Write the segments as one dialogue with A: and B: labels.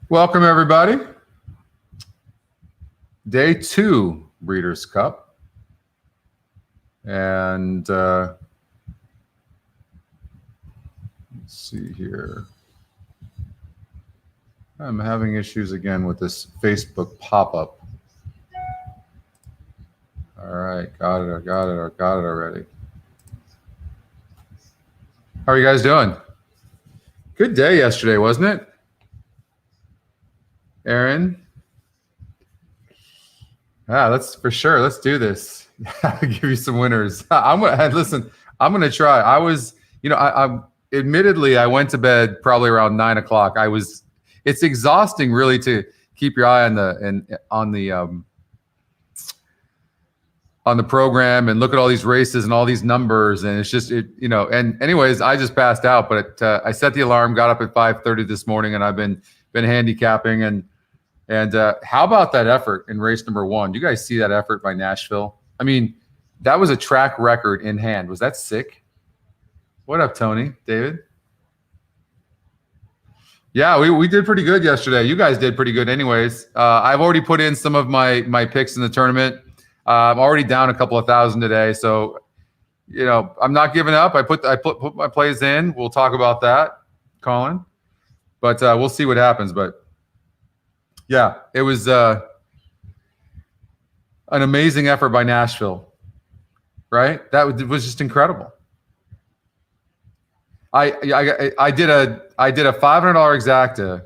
A: Welcome, everybody. Day 2 Breeders' Cup. And let's see here. I'm having issues again with this Facebook pop-up. All right, got it. I got it already. How are you guys doing? Good day yesterday, wasn't it? Aaron? Let's for sure. Let's do this. I'll give you some winners. I'm gonna try. I admittedly I went to bed probably around 9 o'clock. It's exhausting really to keep your eye on the program and look at all these races and all these numbers, and it's just and anyways, I just passed out, but I set the alarm, got up at 5:30 this morning, and I've been handicapping and how about that effort in race number 1? You guys see that effort by Nashville? I mean, that was a track record in hand. Was that sick? What up, Tony? David? Yeah, we did pretty good yesterday. You guys did pretty good anyways. I've already put in some of my picks in the tournament. I'm already down a couple of thousand today, so I'm not giving up. I put my plays in. We'll talk about that, Colin. But we'll see what happens. But yeah, it was an amazing effort by Nashville, right? That was just incredible. I did a $500 exacta,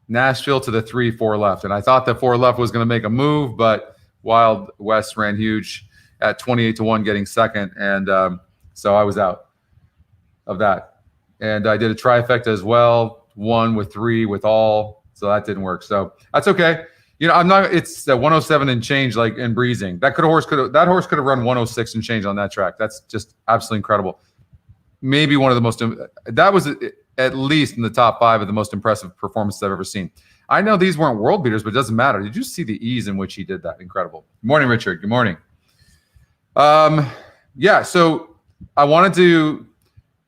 A: Nashville to the 3-4 left, and I thought the 4 left was going to make a move, but Wild West ran huge at 28-1, getting second, and so I was out of that. And I did a trifecta as well, 1 with 3 with all, so that didn't work. So that's okay. I'm not. It's 107 and change, like in breezing. That horse could have run 106 and change on that track. That's just absolutely incredible. Maybe one of the most. That was at least in the top 5 of the most impressive performances I've ever seen. I know these weren't world beaters, but it doesn't matter. Did you see the ease in which he did that? Incredible. Good morning, Richard. Good morning. Yeah, so I wanted to –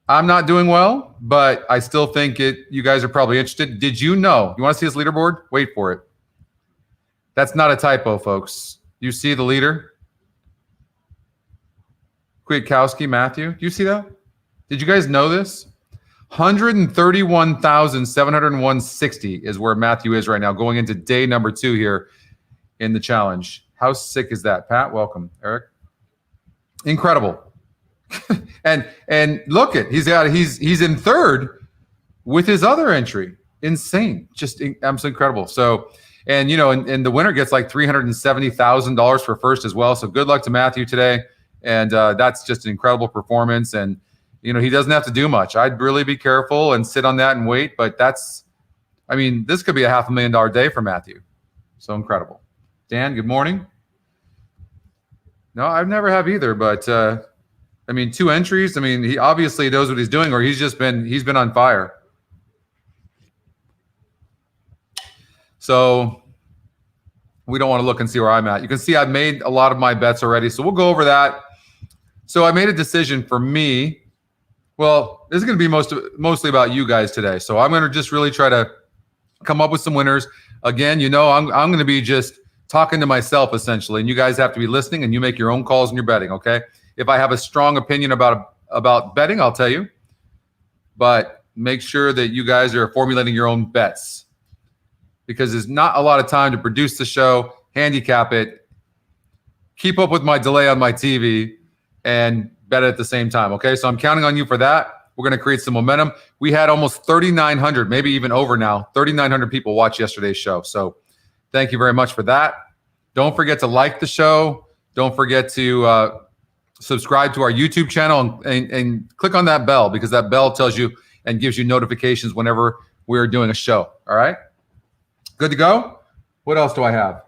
A: I'm not doing well, but I still think you guys are probably interested. Did you know – you want to see this leaderboard? Wait for it. That's not a typo, folks. You see the leader? Kwiatkowski, Matthew. Do you see that? Did you guys know this? 131,701.60 is where Matthew is right now, going into day number 2 here in the challenge. How sick is that, Pat? Welcome, Eric. Incredible. and look at he's in 3rd with his other entry. Insane, just absolutely incredible. So, and the winner gets like $370,000 for first as well. So good luck to Matthew today, and that's just an incredible performance. And he doesn't have to do much. I'd really be careful and sit on that and wait. But this could be a $500,000 day for Matthew. So incredible. Dan, good morning. No, I've never have either. But 2 entries. He obviously knows what he's doing, or he's been on fire. So we don't want to look and see where I'm at. You can see I've made a lot of my bets already. So we'll go over that. So I made a decision for me. Well, this is going to be mostly about you guys today. So I'm going to just really try to come up with some winners. Again, I'm going to be just talking to myself essentially, and you guys have to be listening, and you make your own calls and you're betting, okay? If I have a strong opinion about betting, I'll tell you. But make sure that you guys are formulating your own bets, because there's not a lot of time to produce the show, handicap it, keep up with my delay on my TV, and bet at the same time, okay? So I'm counting on you for that. We're going to create some momentum. We had almost 3,900, maybe even over now, 3,900 people watch yesterday's show. So thank you very much for that. Don't forget to like the show. Don't forget to subscribe to our YouTube channel and click on that bell, because that bell tells you and gives you notifications whenever we're doing a show, all right? Good to go? What else do I have?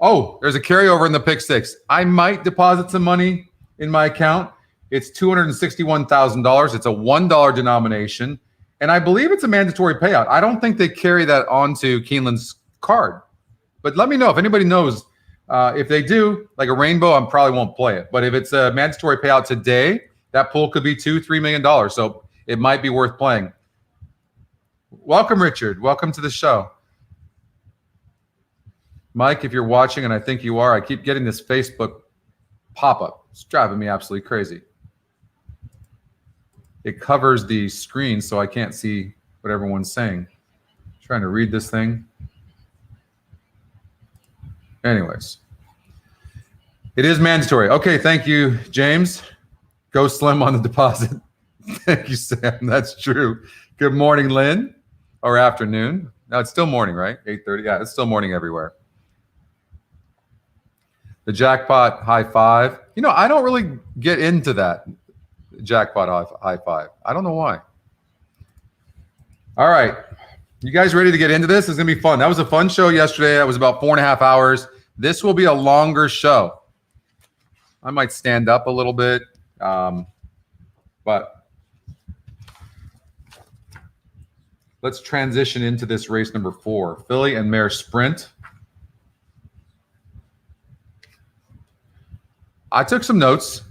A: Oh, there's a carryover in the pick 6. I might deposit some money in my account. It's $261,000. It's a $1 denomination, and I believe it's a mandatory payout. I don't think they carry that onto Keeneland's card, but let me know if anybody knows. If they do, like a rainbow, I probably won't play it. But if it's a mandatory payout today, that pool could be $2-3 million. So it might be worth playing. Welcome, Richard. Welcome to the show. Mike, if you're watching, and I think you are, I keep getting this Facebook pop-up. It's driving me absolutely crazy. It covers the screen so I can't see what everyone's saying. Trying to read this thing. Anyways. It is mandatory. Okay, thank you, James. Go slim on the deposit. Thank you, Sam. That's true. Good morning, Lynn. Or afternoon. No, it's still morning, right? 8:30. Yeah, it's still morning everywhere. The jackpot high five. You know, I don't really get into that jackpot high five. I don't know why. All right. You guys ready to get into this? It's going to be fun. That was a fun show yesterday. That was about 4.5 hours. This will be a longer show. I might stand up a little bit, but let's transition into this race number 4, filly and mare sprint. I took some notes.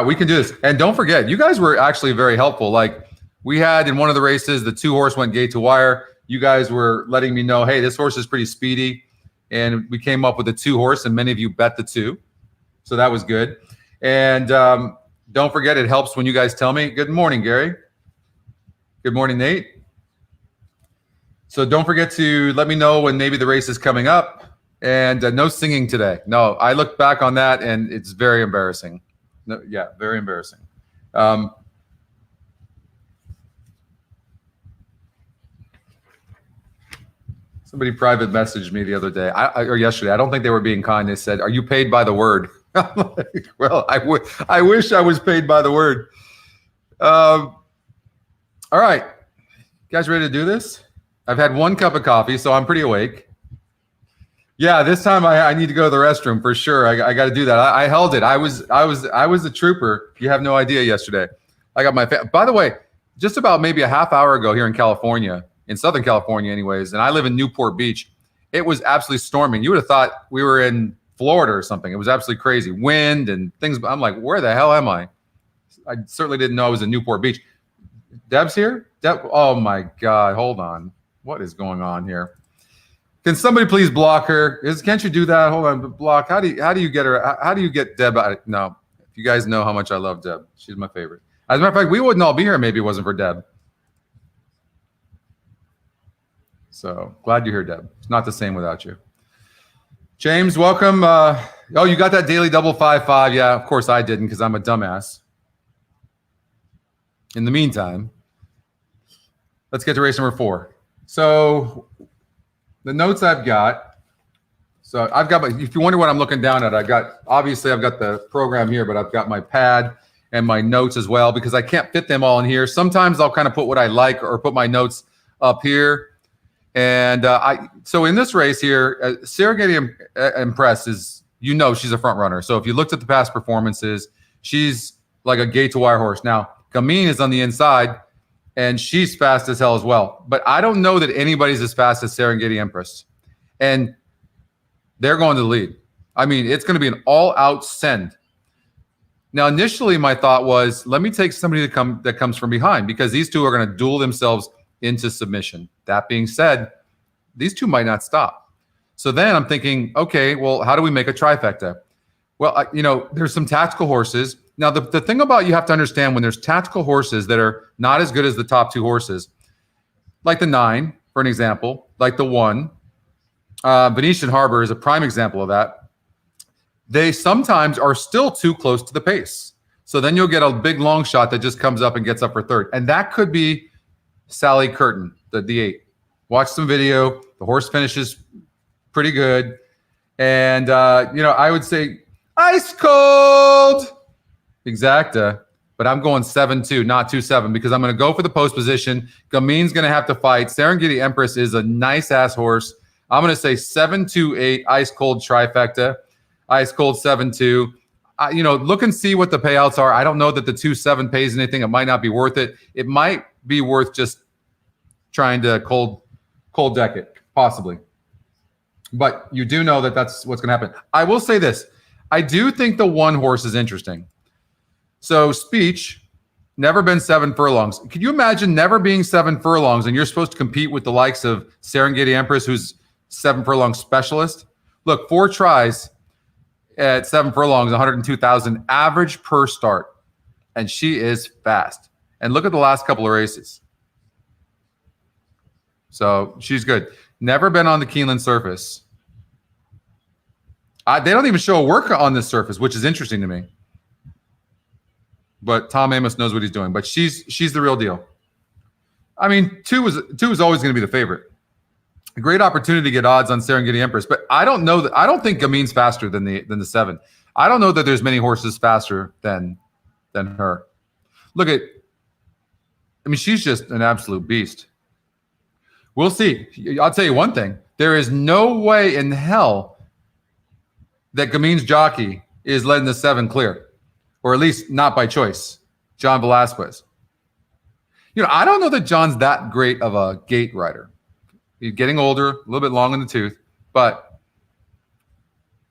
A: We can do this. And don't forget, you guys were actually very helpful. Like we had in one of the races, the 2-horse went gate to wire. You guys were letting me know, hey, this horse is pretty speedy. And we came up with a 2-horse, and many of you bet the 2. So that was good. And don't forget, it helps when you guys tell me. Good morning, Gary. Good morning, Nate. So don't forget to let me know when maybe the race is coming up. And no singing today. No, I looked back on that, and it's very embarrassing. No, yeah, very embarrassing. Somebody private messaged me the other day, or yesterday. I don't think they were being kind. They said, "Are you paid by the word?" I'm like, well, I wish I was paid by the word. All right, you guys ready to do this? I've had 1 cup of coffee, so I'm pretty awake. Yeah, this time I need to go to the restroom for sure. I got to do that. I held it. I was a trooper. You have no idea. Yesterday, I got my. By the way, just about maybe a half hour ago here in California, in Southern California, anyways, and I live in Newport Beach. It was absolutely storming. You would have thought we were in Florida or something. It was absolutely crazy, wind and things. I'm like, where the hell am I? I certainly didn't know I was in Newport Beach. Deb's here. Deb. Oh my God! Hold on. What is going on here? Can somebody please block her? Can't you do that? Hold on, block. How do you get her? How do you get Deb out of, no, if you guys know how much I love Deb. She's my favorite. As a matter of fact, we wouldn't all be here maybe it wasn't for Deb. So glad you're here, Deb. It's not the same without you. James, welcome. Oh, you got that daily double 5-5. Yeah, of course I didn't because I'm a dumbass. In the meantime, let's get to race number 4. So the notes I've got. So I've got if you wonder what I'm looking down at, obviously I've got the program here, but I've got my pad and my notes as well because I can't fit them all in here. Sometimes I'll kind of put what I like or put my notes up here. And so in this race here, Serengeti Empress is, she's a front runner. So if you looked at the past performances, she's like a gate to wire horse. Now, Gamine is on the inside, and she's fast as hell as well. But I don't know that anybody's as fast as Serengeti Empress. And they're going to the lead. I mean, it's going to be an all-out send. Now, initially, my thought was, let me take somebody that comes from behind because these two are going to duel themselves into submission. That being said, these two might not stop. So then I'm thinking, okay, well, how do we make a trifecta? Well, there's some tactical horses. Now, the thing about you have to understand when there's tactical horses that are not as good as the top 2 horses, like the 9, for an example, like the 1, Venetian Harbor is a prime example of that. They sometimes are still too close to the pace. So then you'll get a big long shot that just comes up and gets up for 3rd. And that could be Sally Curtin, the 8. Watch some video. The horse finishes pretty good. And, I would say ice cold. Exacta, but I'm going 7-2, not 2-7, because I'm going to go for the post position. Gamine's going to have to fight. Serengeti Empress is a nice-ass horse. I'm going to say 7-2-8, ice cold trifecta, ice cold 7-2. Look and see what the payouts are. I don't know that the 2-7 pays anything. It might not be worth it. It might be worth just trying to cold deck it, possibly. But you do know that that's what's going to happen. I will say this. I do think the 1 horse is interesting. So Speech, never been 7 furlongs. Could you imagine never being 7 furlongs and you're supposed to compete with the likes of Serengeti Empress, who's 7 furlong specialist? Look, 4 tries at 7 furlongs, 102,000 average per start. And she is fast. And look at the last couple of races. So she's good. Never been on the Keeneland surface. They don't even show a work on this surface, which is interesting to me. But Tom Amos knows what he's doing. But she's the real deal. I mean, 2 is always going to be the favorite. A great opportunity to get odds on Serengeti Empress, but I don't think Gamin's faster than the 7. I don't know that there's many horses faster than her. Look at, I mean, she's just an absolute beast. We'll see. I'll tell you one thing. There is no way in hell that Gamin's jockey is letting the 7 clear, or at least not by choice. John Velasquez. I don't know that John's that great of a gate rider. He's getting older, a little bit long in the tooth, but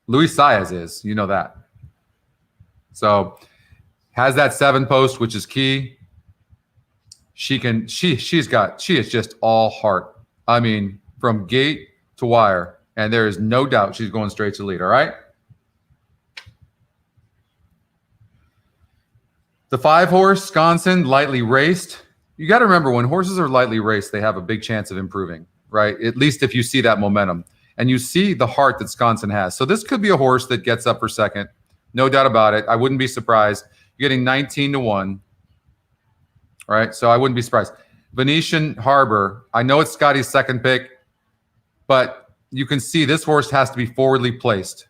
A: Luis Saez is, you know that. So has that 7 post, which is key. She is just all heart. I mean, from gate to wire, and there is no doubt she's going straight to lead. All right. The 5 horse, Sconson, lightly raced. You got to remember, when horses are lightly raced, they have a big chance of improving, right? At least if you see that momentum and you see the heart that Sconson has. So this could be a horse that gets up for second. No doubt about it. I wouldn't be surprised. You're getting 19-1. All right. So I wouldn't be surprised. Venetian Harbor. I know it's Scotty's second pick, but you can see this horse has to be forwardly placed.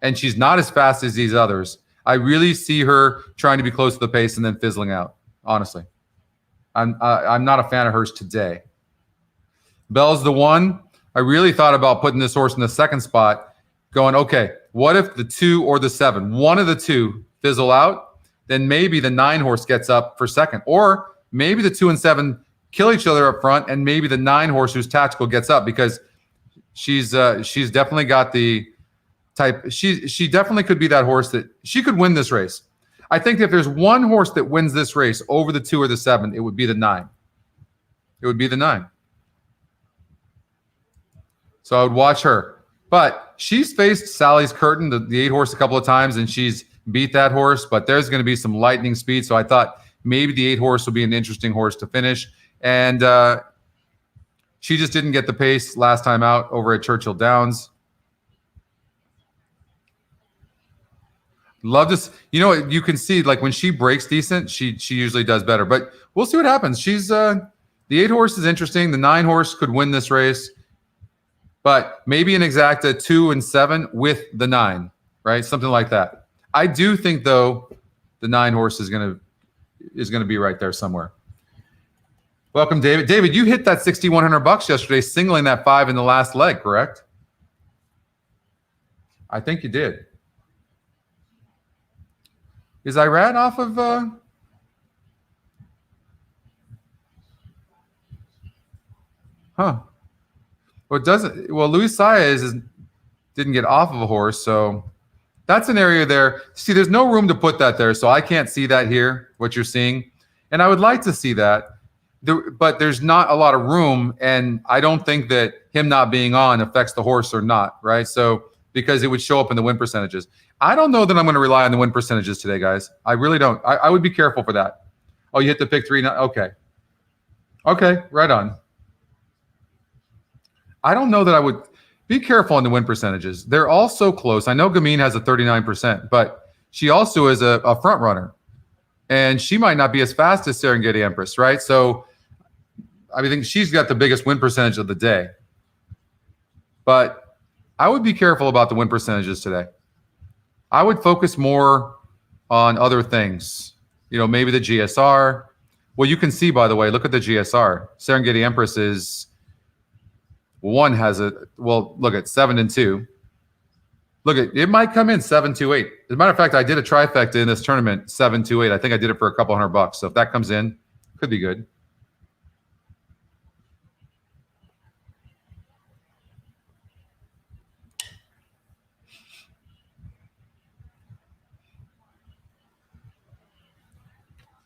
A: And she's not as fast as these others. I really see her trying to be close to the pace and then fizzling out, honestly. I'm not a fan of hers today. Bell's the 1. I really thought about putting this horse in the second spot, going, okay, what if the 2 or the 7, one of the 2 fizzle out? Then maybe the 9 horse gets up for second. Or maybe the 2 and 7 kill each other up front, and maybe the 9 horse who's tactical gets up, because she's definitely got the type. She definitely could be that horse that she could win this race. I think if there's one horse that wins this race over the 2 or the 7, it would be the 9. It would be the 9. So I would watch her. But she's faced Sally's Curtain, the 8 horse, a couple of times, and she's beat that horse. But there's going to be some lightning speed. So I thought maybe the 8 horse will be an interesting horse to finish. And she just didn't get the pace last time out over at Churchill Downs. Love this. You can see, like, when she breaks decent, she usually does better. But we'll see what happens. She's the 8 horse is interesting. The 9 horse could win this race, but maybe an exacta 2 and 7 with the 9, right? Something like that. I do think, though, the 9 horse is gonna be right there somewhere. Welcome, David. David, you hit that $6,100 yesterday, singling that 5 in the last leg, correct? I think you did. Is Irad off of Huh. Well, it doesn't. Well, Luis Saez didn't get off of a horse, so that's an area there. See, there's no room to put that there, so I can't see that here, what you're seeing. And I would like to see that, but there's not a lot of room, and I don't think that him not being on affects the horse or not, right? So, because it would show up in the win percentages. I don't know that I'm going to rely on the win percentages today, guys. I really don't. I would be careful for that. Oh, you hit the pick 3 now? Okay. Okay, right on. I don't know that I would be careful on the win percentages. They're all so close. I know Gamin has a 39%, but she also is a front runner. And she might not be as fast as Serengeti Empress, right? So I think she's got the biggest win percentage of the day. But I would be careful about the win percentages today. I would focus more on other things. Maybe the GSR. Well, you can see, by the way, look at the GSR. Serengeti Empress is one has look at 7 and 2. Look at it might come in 7-2-8. As a matter of fact, I did a trifecta in this tournament, 7-2-8. I think I did it for a couple $100. So if that comes in, could be good.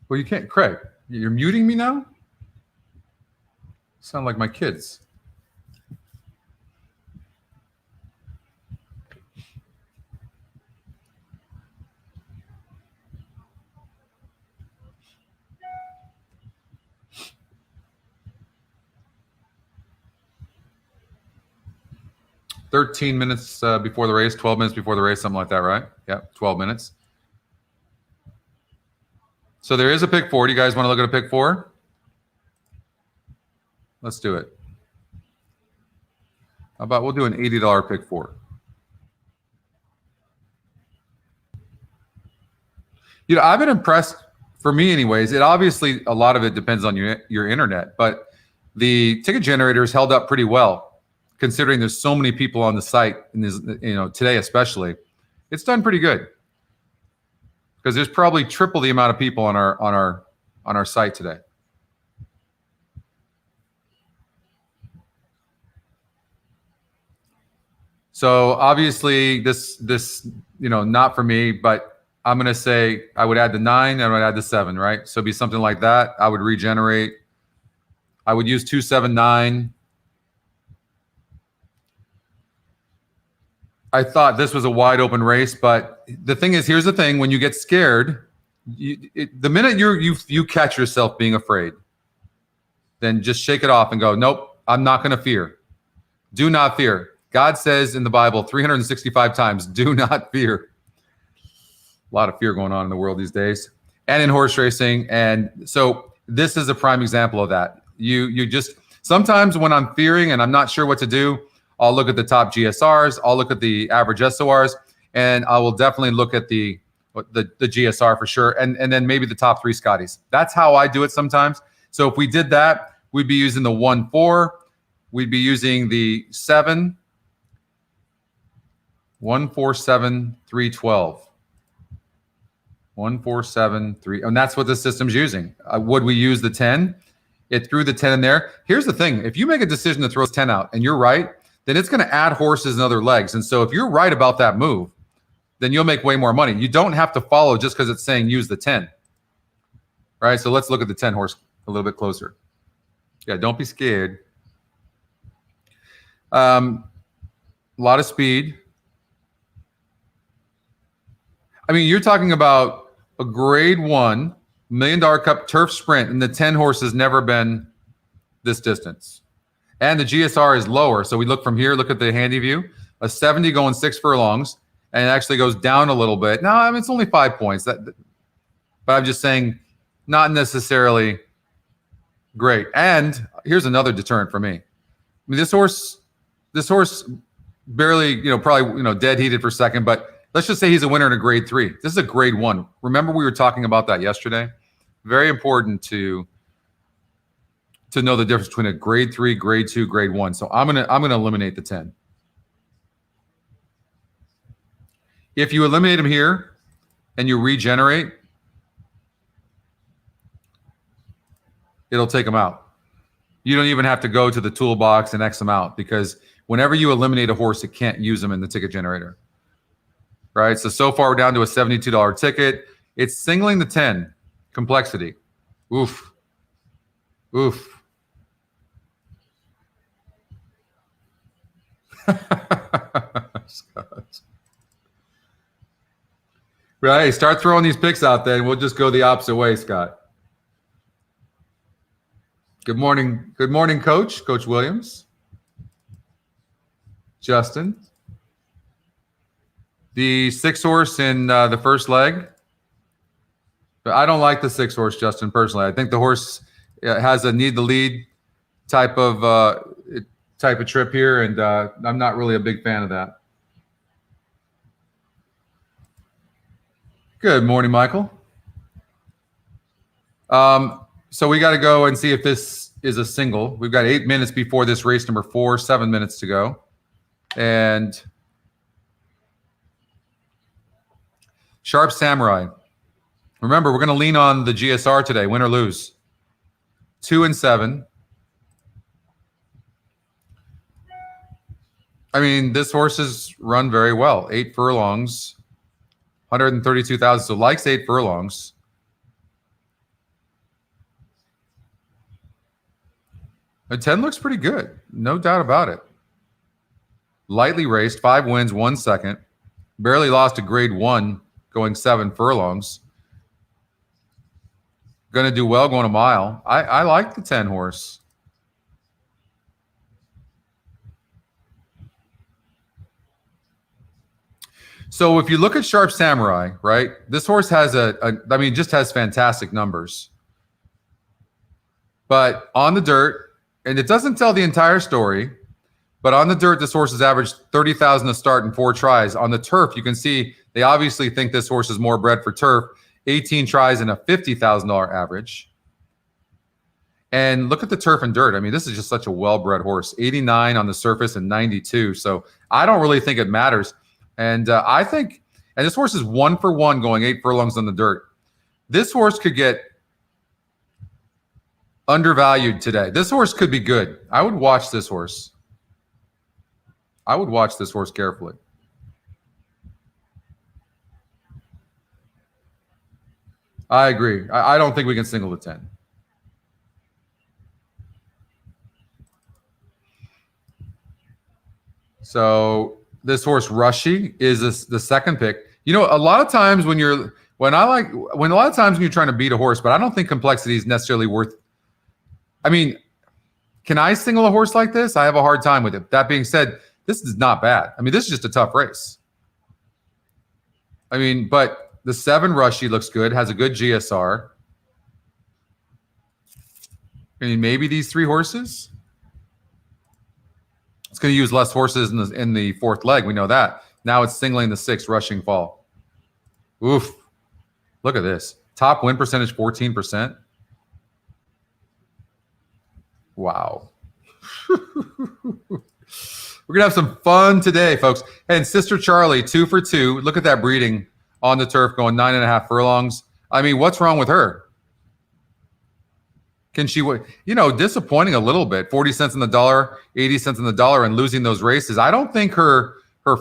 A: Well, you can't, Craig. You're muting me now? Sound like my kids. 13 minutes before the race, 12 minutes before the race, something like that, right? Yeah, 12 minutes. So there is a pick 4. Do you guys want to look at a pick 4? Let's do it. How about we'll do an $80 pick 4. You know, I've been impressed, for me anyways. It obviously, a lot of it depends on your internet, but the ticket generators held up pretty well, considering there's so many people on the site, and this, you know, today especially. It's done pretty good because there's probably triple the amount of people on our site today. So obviously this you know, not for me, but I'm going to say I would add the 9 and I would add the 7, right? So it'd be something like that. I would regenerate. I would use 279. I thought this was a wide open race, but the thing is, here's the thing: when you get scared, the minute you catch yourself being afraid, then just shake it off and go, nope, I'm not going to fear. Do not fear. God says in the Bible 365 times, do not fear. A lot of fear going on in the world these days and in horse racing. And so this is a prime example of that. You just, sometimes when I'm fearing and I'm not sure what to do, I'll look at the top GSRs, I'll look at the average SORs, and I will definitely look at the GSR for sure, and then maybe the top 3 Scotties. That's how I do it sometimes. So if we did that, we'd be using the 1-4, we'd be using the 7, 1-4-7, 3-12. 1-4-7, 3, and that's what the system's using. Would we use the 10? It threw the 10 in there. Here's the thing: if you make a decision to throw 10 out and you're right, then it's going to add horses and other legs. And so if you're right about that move, then you'll make way more money. You don't have to follow just because it's saying use the 10. Right? So let's look at the 10 horse a little bit closer. Yeah, don't be scared. A lot of speed. I mean, you're talking about a grade 1 $1 Million Cup turf sprint, and the 10 horse has never been this distance. And the GSR is lower. So we look from here, look at the handy view, a 70 going 6 furlongs, and it actually goes down a little bit. No, I mean, it's only 5 points. But I'm just saying, not necessarily great. And here's another deterrent for me. I mean, this horse barely, you know, probably, you know, dead heated for second, but let's just say he's a winner in a grade 3. This is a grade 1. Remember, we were talking about that yesterday. Very important to know the difference between a grade 3, grade 2, grade 1. So I'm gonna eliminate the 10. If you eliminate him here and you regenerate, it'll take him out. You don't even have to go to the toolbox and X them out, because whenever you eliminate a horse, it can't use them in the ticket generator. Right? So far we're down to a $72 ticket. It's singling the 10. Complexity. Oof. Oof. Right. Start throwing these picks out there and we'll just go the opposite way, Scott. Good morning. Good morning, Coach. Coach Williams. Justin. The 6 horse in the first leg. But I don't like the 6 horse, Justin, personally. I think the horse has a need the lead type of trip here, and I'm not really a big fan of that. Good morning, Michael. So we got to go and see if this is a single. We've got 8 minutes before this race number 4, 7 minutes to go. And Sharp Samurai. Remember, we're going to lean on the GSR today, win or lose. 2 and 7. I mean, this horse has run very well. 8 furlongs, 132,000. So likes 8 furlongs. A 10 looks pretty good. No doubt about it. Lightly raced, 5 wins, 1 second. Barely lost a grade 1 going 7 furlongs. Going to do well going a mile. I like the 10 horse. So if you look at Sharp Samurai, right, this horse has just has fantastic numbers. But on the dirt, and it doesn't tell the entire story, but on the dirt, this horse has averaged 30,000 to start in 4 tries. On the turf, you can see they obviously think this horse is more bred for turf. 18 tries and a $50,000 average. And look at the turf and dirt. I mean, this is just such a well-bred horse. 89 on the surface and 92. So I don't really think it matters. And I think, and this horse is 1 for 1 going 8 furlongs on the dirt. This horse could get undervalued today. This horse could be good. I would watch this horse. I would watch this horse carefully. I agree. I don't think we can single the 10. So this horse Rushy is the second pick. You know, a lot of times when you're trying to beat a horse, but I don't think complexity is necessarily worth. I mean, can I single a horse like this? I have a hard time with it. That being said, this is not bad. I mean, this is just a tough race. I mean, but the 7 Rushy looks good, has a good GSR. I mean, maybe these 3 horses. It's going to use less horses in the 4th leg. We know that. Now it's singling the 6 rushing fall. Oof. Look at this. Top win percentage, 14%. Wow. We're going to have some fun today, folks. And Sister Charlie, 2 for 2. Look at that breeding on the turf going 9.5 furlongs. I mean, what's wrong with her? Can she, disappointing a little bit. 40 cents on the dollar, 80 cents on the dollar, and losing those races. I don't think her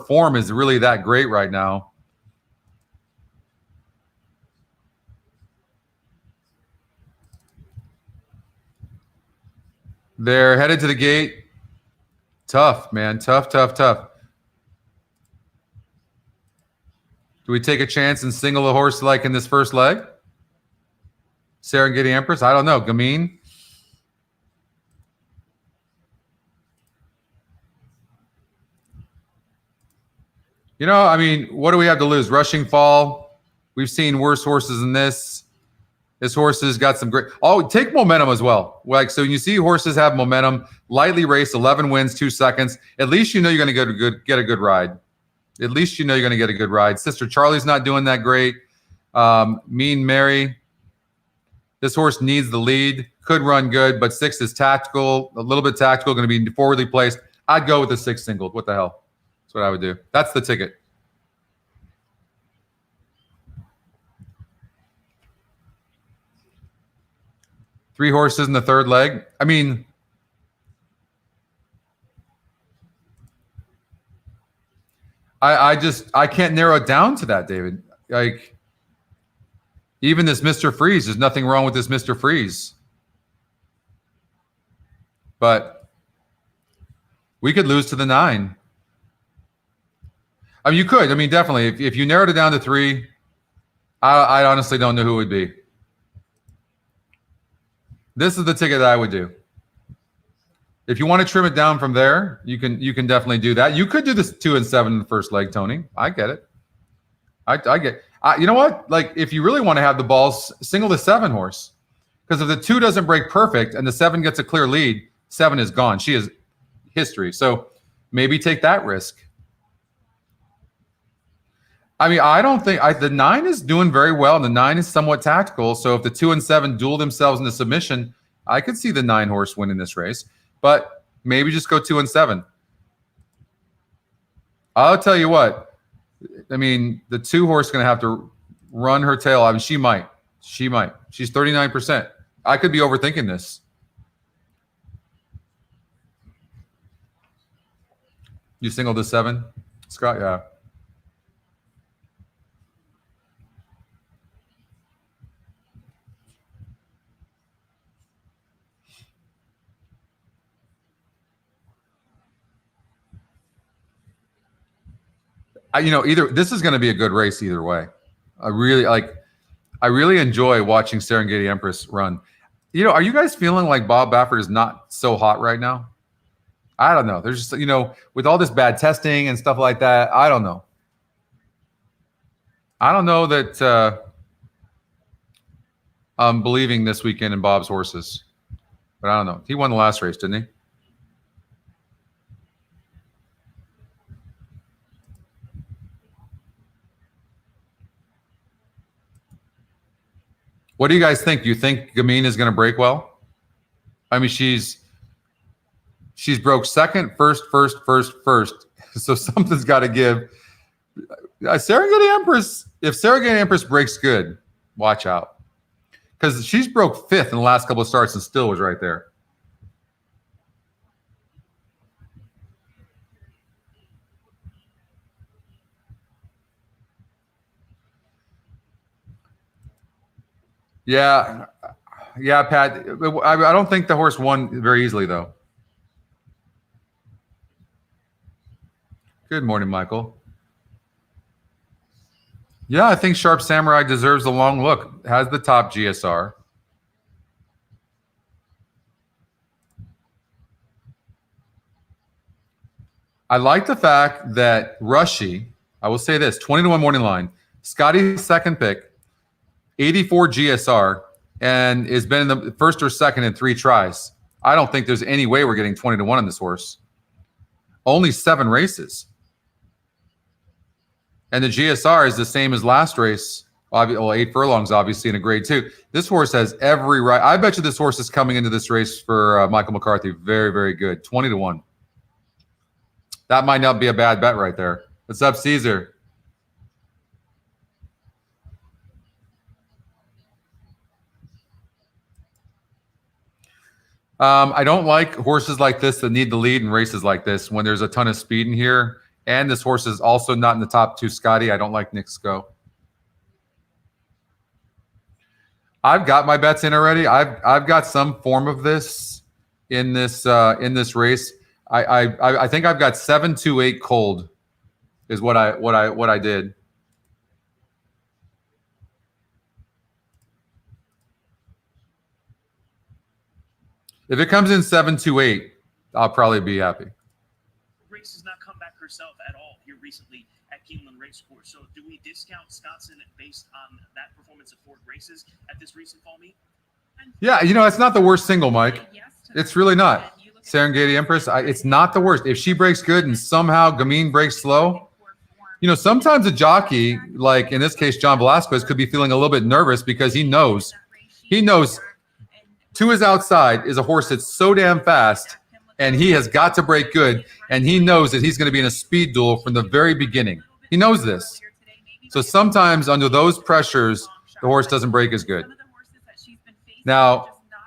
A: form is really that great right now. They're headed to the gate. Tough, man. Tough. Do we take a chance and single a horse like in this first leg? Serengeti Empress? I don't know. Gamine? I mean, what do we have to lose? Rushing fall. We've seen worse horses than this. This horse has got some great. Oh, take momentum as well. So when you see horses have momentum, lightly raced, 11 wins, 2 seconds. At least you know you're going to get a good ride. At least you know you're going to get a good ride. Sister Charlie's not doing that great. Mean Mary. This horse needs the lead. Could run good, but 6 is tactical, a little bit tactical, going to be forwardly placed. I'd go with the 6 singled. What the hell? That's what I would do. That's the ticket. Three horses in the 3rd leg. I mean, I can't narrow it down to that, David. Like, even this Mr. Freeze, there's nothing wrong with this Mr. Freeze. But we could lose to the 9. I mean, you could. I mean, definitely. If you narrowed it down to 3, I honestly don't know who it would be. This is the ticket that I would do. If you want to trim it down from there, you can definitely do that. You could do this 2 and 7 in the first leg, Tony. I get it. I get. You know what? Like, if you really want to have the balls, single the 7 horse, because if the 2 doesn't break perfect and the 7 gets a clear lead, 7 is gone. She is history. So maybe take that risk. I mean, I don't think the 9 is doing very well, and the 9 is somewhat tactical. So if the 2 and 7 duel themselves into submission, I could see the 9 horse winning this race. But maybe just go 2 and 7. I'll tell you what. I mean, the 2 horse is going to have to run her tail. I mean, she might. She's 39%. I could be overthinking this. You singled the 7, Scott? Yeah. This is going to be a good race either way. I really enjoy watching Serengeti Empress run. Are you guys feeling like Bob Baffert is not so hot right now? I don't know. There's just, with all this bad testing and stuff like that, I don't know. I don't know that I'm believing this weekend in Bob's horses. But I don't know. He won the last race, didn't he? What do you guys think? Do you think Gamine is going to break well? I mean, she's broke second, first. So something's got to give. Serengeti Empress, if Serengeti Empress breaks good, watch out. Because she's broke fifth in the last couple of starts and still was right there. Yeah, Pat. I don't think the horse won very easily, though. Good morning, Michael. Yeah, I think Sharp Samurai deserves a long look. Has the top GSR. I like the fact that Rushy, I will say this, 20-1 morning line, Scotty's second pick, 84 GSR, and has been in the first or second in 3 tries. I don't think there's any way we're getting 20-1 on this horse. Only 7 races. And the GSR is the same as last race. Well, 8 furlongs, obviously, in a grade 2. This horse has every right. I bet you this horse is coming into this race for Michael McCarthy very, very good. 20-1. That might not be a bad bet right there. What's up, Caesar? I don't like horses like this that need the lead in races like this when there's a ton of speed in here. And this horse is also not in the top 2, Scotty. I don't like Nick Sko. I've got my bets in already. I've got some form of this in this race. I think I've got 7-2-8 cold is what I did. If it comes in 7-2-8, I'll probably be happy.
B: Race has not come back herself at all here recently at Keeneland Racecourse. So do we discount Scottson based on that performance of 4 races at this recent fall meet?
A: Yeah, it's not the worst single, Mike. It's really not. Serengeti Empress, it's not the worst. If she breaks good and somehow Gamine breaks slow, sometimes a jockey, like in this case, John Velasquez, could be feeling a little bit nervous because he knows to his outside is a horse that's so damn fast, and he has got to break good, and he knows that he's going to be in a speed duel from the very beginning. He knows this. So sometimes under those pressures, the horse doesn't break as good. Now,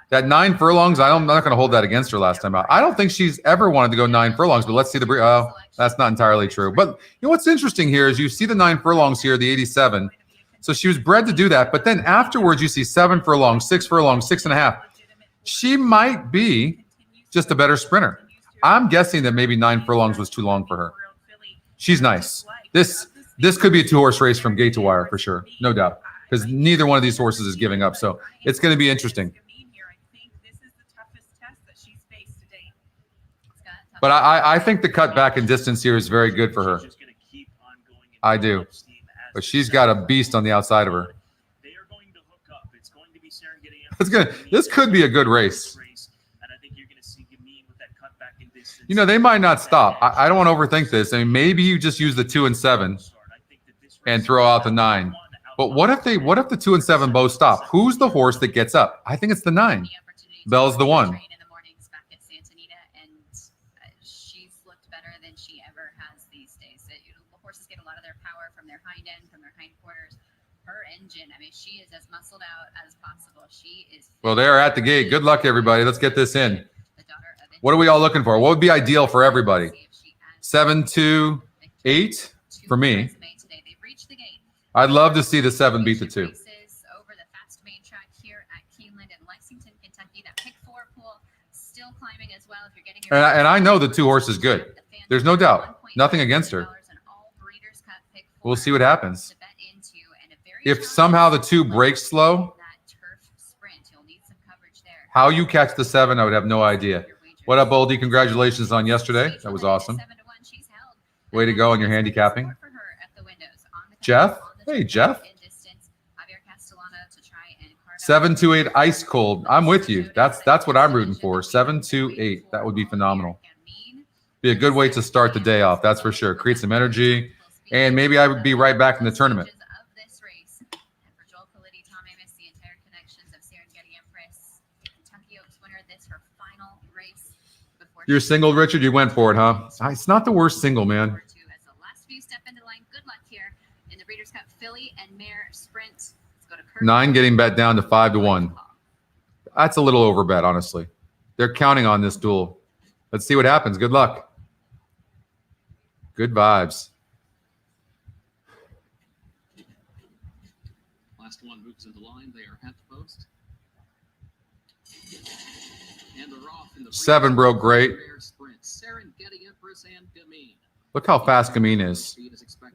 A: that 9 furlongs, I'm not going to hold that against her last time out. I don't think she's ever wanted to go 9 furlongs, but let's see that's not entirely true. But what's interesting here is you see the 9 furlongs here, the 87. So she was bred to do that. But then afterwards, you see 7 furlongs, 6 furlongs, 6.5. She might be just a better sprinter. I'm guessing that maybe 9 furlongs was too long for her. She's nice. This could be a 2-horse race from gate to wire for sure, no doubt, because neither one of these horses is giving up. So it's going to be interesting. But I think the cut back in distance here is very good for her. I do. But she's got a beast on the outside of her. This could be a good race. They might not stop. I don't want to overthink this. I mean, maybe you just use the 2 and 7 and throw out the 9. But what if the 2 and 7 both stop? Who's the horse that gets up? I think it's the 9. Bell's the one.
C: She's looked better than she ever has these days. Horses get a lot of their power from their hind end, from their hind quarters. Her engine, I mean, she is as muscled out as possible. She is. Well,
A: they're at the gate. Good luck, everybody. Let's get this in. What are we all looking for? What would be ideal for everybody? 7-2-8 for me. I'd love to see the 7 beat the 2.
C: Over the fast main track here at Keeneland in Lexington, Kentucky. That pick 4 pool still climbing as well. If you're getting your
A: and I know the 2 horse is good. There's no doubt. Nothing against her. We'll see what happens. If somehow the 2 breaks slow, how you catch the 7, I would have no idea. What up, Oldie? Congratulations on yesterday. That was awesome. Way to go on your handicapping. Jeff, Hey, Jeff.
C: In distance, Javier Castellano to try and carve out
A: 7-8 ice cold. I'm with you. That's what I'm rooting for. 7-8. That would be phenomenal. Be a good way to start the day off. That's for sure. Create some energy, and maybe I would be right back in the tournament.
C: Of this race. And for Joel Colletti, Tom Amos, the entire connections of Serengeti Empress, Kentucky Oaks winner, this her final race before
A: You're single, Richard. You went for it, huh? It's not the worst single, man.
C: As the last few step into line, good luck here in the Breeders' Cup Filly and Mare Sprint. Let's go to Kurt.
A: 9 getting bet down to 5-1. That's a little overbet, honestly. They're counting on this duel. Let's see what happens. Good luck. Good vibes.
D: Last one moves into line. They are at the post. And they're off in the
A: 7 broke great.
D: sprint. Serengeti Empress and Gamine.
A: Look how fast Gamine is.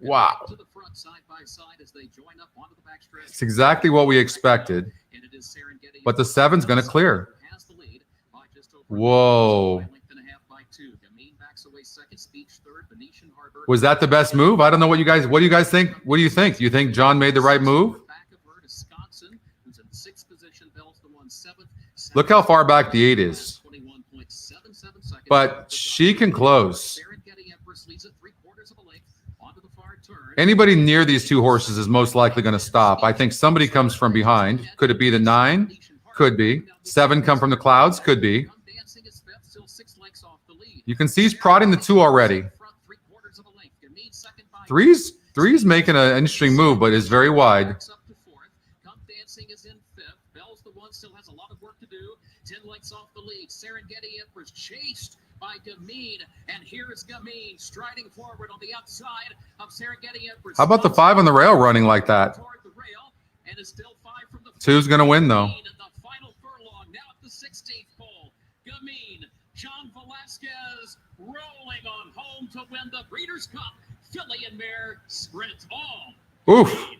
A: Wow.
D: To the front, side by side as they join up onto the backstretch.
A: It's exactly what we expected.
D: And it is Serengeti
A: But the 7's going to clear.
D: has the lead by just over
A: Whoa.
D: by a length and a half by 2. Gamine backs away second. Speech third. Venetian Harbor.
A: Was that the best move? I don't know what do you guys think? What do you think? Do you think John made the right move?
D: Back of her to Scotson, who's in 6th position. Bell's the 7th.
A: Look how far back the 8 is.
D: 21.77 seconds.
A: But she can close.
D: Serengeti Empress leads at 3/4 of a length onto the far turn.
A: Anybody near these 2 horses is most likely going to stop. I think somebody comes from behind. Could it be the 9? Could be. 7 come from the clouds? Could be.
D: Dancing is fifth, still 6 lengths off the lead.
A: You can see he's prodding the 2 already.
D: Front 3/4 of a length. Gamine second by
A: 3's making an interesting move, but is very wide.
D: Up to 4th. Come Dancing is in 5th. Bell's the 1, still has a lot of work to do. 10 lengths off the lead. Serengeti Empress chased by Gamine, and here's Gamine striding forward on the outside of Serengeti Empress.
A: How about the 5 on the rail running like that?
D: Toward the rail, and is still 5 from the
A: 2's going to win, though.
D: Gamine in the final furlong, now at the 16th pole. Gamine, John Velasquez rolling on home to win the Breeders' Cup Filly and Mare Sprint. All
A: Oof.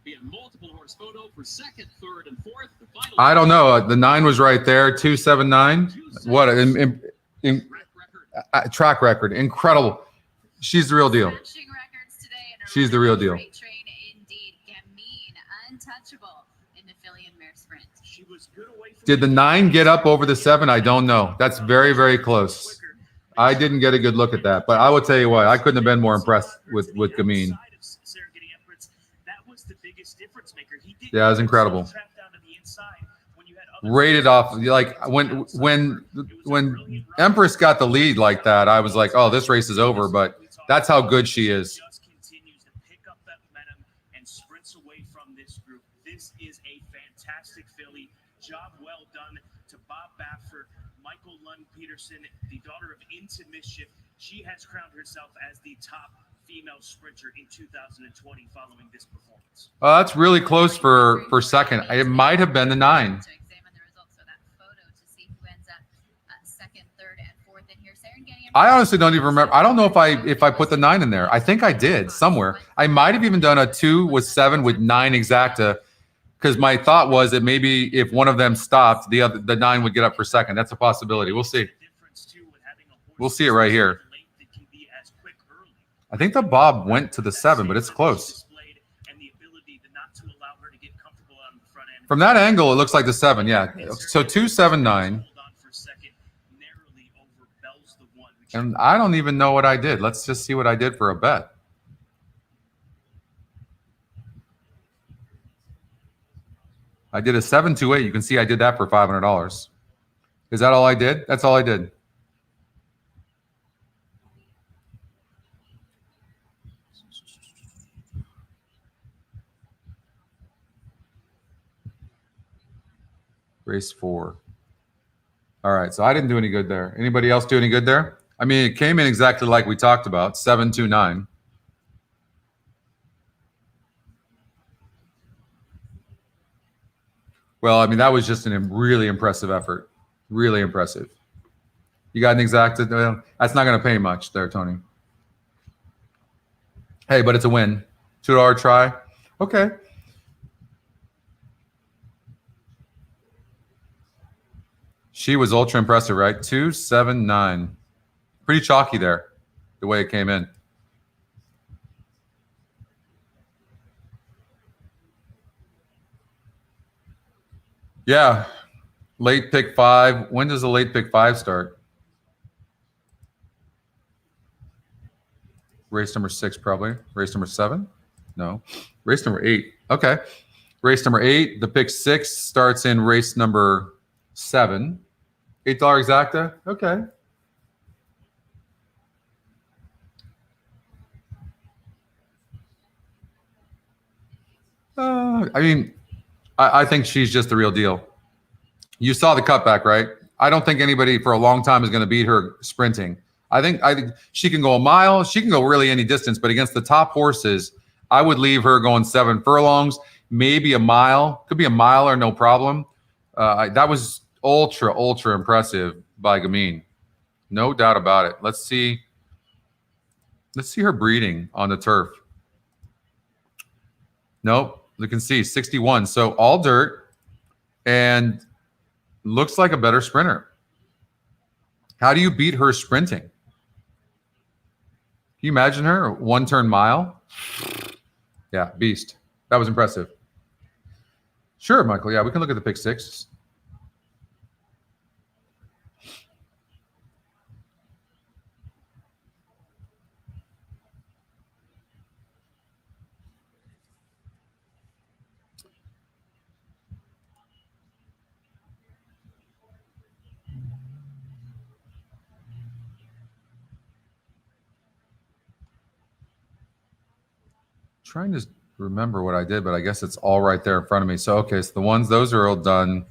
D: be a multiple horse photo for 2nd, 3rd, and 4th. The final
A: I don't know. The 9 was right there. 279. What track record. Incredible. She's the real deal.
C: Matching records today and a
A: She's the real deal.
C: great train indeed. Gamine, untouchable in the Filly and Mare Sprint.
B: She was good away from
A: Did the 9 get up over the 7? I don't know. That's very, very close. I didn't get a good look at that, but I will tell you what, I couldn't have been more impressed with Gamine.
B: Serengeti Empress, that was the biggest difference maker. He did
A: Yeah, it was incredible.
B: trap down to the inside when you had other
A: Rated off like when Empress got the lead like that, I was like, oh, this race is over. But that's how good she is.
B: Just continues to pick up that momentum and sprints away from this group. This is a fantastic filly. Job well done to Bob Baffert, Michael Lund Peterson, the daughter of Into Mischief. She has crowned herself as the top female sprinter in 2020 following this performance.
A: That's really close for second. It might have been the 9.
C: To examine the results for that photo to see who ends up 2nd, 3rd, and 4th in here. Serengeti Empress.
A: I honestly don't even remember. I don't know if I put the 9 in there. I think I did somewhere. I might have even done a 2 with 7 with 9 exacta, because my thought was that maybe if one of them stopped, the 9 would get up for second. That's a possibility. We'll see. We'll see it right here. I think the Bob went to the 7, but it's close. From that angle, it looks like the 7. Yeah. So 279. And I don't even know what I did. Let's just see what I did for a bet. I did a 728. You can see I did that for $500. Is that all I did? That's all I did. Race 4. All right, so I didn't do any good there. Anybody else do any good there? I mean, it came in exactly like we talked about, 729. Well, I mean, that was just a really impressive effort. Really impressive. You got an exacta? Well, that's not going to pay much there, Tony. Hey, but it's a win. $2 try. Okay. She was ultra impressive, right? 279. Pretty chalky there, the way it came in. Yeah. Late pick 5. When does the late pick 5 start? Race number 6, probably. Race number 7? No. Race number 8. Okay. Race number 8. The pick 6 starts in race number 7. $8 exacta? Okay. I mean, I think she's just the real deal. You saw the cutback, right? I don't think anybody for a long time is going to beat her sprinting. I think she can go a mile. She can go really any distance, but against the top horses, I would leave her going 7 furlongs, maybe a mile. Could be a mile or no problem. That was ultra impressive by Gamine. No doubt about it. Let's see her breeding on the turf. Nope. You can see 61. So all dirt and looks like a better sprinter. How do you beat her sprinting? Can you imagine her? 1-turn mile? Yeah, beast. That was impressive. Sure, Michael. Yeah, we can look at the pick 6. Trying to remember what I did, but I guess it's all right there in front of me. So, okay, so the ones, those are all done.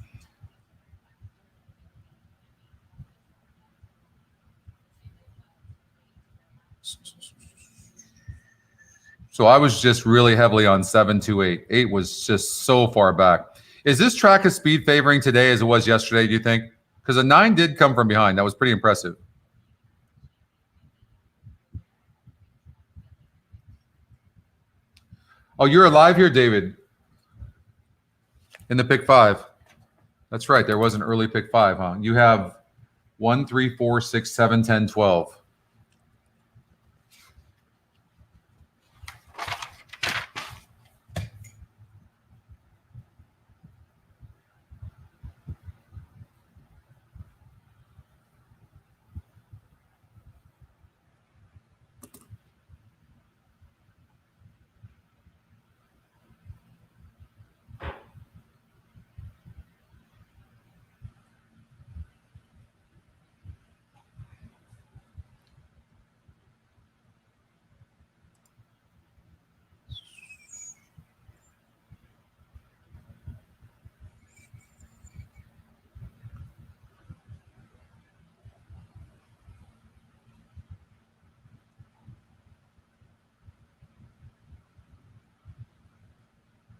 A: So I was just really heavily on 7, 2, 8. 8 was just so far back. Is this track as speed favoring today as it was yesterday, do you think? Because a 9 did come from behind. That was pretty impressive. Oh, you're alive here, David. In the pick 5. That's right. There was an early pick 5, huh? You have 1, 3, 4, 6, 7, 10, 12.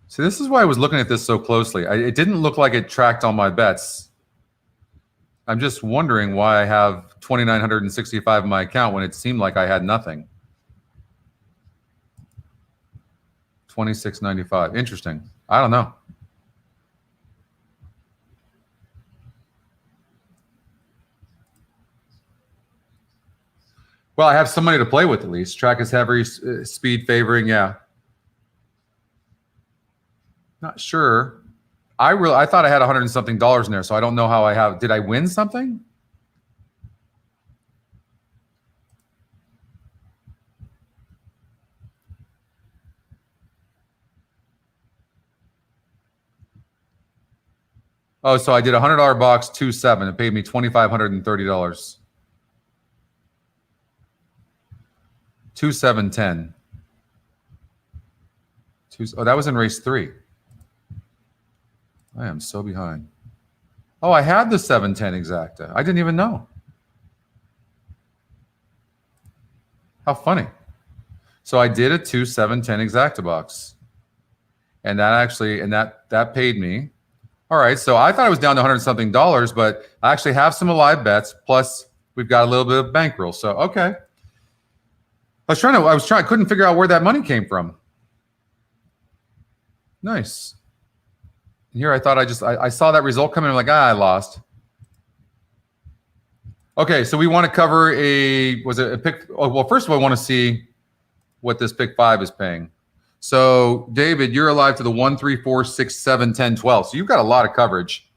A: See, this is why I was looking at this so closely. It didn't look like it tracked all my bets. I'm just wondering why I have 2,965 in my account when it seemed like I had nothing. 26.95. Interesting. I don't know. Well, I have some money to play with at least. Track is heavy, speed favoring. Yeah. Not sure. I thought I had $100 and something in there, so I don't know how I have. Did I win something? Oh, so I did a $100 box, 2-7. It paid me $2,530. 2-7-10. Oh, that was in race 3. I am so behind. Oh, I had the 7-10 exacta. I didn't even know. How funny. So I did a 2-7-10 exacta box. And that actually, that paid me. All right, so I thought it was down to $100 and something, but I actually have some live bets. Plus, we've got a little bit of bankroll. So okay, I couldn't figure out where that money came from. Nice. Here, I thought I saw that result come in. I'm like, I lost. Okay, so we want to cover was it a pick? Oh, well, first of all, I want to see what this pick 5 is paying. So, David, you're alive to the 1, 3, 4, 6, 7, 10, 12. So you've got a lot of coverage.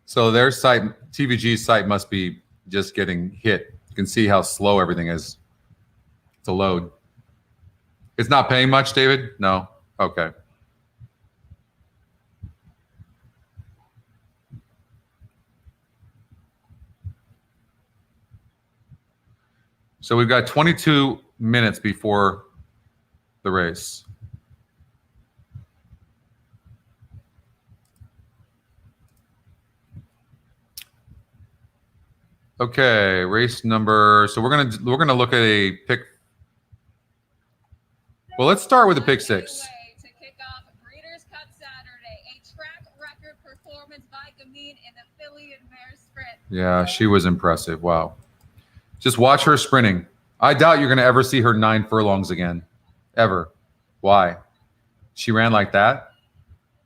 A: So their site, TVG's site, must be just getting hit. You can see how slow everything is to load. It's not paying much, David? No? Okay. So we've got 22 minutes before the race. Okay, race number. So we're gonna look at a pick. Well, let's start with the pick six.
E: To kick off Breeders' Cup Saturday, a track record performance by Gamine in the filly and mare sprint.
A: Yeah, she was impressive. Wow. Just watch her sprinting. I doubt you're going to ever see her 9 furlongs again. Ever. Why? She ran like that.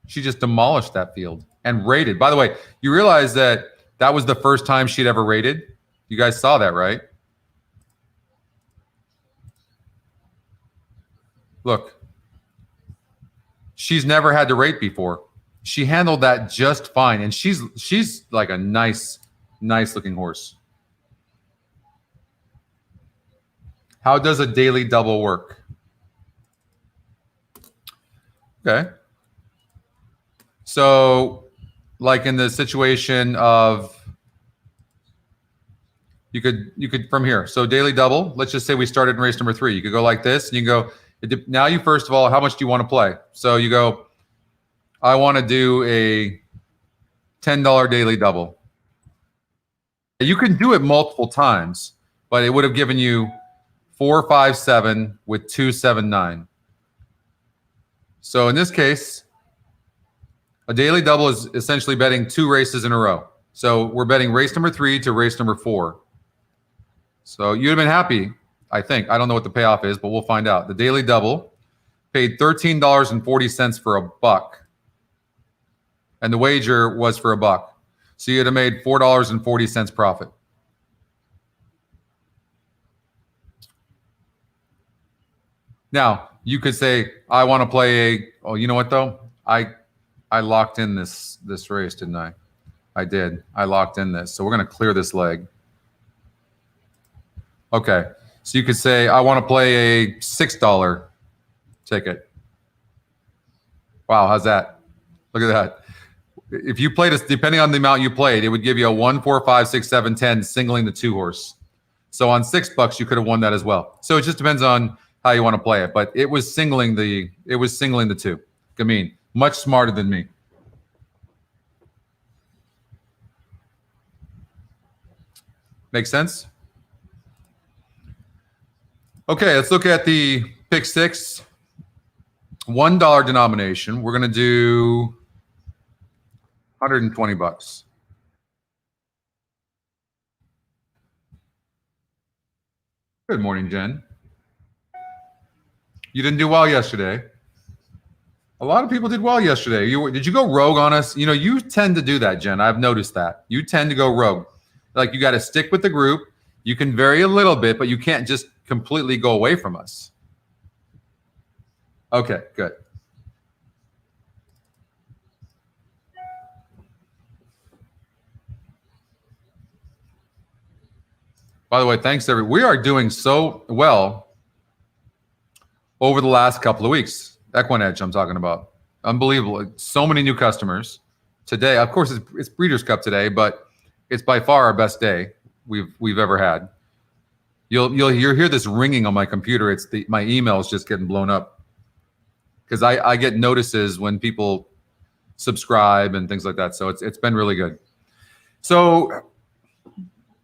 A: She just demolished that field and rated. By the way, you realize that that was the first time she'd ever rated? You guys saw that, right? Look. She's never had to rate before. She handled that just fine. And she's like a nice looking horse. How does a daily double work? Okay. So, like in the situation of, you could from here. So daily double, let's just say we started in race number 3. You could go like this, and you can go, now you first of all, how much do you want to play? So you go, I want to do a $10 daily double. You can do it multiple times, but it would have given you 457 with 279. So in this case, a daily double is essentially betting 2 races in a row. So we're betting race number 3 to race number 4. So you'd have been happy, I think. I don't know what the payoff is, but we'll find out. The daily double paid $13.40 for $1, and the wager was for $1. So you'd have made $4.40 profit. Now, you could say, I want to play oh, you know what though? I locked in this race, didn't I? I did. I locked in this. So we're going to clear this leg. Okay. So you could say, I want to play a $6 ticket. Wow, how's that? Look at that. If you played, depending on the amount you played, it would give you a 1, 4, 5, 6, 7, 10, singling the 2 horse. So on $6, you could have won that as well. So it just depends on how you want to play it. But it was singling the 2. Gamine, much smarter than me. Make sense? Okay, let's look at the pick 6. $1 denomination. We're going to do $120. Good morning, Jen. You didn't do well yesterday. A lot of people did well yesterday. Did you go rogue on us? You know, you tend to do that, Jen. I've noticed that. You tend to go rogue. Like, you got to stick with the group. You can vary a little bit, but you can't just completely go away from us. Okay, good. By the way, thanks everyone. We are doing so well over the last couple of weeks. EquinEdge, I'm talking about. Unbelievable. So many new customers today. Of course, it's Breeders' Cup today, but it's by far our best day we've ever had. You'll hear this ringing on my computer. It's my email is just getting blown up because I get notices when people subscribe and things like that. So it's been really good. So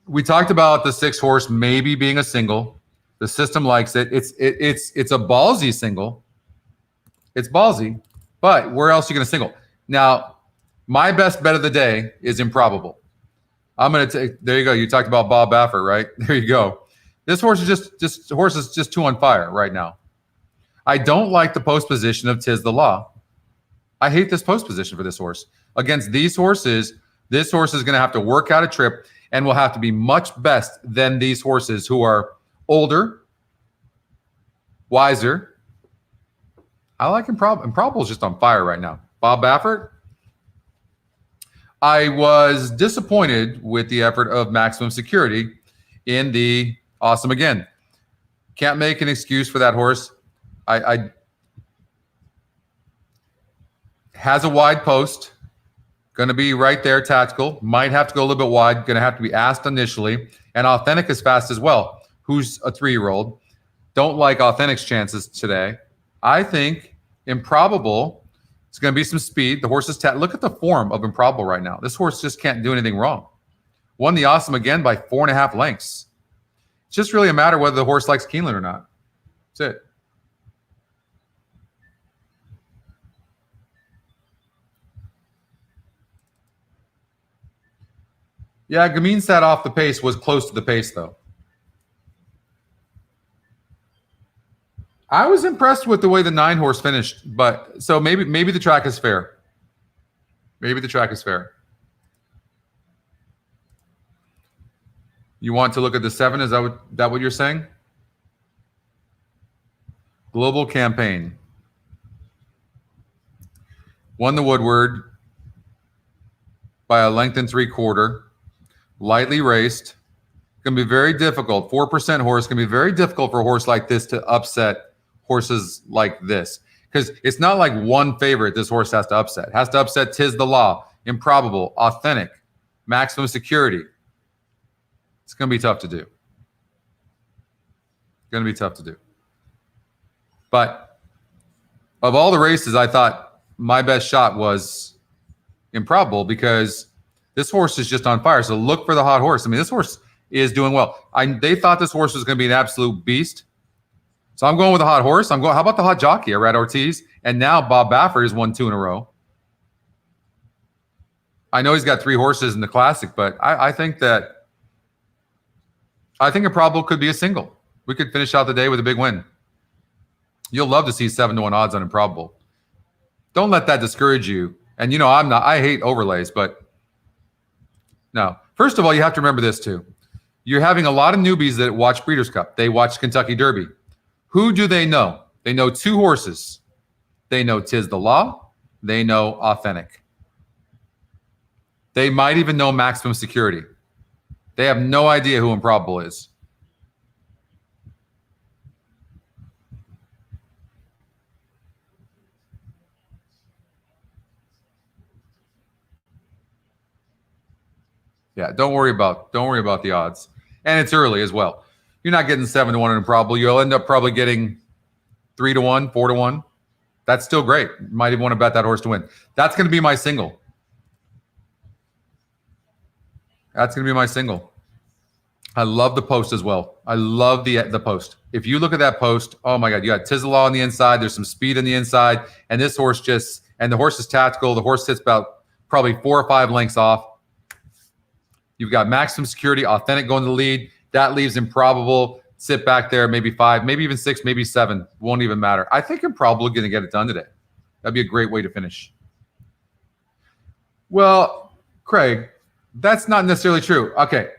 A: we talked about the 6 horse maybe being a single. The system likes it. It's a ballsy single. It's ballsy, but where else are you going to single? Now, my best bet of the day is improbable. I'm going to take. There you go. You talked about Bob Baffert, right? There you go. This horse is just too on fire right now. I don't like the post position of Tiz the Law. I hate this post position for this horse. Against these horses, this horse is going to have to work out a trip and will have to be much best than these horses who are older, wiser. I like Improbable. Improbable is just on fire right now. Bob Baffert. I was disappointed with the effort of Maximum Security in the Awesome Again. Can't make an excuse for that horse. I has a wide post. Going to be right there, tactical. Might have to go a little bit wide. Going to have to be asked initially. And Authentic is fast as well, who's a 3-year-old. Don't like Authentic's chances today. I think Improbable, it's going to be some speed. The horse is look at the form of Improbable right now. This horse just can't do anything wrong. Won the Awesome Again by 4.5 lengths. It's just really a matter whether the horse likes Keeneland or not. That's it. Yeah, Gameen sat off the pace, was close to the pace, though. I was impressed with the way the 9-horse finished, but so maybe the track is fair. Maybe the track is fair. You want to look at the 7? Is that what you're saying? Global Campaign. Won the Woodward by a length and 3/4. Lightly raced. Going to be very difficult. 4% horse can be very difficult for a horse like this to upset horses like this, because it's not like one favorite this horse has to upset. It has to upset Tis the Law, Improbable, Authentic, Maximum Security. It's going to be tough to do. Going to be tough to do. But of all the races, I thought my best shot was Improbable, because this horse is just on fire. So look for the hot horse. I mean, this horse is doing well. They thought this horse was going to be an absolute beast. So I'm going with the hot horse. How about the hot jockey, Red Ortiz? And now Bob Baffert has won 2 in a row. I know he's got 3 horses in the Classic, but I think Improbable could be a single. We could finish out the day with a big win. You'll love to see 7-1 odds on Improbable. Don't let that discourage you. And I hate overlays, but no. First of all, you have to remember this too. You're having a lot of newbies that watch Breeders' Cup. They watch Kentucky Derby. Who do they know? They know 2 horses. They know Tis the Law. They know Authentic. They might even know Maximum Security. They have no idea who Improbable is. Yeah, don't worry about the odds. And it's early as well. You're not getting 7-1 in Improbable. You'll end up probably getting 3-1, 4-1. That's still great. You might even want to bet that horse to win. That's going to be my single. That's going to be my single. I love the post as well. I love the post. If you look at that post, oh my God, you got Tis the Law on the inside. There's some speed on the inside. And this horse and the horse is tactical. The horse sits about probably 4 or 5 lengths off. You've got Maximum Security, Authentic going to the lead. That leaves Improbable. Sit back there, maybe 5, maybe even 6, maybe 7. Won't even matter. I think Improbable is going to get it done today. That'd be a great way to finish. Well, Craig, that's not necessarily true. Okay.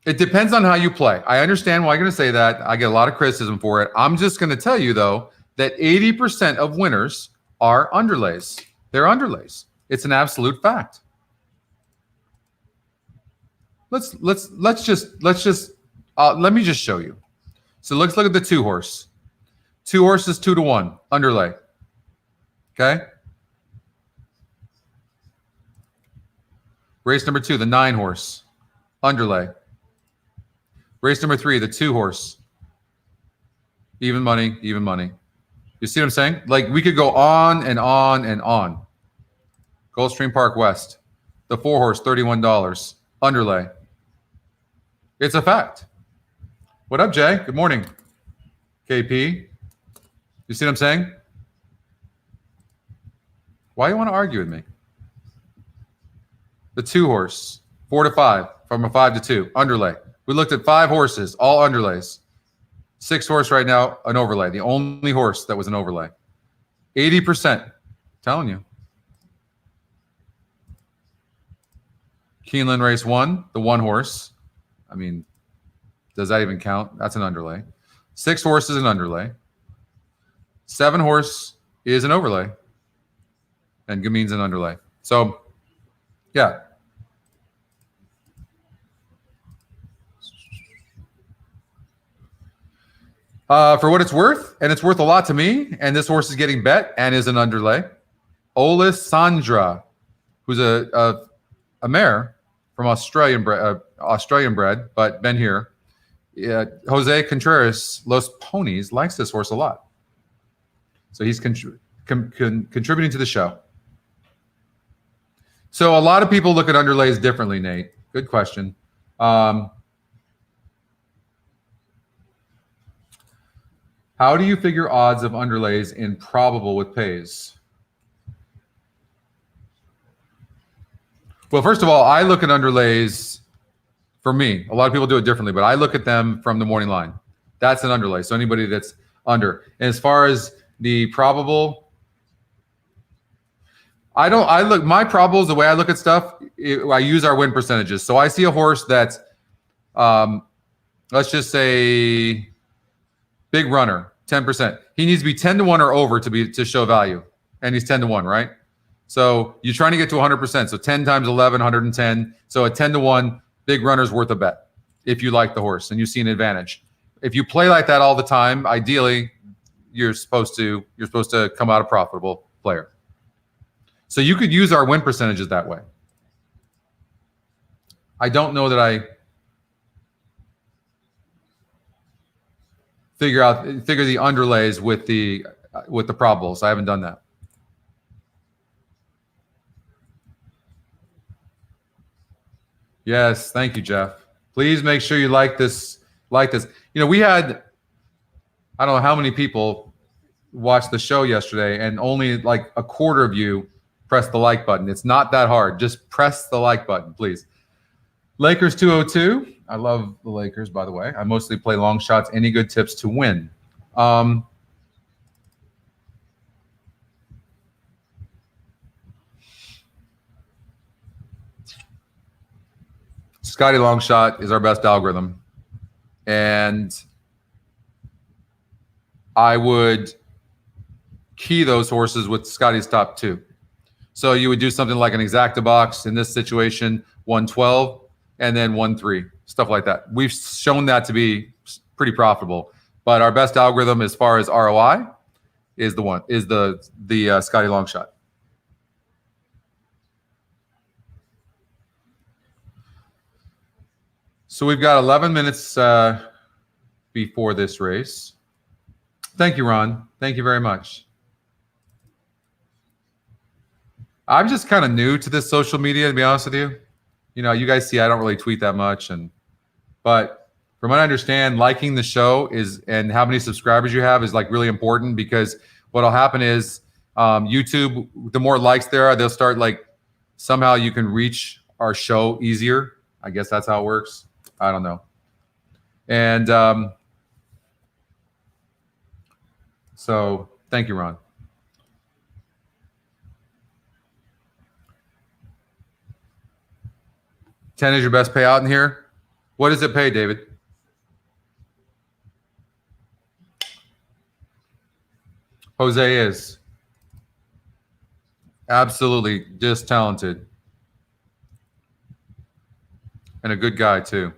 A: It depends on how you play. I understand why you're going to say that. I get a lot of criticism for it. I'm just going to tell you, though, that 80% of winners are underlays. They're underlays. It's an absolute fact. Let me just show you. So let's look at the 2-horse. 2 horses, 2-1 underlay. Okay. Race number 2, the 9-horse underlay. Race number 3, the 2-horse. Even money, even money. You see what I'm saying? Like, we could go on and on and on. Gulfstream Park West. The 4-horse, $31. Underlay. It's a fact. What up, Jay? Good morning. KP. You see what I'm saying? Why do you want to argue with me? The 2-horse, 4-5, from a 5-2, underlay. We looked at 5 horses, all underlays. 6-horse right now, an overlay. The only horse that was an overlay. 80%. Telling you. Keeneland race 1, the 1-horse. I mean, does that even count? That's an underlay. 6 horses an underlay. 7-horse is an overlay. and Gameen's an underlay. So, yeah. For what it's worth, and it's worth a lot to me, and this horse is getting bet and is an underlay. Olisandra, who's a mare from Australian bred, but been here. Jose Contreras, Los Ponies, likes this horse a lot. So he's contributing to the show. So a lot of people look at underlays differently, Nate. Good question. How do you figure odds of underlays in probable with pays? Well, first of all, I look at underlays for me. A lot of people do it differently, but I look at them from the morning line. That's an underlay. So anybody that's under. And as far as the probable, my probables, the way I look at stuff, I use our win percentages. So I see a horse that's, let's just say, big runner, 10%. He needs to be 10 to 1 or over to show value. And he's 10 to 1, right? So you're trying to get to 100%. So 10 times 11, 110. So a 10 to 1, big runner's worth a bet if you like the horse and you see an advantage. If you play like that all the time, ideally, you're supposed to come out a profitable player. So you could use our win percentages that way. I don't know that I figure the underlays with the probables. I haven't done that. Yes, thank you, Jeff. Please make sure you like this. You know, we had, I don't know how many people watched the show yesterday, and only like a quarter of you pressed the like button. It's not that hard. Just press the like button, please. Lakers 202. I love the Lakers, by the way. I mostly play long shots. Any good tips to win? Scotty Longshot is our best algorithm. And I would key those horses with Scotty's top 2. So you would do something like an exacta box in this situation, 112, and then 1-3, stuff like that. We've shown that to be pretty profitable. But our best algorithm as far as ROI is the Scotty Longshot. So we've got 11 minutes before this race. Thank you, Ron. Thank you very much. I'm just kind of new to this social media, to be honest with you. You know, you guys see I don't really tweet that much, but from what I understand, liking the show and how many subscribers you have is like really important, because what'll happen is YouTube, the more likes there are, they'll start like somehow you can reach our show easier. I guess that's how it works. I don't know. And so thank you, Ron. $10 is your best payout in here. What does it pay, David? Jose is absolutely just talented and a good guy too.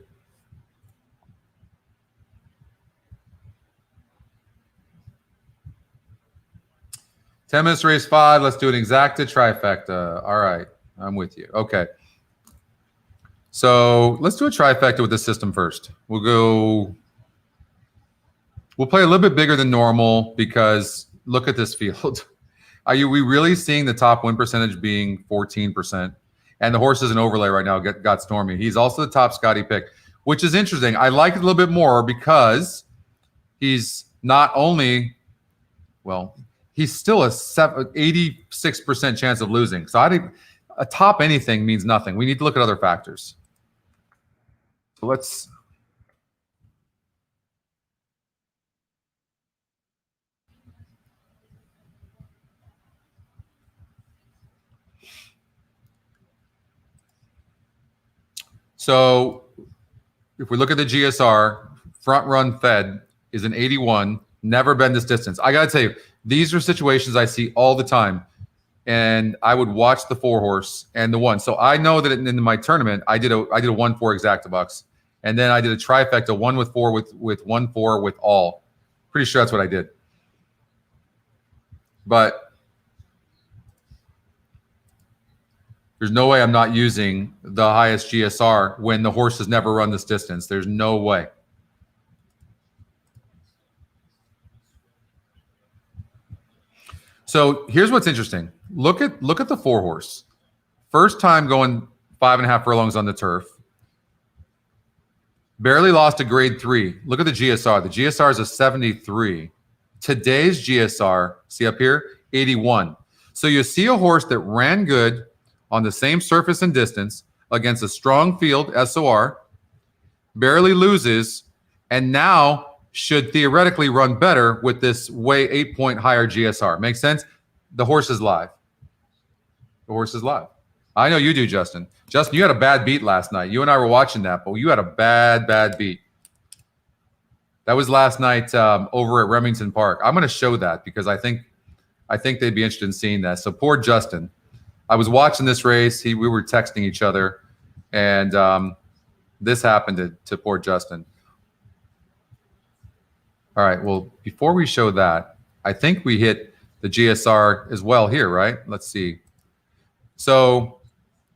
A: 10 minutes race 5. Let's do an exacta trifecta. All right. I'm with you. Okay. So let's do a trifecta with this system first. We'll play a little bit bigger than normal, because look at this field. Are we really seeing the top win percentage being 14%? And the horse is an overlay right now, got Stormy. He's also the top Scotty pick, which is interesting. I like it a little bit more because he's not only, well, he's still a 86% chance of losing. So I think a top anything means nothing. We need to look at other factors. So let's. So if we look at the GSR, front run fed is an 81, never been this distance. I got to tell you, these are situations I see all the time. and I would watch the 4 horse and the 1. So I know that in my tournament, I did a 1-4 exacta bucks, and then I did a trifecta 1 with 4 with 1-4 with all. Pretty sure that's what I did. But there's no way I'm not using the highest GSR when the horse has never run this distance. There's no way. So here's what's interesting. Look at the 4 horse. First time going 5.5 furlongs on the turf. Barely lost a grade 3. Look at the GSR. The GSR is a 73. Today's GSR, see up here, 81. So you see a horse that ran good on the same surface and distance against a strong field, SOR, barely loses, and now should theoretically run better with this way 8-point higher GSR. Makes sense? The horse is live. The horse is live. I know you do, Justin. Justin, you had a bad beat last night. You and I were watching that, but you had a bad beat. That was last night over at Remington Park. I'm going to show that because I think they'd be interested in seeing that. So poor Justin. I was watching this race. We were texting each other, and this happened to poor Justin. All right, well, before we show that, I think we hit the GSR as well here, right? Let's see. So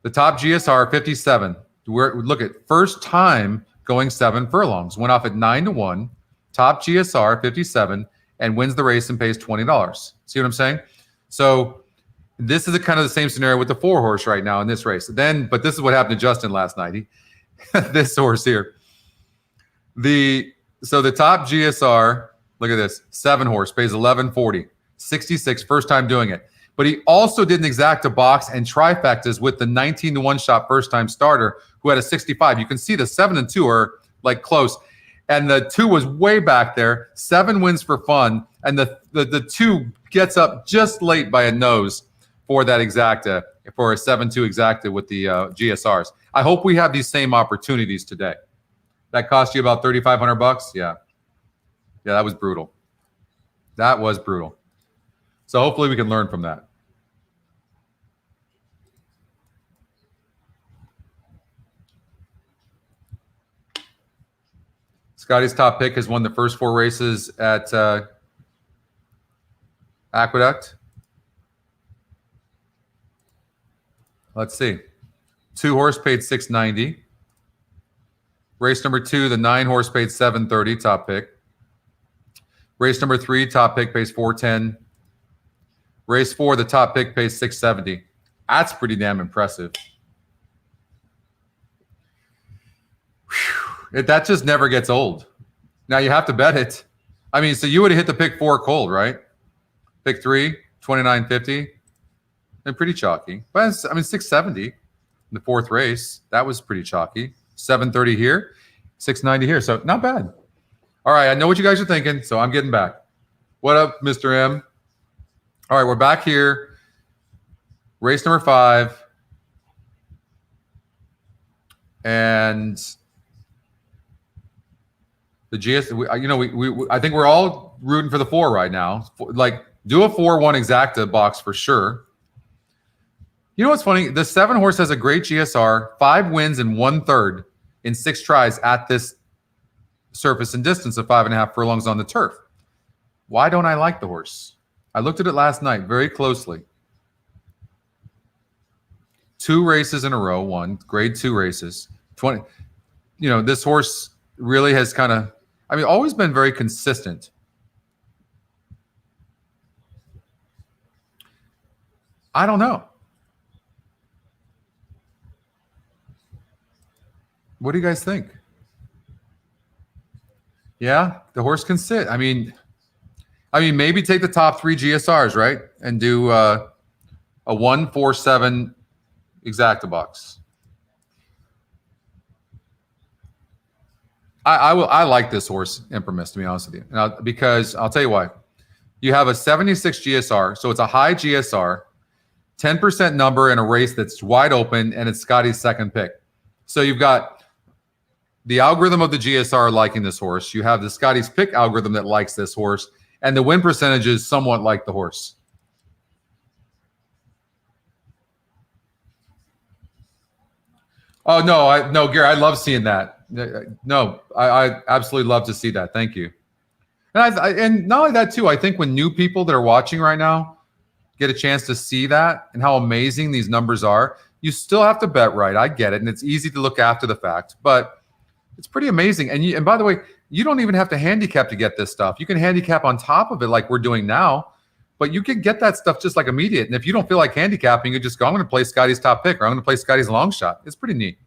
A: the top GSR, 57. Look at first time going 7 furlongs. Went off at 9-1. Top GSR, 57, and wins the race and pays $20. See what I'm saying? So this is kind of the same scenario with the 4 horse right now in this race. But this is what happened to Justin last night. This horse here. So the top GSR, look at this, 7 horse, pays $11.40, 66, first time doing it. But he also did an exacta box and trifectas with the 19-1 shot first time starter who had a 65. You can see the 7 and 2 are like close. And the 2 was way back there. 7 wins for fun. And the 2 gets up just late by a nose for that exacta, for a 7-2 exacta with the GSRs. I hope we have these same opportunities today. That cost you about $3,500? Yeah. Yeah, that was brutal. That was brutal. So hopefully we can learn from that. Scotty's top pick has won the first 4 races at Aqueduct. Let's see. 2 horse paid $690. Race number 2, the 9 horse paid $730, top pick. Race number 3, top pick pays $410. Race 4, the top pick pays $670. That's pretty damn impressive. Whew. That just never gets old. Now you have to bet it. I mean, so you would have hit the pick 4 cold, right? Pick 3, $29.50. And pretty chalky. But I mean, $670 in the 4th race. That was pretty chalky. $730 here, $690 here. So not bad. All right, I know what you guys are thinking, so I'm getting back. What up, Mr. M? All right, we're back here. Race number 5. And the GS, I think we're all rooting for the 4 right now. Like, do a 4-1 exacta box for sure. You know what's funny? The 7 horse has a great GSR, 5 wins and 1/3 in 6 tries at this surface and distance of 5.5 furlongs on the turf. Why don't I like the horse? I looked at it last night very closely. 2 races in a row, won grade 2 races. 20. You know, this horse really has kind of, I mean, always been very consistent. I don't know. What do you guys think? Yeah, the horse can sit. I mean, maybe take the top 3 GSRs, right? And do a 1-4-7 exacta box. I like this horse, Imprimis, to be honest with you. Now, because I'll tell you why. You have a 76 GSR, so it's a high GSR, 10% number in a race that's wide open, and it's Scotty's second pick. So you've got the algorithm of the GSR liking this horse. You have the Scotty's pick algorithm that likes this horse, and the win percentage is somewhat like the horse. Oh no, Gary, I love seeing that. No, I absolutely love to see that. Thank you. And and not only that too, I think when new people that are watching right now get a chance to see that and how amazing these numbers are, you still have to bet right. I get it, and it's easy to look after the fact, but it's pretty amazing. And by the way, you don't even have to handicap to get this stuff. You can handicap on top of it like we're doing now, but you can get that stuff just like immediate. And if you don't feel like handicapping, you just go, I'm going to play Scotty's top pick, or I'm going to play Scotty's long shot. It's pretty neat.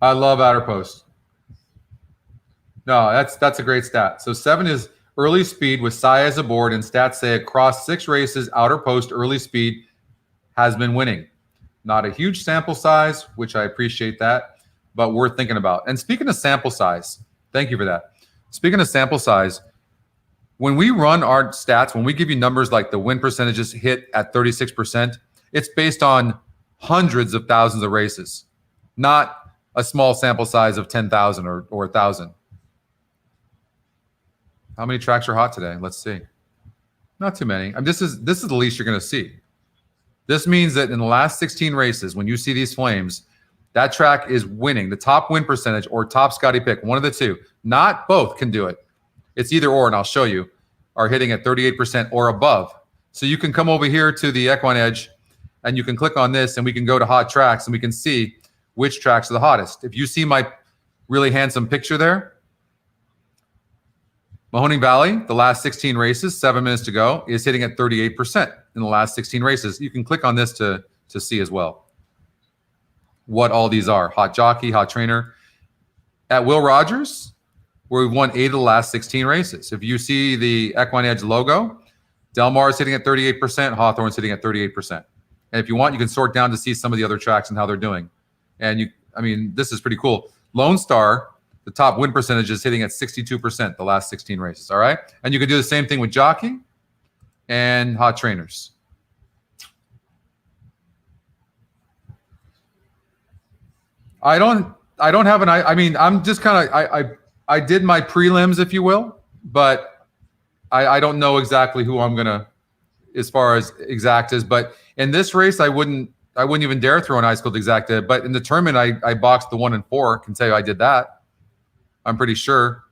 A: I love outer post. No, that's a great stat. So 7 is early speed with Sai as a board, and stats say across 6 races, outer post early speed has been winning. Not a huge sample size, which I appreciate that, but worth thinking about. And speaking of sample size, thank you for that. Speaking of sample size, when we run our stats, when we give you numbers like the win percentages hit at 36%, it's based on hundreds of thousands of races, not a small sample size of 10,000 or 1,000. How many tracks are hot today? Let's see. Not too many. This is the least you're going to see. This means that in the last 16 races, when you see these flames, that track is winning. The top win percentage or top Scotty pick, one of the two. Not both can do it. It's either or, and I'll show you, are hitting at 38% or above. So you can come over here to the EquinEdge, and you can click on this, and we can go to hot tracks, and we can see which tracks are the hottest. If you see my really handsome picture there, Mahoning Valley, the last 16 races, 7 minutes to go, is hitting at 38% in the last 16 races. You can click on this to see as well what all these are. Hot Jockey, Hot Trainer. At Will Rogers, where we've won 8 of the last 16 races. If you see the EquinEdge logo, Del Mar is hitting at 38%, Hawthorne's hitting at 38%. And if you want, you can sort down to see some of the other tracks and how they're doing. And this is pretty cool. Lone Star, the top win percentage is hitting at 62% the last 16 races. All right. And you can do the same thing with Jockey and Hot Trainers. I don't have I'm just kind of, I did my prelims, if you will, but I don't know exactly who I'm going to, as far as exact is, but in this race, I wouldn't even dare throw an ice cold exact. But in the tournament, I boxed the 1 and 4. Can tell you I did that. I'm pretty sure.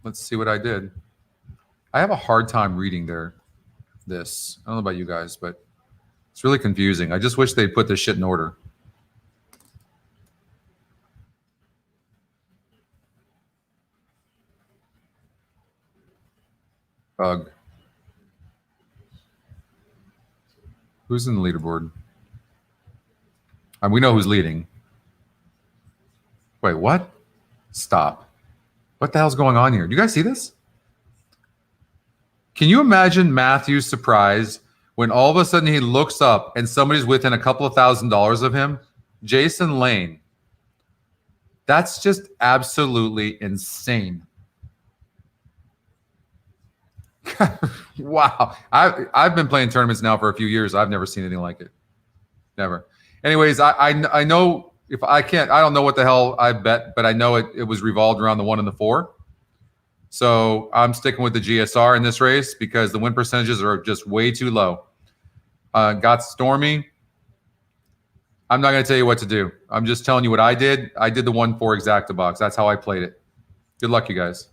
A: Let's see what I did. I have a hard time reading this. I don't know about you guys, but it's really confusing. I just wish they'd put this shit in order. Bug. Who's in the leaderboard? We know who's leading. Wait, what? Stop. What the hell's going on here? Do you guys see this? Can you imagine Matthew's surprise when all of a sudden he looks up and somebody's within a couple of $1,000s of him? Jason Lane. That's just absolutely insane. Wow. I've been playing tournaments now for a few years. I've never seen anything like it. Never. Anyways, I know if I don't know what the hell I bet, but I know it was revolved around the 1 and the 4. So I'm sticking with the GSR in this race because the win percentages are just way too low. Got Stormy. I'm not going to tell you what to do. I'm just telling you what I did. I did the 1-4 exacta box. That's how I played it. Good luck, you guys.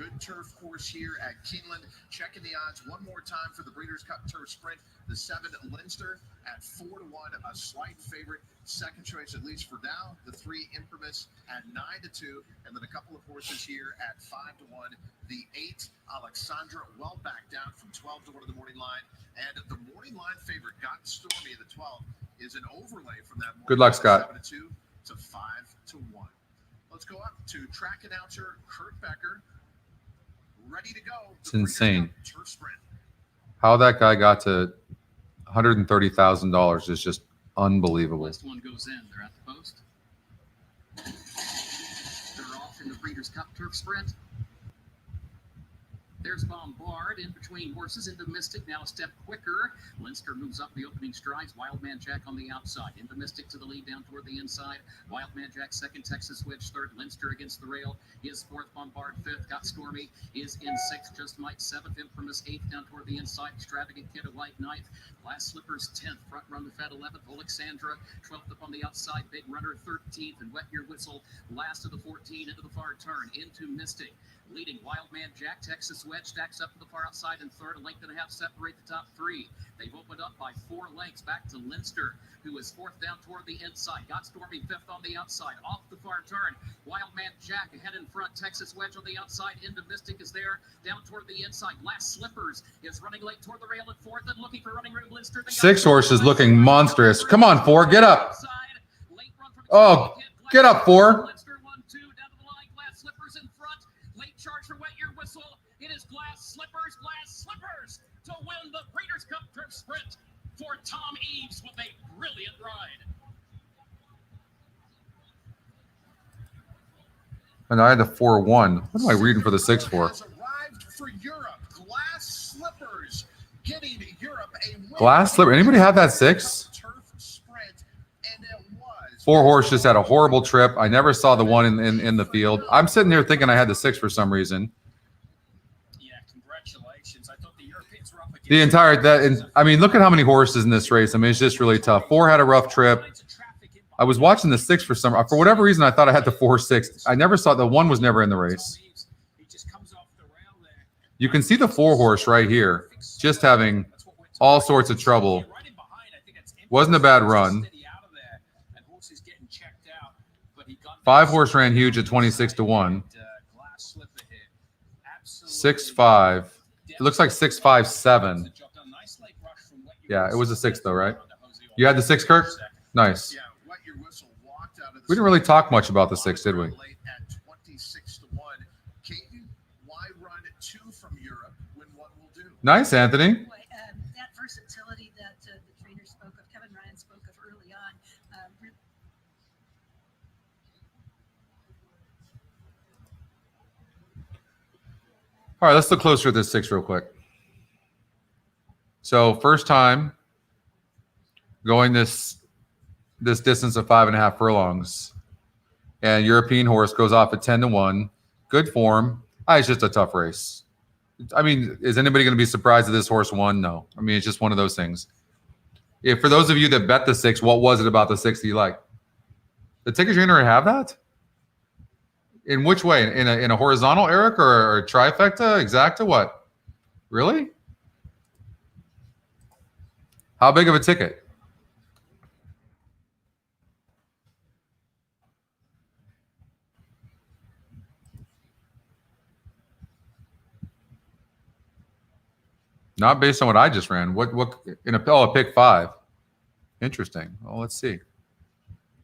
F: Good turf course here at Keeneland. Checking the odds one more time for the Breeders' Cup Turf Sprint. The 7 Leinster at 4-1, a slight favorite. Second choice, at least for now. The 3 Infamous at 9-2, and then a couple of horses here at 5-1. The 8 Alexandra, well back down from 12-1 of the morning line, and the morning line favorite got Stormy. The 12 is an overlay from that.
A: Good luck, Scott.
F: 7-2 to 5-1. Let's go up to track announcer Kurt Becker. Ready to go.
A: It's insane. How that guy got to $130,000 is just unbelievable.
D: Last one goes in. They're at the post. They're off in the Breeders' Cup Turf Sprint. There's Bombard in between horses into Mystic, now a step quicker. Leinster moves up the opening strides. Wildman Jack on the outside. Into Mystic to the lead down toward the inside. Wildman Jack second, Texas Witch third. Leinster against the rail is fourth. Bombard fifth. Got Stormy is in sixth. Just Mike seventh. Infamous eighth down toward the inside. Extravagant Kid of White ninth. Last Slippers 10th. Front Run the Fed 11th. Alexandra 12th up on the outside. Big Runner 13th. And Wet Your Whistle last of the 14 into the far turn. Into Mystic. Leading Wildman Jack, Texas Wedge stacks up to the far outside in third. A length and a half separate the top three. They've opened up by 4 lengths back to Leinster, who is fourth down toward the inside. Got Stormy fifth on the outside. Off the far turn. Wildman Jack ahead in front. Texas Wedge on the outside. Into Mystic is there. Down toward the inside. Last Slippers is running late toward the rail at fourth and looking for running room. Leinster.
A: 6 horses looking monstrous. Come on, 4. Get up. Oh, get up, 4.
D: Charge for Wet Your Whistle. It is Glass Slippers to win the Breeders' Cup Turf Sprint for Tom Eaves with a brilliant ride.
A: And I had the 4-1. What am I reading for the 6-4?
F: Has arrived for Europe. Glass Slippers getting Europe a win.
A: Glass Slipper. Anybody have that 6?
F: Turf Sprint, and it was
A: 4 horse just had a horrible trip. I never saw the one in the field. I'm sitting here thinking I had the 6 for some reason.
B: Yeah, congratulations. I thought the Europeans were up against
A: The entire that, and I mean, look at how many horses in this race. I mean, it's just really tough. 4 had a rough trip. I was watching the 6 for whatever reason. I thought I had the 4-6. I never saw the 1 was never in the race.
B: He just comes off the rail there.
A: You can see the 4 horse right here, just having all sorts of trouble. Wasn't a bad run. 5 horse ran huge at 26-1. 6-5. It looks like 6-5-7. Yeah, it was a 6 though, right? You had the 6, Kirk? Nice. We didn't really talk much about the 6, did we? Nice, Anthony.
G: That versatility that the trainer spoke of, Kevin Ryan spoke of early on.
A: All right, let's look closer at this 6 real quick. So first time going this distance of 5.5 furlongs, and European horse goes off at 10-1. Good form. It's just a tough race. I mean, is anybody going to be surprised that this horse won? No. I mean, it's just one of those things. If for those of you that bet the 6, what was it about the 6 that you like? The ticket trainer have that? In which way? In a horizontal, Eric, or a trifecta, exacta? What? Really? How big of a ticket? Not based on what I just ran. What in a pick 5? Interesting. Well, let's see.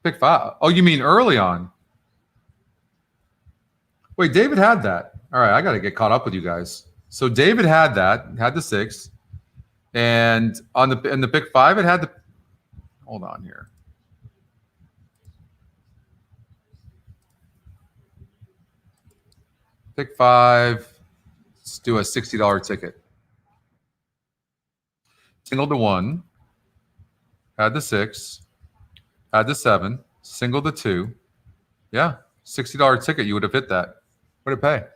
A: Pick 5. Oh, you mean early on? Wait, David had that. All right, I got to get caught up with you guys. So David had that, had the 6, and in the pick 5, it had the. Hold on here. Pick 5. Let's do a $60 ticket. Single to 1. Had the 6. Had the 7. Single to 2. Yeah, $60 ticket. You would have hit that. What did it pay?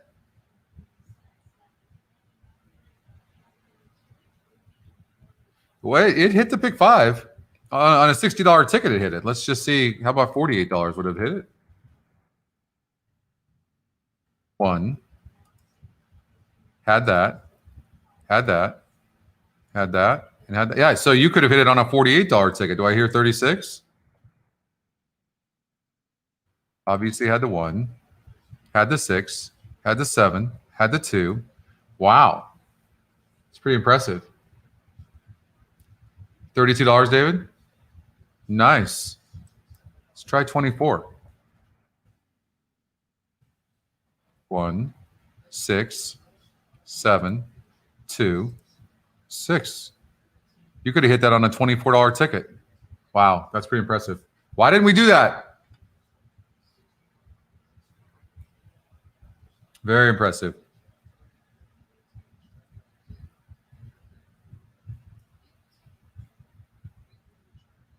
A: Well, it hit the pick 5 on a $60 ticket. It hit it. Let's just see. How about $48 would have hit it? 1. Had that. Had that. Had that. And had that. Yeah. So you could have hit it on a $48 ticket. Do I hear 36? Obviously had the 1. Had the 6. Had the 7. Had the 2. Wow. It's pretty impressive. $32, David? Nice. Let's try 24. 1, 6, 7, 2, 6. You could have hit that on a $24 ticket. Wow, that's pretty impressive. Why didn't we do that? Very impressive.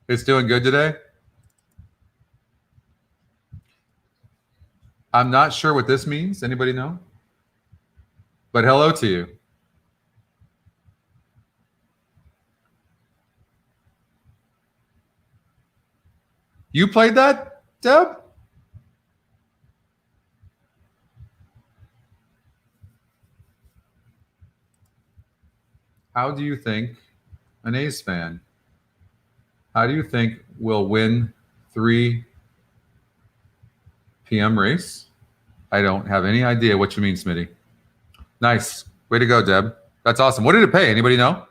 A: It's doing good today? I'm not sure what this means. Anybody know? But hello to you. You played that, Deb? How do you think an A's fan, how do you think we'll win 3 p.m. race? I don't have any idea what you mean, Smitty. Nice. Way to go, Deb. That's awesome. What did it pay? Anybody know?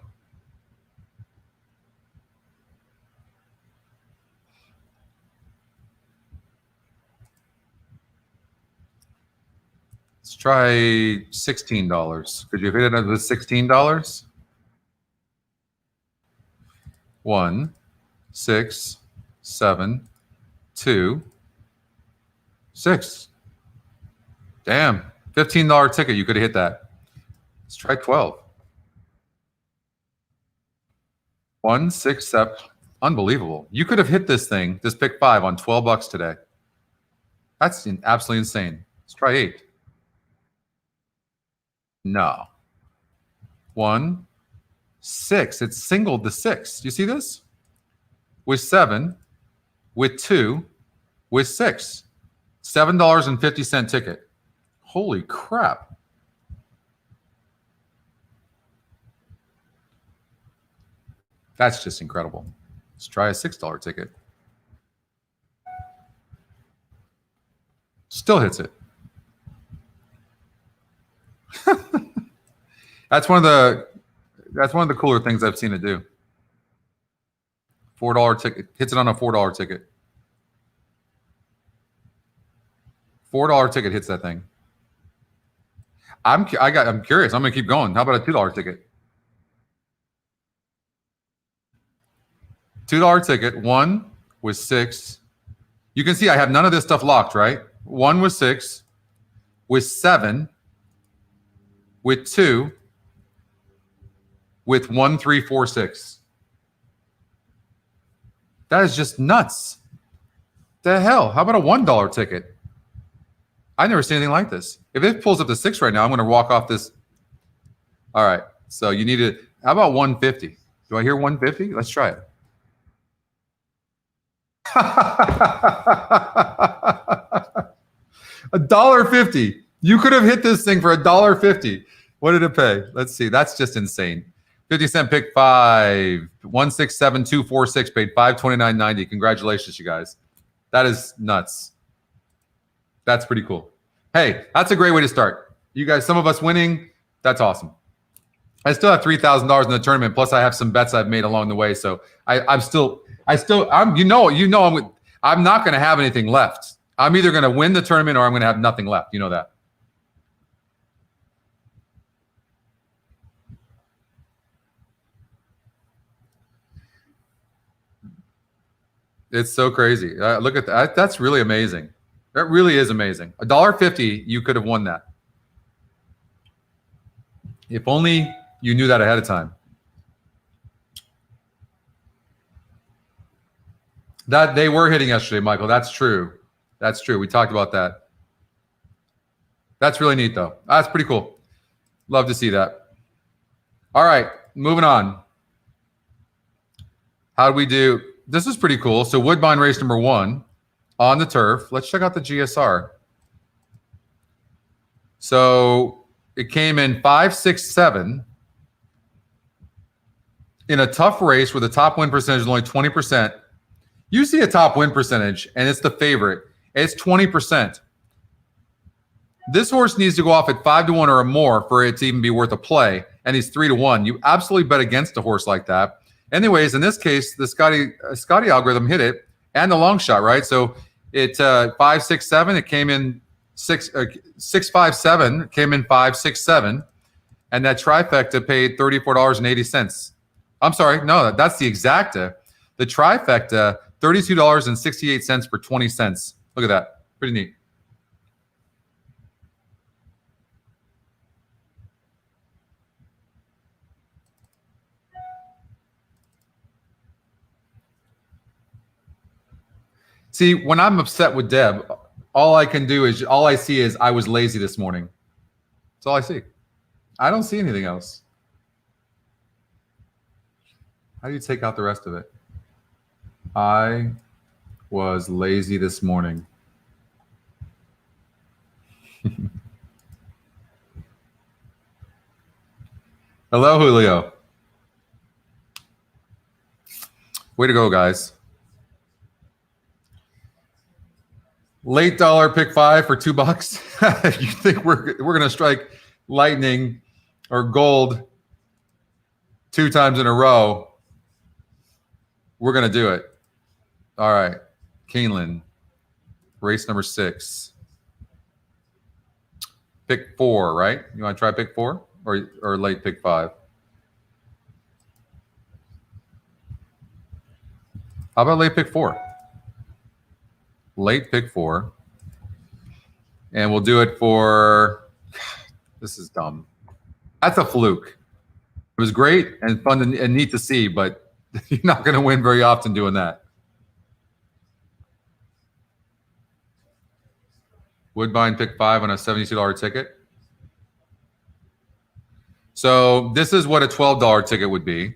A: Let's try $16. Could you hit it with $16? 1, 6, 7, 2, 6. Damn. $15 ticket. You could have hit that. Let's try 12. 1, 6, 7. Unbelievable. You could have hit this thing, this pick 5 on $12 today. That's absolutely insane. Let's try 8. No. 1, 6. It's singled the 6. Do you see this? With 7, with 2, with 6. $7.50 ticket. Holy crap. That's just incredible. Let's try a $6 ticket. Still hits it. That's one of the cooler things I've seen it do. $4 ticket. Hits it on a $4 ticket. $4 ticket hits that thing. I'm curious. I'm gonna keep going. How about a $2 ticket? $2 ticket. 1 was 6. You can see I have none of this stuff locked, right? 1 was 6, with 7, with 2, with 1, 3, 4, 6. That is just nuts. The hell? How about a $1 ticket? I've never seen anything like this. If it pulls up to 6 right now, I'm going to walk off this. All right. So you need to. How about 150? Do I hear 150? Let's try it. $1.50. You could have hit this thing for $1.50. What did it pay? Let's see. That's just insane. 50-cent pick 5. 167246 paid $529.90. Congratulations, you guys. That is nuts. That's pretty cool. Hey, that's a great way to start. You guys, some of us winning. That's awesome. I still have $3,000 in the tournament. Plus, I have some bets I've made along the way. So I'm not going to have anything left. I'm either going to win the tournament or I'm going to have nothing left. You know that. It's so crazy. Look at that. That's really amazing. That really is amazing. $1.50, you could have won that. If only you knew that ahead of time. That they were hitting yesterday, Michael. That's true. That's true. We talked about that. That's really neat, though. That's pretty cool. Love to see that. All right, moving on. How do we do? This is pretty cool. So Woodbine race number 1 on the turf. Let's check out the GSR. So it came in 5, 6, 7 in a tough race where the top win percentage is only 20%. You see a top win percentage, and it's the favorite. It's 20%. This horse needs to go off at 5-1 or more for it to even be worth a play, and he's 3-1. You absolutely bet against a horse like that. Anyways, in this case, the Scotty algorithm hit it, and the long shot, right? So it 5, 6, 7. It came in 6, 5, 7. It came in 5, 6, 7, And that trifecta paid $34.80. I'm sorry, no, that's the exacta. The trifecta, $32.68 for 20 cents. Look at that. Pretty neat. See, when I'm upset with Deb, all I see is I was lazy this morning. That's all I see. I don't see anything else. How do you take out the rest of it? I was lazy this morning. Hello, Julio. Way to go, guys. Late dollar pick 5 for $2. You think we're gonna strike lightning or gold 2 times in a row? We're gonna do it. All right, Keeneland, race number 6. Pick 4, right? You want to try pick 4 or late pick 5? How about late pick 4? Late pick 4. And we'll do it for, this is dumb. That's a fluke. It was great and fun and neat to see, but you're not going to win very often doing that. Woodbine pick 5 on a $72 ticket. So this is what a $12 ticket would be.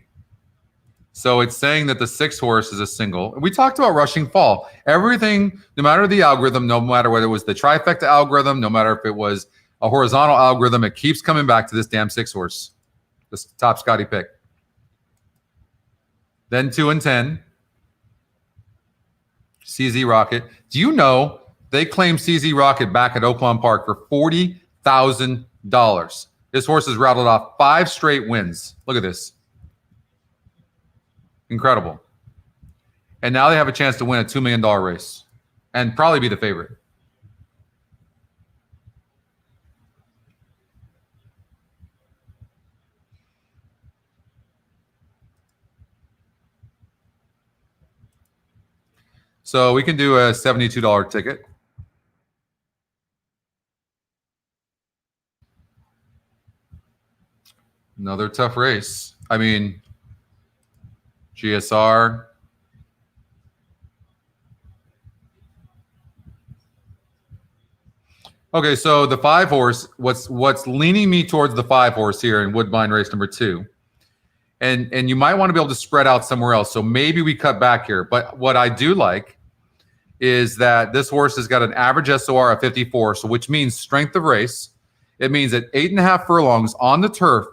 A: So it's saying that the 6 horse is a single. We talked about rushing fall. Everything, no matter the algorithm, no matter whether it was the trifecta algorithm, no matter if it was a horizontal algorithm, it keeps coming back to this damn 6 horse, this top Scotty pick. Then 2 and 10. CZ Rocket. Do you know they claimed CZ Rocket back at Oakland Park for $40,000? This horse has rattled off 5 straight wins. Look at this. Incredible. And now they have a chance to win a $2 million race and probably be the favorite. So we can do a $72 ticket. Another tough race. I mean, GSR. Okay, so the 5 horse, what's leaning me towards the 5 horse here in Woodbine race number 2. And you might want to be able to spread out somewhere else. So maybe we cut back here. But what I do like is that this horse has got an average SOR of 54, so which means strength of race. It means that 8.5 furlongs on the turf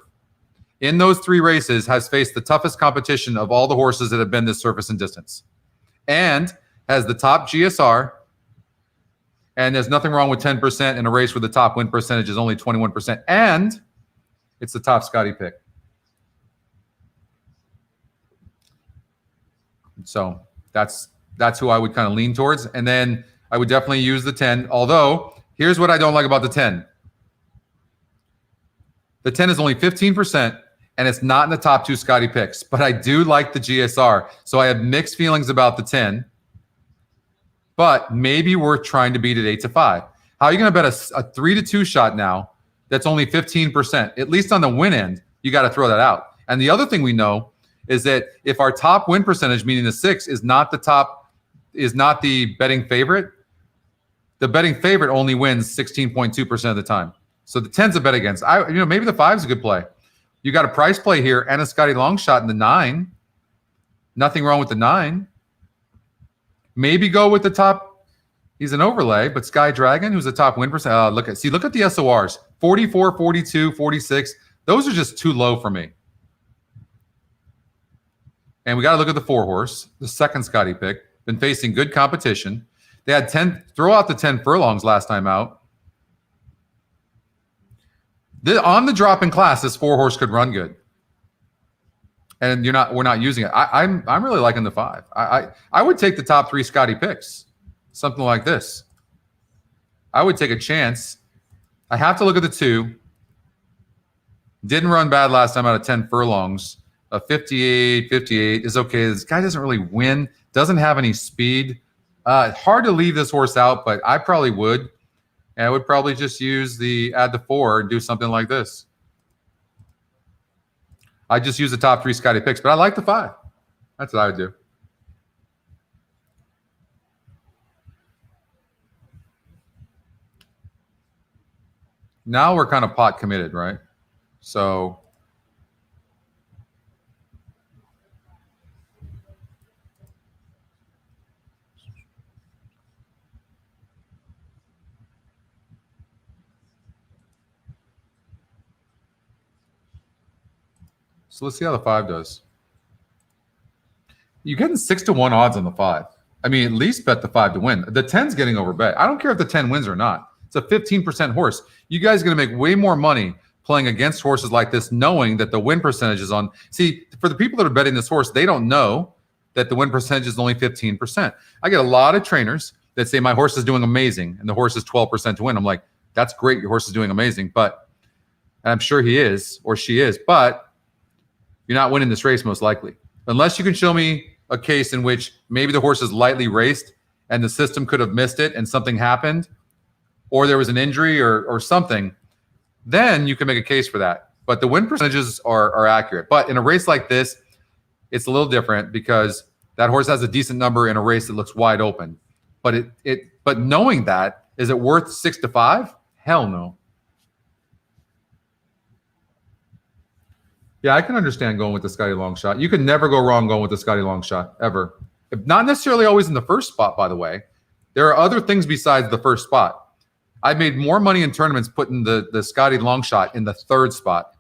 A: in those 3 races has faced the toughest competition of all the horses that have been this surface and distance, and has the top GSR. And there's nothing wrong with 10% in a race where the top win percentage is only 21%, and it's the top Scotty pick. So that's who I would kind of lean towards, and then I would definitely use the 10. Although here's what I don't like about the 10. The 10 is only 15%. And it's not in the top 2 Scotty picks, but I do like the GSR. So I have mixed feelings about the 10, but maybe we're trying to beat it 8-5. How are you going to bet a 3-2 shot now that's only 15%? At least on the win end, you got to throw that out. And the other thing we know is that if our top win percentage, meaning the 6, is not the betting favorite, the betting favorite only wins 16.2% of the time. So the 10's a bet against. Maybe the 5's a good play. You got a price play here and a Scotty long shot in the 9. Nothing wrong with the 9. Maybe go with the top. He's an overlay, but Sky Dragon, who's a top win percent. Look at the SORs. 44, 42, 46. Those are just too low for me. And we got to look at the 4 horse, the second Scotty pick. Been facing good competition. They had 10. Throw out the 10 furlongs last time out. On the drop in class, this 4 horse could run good, and we're not using it. I'm really liking the 5. I would take the top 3 Scotty picks, something like this. I would take a chance. I have to look at the 2. Didn't run bad last time out of 10 furlongs. A 58 is okay. This guy doesn't really win. Doesn't have any speed. Hard to leave this horse out, but I probably would. And I would probably just use add the 4 and do something like this. I just use the top 3 Scotty picks, but I like the 5. That's what I would do. Now we're kind of pot committed, right? So let's see how the 5 does. You're getting 6-1 odds on the 5. I mean, at least bet the 5 to win. The 10's getting overbet. I don't care if the 10 wins or not. It's a 15% horse. You guys are going to make way more money playing against horses like this, knowing that the win percentage is on. See, for the people that are betting this horse, they don't know that the win percentage is only 15%. I get a lot of trainers that say my horse is doing amazing and the horse is 12% to win. I'm like, that's great. Your horse is doing amazing. But and I'm sure he is or she is, but you're not winning this race most likely. Unless you can show me a case in which maybe the horse is lightly raced and the system could have missed it and something happened, or there was an injury or something, then you can make a case for that. But the win percentages are accurate. But in a race like this, it's a little different because that horse has a decent number in a race that looks wide open. But but knowing that, is it worth 6-5? Hell no. Yeah, I can understand going with the Scotty long shot. You can never go wrong going with the Scotty long shot, ever. Not necessarily always in the first spot, by the way. There are other things besides the first spot. I've made more money in tournaments putting the Scotty long shot in the 3rd spot.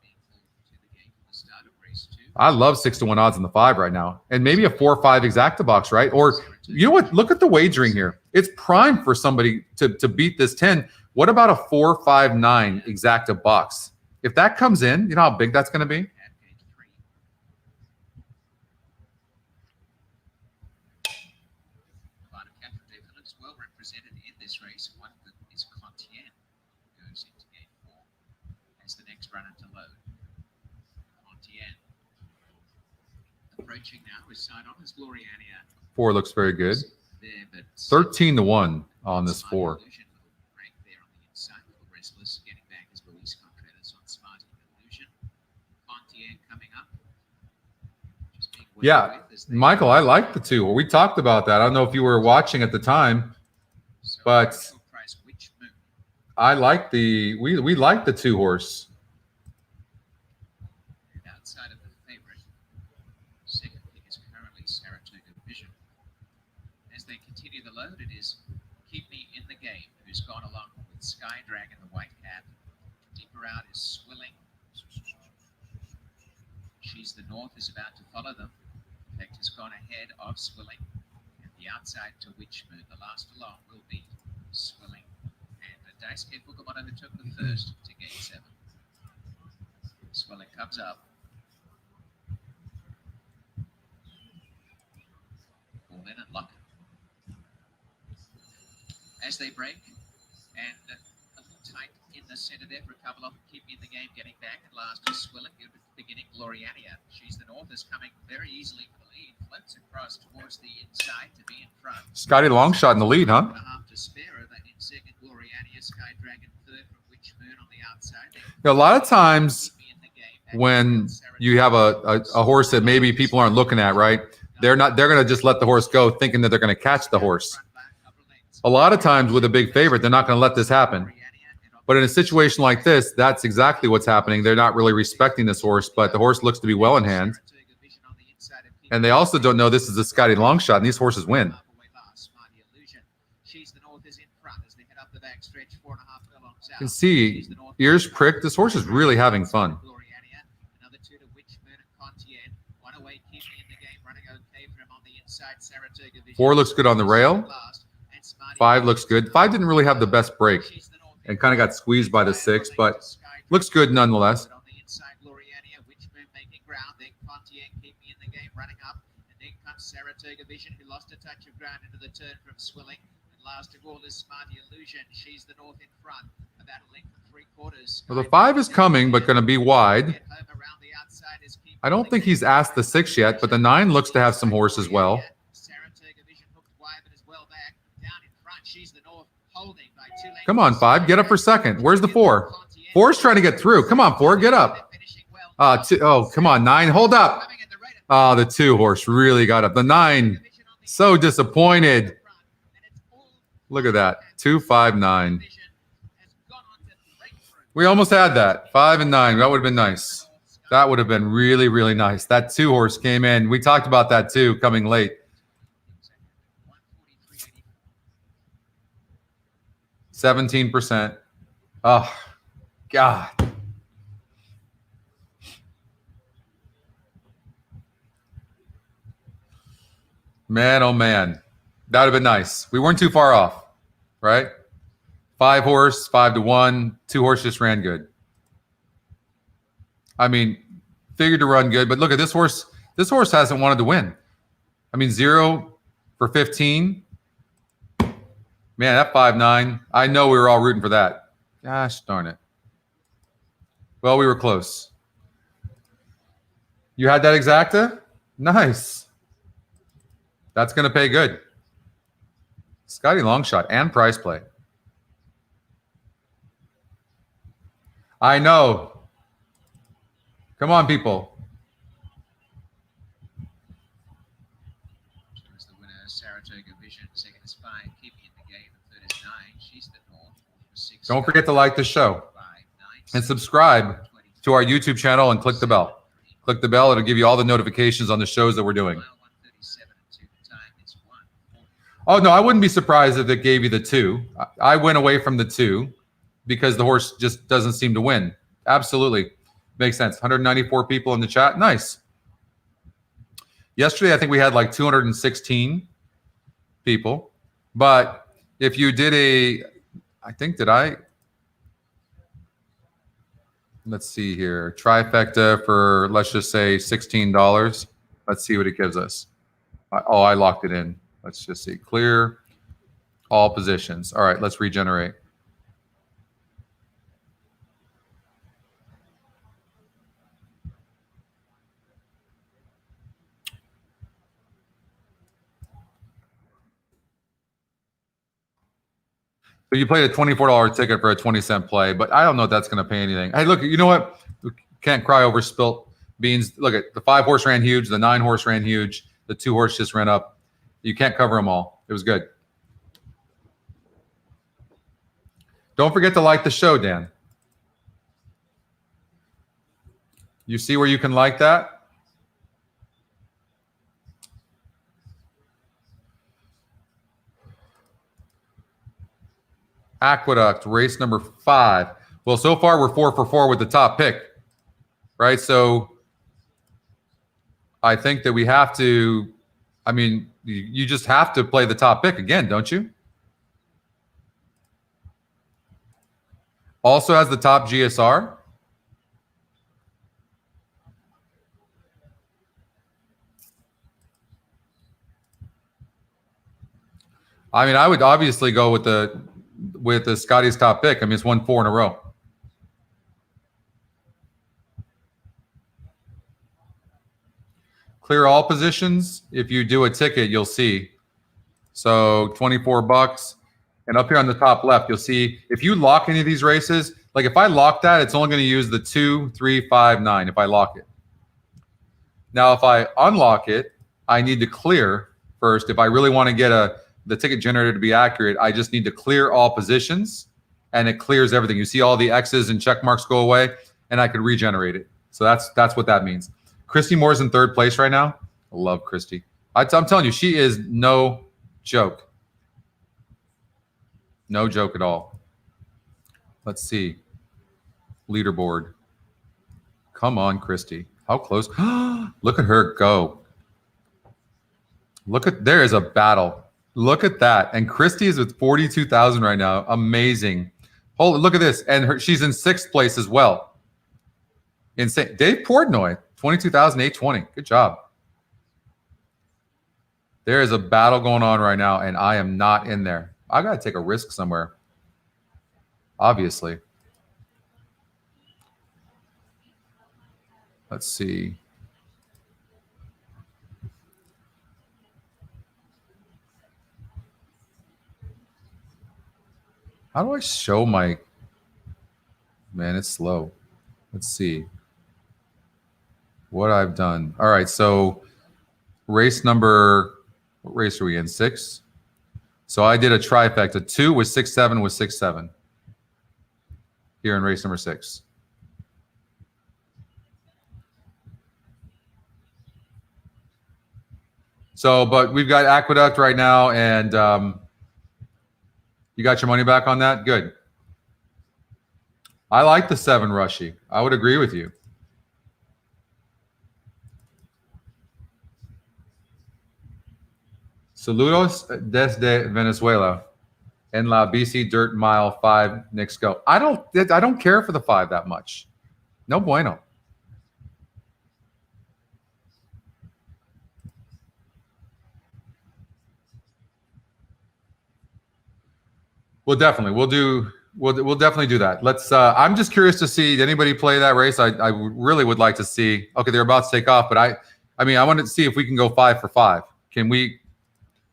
A: I love 6-1 odds in the 5 right now. And maybe a 4 or 5 exacta box, right? Or, you know what? Look at the wagering here. It's prime for somebody to beat this 10. What about a 4, 5, 9 exacta box? If that comes in, you know how big that's going to be?
D: Well represented in this race. One of them is Contien, goes into gate 4 as the next runner to load. Contien approaching now with side on his Gloriania.
A: 4 looks very good.
D: There, but
A: 13-1 on this 4.
D: Illusion rank there on the inside. Little restless, getting back as Luis Contreras on Smarty Illusion. Contien coming up. Just being
A: Yeah, Michael, I like the 2. We talked about that. I don't know if you were watching at the time, but I like we like the 2 horse.
D: Outside of the favorite, second pick is currently Saratoga Vision. As they continue the load, it is Keep Me in the Game, who's gone along with Sky Dragon, the white cap. Deeper out is Swilling. She's the North is about to follow them. In fact, has gone ahead of Swilling. And the outside to Witchmoon, the last along, will be Swilling. And the Dice Kid Pokemon overtook the first to gate 7. Swilling comes up. All in and lock. As they break, and a little tight in the center there for a couple of them. Keep Me in the Game, getting back and last is Swilling. Good at the beginning, Gloriania. She's the North is coming very easily for the lead. Floats across towards the inside to be in front.
A: Scotty long shot in the lead, huh?
D: To spare over in second, Gloriania. Sky Dragon third from Witchmoon on the outside.
A: A lot of times when you have a horse that maybe people aren't looking at, right? They're going to just let the horse go thinking that they're going to catch the horse. A lot of times with a big favorite, they're not going to let this happen. But in a situation like this, that's exactly what's happening. They're not really respecting this horse, but the horse looks to be well in hand. And they also don't know this is a Scotty long shot, and these horses win. You can see ears pricked. This horse is really having fun. 4 looks good on the rail. 5 looks good. 5 didn't really have the best break and kind of got squeezed by the 6, but looks good nonetheless.
D: On the inside, Gloriania, Witchmoon making ground. Then Contien, Keep Me in the Game, running up. And then comes Saratoga Vision, who lost a touch of ground into the turn from Swilling. And last of all is Smarty Illusion. She's the North in front.
A: Well, the 5 is coming, but going to be wide. I don't think he's asked the 6 yet, but the 9 looks to have some horse as well. Come on, 5. Get up for second. Where's the 4? 4's trying to get through. Come on, 4. Get up. 2. Oh, come on, 9. Hold up. Oh, the 2 horse really got up. The 9, so disappointed. Look at that. 2, 5, 9. We almost had that. 5 and 9. That would have been nice. That would have been really, really nice. That 2 horse came in. We talked about that too, coming late. 17%. Oh, God. Man, oh, man. That would have been nice. We weren't too far off, right? 5 horse, 5 to 1. 2 horse just ran good. I mean, figured to run good, but look at this horse. This horse hasn't wanted to win. I mean, 0 for 15. Man, that 5-9. I know we were all rooting for that. Gosh darn it. Well, we were close. You had that exacta? Nice. That's going to pay good. Scotty Longshot and price play. I know. Come on, people.
H: The winner, Saratoga Vision. Second is 5. Keeping in the game. The third is 9. She's the North. 6.
A: Don't forget to like the show and subscribe to our YouTube channel and click the bell. Click the bell. It'll give you all the notifications on the shows that we're doing. Oh, no, I wouldn't be surprised if it gave you the 2. I went away from the 2 because the horse just doesn't seem to win. Absolutely. Makes sense. 194 people in the chat. Nice. Yesterday, I think we had like 216 people. But if you did let's see here. Trifecta for, let's just say, $16. Let's see what it gives us. Oh, I locked it in. Let's just see. Clear all positions. All right, let's regenerate. So you played a $24 ticket for a 20-cent play, but I don't know if that's going to pay anything. Hey, look, you know what? We can't cry over spilt beans. Look at the 5 horse ran huge. The 9 horse ran huge. The 2 horse just ran up. You can't cover them all. It was good. Don't forget to like the show, Dan. You see where you can like that? Aqueduct, race number 5. Well, so far we're 4 for 4 with the top pick, right? So I think that we have to, I mean, you just have to play the top pick again, don't you? Also has the top GSR. I mean, I would obviously go with the Scotty's top pick. I mean, it's won 4 in a row. Clear all positions. If you do a ticket, you'll see. So $24. And up here on the top left, you'll see if you lock any of these races, like if I lock that, it's only going to use the 2, 3, 5, 9 if I lock it. Now, if I unlock it, I need to clear first. If I really want to get the ticket generator to be accurate, I just need to clear all positions, and it clears everything. You see all the X's and check marks go away, and I could regenerate it. So that's what that means. Christy Moore's in 3rd place right now. I love Christy. I'm telling you, she is no joke. No joke at all. Let's see. Leaderboard. Come on, Christy. How close? Look at her go. There is a battle. Look at that. And Christy is with 42,000 right now. Amazing. Look at this. And she's in 6th place as well. Insane. Dave Portnoy, 22,820. Good job. There is a battle going on right now, and I am not in there. I got to take a risk somewhere. obviously. Let's see. How do I show my... Man, it's slow. Let's see what I've done. All right, so race number... What race are we in? 6? So I did a trifecta. 2 was 6-7 was 6-7. Here in race number 6. So, but we've got Aqueduct right now, and you got your money back on that? Good. I like the 7 Rushy. I would agree with you. Saludos desde Venezuela. En la BC Dirt Mile 5 Knicks go. I don't care for the 5 that much. No bueno. We'll definitely do that. Let's I'm just curious to see, did anybody play that race? I really would like to see. Okay, they're about to take off, but I mean I wanted to see if we can go 5 for 5. Can we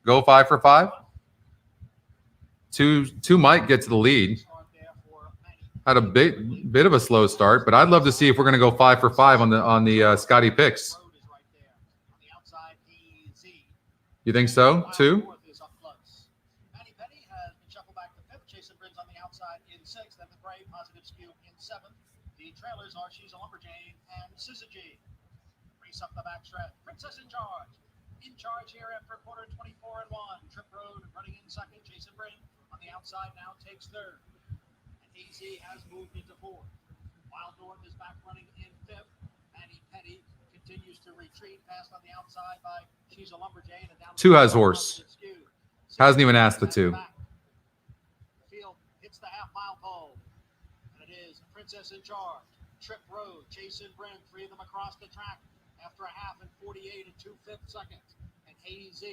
A: go 5 for 5? Two might get to the lead. Had a bit of a slow start, but I'd love to see if we're going to go 5 for 5 on the Scotty picks. You think so, too?
I: Trailers are She's a Lumberjane and Syzygy. Race up the backstretch. Princess in Charge. In charge here after quarter 24 and 1. Trip Road running in second. Jason Bryn on the outside now takes third. And AZ has moved into fourth. Wild North is back running in fifth. Manny Petty continues to retreat, passed on the outside by She's a Lumberjane. And down
A: 2 has horse. Hasn't even asked the 2.
I: Field hits the half-mile pole. And it is Princess in Charge. Trip Road, Jason Bryn, 3 of them across the track after a half and 48 and 2/5 seconds. And AZ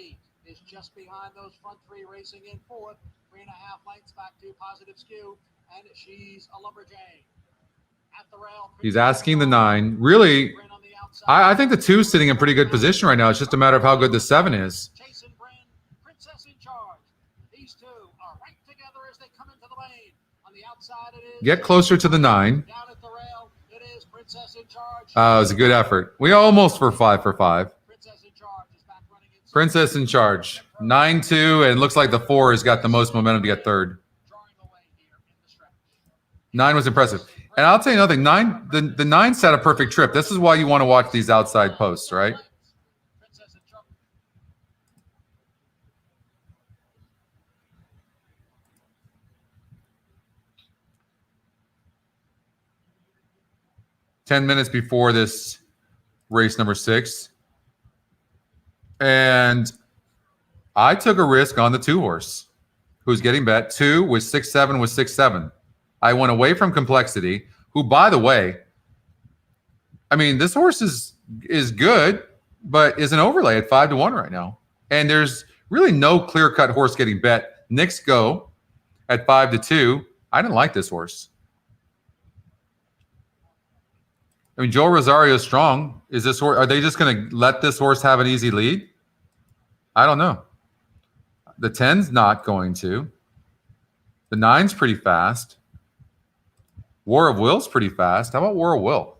I: is just behind those front 3 racing in fourth, 3.5 lengths back to positive skew, and She's a Lumberjane. At the rail,
A: He's asking the 9. Really, I think the 2 is sitting in pretty good position right now. It's just a matter of how good the 7 is.
I: Jason Bryn, Princess in Charge. These 2 are right together as they come into the lane. On the outside, it is
A: Get closer to the 9.
I: down at the rail. It is Princess in Charge.
A: It was a good effort. We almost were 5 for 5.
I: Princess in Charge is back running in
A: Princess in Charge. 9-2, and it looks like the 4 has got the most momentum to get third.
I: drawing away here in the stretch.
A: 9 was impressive. And I'll tell you another thing. The 9 set a perfect trip. This is why you want to watch these outside posts, right?
I: Princess in Charge.
A: 10 minutes before this race number 6. And I took a risk on the 2 horse who's getting bet. 2 was 6-7 was 6-7. I went away from Complexity, who, by the way, I mean, this horse is good, but is an overlay at 5-1 right now. And there's really no clear-cut horse getting bet. Knicks go at 5-2. I didn't like this horse. I mean, Joel Rosario's strong. Is this horse? Are they just going to let this horse have an easy lead? I don't know. The 10's not going to. The 9's pretty fast. War of Will's pretty fast. How about War of Will?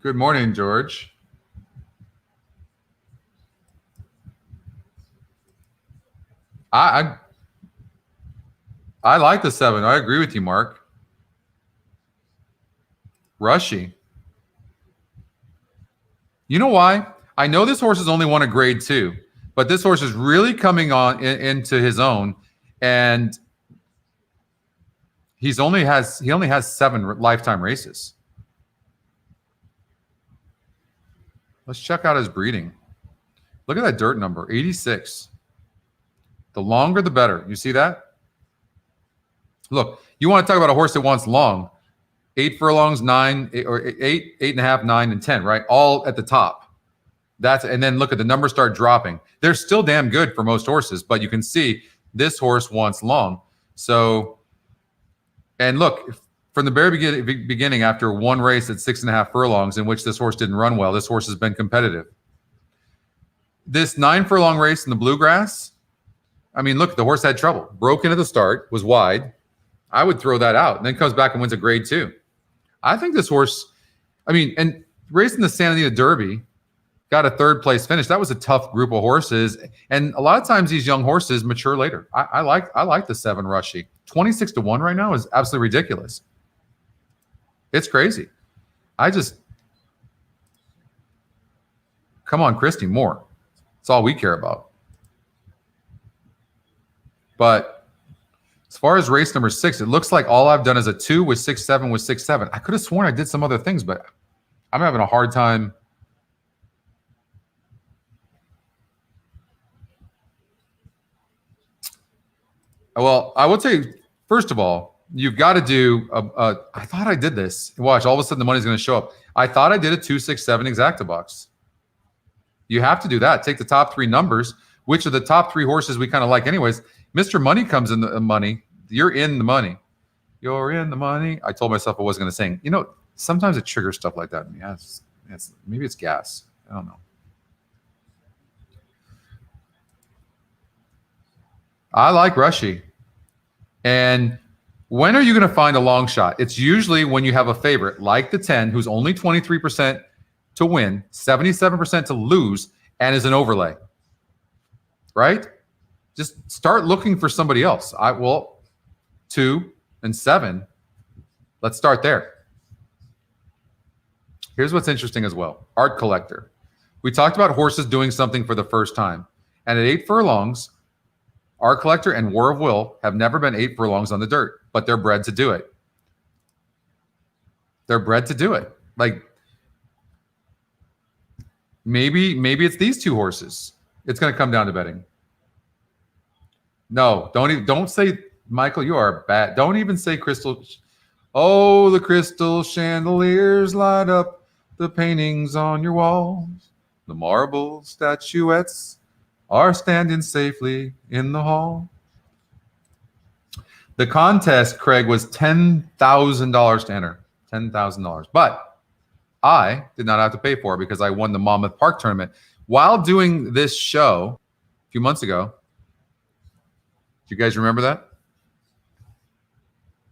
A: Good morning, George. I like the 7. I agree with you, Mark. Rushy. You know why? I know this horse has only won a grade 2, but this horse is really coming on into his own, and he only has 7 lifetime races. Let's check out his breeding. Look at that dirt number, 86. The longer, the better. You see that? Look, you want to talk about a horse that wants long. 8 furlongs, 9, or 8, 8.5, 9, and 10, right? All at the top. And then look at the numbers start dropping. They're still damn good for most horses, but you can see This horse wants long. So, and look, from the very beginning, after one race at 6.5 furlongs in which this horse didn't run well, this horse has been competitive. This 9 furlong race in the bluegrass, I mean, look, the horse had trouble. Broke into the start, was wide. I would throw that out, and then comes back and wins a grade 2. I think this horse, I mean, and racing the Santa Anita Derby, got a 3rd place finish. That was a tough group of horses, and a lot of times these young horses mature later. I like the 7 Rushy. 26-1 right now is absolutely ridiculous. It's crazy. Come on, Christy, more. That's all we care about. But as far as race number 6, it looks like all I've done is a 2 with 6-7 with 6-7. I could have sworn I did some other things, but I'm having a hard time. Well, I will tell you, first of all, you've got to do I thought I did this. Watch, all of a sudden the money's going to show up. I thought I did a 2-6-7 exacta box. You have to do that. Take the top 3 numbers, which are the top 3 horses we kind of like anyways. Mr. Money comes in the money. You're in the money. You're in the money. I told myself I wasn't going to sing. You know, sometimes it triggers stuff like that in me. Maybe it's gas. I don't know. I like Rushy. And when are you going to find a long shot? It's usually when you have a favorite like the 10, who's only 23% to win, 77% to lose, and is an overlay. Right? Just start looking for somebody else. 2 and 7. Let's start there. Here's what's interesting as well. Art Collector. We talked about horses doing something for the first time. And at 8 furlongs, Art Collector and War of Will have never been 8 furlongs on the dirt, but they're bred to do it. They're bred to do it. Like, maybe it's these 2 horses. It's going to come down to betting. No, don't say, Michael, you are bad. Don't even say crystal. Oh, the crystal chandeliers light up the paintings on your walls. The marble statuettes are standing safely in the hall. The contest, Craig, was $10,000 to enter. $10,000. But I did not have to pay for it because I won the Monmouth Park tournament. While doing this show a few months ago, do you guys remember that?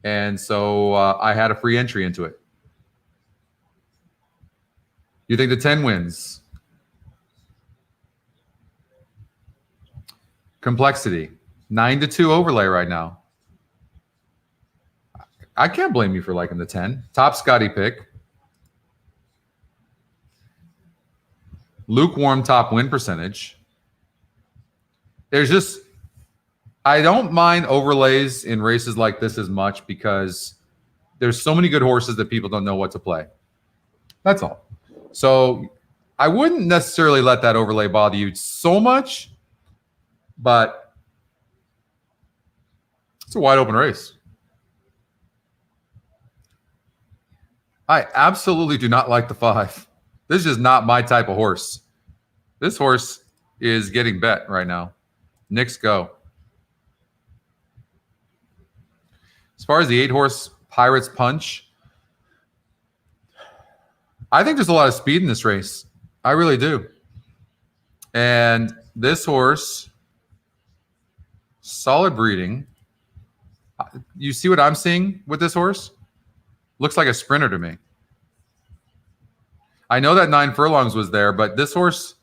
A: And so I had a free entry into it. You think the 10 wins? Complexity. 9-2 overlay right now. I can't blame you for liking the 10. Top Scotty pick. Lukewarm top win percentage. There's just, I don't mind overlays in races like this as much because there's so many good horses that people don't know what to play. That's all. So I wouldn't necessarily let that overlay bother you so much, but it's a wide open race. I absolutely do not like the 5. This is just not my type of horse. This horse is getting bet right now. Knicks go. As far as the 8-horse Pirates Punch, I think there's a lot of speed in this race. I really do. And this horse, solid breeding. You see what I'm seeing with this horse? Looks like a sprinter to me. I know that 9 furlongs was there, but this horse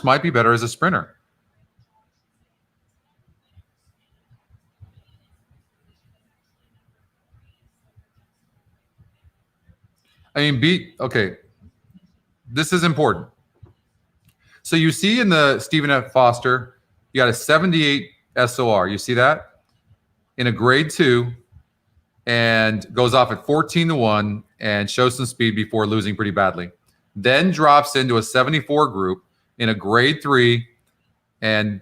A: might be better as a sprinter. I mean, okay. This is important. So you see in the Stephen F. Foster, you got a 78 SOR. You see that? In a grade 2, and goes off at 14-1 and shows some speed before losing pretty badly. Then drops into a 74 group in a grade 3 and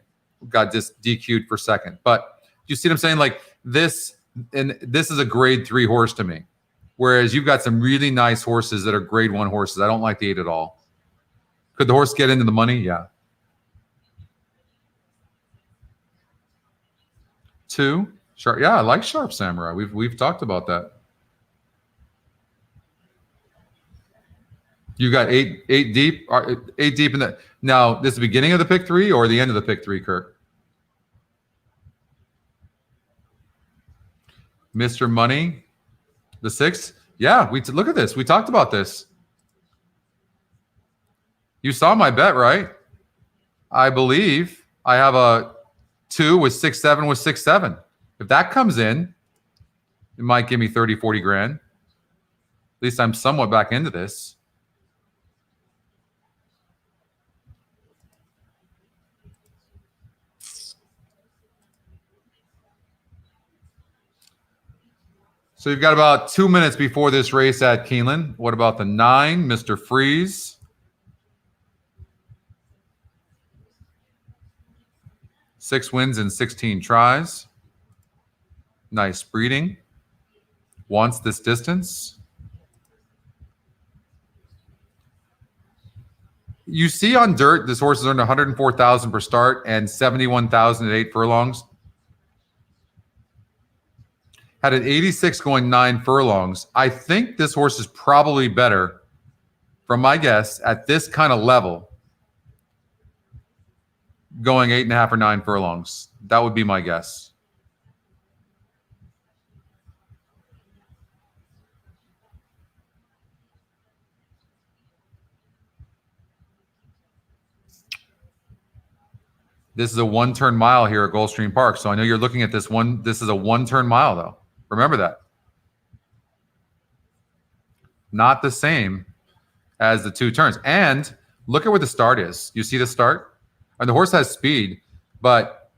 A: got just DQ'd for second. But you see what I'm saying? Like this, and this is a grade 3 horse to me. Whereas you've got some really nice horses that are grade 1 horses. I don't like the 8 at all. Could the horse get into the money? Yeah. 2. Sharp. Yeah, I like Sharp Samurai. We've talked about that. You got eight deep in the. Now, this is the beginning of the pick 3 or the end of the pick 3, Kirk? Mr. Money, the 6. Yeah, look at this. We talked about this. You saw my bet, right? I believe I have a 2 with 6-7 with 6-7. If that comes in, it might give me 30, 40 grand. At least I'm somewhat back into this. So you've got about 2 minutes before this race at Keeneland. What about the 9, Mr. Freeze? 6 wins and 16 tries. Nice breeding. Wants this distance. You see on dirt, this horse has earned 104,000 per start and 71,000 at 8 furlongs. Had an 86 going 9 furlongs. I think this horse is probably better, from my guess, at this kind of level, going 8.5 or 9 furlongs. That would be my guess. This is a 1-turn mile here at Gulfstream Park. So I know you're looking at this one. This is a 1-turn mile, though. Remember that. Not the same as the 2 turns. And look at where the start is. You see the start? And the horse has speed, but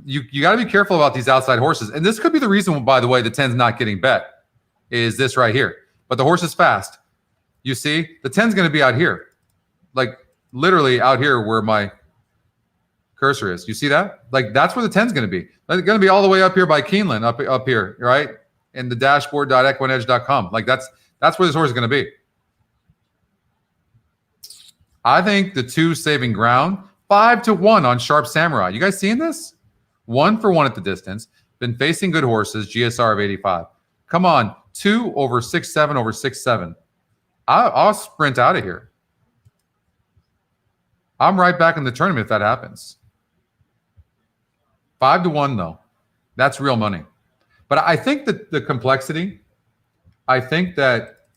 A: you got to be careful about these outside horses. And this could be the reason, by the way, the 10's not getting bet, is this right here. But the horse is fast. You see? The 10's going to be out here. Like, literally out here where my cursor is. You see that? Like, that's where the 10's going to be. It's going to be all the way up here by Keeneland, up here, right? In the dashboard.equinedge.com. Like, that's where this horse is going to be. I think the 2 saving ground, 5-1 on Sharp Samurai. You guys seeing this? 1 for 1 at the distance. Been facing good horses, GSR of 85. Come on, 2 over 6-7 over 6-7. I'll sprint out of here. I'm right back in the tournament if that happens. 5-1 though. That's real money. But I think that the complexity, I think that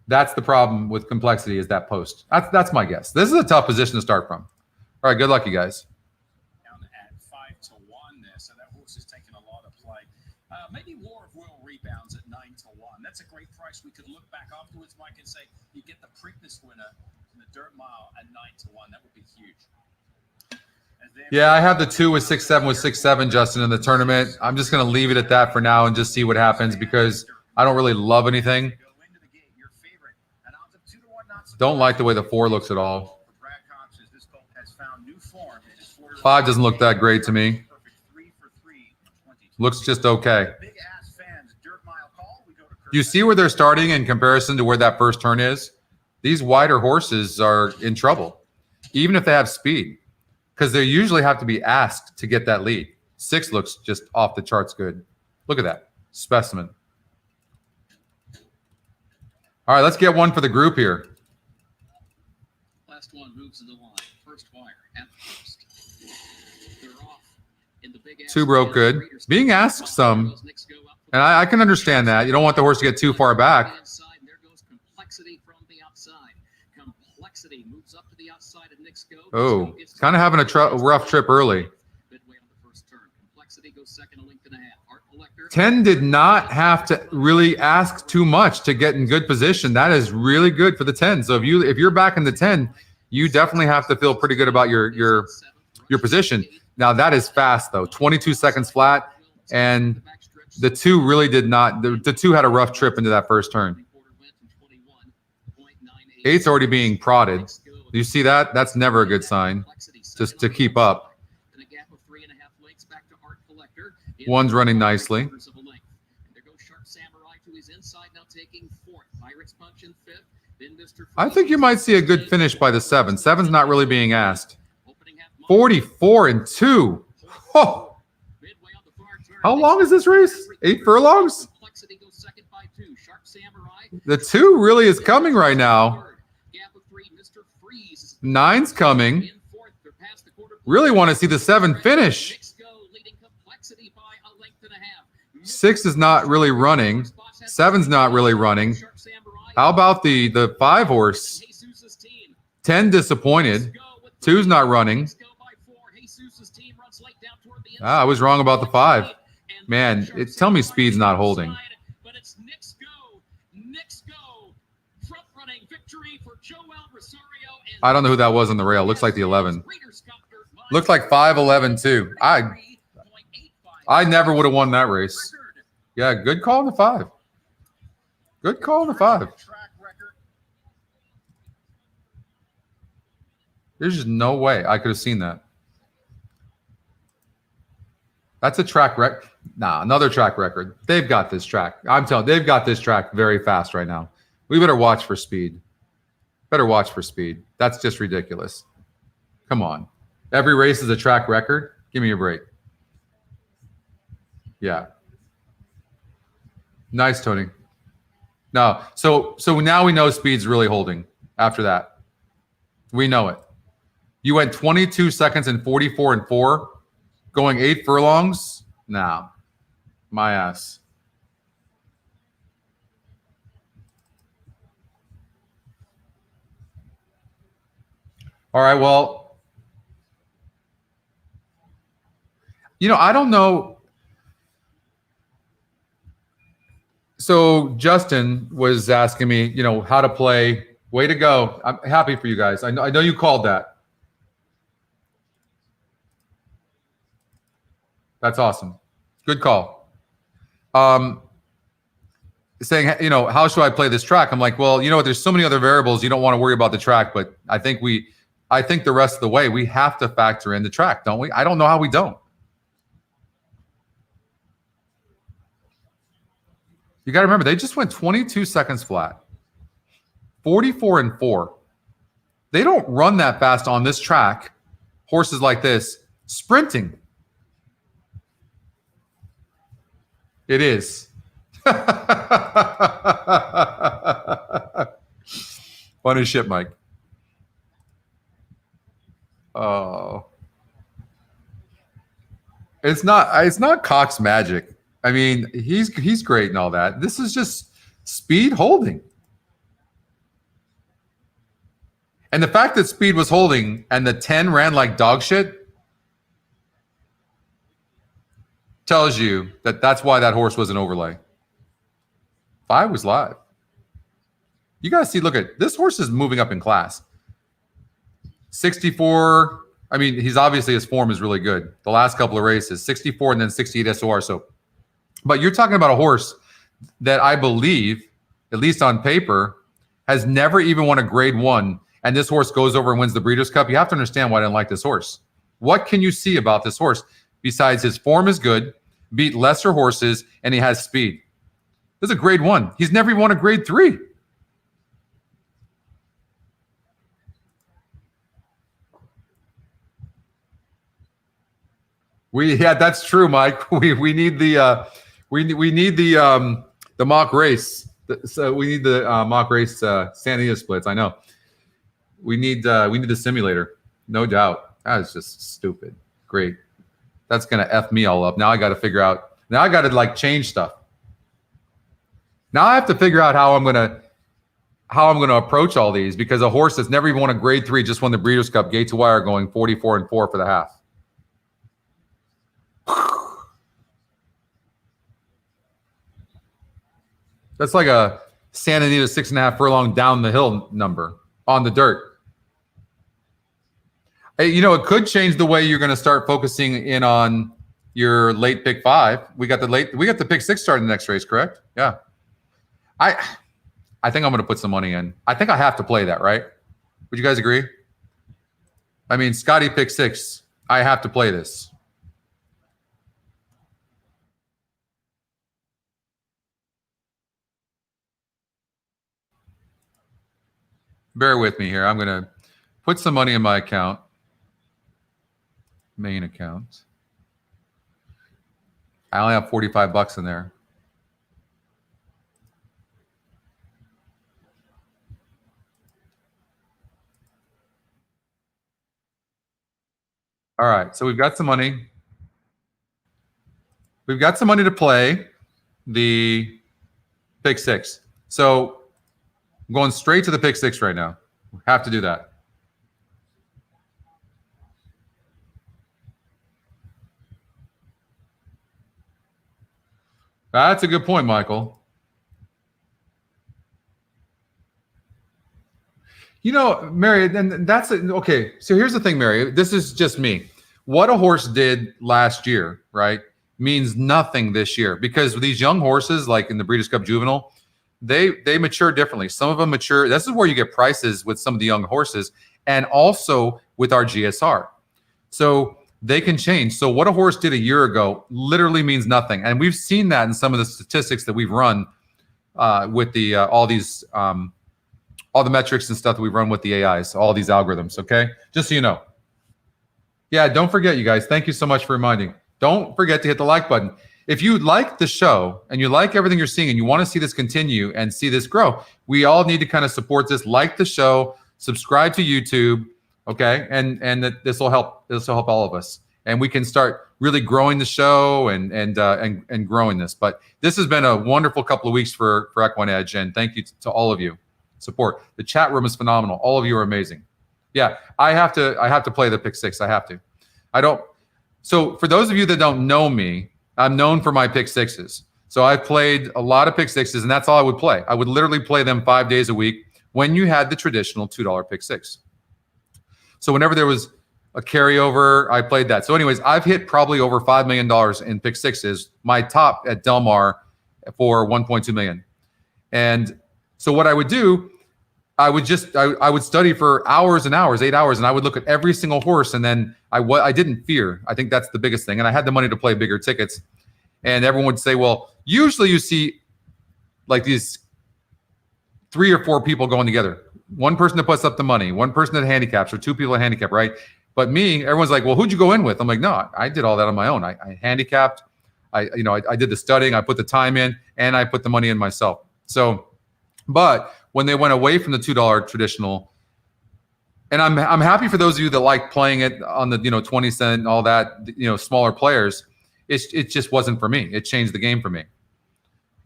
A: that's the problem with complexity is that post. That's my guess. This is a tough position to start from. All right, good luck, you guys.
B: Down at 5-1 there, so that horse is taking a lot of play. Maybe War of Will rebounds at 9-1. That's a great price. We could look back afterwards, Mike, and say you get the Preakness winner in the dirt mile at 9-1. That would be huge.
A: Yeah, I have the 2 with 6-7 with 6-7, Justin, in the tournament. I'm just going to leave it at that for now and just see what happens because I don't really love anything. Don't like the way the 4 looks at all. 5 doesn't look that great to me. Looks just okay. You see where they're starting in comparison to where that first turn is? These wider horses are in trouble, even if they have speed, because they usually have to be asked to get that lead. 6 looks just off the charts good. Look at that. Specimen. All right, let's get one for the group here.
D: Last one moves to the line. First wire at first. They're off in the big
A: 2 broke good. Being asked some, and I can understand that. You don't want the horse to get too far back.
D: There goes Complexity from the outside. Complexity moves up to the outside of Nick's go.
A: Oh, kind of having a rough trip early.
D: Midway on the first turn. Complexity goes second, a length and a half. Art Collector.
A: 10 did not have to really ask too much to get in good position. That is really good for the 10. So if you're back in the 10, you definitely have to feel pretty good about your position. Now that is fast though. 22 seconds flat, and the 2 really did not. The 2 had a rough trip into that first turn. 8's already being prodded. You see that? That's never a good sign. Just to keep up. 1's running nicely. I think you might see a good finish by the 7. 7's not really being asked. 44-2. Oh. How long is this race? 8 furlongs?
D: Complexity goes second by 2. Sharp Samurai.
A: The 2 really is coming right now.
D: Gap of 3. Mr. Freeze.
A: 9's coming.
D: In fourth. They're past the quarter.
A: Really want to see the 7 finish.
D: Six go, leading Complexity by a length and a half.
A: 6 is not really running. 7's not really running.
D: Sharp Samurai.
A: How about the 5 horse?
D: Jesus' team.
A: 10 disappointed. 2's not running.
D: Go by 4. Jesus' team runs late down toward the
A: Ah, I was wrong about the 5. Man, tell me speed's not holding.
D: But it's Knicks go. Knicks go. Front running victory for Joel Rosario.
A: I don't know who that was on the rail. Looks like the 11. Looked like 5-11 too. I never would have won that race. Yeah, good call on the 5. Good call on the 5.
F: Track record.
A: There's just no way I could have seen that. That's a track record. Nah, another track record. They've got this track. I'm telling you, they've got this track very fast right now. We better watch for speed. Better watch for speed. That's just ridiculous. Come on. Every race is a track record. Give me a break. Yeah. Nice, Tony. No, so now we know speed's really holding after that. We know it. You went 22 seconds and 44 and 4, going 8 furlongs. Nah, my ass. All right, well, I don't know. So Justin was asking me, how to play. Way to go. I'm happy for you guys. I know you called that. That's awesome. Good call. Saying, how should I play this track? I'm like, well, there's so many other variables. You don't want to worry about the track, but I think the rest of the way we have to factor in the track, don't we? I don't know how we don't. You got to remember, they just went 22 seconds flat, 44 and 4. They don't run that fast on this track. Horses like this, sprinting. It is. Funny shit, Mike. Oh. It's not Cox magic. I mean, he's great and all that. This is just speed holding. And the fact that speed was holding and the 10 ran like dog shit tells you that that's why that horse was an overlay. 5 was live. You guys see, look at this horse is moving up in class. 64. I mean, his form is really good. The last couple of races, 64 and then 68 SOR. So, but you're talking about a horse that I believe, at least on paper, has never even won a grade 1. And this horse goes over and wins the Breeders' Cup. You have to understand why I didn't like this horse. What can you see about this horse besides his form is good, beat lesser horses, and he has speed? This is a grade 1. He's never even won a grade 3. That's true, Mike. We need the we need the mock race. So we need the mock race Santa Anita splits. I know. We need the simulator, no doubt. That is just stupid. Great. That's gonna F me all up. Now I got to figure out. Now I got to change stuff. Now I have to figure out how I'm gonna approach all these, because a horse that's never even won a grade 3 just won the Breeders' Cup, gate to wire, going 44 and 4 for the half. That's like a Santa Anita 6.5 furlong down the hill number on the dirt. Hey, it could change the way you're going to start focusing in on your late pick 5. We got the pick 6 starting the next race, correct? Yeah. I think I'm going to put some money in. I think I have to play that, right? Would you guys agree? I mean, Scotty pick 6. I have to play this. Bear with me here. I'm going to put some money in my account. Main account. I only have 45 bucks in there. All right, so we've got some money. We've got some money to play the pick six. So I'm going straight to the pick six right now. We have to do that. That's a good point, Michael. You know, Mary, then that's it. Okay. So here's the thing, Mary. This is just me. What a horse did last year, right, means nothing this year because these young horses, like in the Breeders' Cup Juvenile, they mature differently. Some of them mature. This is where you get prices with some of the young horses, and also with our GSR. So they can change. So what a horse did a year ago literally means nothing, and we've seen that in some of the statistics that we've run with the all the metrics and stuff that we run with the AIs, all these algorithms. Okay, just so you know. Yeah, don't forget, you guys. Thank you so much for reminding. Don't forget to hit the like button. If you like the show and you like everything you're seeing and you want to see this continue and see this grow, we all need to kind of support this. Like the show, subscribe to YouTube, okay? And this will help. This will help all of us, and we can start really growing the show and growing this. But this has been a wonderful couple of weeks for EquinEdge, and thank you to all of you. Support. The chat room is phenomenal. All of you are amazing. Yeah, I have to play the pick six. I have to. I don't. So for those of you that don't know me, I'm known for my pick sixes. So I've played a lot of pick sixes, and that's all I would play. I would literally play them 5 days a week when you had the traditional $2 pick six. So whenever there was a carryover, I played that. So anyways, I've hit probably over $5 million in pick sixes. My top at Del Mar for 1.2 million. And so what I would do, I would study for hours and hours, 8 hours, and I would look at every single horse, and then I didn't fear. I think that's the biggest thing. And I had the money to play bigger tickets. And everyone would say, well, usually you see like these 3 or 4 people going together. One person that puts up the money, one person that handicaps, or 2 people that handicap, right? But me, everyone's like, well, who'd you go in with? I'm like, no, I did all that on my own. I handicapped. I did the studying. I put the time in, and I put the money in myself. So, but when they went away from the $2 traditional, and I'm happy for those of you that like playing it on the 20 cent and all that, smaller players, it just wasn't for me. It changed the game for me.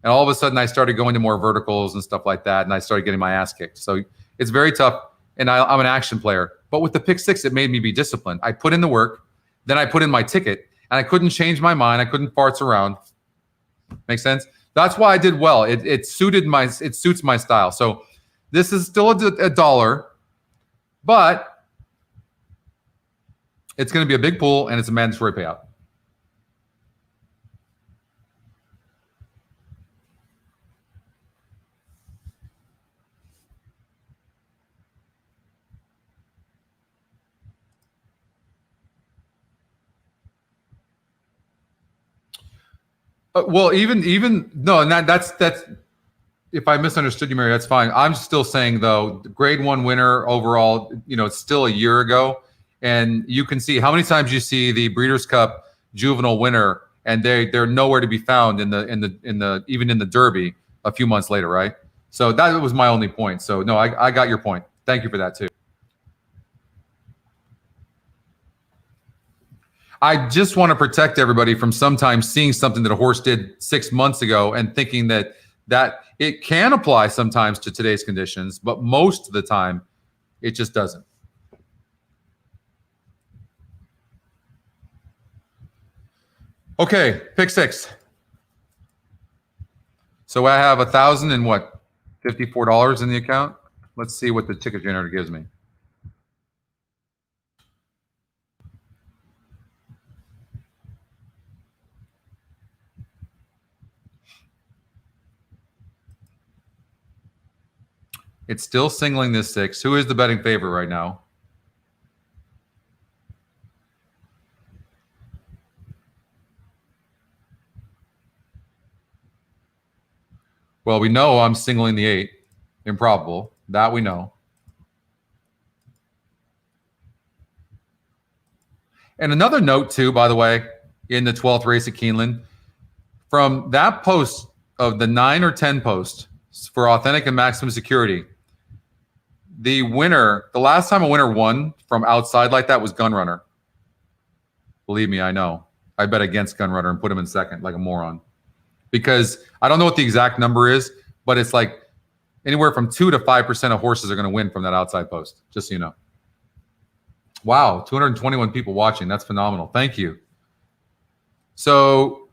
A: And all of a sudden I started going to more verticals and stuff like that, and I started getting my ass kicked. So it's very tough, and I'm an action player. But with the pick six, it made me be disciplined. I put in the work, then I put in my ticket, and I couldn't change my mind. I couldn't farts around. Make sense? That's why I did well. It suits my style. So this is still a dollar, but it's going to be a big pool, and it's a mandatory payout. Well, even no, and that's if I misunderstood you, Mary, that's fine. I'm still saying though, the grade 1 winner overall, it's still a year ago, and you can see how many times you see the Breeders' Cup Juvenile winner, and they're nowhere to be found in the even in the Derby a few months later, right? So that was my only point. So no, I got your point. Thank you for that too. I just want to protect everybody from sometimes seeing something that a horse did 6 months ago and thinking that it can apply sometimes to today's conditions, but most of the time it just doesn't. Okay, pick six. So I have $1,054 in the account. Let's see what the ticket generator gives me. It's still singling this 6. Who is the betting favorite right now? Well, we know I'm singling the 8. Improbable. That we know. And another note, too, by the way, in the 12th race at Keeneland, from that post of the 9 or 10 post for authentic and maximum security, the winner, the last time a winner won from outside like that was Gunrunner. Believe me, I know. I bet against Gunrunner and put him in second like a moron. Because I don't know what the exact number is, but it's like anywhere from 2 to 5% of horses are going to win from that outside post, just so you know. Wow, 221 people watching. That's phenomenal. Thank you. So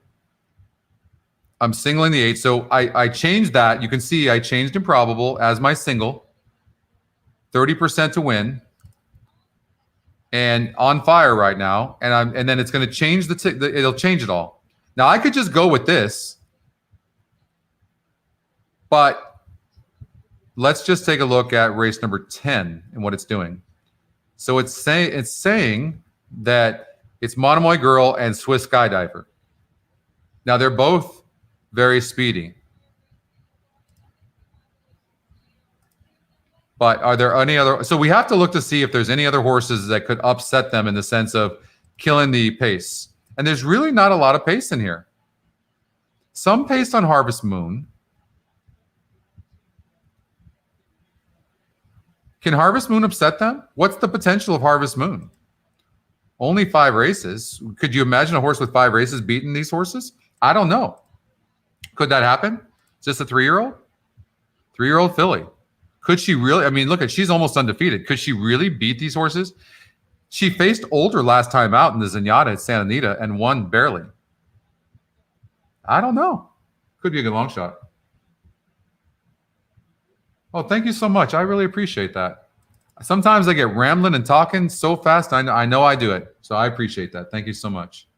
A: I'm singling the 8. So I changed that. You can see I changed Improbable as my single. 30% to win. And on fire right now. And then it's going to change it'll change it all. Now I could just go with this. But let's just take a look at race number 10 and what it's doing. So it's saying that it's Monomoy Girl and Swiss Skydiver. Now they're both very speedy. But are there any other? So we have to look to see if there's any other horses that could upset them in the sense of killing the pace. And there's really not a lot of pace in here. Some pace on Harvest Moon. Can Harvest Moon upset them? What's the potential of Harvest Moon? Only 5 races. Could you imagine a horse with 5 races beating these horses? I don't know. Could that happen? Just a 3-year-old? 3-year-old filly. Could she really? I mean, look at, she's almost undefeated. Could she really beat these horses? She faced older last time out in the Zenyatta at Santa Anita and won barely. I don't know. Could be a good long shot. Oh, thank you so much. I really appreciate that. Sometimes I get rambling and talking so fast. I know I do it. So I appreciate that. Thank you so much.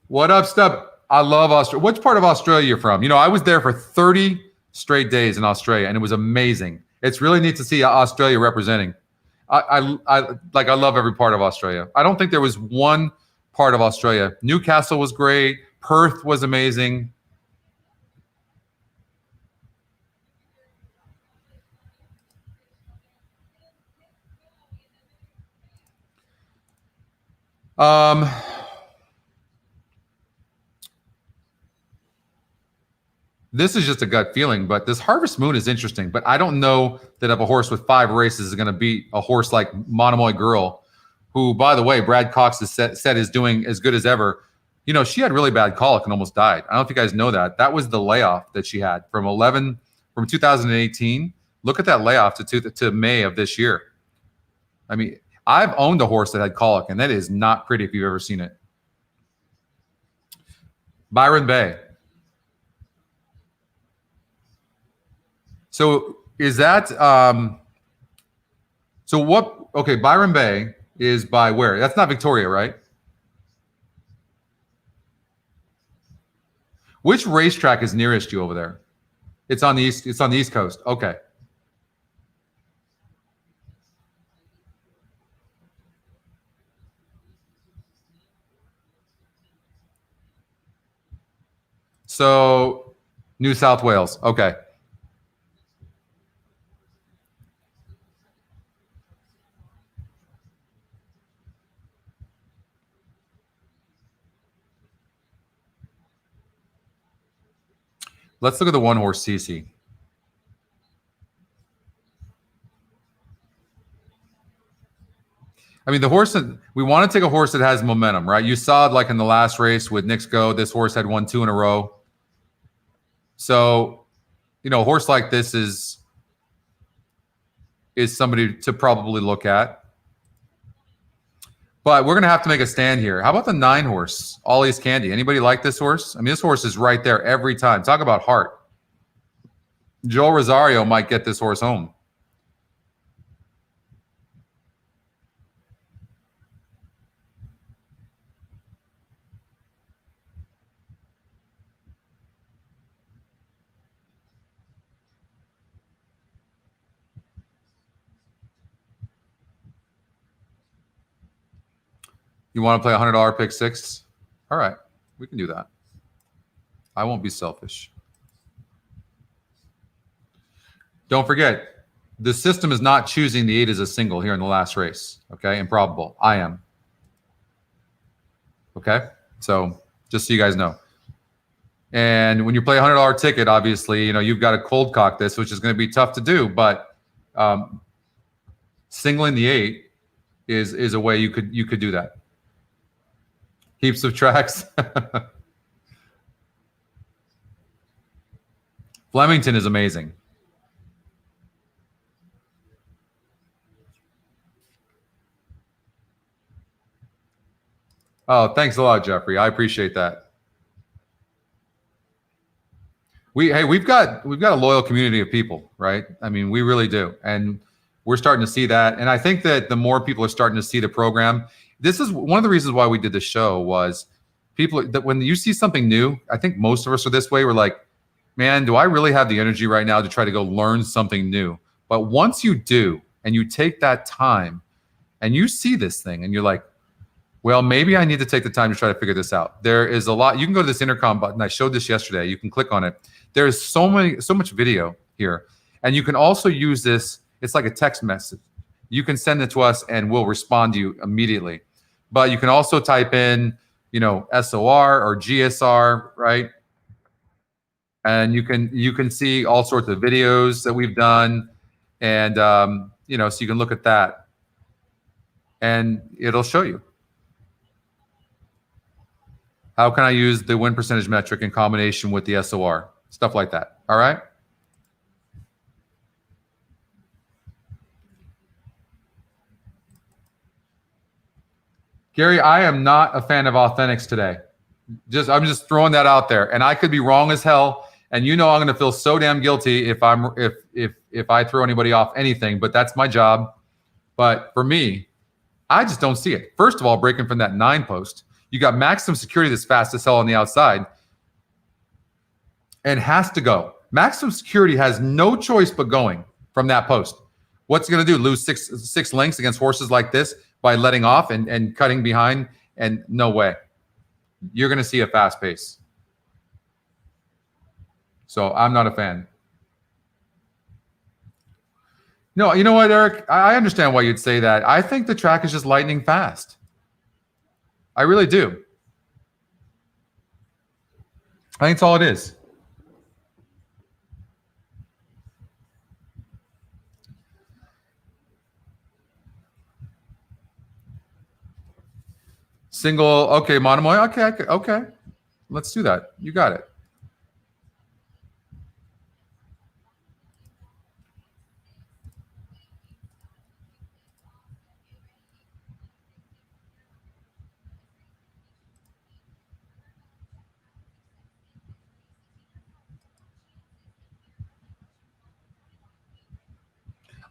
A: What up, Step? I love Australia. Which part of Australia you're from? You know, I was there for 30 straight days in Australia, and it was amazing. It's really neat to see Australia representing. I love every part of Australia. I don't think there was one part of Australia. Newcastle was great. Perth was amazing. This is just a gut feeling, but this Harvest Moon is interesting. But I don't know that if a horse with 5 races is going to beat a horse like Monomoy Girl, who, by the way, Brad Cox has said is doing as good as ever. You know, she had really bad colic and almost died. I don't know if you guys know that. That was the layoff that she had from 2018. Look at that layoff to May of this year. I mean, I've owned a horse that had colic, and that is not pretty if you've ever seen it. Byron Bay. So is that so what? Okay, Byron Bay is by where? That's not Victoria, right? Which racetrack is nearest you over there? It's on the east. It's on the East Coast. Okay. So New South Wales. Okay. Let's look at the 1-horse CC. I mean, the horse that we want to take a horse that has momentum, right? You saw it like in the last race with Nick's Go. This horse had won 2 in a row. So, you know, a horse like this is somebody to probably look at. But we're going to have to make a stand here. How about the 9-horse, Ollie's Candy? Anybody like this horse? I mean, this horse is right there every time. Talk about heart. Joel Rosario might get this horse home. You want to play $100 pick 6? All right, we can do that. I won't be selfish. Don't forget, the system is not choosing the 8 as a single here in the last race. Okay, Improbable. I am. Okay, so just so you guys know. And when you play a $100 ticket, obviously, you've got to cold cock this, which is going to be tough to do. But singling the 8 is a way you could do that. Heaps of tracks. Flemington is amazing. Oh, thanks a lot, Jeffrey. I appreciate that. We've got a loyal community of people, right? I mean, we really do. And we're starting to see that. And I think that the more people are starting to see the program, this is one of the reasons why we did the show was people that when you see something new, I think most of us are this way. We're like, man, do I really have the energy right now to try to go learn something new? But once you do, and you take that time and you see this thing and you're like, well, maybe I need to take the time to try to figure this out. There is a lot. You can go to this intercom button. I showed this yesterday. You can click on it. There's so much video here. And you can also use this. It's like a text message. You can send it to us and we'll respond to you immediately. But you can also type in, SOR or GSR, right? And you can see all sorts of videos that we've done. And, so you can look at that. And it'll show you. How can I use the win percentage metric in combination with the SOR? Stuff like that. All right? Gary, I am not a fan of Authentics today. I'm just throwing that out there. And I could be wrong as hell. And I'm going to feel so damn guilty if I throw anybody off anything, but that's my job. But for me, I just don't see it. First of all, breaking from that 9 post. You got maximum security that's fast as hell on the outside and has to go. Maximum security has no choice but going from that post. What's it going to do? Lose six lengths against horses like this by letting off and cutting behind? And no way. You're going to see a fast pace. So I'm not a fan. No, you know what, Eric? I understand why you'd say that. I think the track is just lightning fast. I really do. I think it's all it is. Single, okay, Monomoy, okay. Let's do that. You got it.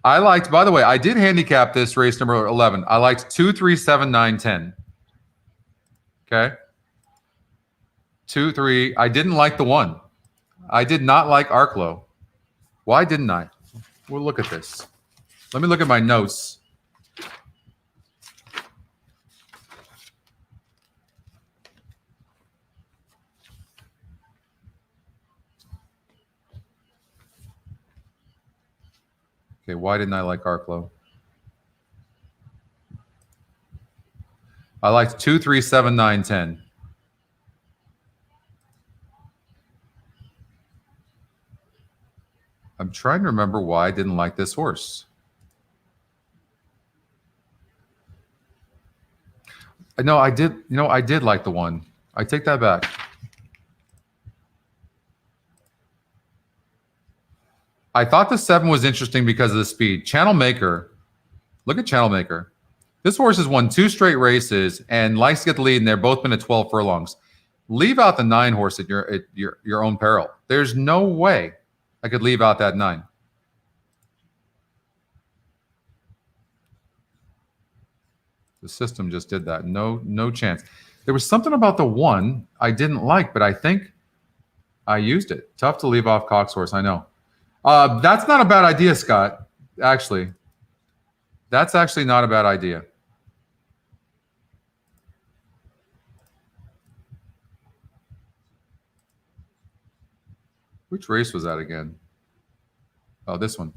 A: I liked, by the way, I did handicap this race number 11. I liked 2, 3, 7, 9, 10. Okay. 2, 3. I didn't like the 1. I did not like Arklow. Why didn't I? We'll look at this. Let me look at my notes. Okay, why didn't I like Arklow? I liked 2, 3, 7, 9, 10. I'm trying to remember why I didn't like this horse. No, I did. I did like the 1. I take that back. I thought the 7 was interesting because of the speed. Channel Maker. Look at Channel Maker. This horse has won 2 straight races and likes to get the lead, and they're both been at 12 furlongs. Leave out the 9 horse at your own peril. There's no way I could leave out that 9. The system just did that. No chance. There was something about the 1 I didn't like, but I think I used it. Tough to leave off Cox horse, I know. That's not a bad idea, Scott. Actually, that's actually not a bad idea. Which race was that again? Oh, this one.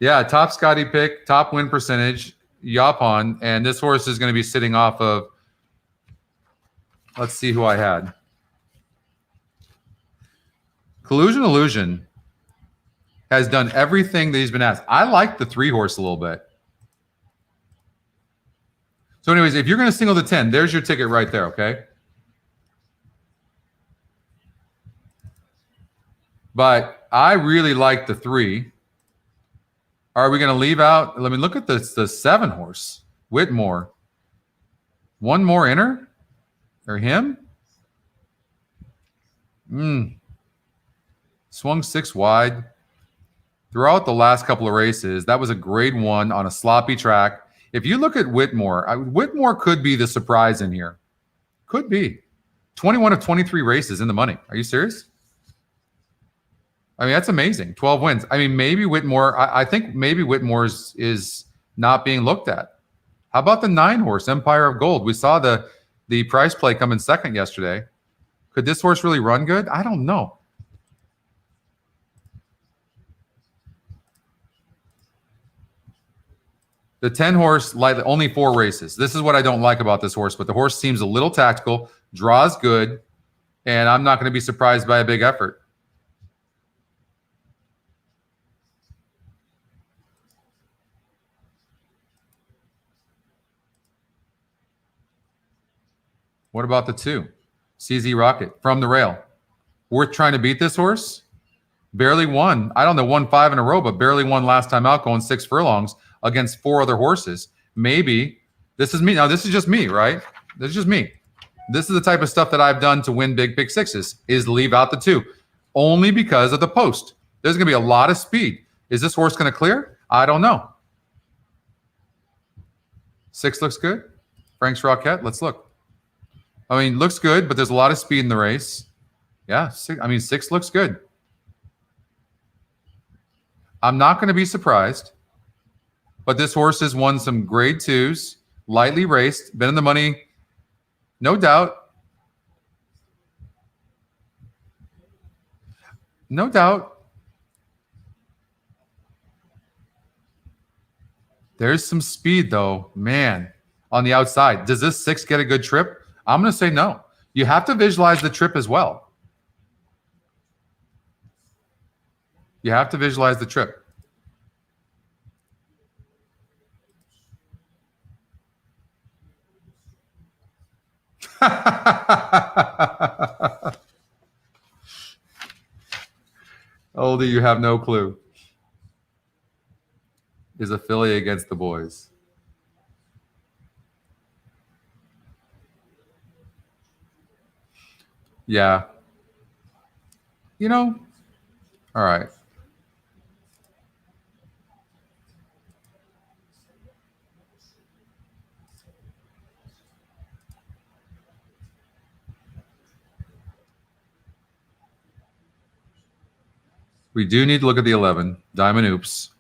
A: Yeah, top Scotty pick, top win percentage, Yapon, and this horse is going to be sitting off of Let's see who I had. Collusion Illusion has done everything that he's been asked. I like the 3-horse a little bit. So anyways, if you're going to single the 10, there's your ticket right there, okay? But I really like the 3. Are we going to leave out? Let me look at this, the 7-horse. Whitmore. One more inner? Or him? Swung 6 wide. Throughout the last couple of races, that was a grade 1 on a sloppy track. If you look at Whitmore, Whitmore could be the surprise in here. Could be. 21 of 23 races in the money. Are you serious? I mean, that's amazing. 12 wins. I mean, maybe Whitmore, I think maybe Whitmore is not being looked at. How about the 9-horse, Empire of Gold? We saw the price play come in second yesterday. Could this horse really run good? I don't know. The 10-horse, only 4 races. This is what I don't like about this horse, but the horse seems a little tactical, draws good, and I'm not going to be surprised by a big effort. What about the 2? CZ Rocket from the rail. Worth trying to beat this horse? Barely won. I don't know, won 5 in a row, but barely won last time out going 6 furlongs against 4 other horses. Maybe this is me. Now, this is just me, right? This is just me. This is the type of stuff that I've done to win big pick 6s, is leave out the 2. Only because of the post. There's going to be a lot of speed. Is this horse going to clear? I don't know. 6 looks good. Frank's Rocket, let's look. I mean, looks good, but there's a lot of speed in the race. Yeah, 6 looks good. I'm not going to be surprised, but this horse has won some grade 2s, lightly raced, been in the money, no doubt. No doubt. There's some speed, though, man, on the outside. Does this 6 get a good trip? I'm going to say no. You have to visualize the trip as well. You have to visualize the trip. Oldie, you have no clue. Is a filly against the boys. Yeah. You know, all right. We do need to look at the 11. Diamond Oops.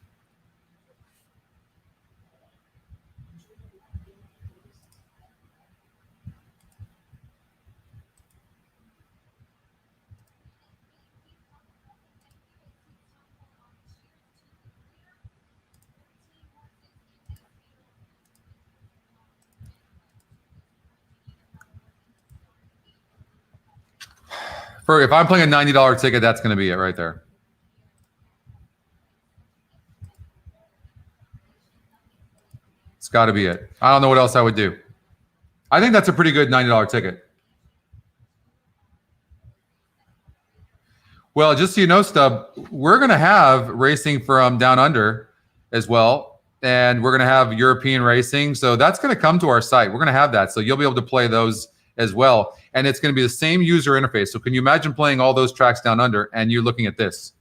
A: If I'm playing a $90 ticket, that's going to be it right there. It's got to be it. I don't know what else I would do. I think that's a pretty good $90 ticket. Well, just so you know, Stub, we're going to have racing from down under as well. And we're going to have European racing. So that's going to come to our site. We're going to have that. So you'll be able to play those as well. And it's going to be the same user interface. So can you imagine playing all those tracks down under and you're looking at this?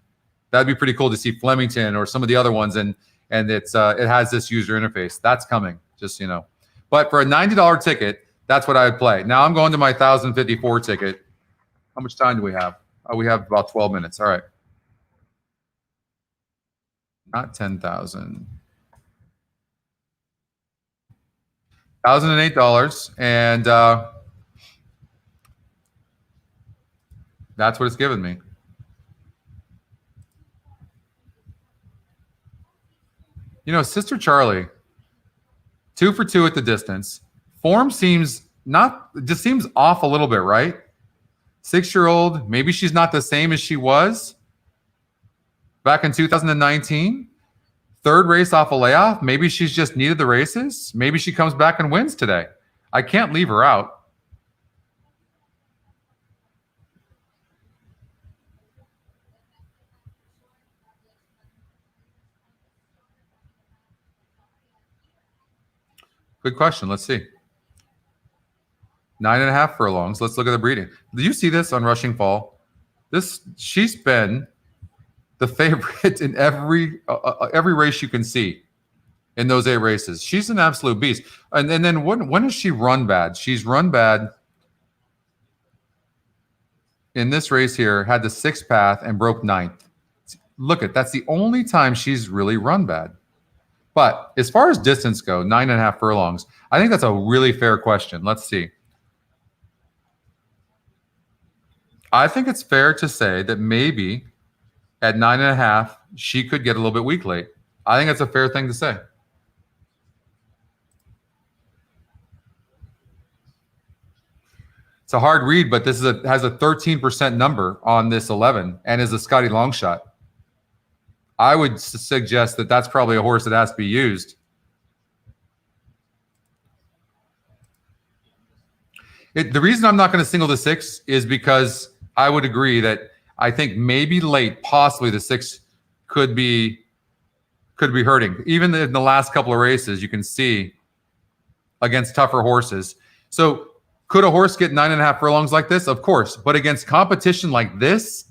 A: That'd be pretty cool to see Flemington or some of the other ones. And it has this user interface. That's coming, just so you know. But for a $90 ticket, that's what I would play. Now I'm going to my 1,054 ticket. How much time do we have? Oh, we have about 12 minutes. All right. Not 10,000. $1,008. And that's what it's given me. You know, Sister Charlie, 2 for 2 at the distance. Form seems just seems off a little bit, right? 6-year-old, maybe she's not the same as she was back in 2019. Third race off a layoff. Maybe she's just needed the races. Maybe she comes back and wins today. I can't leave her out. Good question. Let's see. 9.5 furlongs. Let's look at the breeding. Do you see this on Rushing Fall? She's been the favorite in every race you can see in those 8 races. She's an absolute beast. And then when has she run bad? She's run bad in this race here, had the 6th path and broke 9th. Look at that's the only time she's really run bad. But as far as distance go, 9.5 furlongs, I think that's a really fair question. Let's see. I think it's fair to say that maybe at 9.5, she could get a little bit weak late. I think that's a fair thing to say. It's a hard read, but this has a 13% number on this 11 and is a Scotty long shot. I would suggest that that's probably a horse that has to be used. The reason I'm not going to single the 6 is because I would agree that I think maybe late, possibly the 6 could be hurting. Even in the last couple of races, you can see against tougher horses. So could a horse get 9.5 furlongs like this? Of course. But against competition like this,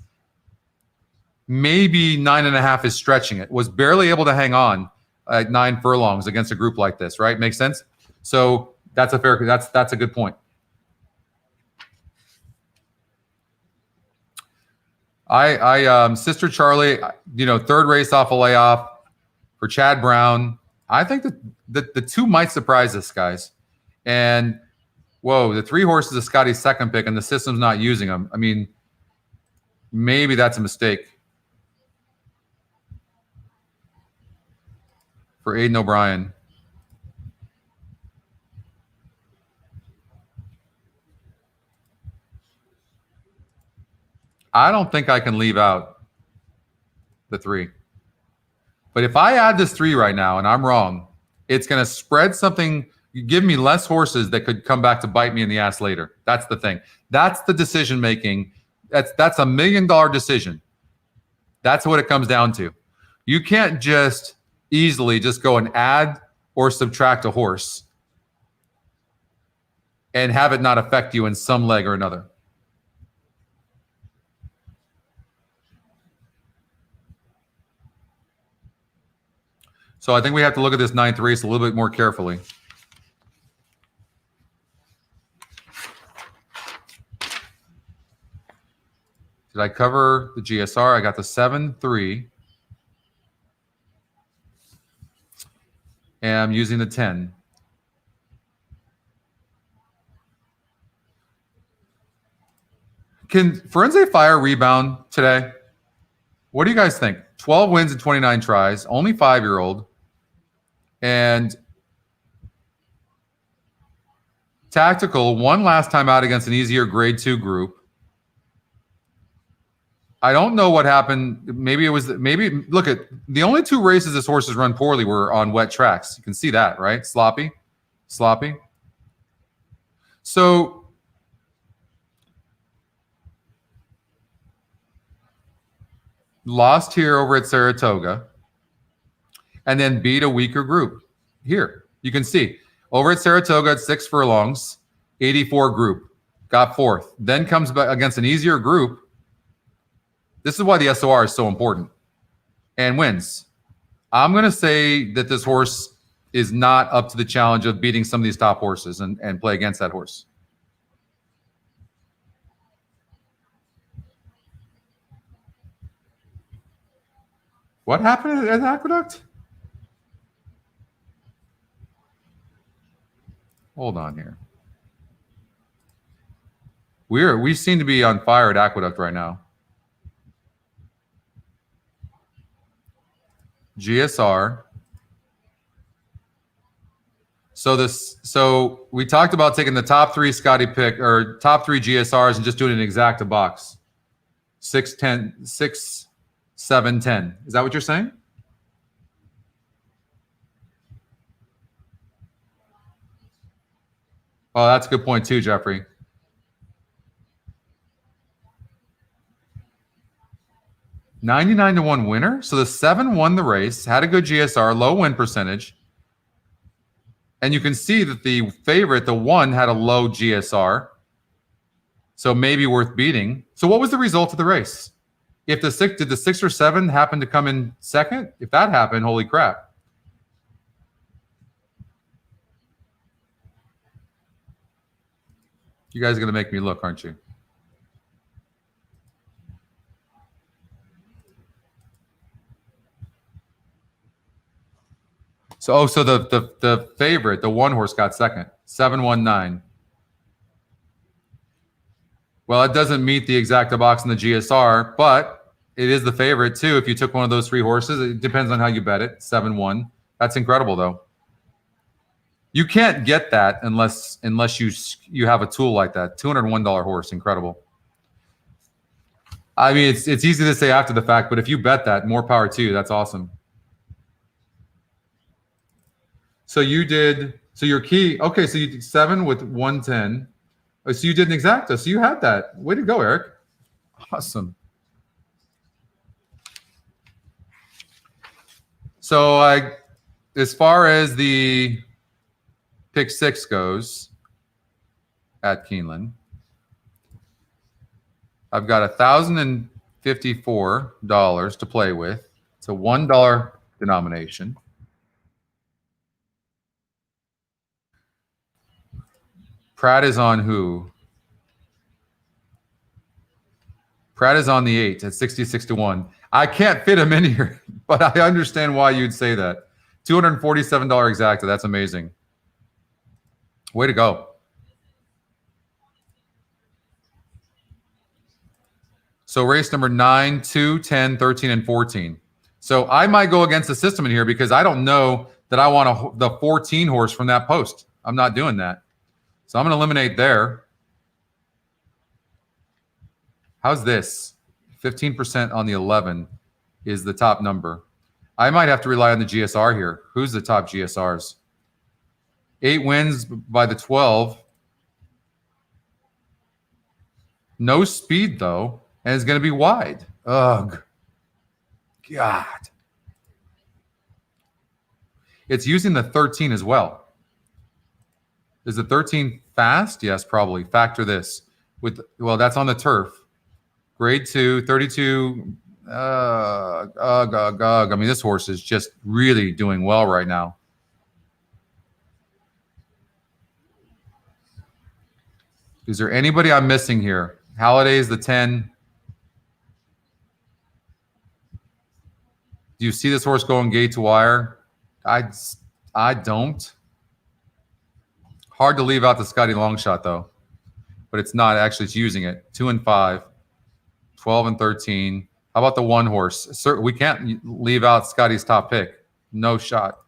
A: maybe 9.5 is stretching it. Was barely able to hang on at 9 furlongs against a group like this, right? Makes sense? So that's a good point. Sister Charlie, third race off a layoff for Chad Brown. I think that the 2 might surprise us, guys. And whoa, the 3 horses is Scotty's second pick, and the system's not using them. I mean, maybe that's a mistake for Aiden O'Brien. I don't think I can leave out the 3. But if I add this 3 right now and I'm wrong, it's going to spread something, give me less horses that could come back to bite me in the ass later. That's the thing. That's the decision making. That's $1 million decision. That's what it comes down to. You can't just easily just go and add or subtract a horse and have it not affect you in some leg or another. So I think we have to look at this 9th race a little bit more carefully. Did I cover the GSR? I got the 7-3. And I'm using the 10. Can Firenze Fire rebound today? What do you guys think? 12 wins and 29 tries, only 5-year-old. And tactical, one last time out against an easier grade 2 group. I don't know what happened. Maybe look at the only 2 races this horse has run poorly were on wet tracks. You can see that, right? Sloppy. So lost here over at Saratoga and then beat a weaker group. Here, you can see over at Saratoga at 6 furlongs, 84 group, got 4th. Then comes back against an easier group. This is why the SOR is so important and wins. I'm going to say that this horse is not up to the challenge of beating some of these top horses and play against that horse. What happened at Aqueduct? Hold on here. We seem to be on fire at Aqueduct right now. GSR. So we talked about taking the top 3 Scotty pick or top 3 GSRs and just doing an exacta box. 6, 10, 6, 7, 10. Is that what you're saying? Oh, that's a good point too, Jeffrey. $99-1 winner. So the 7 won the race, had a good GSR, low win percentage. And you can see that the favorite, the 1, had a low GSR. So maybe worth beating. So what was the result of the race? If the 6, did the 6 or 7 happen to come in second? If that happened, holy crap. You guys are going to make me look, aren't you? So, so the favorite, the 1 horse got second, 719. Well, it doesn't meet the exacta box in the GSR, but it is the favorite too. If you took one of those 3 horses, it depends on how you bet it. 7-1. That's incredible, though. You can't get that unless you have a tool like that. $201 horse, incredible. I mean, it's easy to say after the fact, but if you bet that, more power to you. That's awesome. So you did. So your key. Okay, so you did 7 with 110. Oh, so you did an exacta. So you had that. Way to go, Eric. Awesome. So as far as the pick 6 goes at Keeneland, I've got $1,054 to play with. It's a $1 denomination. Pratt is on who? Pratt is on the 8 at 66-1. I can't fit him in here, but I understand why you'd say that. $247 exacta. That's amazing. Way to go. So race number 9, 2, 10, 13, and 14. So I might go against the system in here because I don't know that I want the 14 horse from that post. I'm not doing that. So I'm going to eliminate there. How's this? 15% on the 11 is the top number. I might have to rely on the GSR here. Who's the top GSRs? 8 wins by the 12. No speed, though, and it's going to be wide. Ugh. God. It's using the 13 as well. Is the 13 fast? Yes, probably. Factor this. Well, that's on the turf. Grade 2, 32. I mean, this horse is just really doing well right now. Is there anybody I'm missing here? Halliday's the 10. Do you see this horse going gate to wire? I don't. Hard to leave out the Scotty long shot, though. But it's not. Actually, it's using it. 2 and 5. 12 and 13. How about the 1 horse? Sir, we can't leave out Scotty's top pick. No shot.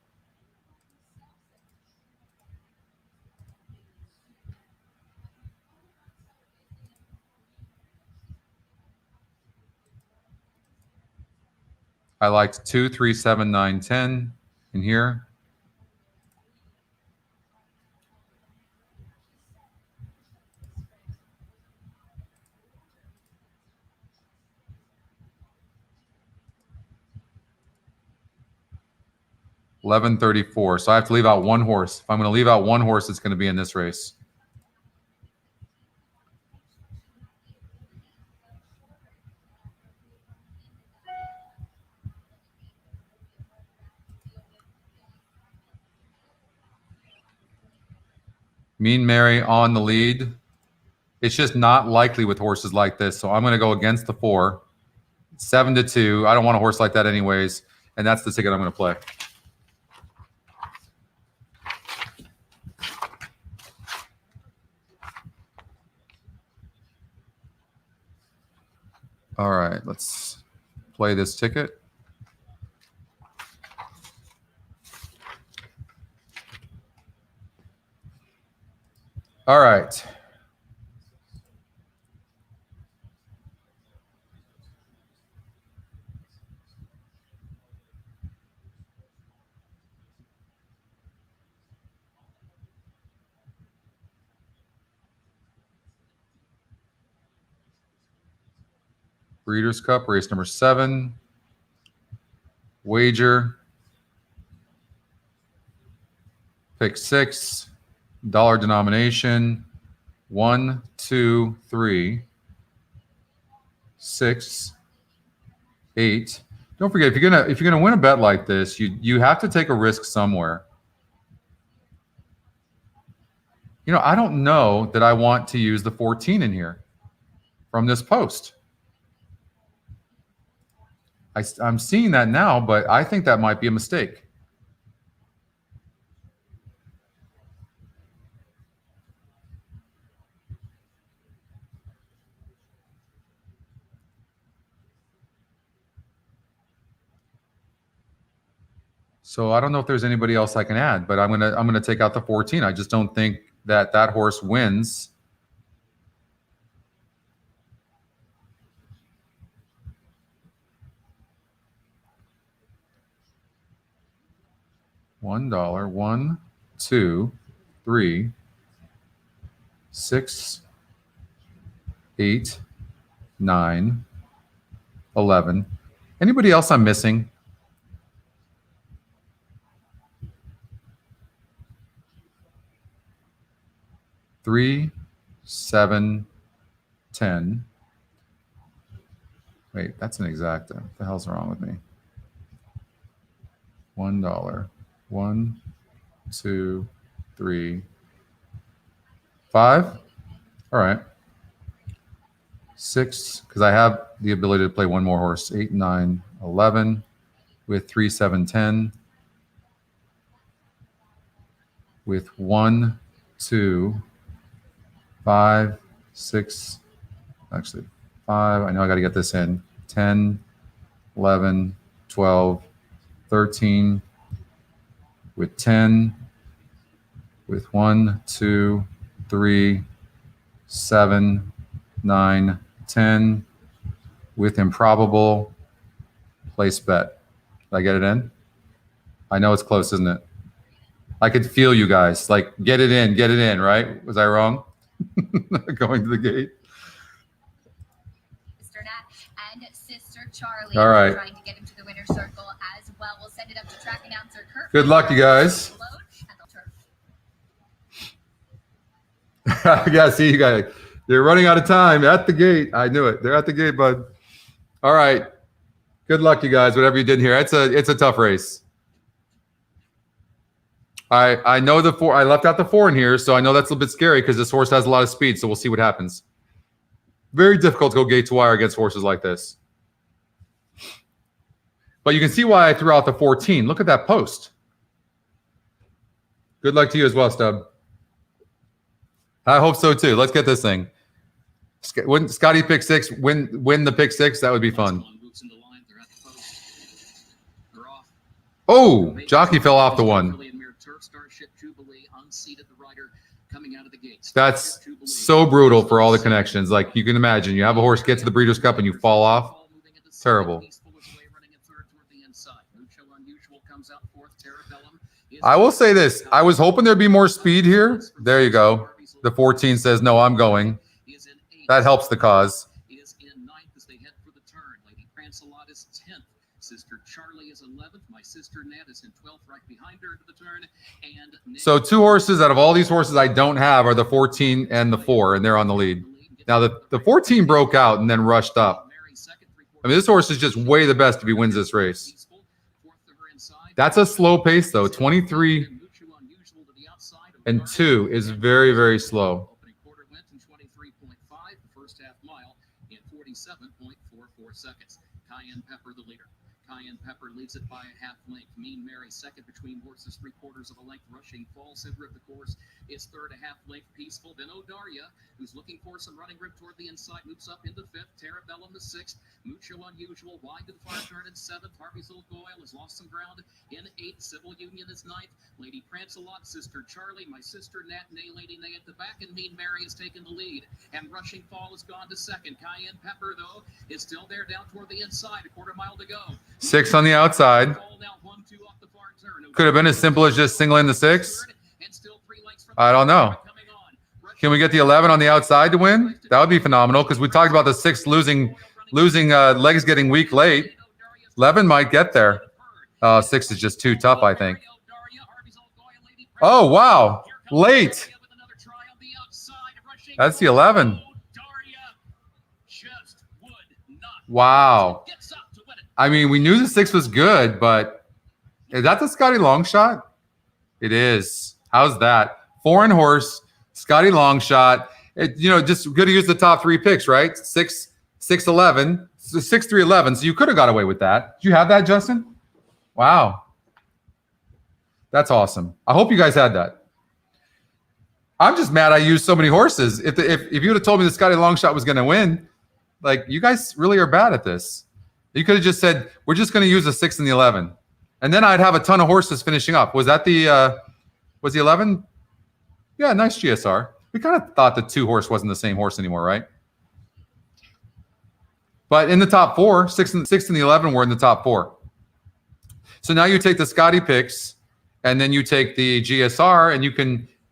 A: I liked 2, 3, 7, 9, 10 in here. $11.34. So I have to leave out 1 horse. If I'm going to leave out 1 horse, it's going to be in this race. Mean Mary on the lead. It's just not likely with horses like this. So I'm going to go against the 4. 7-2. I don't want a horse like that anyways. And that's the ticket I'm going to play. All right, let's play this ticket. All right. Breeders' Cup, race number 7. Wager. Pick 6. Dollar denomination. 1, 2, 3, 6, 8. Don't forget, if you're gonna win a bet like this, you have to take a risk somewhere. You know, I don't know that I want to use the 14 in here from this post. I'm seeing that now, but I think that might be a mistake. So I don't know if there's anybody else I can add, but I'm gonna take out the 14. I just don't think that horse wins. $1, 1, 2, 3, 6, 8, 9, 11. Anybody else I'm missing? $3, 7, 10. Wait, that's an exacta. What the hell's wrong with me? $1. 1, 2, 3, 5. All right. 6, because I have the ability to play one more horse. 8, 9, 11 with 3, 7, 10. With 1, 2, 5, 6, actually 5. I know I got to get this in. 10, 11, 12, 13. With 10, with 1, 2, 3, 7, 9, 10. With improbable, place bet. Did I get it in? I know it's close, isn't it? I could feel you guys. Like, get it in, right? Was I wrong? Going to the gate.
C: Sister Nat and Sister Charlie.
A: All right.
C: Trying to get him to the winner's circle as well. We'll send it up to track announcer Kurt.
A: Good luck, you guys. Yeah, see you guys. They're running out of time at the gate. I knew it. They're at the gate, bud. All right. Good luck, you guys. Whatever you did here. It's a tough race. I know the 4. I left out the 4 in here, so I know that's a little bit scary because this horse has a lot of speed. So we'll see what happens. Very difficult to go gate to wire against horses like this. But you can see why I threw out the 14. Look at that post. Good luck to you as well, Stub. I hope so too. Let's get this thing. Wouldn't Scotty pick 6 win the pick 6? That would be fun. Oh, jockey fell off the 1. That's so brutal for all the connections. Like, you can imagine, you have a horse get to the Breeders' Cup and you fall off. Terrible. I will say this. I was hoping there'd be more speed here. There you go. The 14 says, no, I'm going. That helps the cause.
D: Is in 9th as they head for the turn. Lady Prancelot is 10th. Sister Charlie is 11th. My sister Nat is in 12th, right behind her to the turn. And
A: so 2 horses out of all these horses I don't have are the 14 and the 4, and they're on the lead. Now, the 14 broke out and then rushed up. I mean, this horse is just way the best if he wins this race. That's a slow pace, though. 23 and 2 is very, very slow.
D: opening quarter went in 23.5, the first half mile in 47.44 seconds. Cayenne Pepper the leader. Cayenne Pepper leads it by a half length. Mean Mary second between horses, 3/4 of a length. Rushing Fall, center of the course, is third, a half length. Peaceful. Then O'Daria, who's looking for some running room toward the inside, moves up into fifth. Terrabellum the sixth. Mucho Unusual wide to the far turn in seventh. Harvey's Old Goyle has lost some ground in eighth. Civil Union is ninth. Lady Prancelot, Sister Charlie, My Sister Nat, Nay Lady Nay at the back, and Mean Mary has taken the lead. And Rushing Fall has gone to second. Cayenne Pepper, though, is still there down toward the inside. A quarter mile to go.
A: 6 on the outside. Could have been as simple as just singling the 6. I don't know. Can we get the 11 on the outside to win? That would be phenomenal because we talked about the 6 losing legs getting weak late. 11 might get there. 6 is just too tough, I think. Oh, wow. Late. That's the 11. Wow. I mean, we knew the 6 was good, but is that the Scotty long shot? It is. How's that? Foreign horse, Scotty long shot. Just good to use the top 3 picks, right? 6, 11, 6, 3, 11. So you could have got away with that. Did you have that, Justin? Wow. That's awesome. I hope you guys had that. I'm just mad I used so many horses. If you would have told me the Scotty long shot was going to win, like, you guys really are bad at this. You could have just said, we're just going to use the 6 and the 11. And then I'd have a ton of horses finishing up. Was that was the 11? Yeah, nice GSR. We kind of thought the 2 horse wasn't the same horse anymore, right? But in the top 4, 6 and the 11 were in the top 4. So now you take the Scotty picks, and then you take the GSR,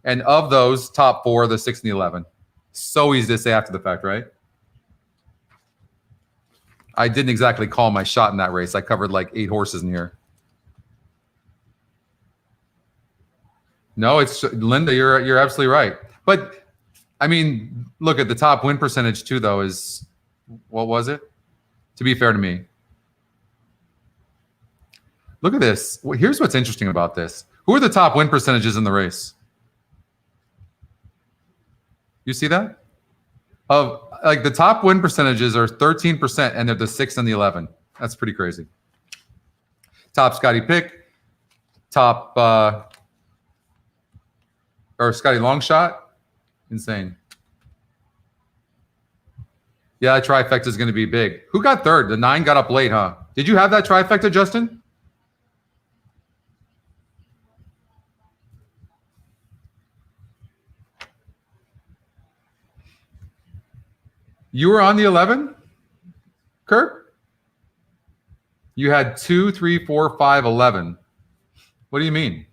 A: and of those top 4, the 6 and the 11. So easy to say after the fact, right? I didn't exactly call my shot in that race. I covered like 8 horses in here. No, it's Linda. You're absolutely right. But I mean, look at the top win percentage too. Though is what was it? To be fair to me, look at this. Here's what's interesting about this. Who are the top win percentages in the race? You see that? Of like the top win percentages are 13%, and they're the 6 and the 11. That's pretty crazy. Top Scotty pick, top or Scotty long shot, insane. Yeah, trifecta is going to be big. Who got third? The 9 got up late, huh? Did you have that trifecta, Justin? You were on the 11, Kirk? You had 2, 3, 4, 5, 11. What do you mean?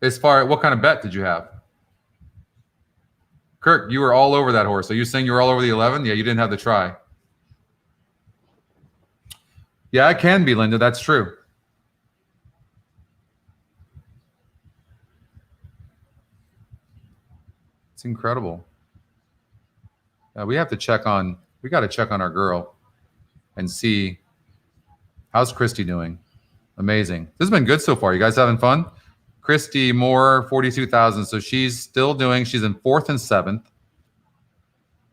A: As far as what kind of bet did you have? Kirk, you were all over that horse. Are you saying you were all over the 11? Yeah, you didn't have the try. Yeah, it can be, Linda. That's true. It's incredible. We have to check on. We got to check on our girl and see how's Christy doing. Amazing. This has been good so far. You guys having fun? Christy Moore, 42,000. So she's still doing. She's in 4th and 7th.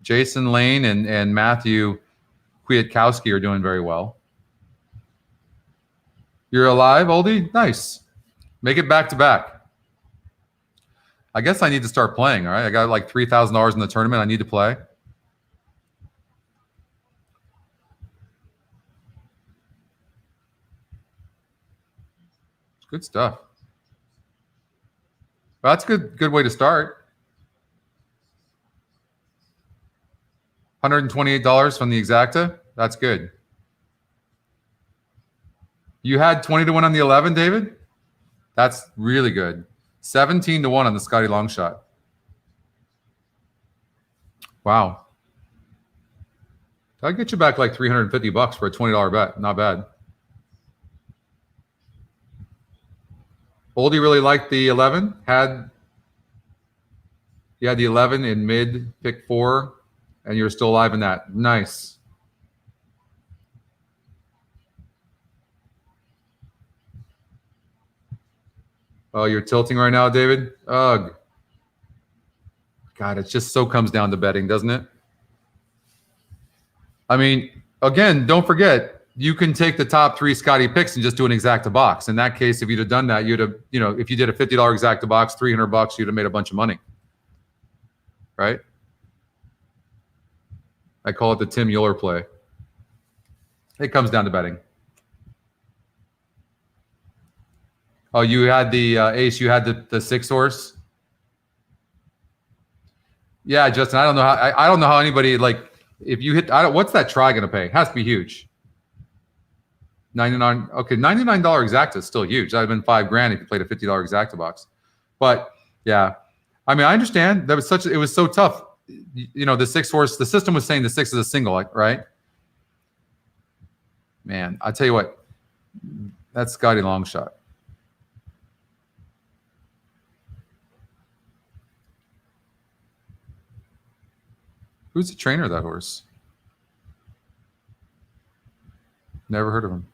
A: Jason Lane and Matthew Kwiatkowski are doing very well. You're alive, oldie? Nice. Make it back to back. I guess I need to start playing, all right? I got like $3,000 in the tournament. I need to play. Good stuff. Well, that's a good way to start. $128 from the Exacta. That's good. You had 20 to 1 on the 11, David? That's really good. 17 to 1 on the Scotty long shot. Wow. I'll get you back like $350 for a $20 bet. Not bad. Oldie really liked the 11. You had the 11 in mid, pick 4, and you're still alive in that. Nice. Oh, you're tilting right now, David? Ugh. God, it just so comes down to betting, doesn't it? I mean, again, don't forget, you can take the top 3 Scotty picks and just do an exacta box. In that case, if you'd have done that, you'd have, you know, if you did a $50 exacta box, $300, you'd have made a bunch of money. Right? I call it the Tim Euler play. It comes down to betting. Oh, you had the ace. You had the 6 horse. Yeah, Justin. I don't know how. I don't know how anybody, like, if you hit. What's that try going to pay? It has to be huge. 99. Okay, $99 exacta is still huge. That would have been $5,000 if you played a $50 exacta box. But yeah, I mean, I understand that was such. It was so tough. You know, the 6 horse. The system was saying the 6 is a single, right? Man, I tell you what. That's Scotty Longshot. Who's the trainer of that horse? Never heard of him.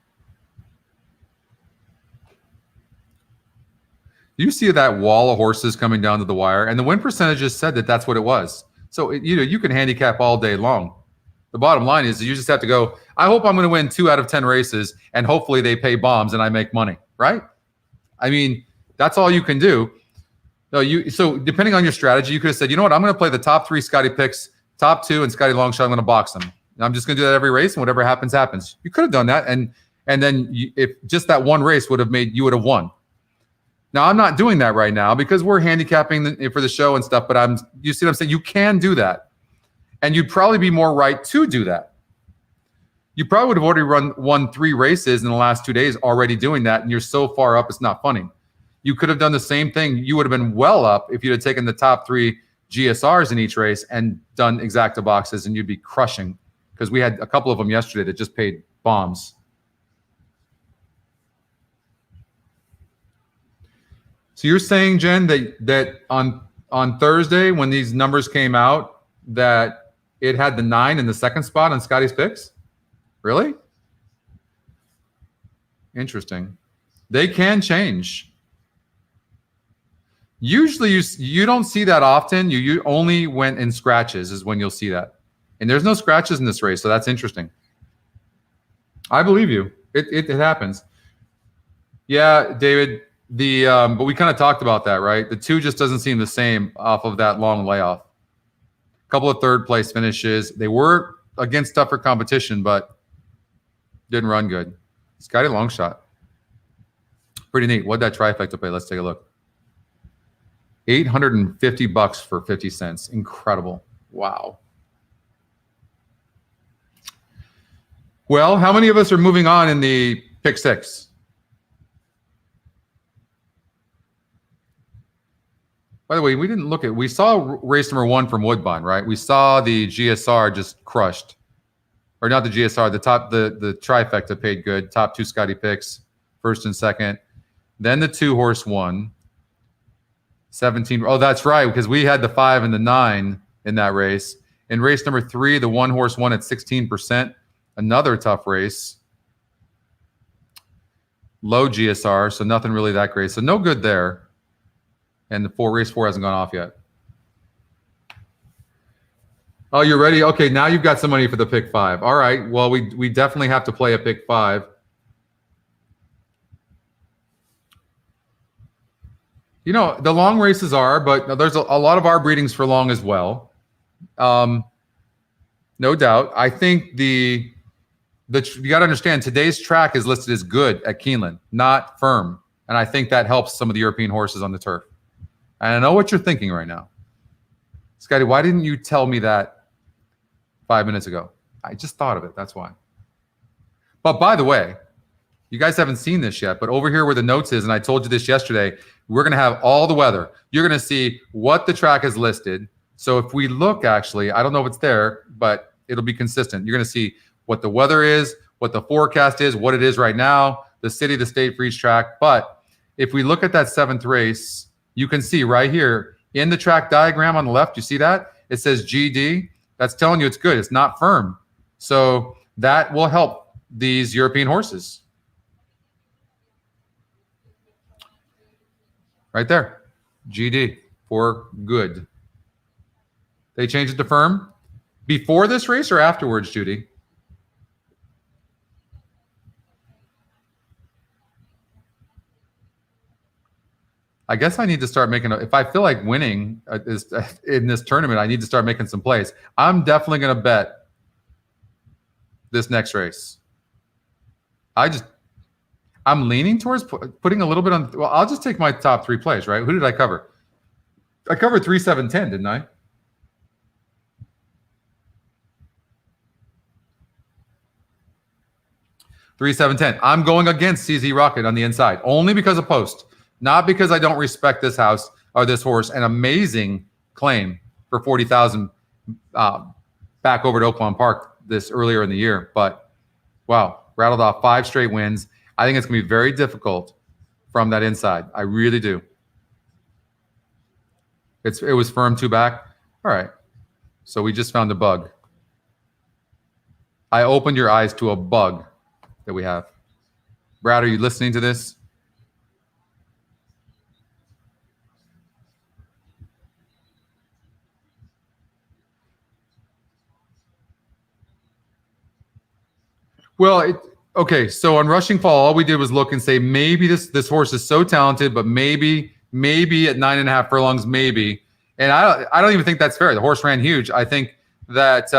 A: You see that wall of horses coming down to the wire, and the win percentage just said that that's what it was. So, you know, you can handicap all day long. The bottom line is you just have to go, I hope I'm going to win 2 out of 10 races, and hopefully they pay bombs and I make money, right? I mean, that's all you can do. So depending on your strategy, you could have said, you know what, I'm going to play the top 3 Scotty picks, top 2, and Scotty Longshot. I'm going to box them. And I'm just going to do that every race, and whatever happens, happens. You could have done that, and then if just that one race would have made, you would have won. Now, I'm not doing that right now because we're handicapping for the show and stuff, but you see what I'm saying? You can do that. And you'd probably be more right to do that. You probably would have already won 3 races in the last 2 days already doing that, and you're so far up, it's not funny. You could have done the same thing. You would have been well up if you'd have taken the top 3 GSRs in each race and done exacta boxes, and you'd be crushing, because we had a couple of them yesterday that just paid bombs. So you're saying, Jen, that on Thursday when these numbers came out that it had the 9 in the second spot on Scotty's picks? Really? Interesting. They can change. Usually you don't see that often. You only went in scratches is when you'll see that. And there's no scratches in this race, so that's interesting. I believe you. It happens. Yeah, David. But we kind of talked about that, right? The 2 just doesn't seem the same off of that long layoff. A couple of third place finishes. They were against tougher competition, but didn't run good. Scotty Longshot. Pretty neat. What'd that trifecta pay? Let's take a look. $850 for 50 cents. Incredible. Wow. Well, how many of us are moving on in the pick 6? By the way, we didn't look at, we saw race number 1 from Woodbine, right? We saw the GSR just crushed. Or not the GSR, the trifecta paid good. Top 2 Scotty picks, first and second. Then the 2 horse won. 17. Oh, that's right, because we had the 5 and the 9 in that race. In race number 3, the 1 horse won at 16%. Another tough race. Low GSR, so nothing really that great. So no good there. And the race 4 hasn't gone off yet. Oh, you're ready? Okay, now you've got some money for the pick 5. All right. Well, we definitely have to play a pick 5. You know, the long races are, but there's a lot of our breedings for long as well. No doubt. I think you got to understand, today's track is listed as good at Keeneland, not firm. And I think that helps some of the European horses on the turf. And I know what you're thinking right now. Scotty, why didn't you tell me that 5 minutes ago? I just thought of it. That's why. But by the way, you guys haven't seen this yet, but over here where the notes is, and I told you this yesterday, we're going to have all the weather. You're going to see what the track is listed. So if we look, actually, I don't know if it's there, but it'll be consistent. You're going to see what the weather is, what the forecast is, what it is right now, the city, the state for each track. But if we look at that 7th race, you can see right here in the track diagram on the left, you see that? It says GD. That's telling you it's good. It's not firm. So that will help these European horses. Right there. GD for good. They changed it to firm before this race or afterwards, Judy? I guess I need to start making. If I feel like winning in this tournament, I need to start making some plays. I'm definitely going to bet this next race. I'm leaning towards putting a little bit on. Well, I'll just take my top 3 plays. Right? Who did I cover? I covered 3, 7, 10, didn't I? Three, 7, 10. I'm going against CZ Rocket on the inside, only because of post, not because I don't respect this house or this horse. An amazing claim for 40,000 back over to Oakland Park this earlier in the year. But wow, rattled off 5 straight wins. I think it's going to be very difficult from that inside. I really do. It was firm 2 back. All right. So we just found a bug. I opened your eyes to a bug that we have. Brad, are you listening to this? Well, okay. So on Rushing Fall, all we did was look and say maybe this horse is so talented, but maybe at 9.5 furlongs, maybe. And I don't even think that's fair. The horse ran huge. I think that.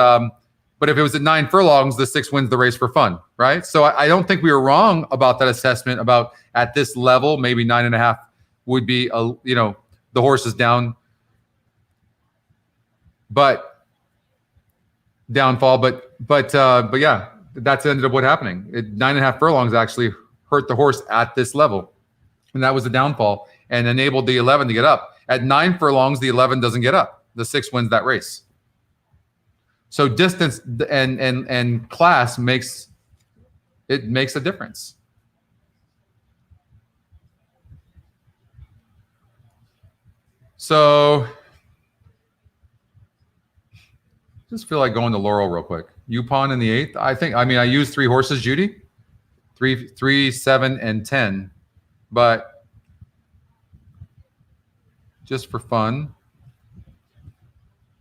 A: But if it was at 9 furlongs, the 6 wins the race for fun, right? So I don't think we were wrong about that assessment about at this level, maybe 9.5 would be, the horse is down, but downfall. But yeah, that's ended up what happening. 9.5 furlongs actually hurt the horse at this level. And that was the downfall and enabled the 11 to get up. At 9 furlongs, the 11 doesn't get up. The 6 wins that race. So distance and class makes a difference. So just feel like going to Laurel real quick. Upon in the 8th. I used 3 horses, Judy. 3, 7, and 10. But just for fun,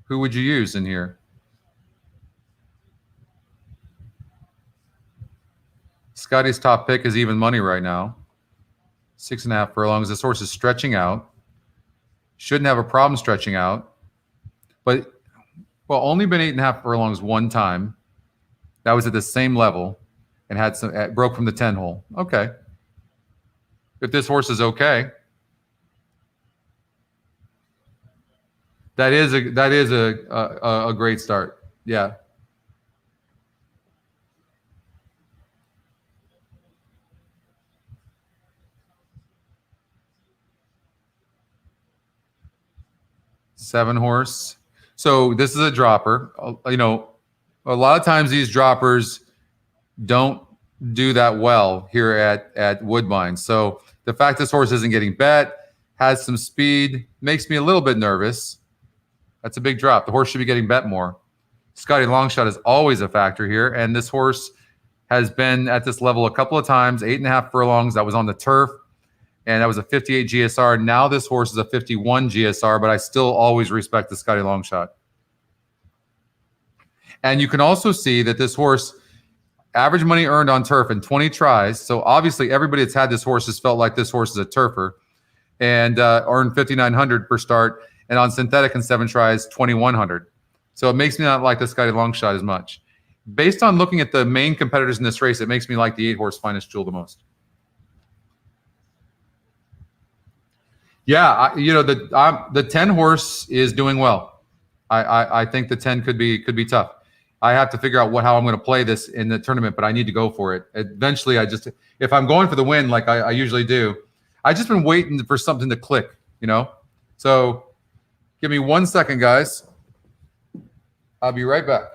A: who would you use in here? Scotty's top pick is even money right now. 6.5 furlongs. This horse is stretching out. Shouldn't have a problem stretching out. But, well, only been 8.5 furlongs one time. That was at the same level and had broke from the 10 hole. Okay. If this horse is okay. That is a great start. Yeah. Seven horse. So this is a dropper. A lot of times these droppers don't do that well here at Woodbine. So the fact this horse isn't getting bet, has some speed, makes me a little bit nervous. That's a big drop. The horse should be getting bet more. Scotty Longshot is always a factor here, and this horse has been at this level a couple of times. 8.5 furlongs. That was on the turf. And that was a 58 GSR. Now this horse is a 51 GSR, but I still always respect the Scotty Longshot. And you can also see that this horse, average money earned on turf in 20 tries. So obviously everybody that's had this horse has felt like this horse is a turfer and earned 5,900 per start. And on synthetic in 7 tries, 2,100. So it makes me not like the Scotty Longshot as much. Based on looking at the main competitors in this race, it makes me like the 8 horse Finest Jewel the most. Yeah, the 10 horse is doing well. I think the 10 could be tough. I have to figure out how I'm going to play this in the tournament, but I need to go for it. Eventually, if I'm going for the win like I usually do, I just been waiting for something to click, So give me 1 second, guys. I'll be right back.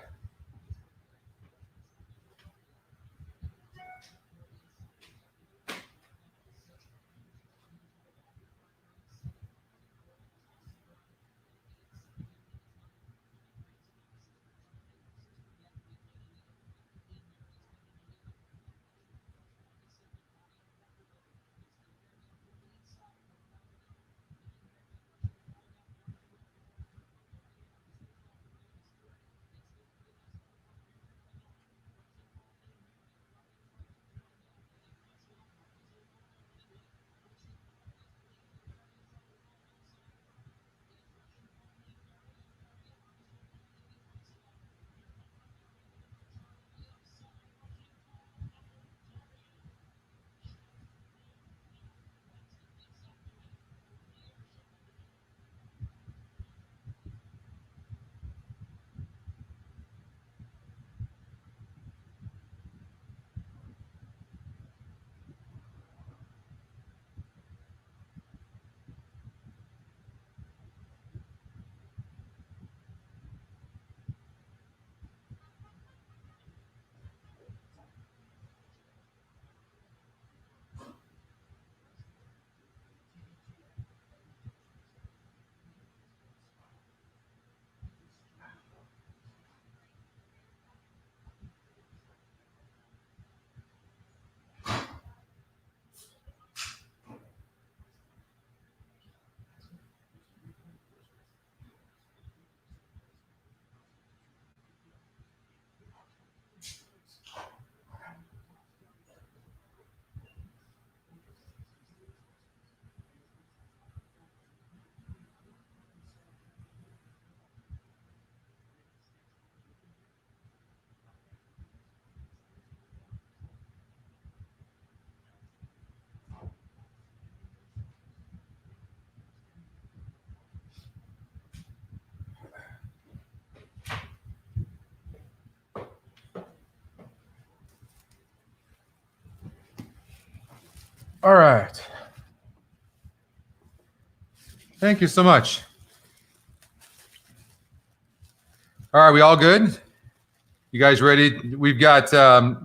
A: All right. Thank you so much. All right, we all good? You guys ready? We've got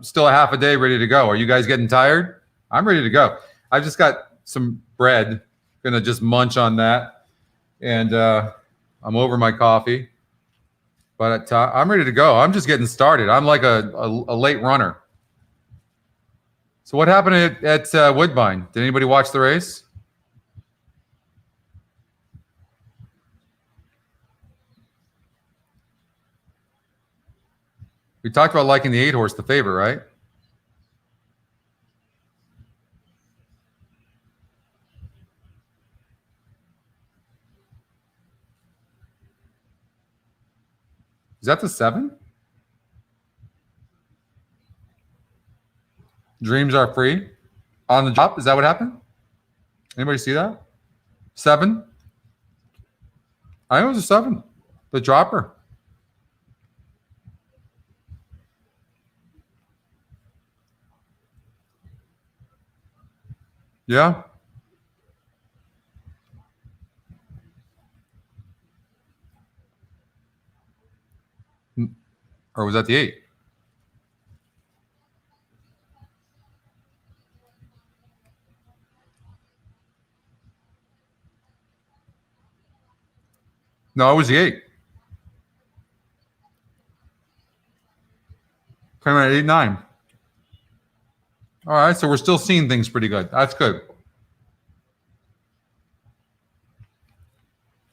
A: still a half a day ready to go. Are you guys getting tired? I'm ready to go. I've just got some bread. Gonna just munch on that. And I'm over my coffee. But I'm ready to go. I'm just getting started. I'm like a late runner. So what happened at Woodbine? Did anybody watch the race? We talked about liking the 8 horse, the favorite, right? Is that the 7? Dreams are free. On the drop, is that what happened? Anybody see that? 7? I think it was a 7. The dropper. Yeah. Or was that the 8? No, it was the 8. Came in at 8-9. All right, so we're still seeing things pretty good. That's good.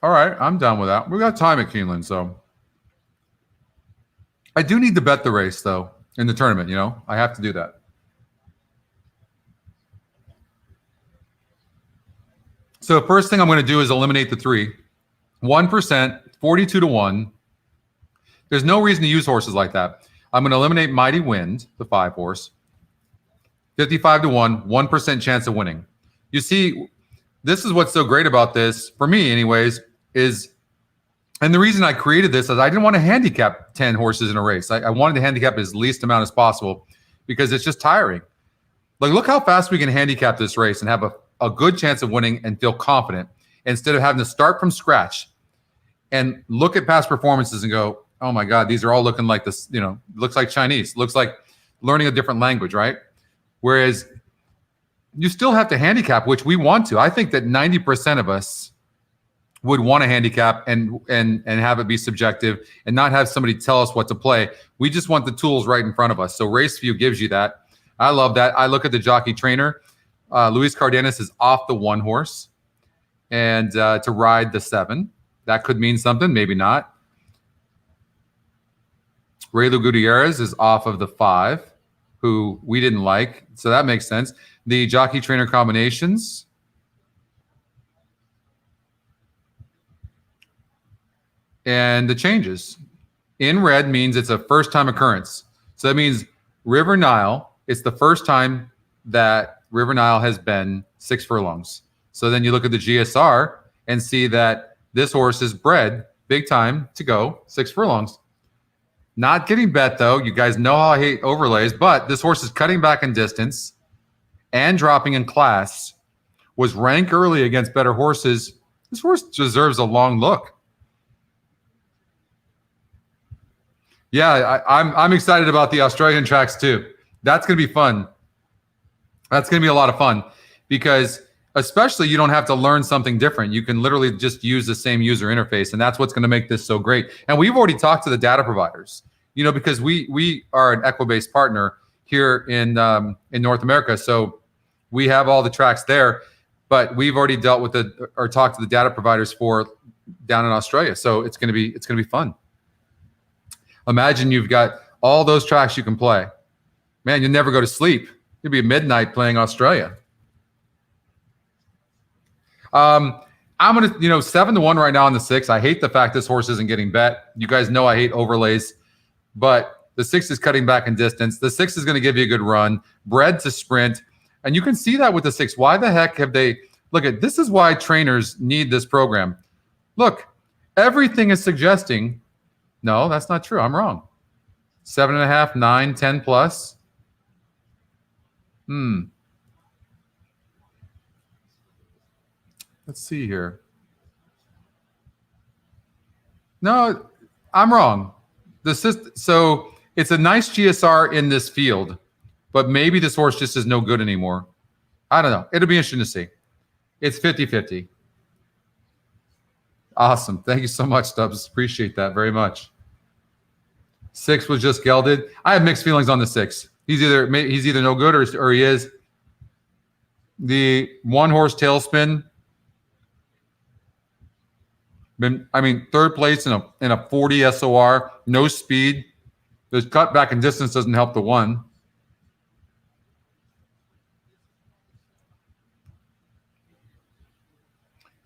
A: All right, I'm done with that. We got time at Keeneland, so I do need to bet the race though in the tournament. You know, I have to do that. So first thing I'm going to do is eliminate the 3. 1%, 42 to 1. There's no reason to use horses like that. I'm going to eliminate Mighty Wind, the 5 horse. 55 to 1, 1% chance of winning. You see, this is what's so great about this, for me anyways, is, and the reason I created this is I didn't want to handicap 10 horses in a race. I wanted to handicap as least amount as possible because it's just tiring. Like, look how fast we can handicap this race and have a good chance of winning and feel confident instead of having to start from scratch and look at past performances and go, oh my God, these are all looking like this, you know, looks like Chinese, looks like learning a different language, right? Whereas you still have to handicap, which we want to. I think that 90% of us would want to handicap and have it be subjective and not have somebody tell us what to play. We just want the tools right in front of us. So RaceView gives you that. I love that. I look at the jockey trainer. Luis Cardenas is off the 1 horse and to ride the 7. That could mean something, maybe not. Raylu Gutierrez is off of the 5, who we didn't like. So that makes sense. The jockey trainer combinations. And the changes. In red means it's a first-time occurrence. So that means River Nile, it's the first time that River Nile has been 6 furlongs. So then you look at the GSR and see that this horse is bred big time to go 6 furlongs. Not getting bet, though. You guys know how I hate overlays, but this horse is cutting back in distance and dropping in class, was ranked early against better horses. This horse deserves a long look. Yeah, I'm excited about the Australian tracks too. That's going to be fun. That's going to be a lot of fun because especially you don't have to learn something different. You can literally just use the same user interface, and that's what's going to make this so great. And we've already talked to the data providers, you know, because we are an Equibase partner here in North America, so we have all the tracks there. But we've already dealt with or talked to the data providers for down in Australia, so it's going to be fun. Imagine you've got all those tracks you can play. Man, you'll never go to sleep. You'll be midnight playing Australia. I'm going to, 7 to 1 right now on the 6. I hate the fact this horse isn't getting bet. You guys know I hate overlays, but the 6 is cutting back in distance. The 6 is going to give you a good run. Bred to sprint. And you can see that with the 6. Why the heck have they, look at, this is why trainers need this program. Look, everything is suggesting, no, that's not true. I'm wrong. 7.5, 9, 10 plus. Let's see here. No, I'm wrong. So it's a nice GSR in this field, but maybe this horse just is no good anymore. I don't know. It'll be interesting to see. It's 50-50. Awesome. Thank you so much, Stubbs. Appreciate that very much. 6 was just gelded. I have mixed feelings on the 6. He's either no good or he is. The 1-horse tailspin. Third place in a 40 SOR, no speed. The cutback in distance doesn't help the 1.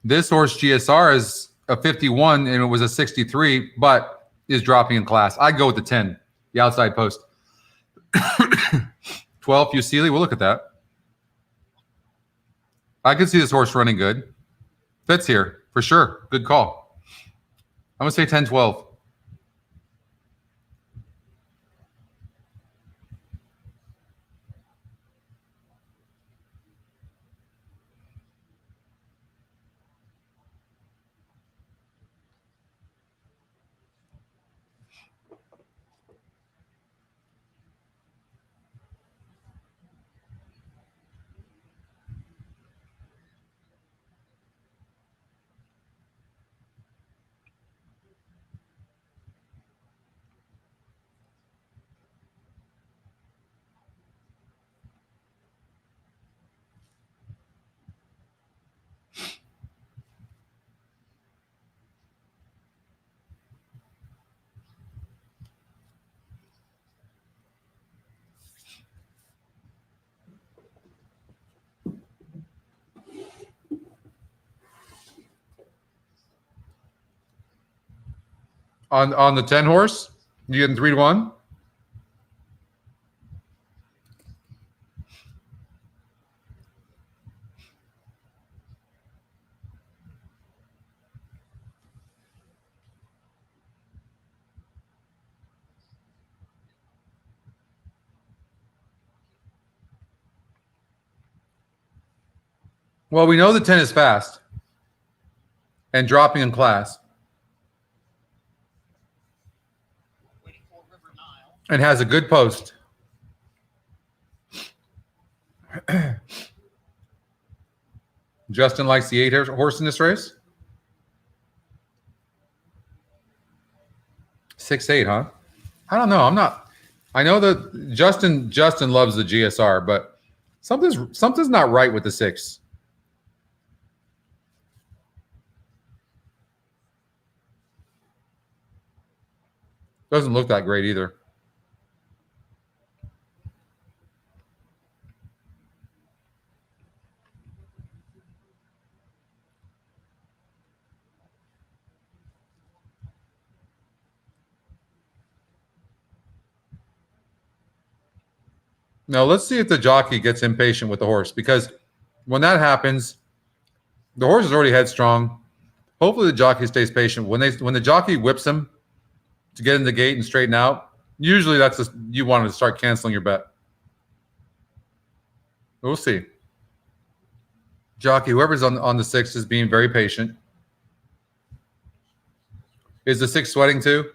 A: This horse GSR is a 51 and it was a 63, but is dropping in class. I'd go with the 10, the outside post. 12, Fusili. We'll look at that. I could see this horse running good. Fits here for sure. Good call. I'm going to say 10-12. On the 10 horse, you getting 3-1? Well, we know the 10 is fast and dropping in class. And has a good post. Justin likes the 8 horse in this race. 6-8, huh? I don't know. I'm not. I know that Justin loves the GSR, but something's not right with the 6. Doesn't look that great either. Now, let's see if the jockey gets impatient with the horse, because when that happens, the horse is already headstrong. Hopefully the jockey stays patient. When the jockey whips him to get in the gate and straighten out, usually you want to start canceling your bet. We'll see. Jockey, whoever's on the 6 is being very patient. Is the 6 sweating too?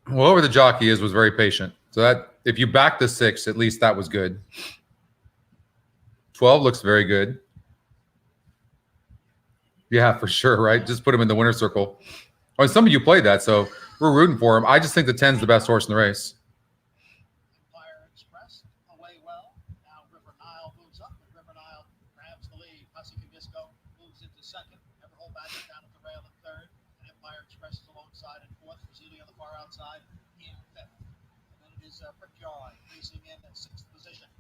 A: Whoever the jockey was very patient. So that if you back the 6, at least that was good. 12 looks very good. Yeah, for sure, right? Just put him in the winner's circle. Oh, some of you played that, so we're rooting for him. I just think the 10's the best horse in the race.
I: Empire Express away well. Now River Nile moves up, and River Nile grabs the lead. Hussey Disco moves into second. Everhold back down at the rail in third. And Empire Express is alongside in fourth. Fusili on the far outside in fifth. And then it is Brickyard racing in 6th position.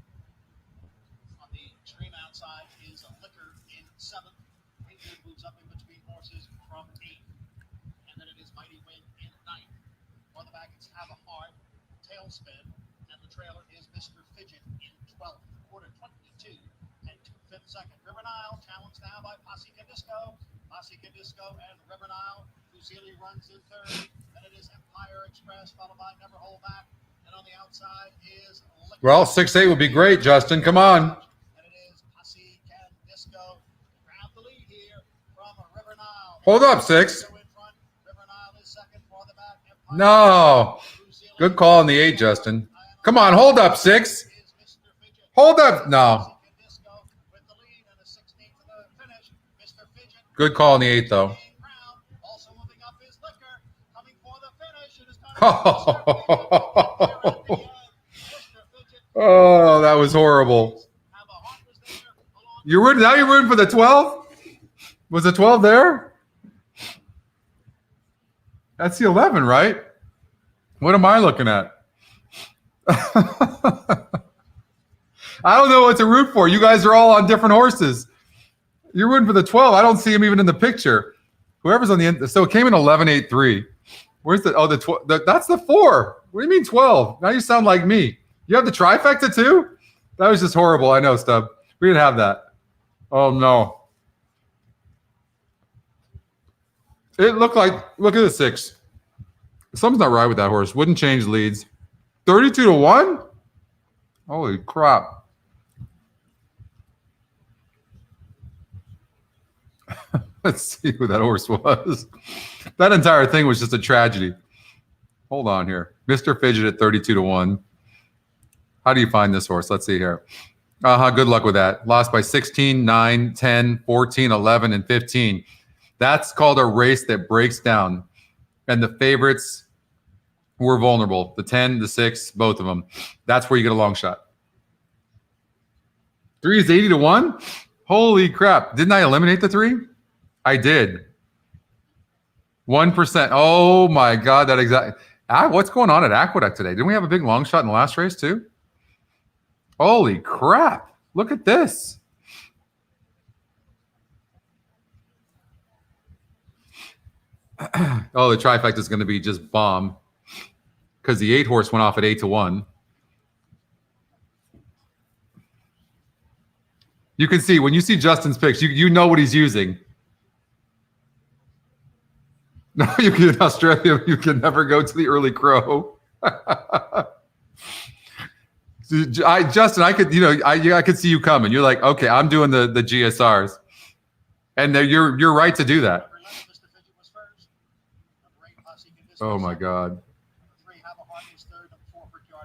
I: On the extreme outside is Liquor in 7th. Greenwood moves up in between horses from 8th. And then it is Mighty Win in 9th. On the back, it's Have a Heart, Tailspin, and the trailer is Mr. Fidget in 12th. Quarter 22 and 2/5 second. River Nile challenged now by Posse Disco. Posse Disco and River Nile Fusili runs in third. Then it is Empire Express, followed by Never Hold Back. And on the outside is
A: Well, 6-8 would be great, Justin. Come on.
I: And it is Posse Can Disco. Grab the lead here from River Nile.
A: Hold up, 6.
I: In front. River Nile is second for the back. Empire
A: No.
I: Fusili
A: Good call on the 8, Justin. Come on, hold up, 6.
I: is Mr. Fidget.
A: Hold up. No.
I: Disco with the lead and a 16th to the finish. Mr. Fidget.
A: Good call on the 8, though.
I: Also moving up his liquor, coming for the finish. It is going to
A: Oh, that was horrible. You're rooting, now you're rooting for the 12? Was the 12 there? That's the 11, right? What am I looking at? I don't know what to root for. You guys are all on different horses. You're rooting for the 12. I don't see him even in the picture. Whoever's on the end. So it came in 11-8-3. Where's the 12? That's the 4. What do you mean 12? Now you sound like me. You have the trifecta too? That was just horrible. I know, Stub. We didn't have that. Oh no. It looked like, look at the 6. Something's not right with that horse. Wouldn't change leads. 32-1? Holy crap. Let's see who that horse was. That entire thing was just a tragedy. Hold on here. Mr. Fidget at 32-1. How do you find this horse? Let's see here. Good luck with that. Lost by 16, 9, 10, 14, 11, and 15. That's called a race that breaks down. And the favorites were vulnerable. The 10, the 6, both of them. That's where you get a long shot. 3 is 80-1? Holy crap. Didn't I eliminate the 3? I did. 1%. Oh my God. That exactly. What's going on at Aqueduct today? Didn't we have a big long shot in the last race too? Holy crap. Look at this. Oh, the trifecta is going to be just bomb because the 8 horse went off at 8-1. You can see when you see Justin's picks, you know what he's using. No, you can in Australia. You can never go to the early crow. Justin, I could, I could see you coming. You're like, okay, I'm doing the GSRs, and you're right to do that. Oh my God.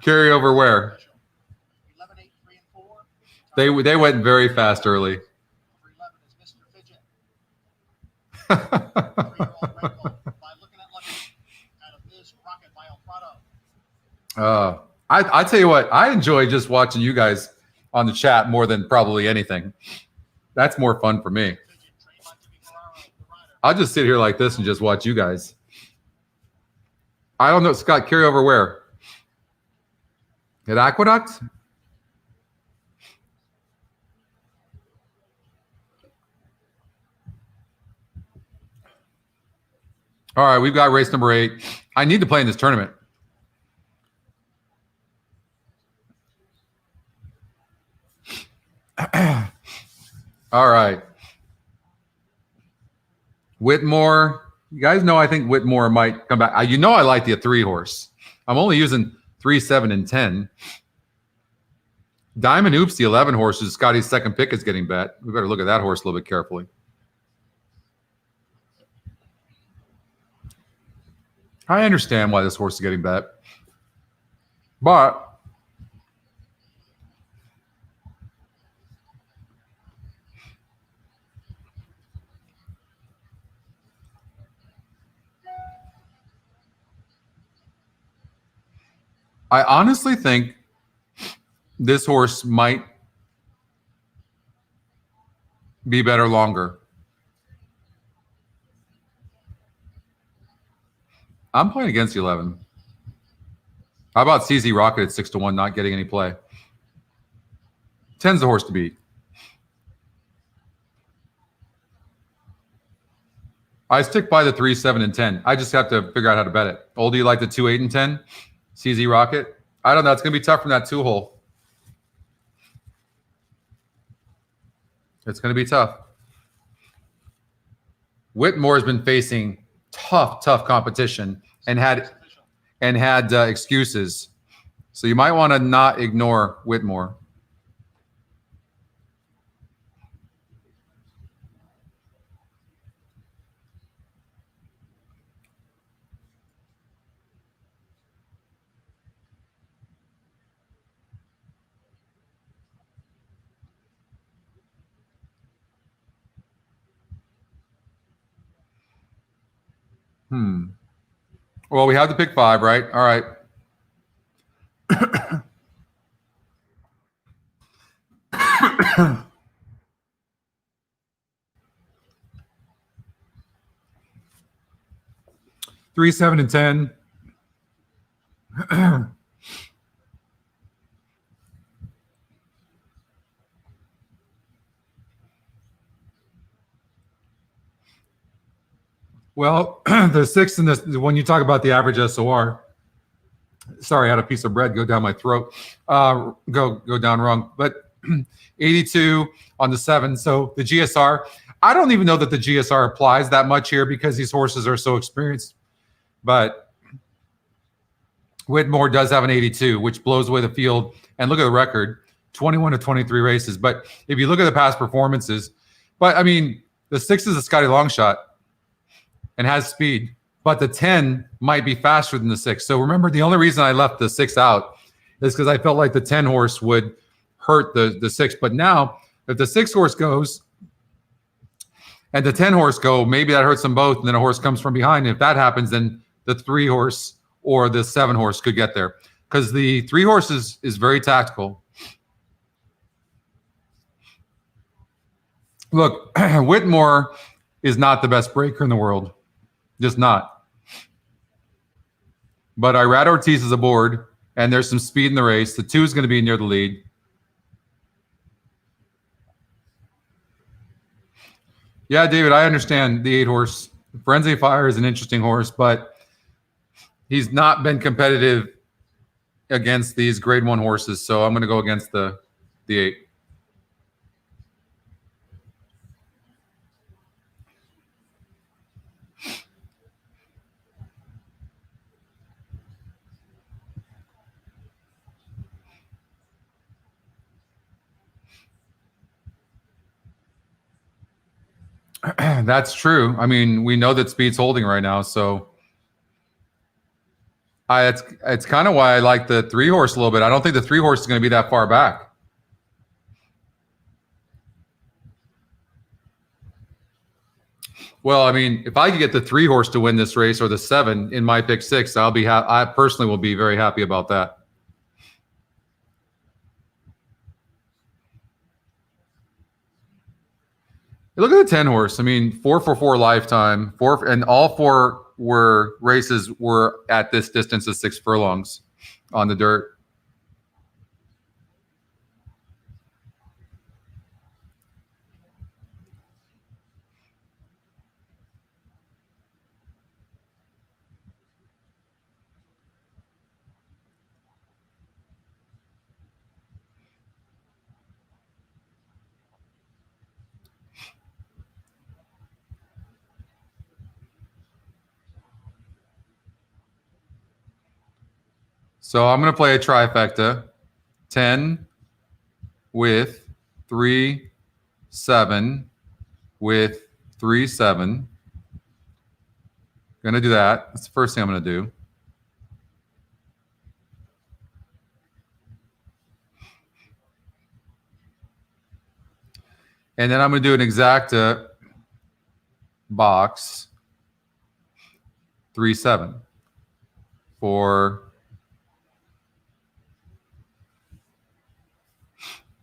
A: Carryover where? They went very fast early. I tell you what, I enjoy just watching you guys on the chat more than probably anything. That's more fun for me. I'll just sit here like this and just watch you guys. I don't know, Scott, carryover where? At Aqueduct? All right, we've got race number 8. I need to play in this tournament. All right. Whitmore. You guys know I think Whitmore might come back. You know I like the 3 horse. I'm only using 3, 7, and 10. Diamond Oops, the 11 horse, is Scotty's second pick, is getting bet. We better look at that horse a little bit carefully. I understand why this horse is getting bet. But I honestly think this horse might be better longer. I'm playing against the 11. How about CZ Rocket at 6-1, not getting any play? 10's the horse to beat. I stick by the 3, 7, and 10. I just have to figure out how to bet it. Old, do you like the 2, 8, and 10? CZ Rocket? I don't know. It's going to be tough from that 2 hole. It's going to be tough. Whitmore has been facing tough competition and had excuses. So you might want to not ignore Whitmore. Well, we have to pick 5, right? All right. Three, 7, and 10. Well, the 6 and when you talk about the average SOR, sorry, I had a piece of bread go down my throat, go down wrong, but 82 on the 7. So the GSR, I don't even know that the GSR applies that much here because these horses are so experienced. But Whitmore does have an 82, which blows away the field. And look at the record, 21 to 23 races. But if you look at the past performances, but I mean, the 6 is a Scotty Longshot and has speed, but the 10 might be faster than the 6. So remember, the only reason I left the 6 out is because I felt like the 10 horse would hurt the 6. But now, if the 6 horse goes and the 10 horse go, maybe that hurts them both, and then a horse comes from behind. And if that happens, then the 3 horse or the 7 horse could get there, because the 3 horse is very tactical. Look, Whitmore is not the best breaker in the world. Just not. But Irad Ortiz is aboard, and there's some speed in the race. The 2 is going to be near the lead. Yeah, David, I understand the 8 horse. Frenzy Fire is an interesting horse, but he's not been competitive against these grade 1 horses, so I'm going to go against the 8. That's true. I mean, we know that speed's holding right now, so it's kind of why I like the 3 horse a little bit. I don't think the 3 horse is going to be that far back. Well, I mean, if I could get the 3 horse to win this race or the 7 in my pick 6, I'll be I personally will be very happy about that. Look at the 10 horse. I mean, 4-for-4 lifetime, and all 4 races were at this distance of 6 furlongs on the dirt. So I'm going to play a trifecta, 10 with 3, 7 with 3, 7. Going to do that. That's the first thing I'm going to do. And then I'm going to do an exacta box 3, 7 for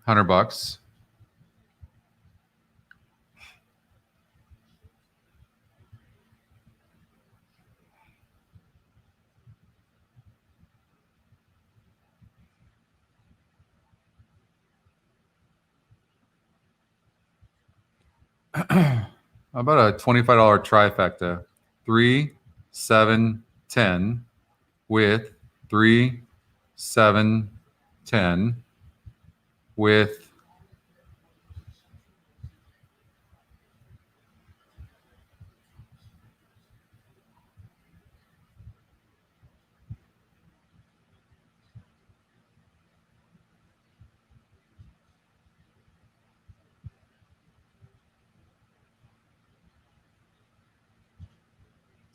A: $100. How about a $25 trifecta? 3, 7, 10 with 3, 7, 10 with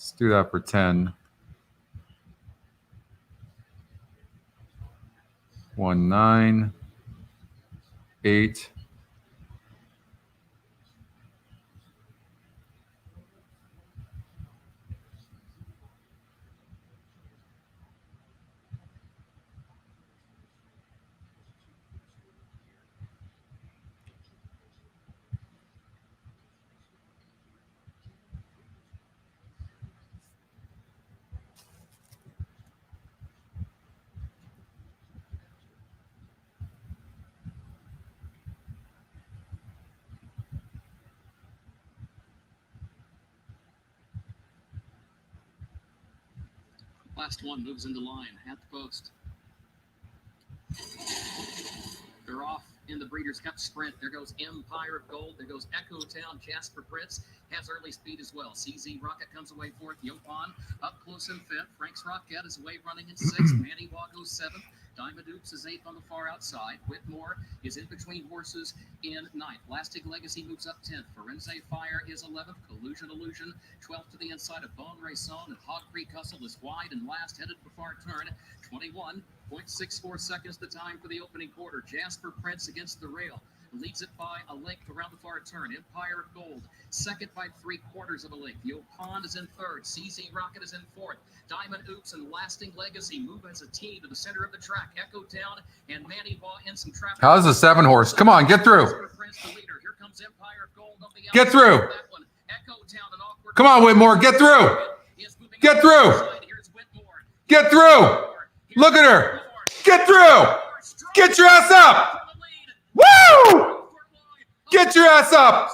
A: Let's do that for 10. 1, 9, 8.
D: Last one moves into line at the post. They're off in the Breeders' Cup Sprint. There goes Empire of Gold. There goes Echo Town. Jasper Prince has early speed as well. CZ Rocket comes away fourth. Yopon up close in fifth. Frank's Rocket is away running in sixth. Manny Wah goes seventh. Diamond Oops is eighth on the far outside. Whitmore is in between horses in ninth. Lasting Legacy moves up 10th. Forense Fire is 11th. Collusion Illusion 12th to the inside of Bone Raison. And Hog Creek Hustle is wide and last, headed for far turn. 21.64 seconds the time for the opening quarter. Jasper Prince against the rail. Leads it by a length around the far turn. Empire of Gold, second by 3/4 of a length. Yopon is in third. CZ Rocket is in fourth. Diamond Oops and Lasting Legacy move as a team to the center of the track. Echo Town and Manny Wah in some traffic.
A: How's the 7 horse? Come on, get through.
D: Prince, the leader. Here comes Empire of Gold on the
A: Get through.
D: that one. Echo Town and awkward.
A: Come on, Whitmore, get through. Get through.
D: Here's Whitmore.
A: Get through. Look at her. Get through. Get your ass up. Woo! Get your ass up.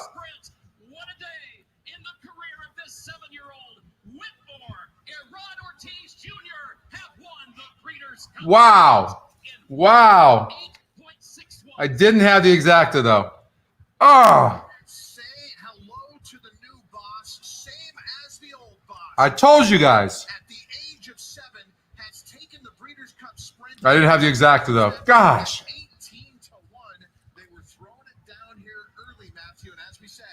D: What a day in the career of this 7-year-old. Whitmore and Ron Ortiz Jr. have won the Breeders' Cup.
A: Wow. Wow. I didn't have the exacta though. Oh.
F: Say hello to the new boss, same as the old boss.
A: I told you guys.
F: At the age of 7, has taken the Breeders' Cup Sprint.
A: I didn't have the exacta though. Gosh.
F: 18-1. They were throwing it down here early, Matthew, and as we said,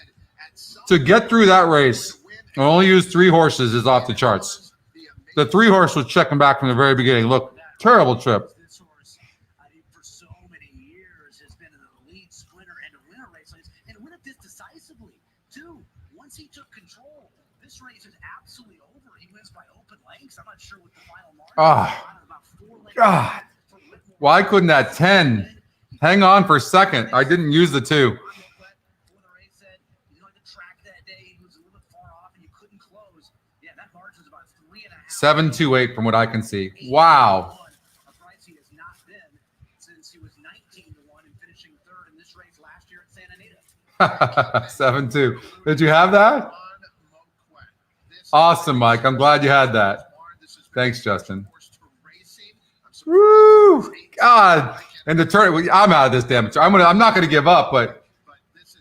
F: at some
A: To get through that race, I only used 3 horses is off the charts. The 3 horse was checking back from the very beginning. Look, terrible trip.
I: This horse, I think, for so many years has been an elite sprinter and a winner race, and win it this decisively too. Once he took control, this race is absolutely over. He wins by open lengths. I'm not sure what the final margin
A: Ah.
I: is. About 4 lengths
A: God.
I: for Whitmore.
A: Why couldn't that 10 hang on for a second? I didn't use the 2.
I: Before the race said he's on the track that day, he was a little bit far off, and you couldn't close. Yeah, that margin was about 3.5.
A: 7-2-8 from what I can see. Wow.
I: A price he has not been since he was 19-1 and finishing third in this race last year at Santa Anita.
A: 7-2. Did you have that? Awesome, Mike. I'm glad you had that. Thanks, Justin. Woo! God. And the turn. I'm out of this damn. I'm not going to give up, but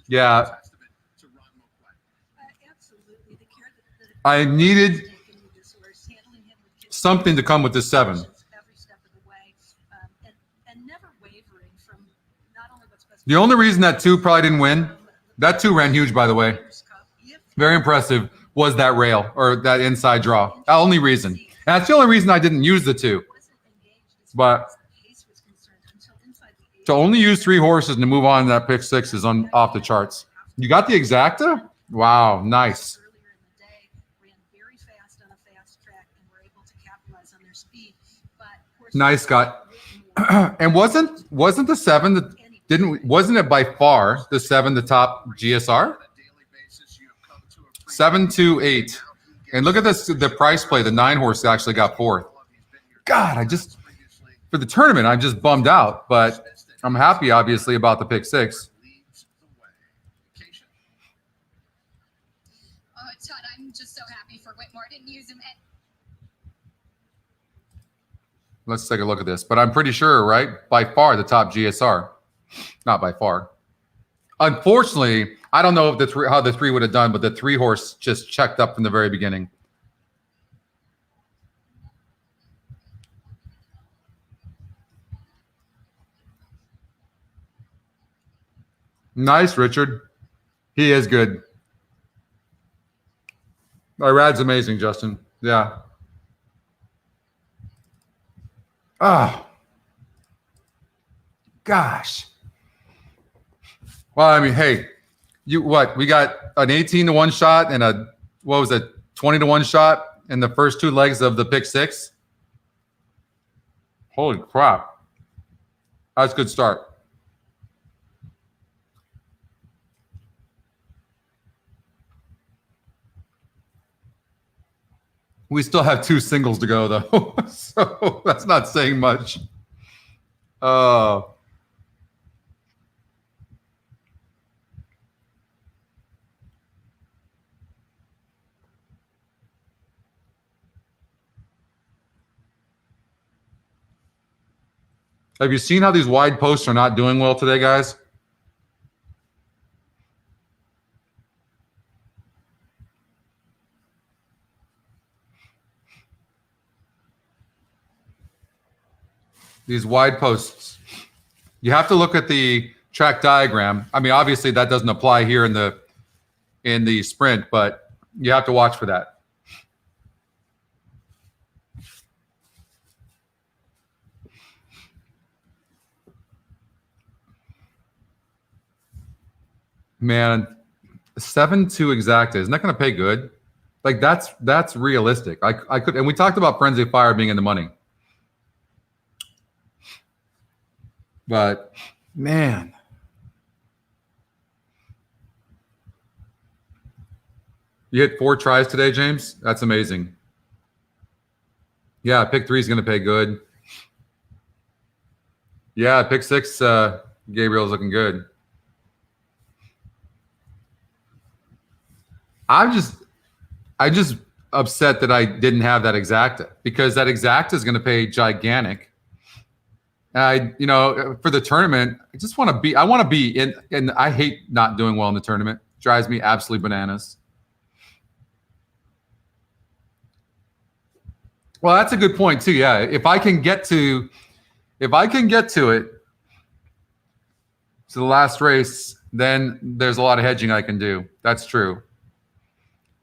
A: yeah.
G: Absolutely. The care that
A: I needed
G: taken with this horse, handling him with kids.
A: something to come with this 7.
G: Every step of the way, and never wavering from not only what's best.
A: The only reason that 2 probably didn't win, that 2 ran huge, by the way. Very impressive, was that rail or that inside draw. The only reason. And that's the only reason I didn't use the 2. But to only use 3 horses and to move on to that pick 6 is off the charts. You got the exacta? Wow, nice.
G: Earlier in the day, ran very fast on a fast track and were able to capitalize on their speed. But horses
A: Nice, Scott.
G: like
A: And wasn't the 7 that wasn't it by far the 7 the top GSR? 7-2-8. And look at this, the price play. The 9 horse actually got 4th. God, for the tournament, I'm just bummed out, but I'm happy, obviously, about the pick 6.
C: Oh, Todd, I'm just so happy for Whitmore. I didn't use him.
A: Let's take a look at this. But I'm pretty sure, right? By far the top GSR. Not by far. Unfortunately, I don't know if how the 3 would have done, but the 3 horse just checked up from the very beginning. Nice, Richard. He is good. Irad's amazing, Justin. Yeah. Oh, gosh. Well, I mean, hey, we got an 18-1 shot and a, what was it, 20-1 shot in the first two legs of the pick six. Holy crap. That's a good start. We still have two singles to go, though. So that's not saying much. Have you seen how these wide posts are not doing well today, guys? These wide posts. You have to look at the track diagram. I mean, obviously that doesn't apply here in the sprint, but you have to watch for that. Man, 7-2 exacta, isn't that going to pay good? Like that's realistic. I could, and we talked about Frenzy Fire being in the money. But man, you hit 4 tries today, James. That's amazing. Yeah, pick 3 is going to pay good. Yeah, pick 6, Gabriel's looking good. I'm just upset that I didn't have that exacta, because that exacta is going to pay gigantic. And for the tournament, I want to be in, and I hate not doing well in the tournament. Drives me absolutely bananas. Well, that's a good point too. Yeah, if I can get to it to the last race, then there's a lot of hedging I can do. That's true.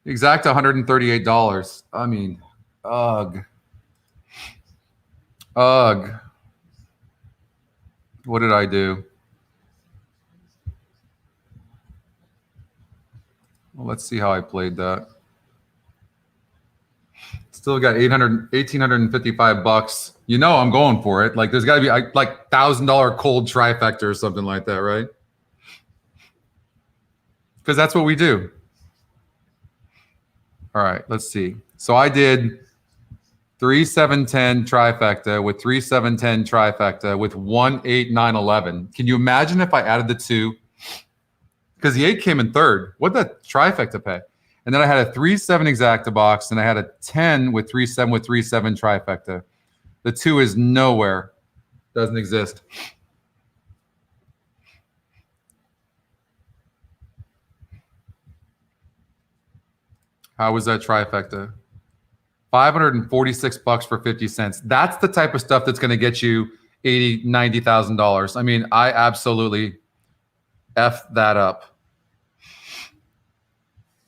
A: Exact $138. I mean, ugh. What did I do? Well, let's see how I played that. Still got $1,855. You know I'm going for it. Like there's got to be like $1,000 cold trifecta or something like that, right? Because that's what we do. All right, let's see. So I did 3-7-10 trifecta with 3-7-10 trifecta with 1-8-9-11. Can you imagine if I added the 2? Because the 8 came in third. What'd that trifecta pay? And then I had a 3-7 exacta box, and I had a 10 with 3-7 with 3-7 trifecta. The 2 is nowhere. Doesn't exist. How was that trifecta? $546 for 50 cents. That's the type of stuff that's going to get you $80,000, $90,000. I mean, I absolutely F that up.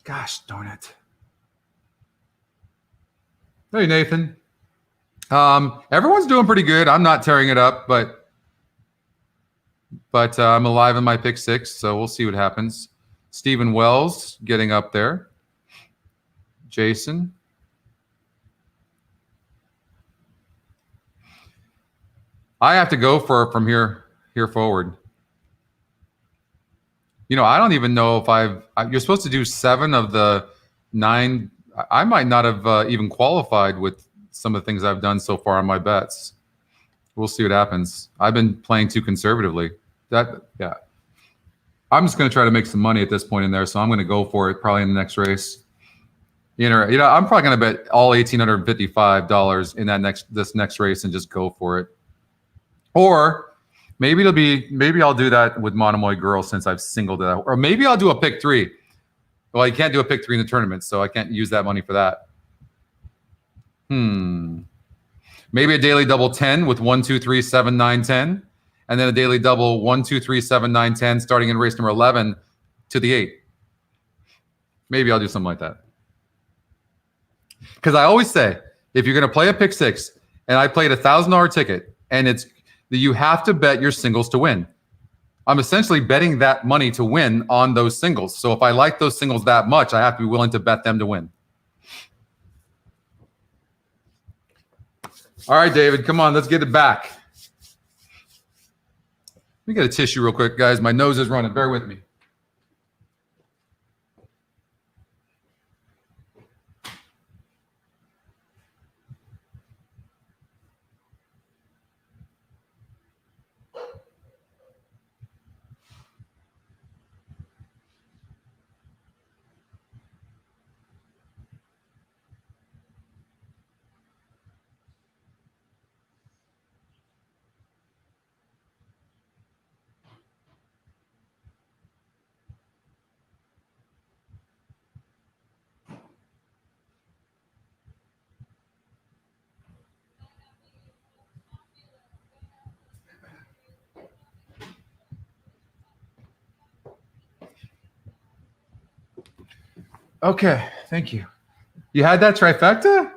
A: Gosh darn it. Hey, Nathan. Everyone's doing pretty good. I'm not tearing it up, but I'm alive in my pick 6, so we'll see what happens. Stephen Wells getting up there. Jason. I have to go from here forward. I don't even know if you're supposed to do 7 of the 9. I might not have even qualified with some of the things I've done so far on my bets. We'll see what happens. I've been playing too conservatively. Yeah. I'm just going to try to make some money at this point in there, so I'm going to go for it probably in the next race. I'm probably going to bet all $1,855 in this next race and just go for it. Or maybe I'll do that with Monomoy Girl since I've singled it out. Or maybe I'll do a pick 3. Well, you can't do a pick 3 in the tournament, so I can't use that money for that. Maybe a daily double 10 with 1, 2, 3, 7, 9, 10. And then a daily double 1, 2, 3, 7, 9, 10 starting in race number 11 to the 8. Maybe I'll do something like that. Because I always say, if you're going to play a pick six, and I played $1,000 ticket, and it's you have to bet your singles to win. I'm essentially betting that money to win on those singles. So if I like those singles that much, I have to be willing to bet them to win. All right, David, come on, let's get it back. Let me get a tissue real quick, guys. My nose is running. Bear with me. Okay, thank you. You had that trifecta?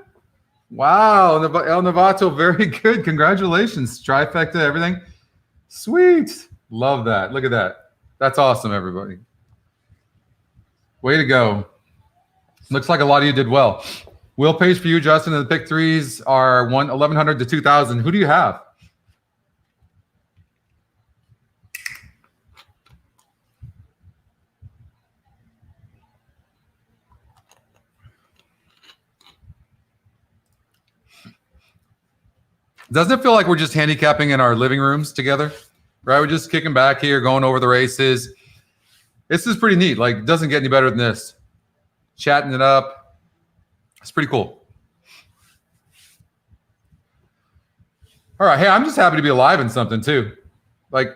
A: Wow, El Novato, very good. Congratulations. Trifecta, everything. Sweet. Love that. Look at that. That's awesome, everybody. Way to go. Looks like a lot of you did well. Wheel page for you, Justin, and the pick threes are 1,100 to 2,000. Who do you have? Doesn't it feel like we're just handicapping in our living rooms together? Right? We're just kicking back here, going over the races. This is pretty neat. Like, it doesn't get any better than this. Chatting it up. It's pretty cool. All right. Hey, I'm just happy to be alive in something too. Like,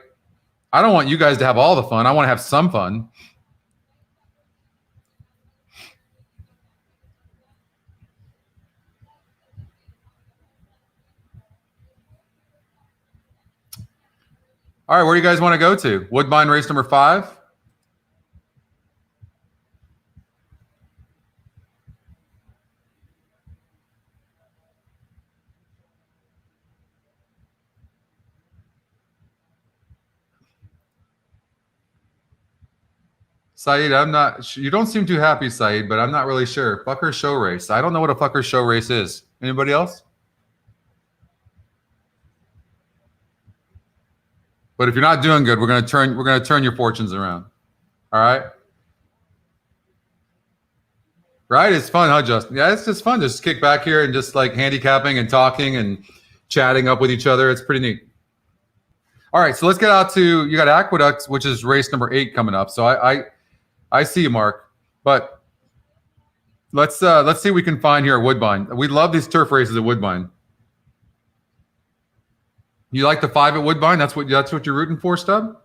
A: I don't want you guys to have all the fun. I want to have some fun. All right, where do you guys want to go to? Woodbine race number 5? Saeed, I'm not. You don't seem too happy, Saeed, but I'm not really sure. Fucker show race. I don't know what a fucker show race is. Anybody else? But if you're not doing good, we're gonna turn your fortunes around. All right. Right? It's fun, huh, Justin? Yeah, it's just fun. Just kick back here and just like handicapping and talking and chatting up with each other. It's pretty neat. All right, so let's get out to you got Aqueducts, which is race number 8 coming up. So I see you, Mark. But let's see what we can find here at Woodbine. We love these turf races at Woodbine. You like the 5 at Woodbine? That's what you're rooting for, Stub?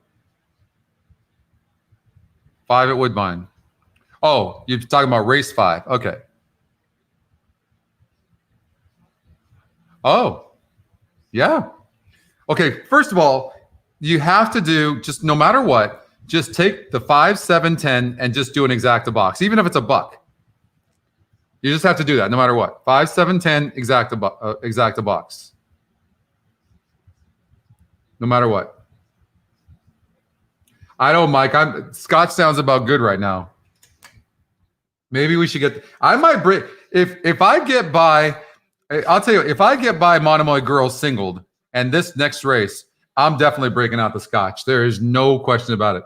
A: 5 at Woodbine. Oh, you're talking about race 5. Okay. Oh, yeah. Okay, first of all, you have to do just no matter what, just take the 5, 7, 10 and just do an exacta box, even if it's a buck. You just have to do that no matter what. 5, 7, 10 exacta box. No matter what. I know, Mike. Scott sounds about good right now. Maybe we should get. I might break if I get by. I'll tell you, if I get by Monomoy girls singled and this next race, I'm definitely breaking out the Scotch. There is no question about it.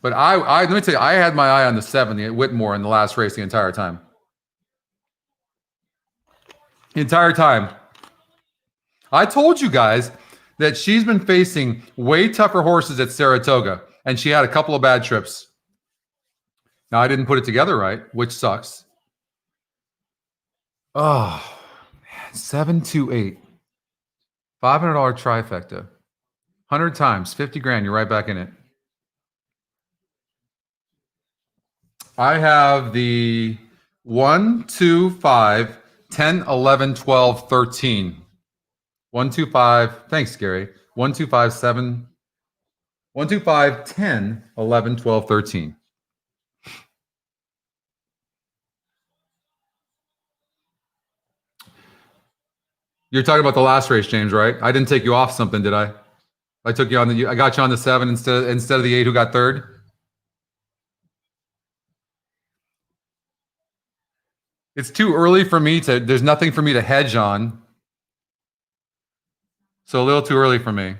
A: But let me tell you, I had my eye on the 7 at Whitmore in the last race the entire time. The entire time. I told you guys that she's been facing way tougher horses at Saratoga, and she had a couple of bad trips. Now, I didn't put it together right, which sucks. Oh, man, 728. $500 trifecta. 100 times, 50 grand, you're right back in it. I have the 1, 2, 5, 10, 11, 12, 13. 1, 2, 5. Thanks, Gary. 1, 2, 5, 7. 1, 2, 5, 10, 11, 12, 13. You're talking about the last race, James, right? I didn't take you off something, did I? I took you on I got you on the 7 instead of the 8 who got third. It's too early for me to, there's nothing for me to hedge on. So a little too early for me.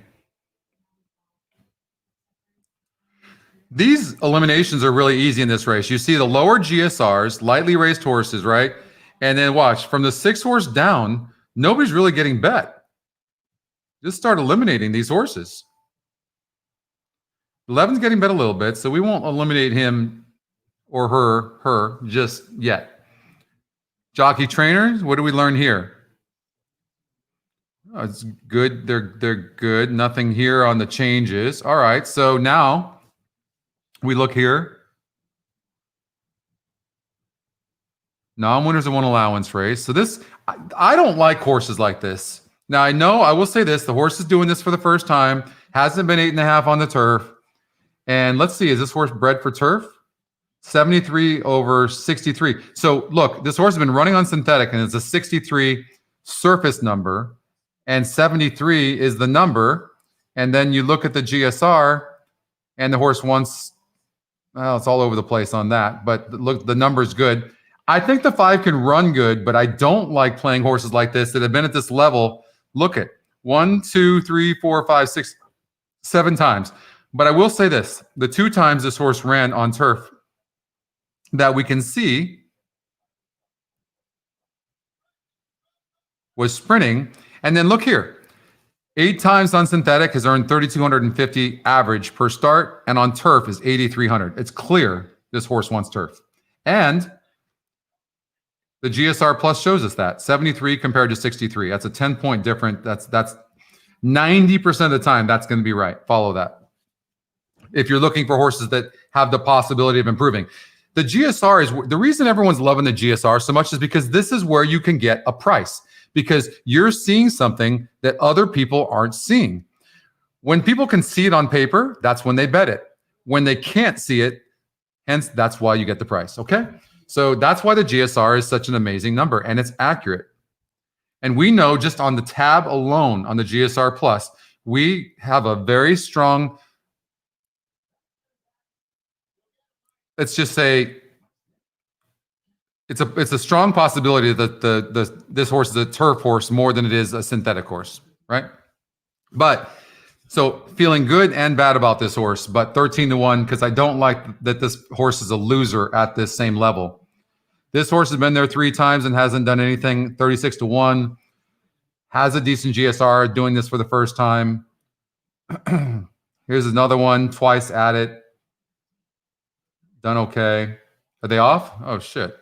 A: These eliminations are really easy in this race. You see the lower GSRs, lightly raced horses, right? And then watch, from the 6 horse down, nobody's really getting bet. Just start eliminating these horses. 11's getting bet a little bit, so we won't eliminate him or her just yet. Jockey trainers, what do we learn here? Oh, it's good. They're good. Nothing here on the changes. All right. So now we look here. Non-winners of one allowance race. So this, I don't like horses like this. Now I know, I will say this, the horse is doing this for the first time, hasn't been 8.5 on the turf. And let's see, is this horse bred for turf? 73 over 63. So look, this horse has been running on synthetic and it's a 63 surface number and 73 is the number. And then you look at the GSR and the horse wants, well, it's all over the place on that, but look, the number's good. I think the 5 can run good, but I don't like playing horses like this that have been at this level. Look at 1, 2, 3, 4, 5, 6, 7 times. But I will say this, the 2 times this horse ran on turf that we can see was sprinting. And then look here, 8 times on synthetic has earned 3,250 average per start, and on turf is 8,300. It's clear this horse wants turf. And the GSR Plus shows us that 73 compared to 63. That's a 10-point difference. That's 90% of the time that's going to be right. Follow that. If you're looking for horses that have the possibility of improving. The GSR is the reason everyone's loving the GSR so much is because this is where you can get a price because you're seeing something that other people aren't seeing. When people can see it on paper, that's when they bet it. When they can't see it, hence that's why you get the price. Okay. So that's why the GSR is such an amazing number and it's accurate. And we know just on the tab alone on the GSR Plus, we have a very strong, let's just say it's a strong possibility that this horse is a turf horse more than it is a synthetic horse, right? But so feeling good and bad about this horse, but 13-1 because I don't like that this horse is a loser at this same level. This horse has been there 3 times and hasn't done anything. 36-1, has a decent GSR, doing this for the first time. Here's another one, twice at it. Done okay. Are they off? Oh, shit.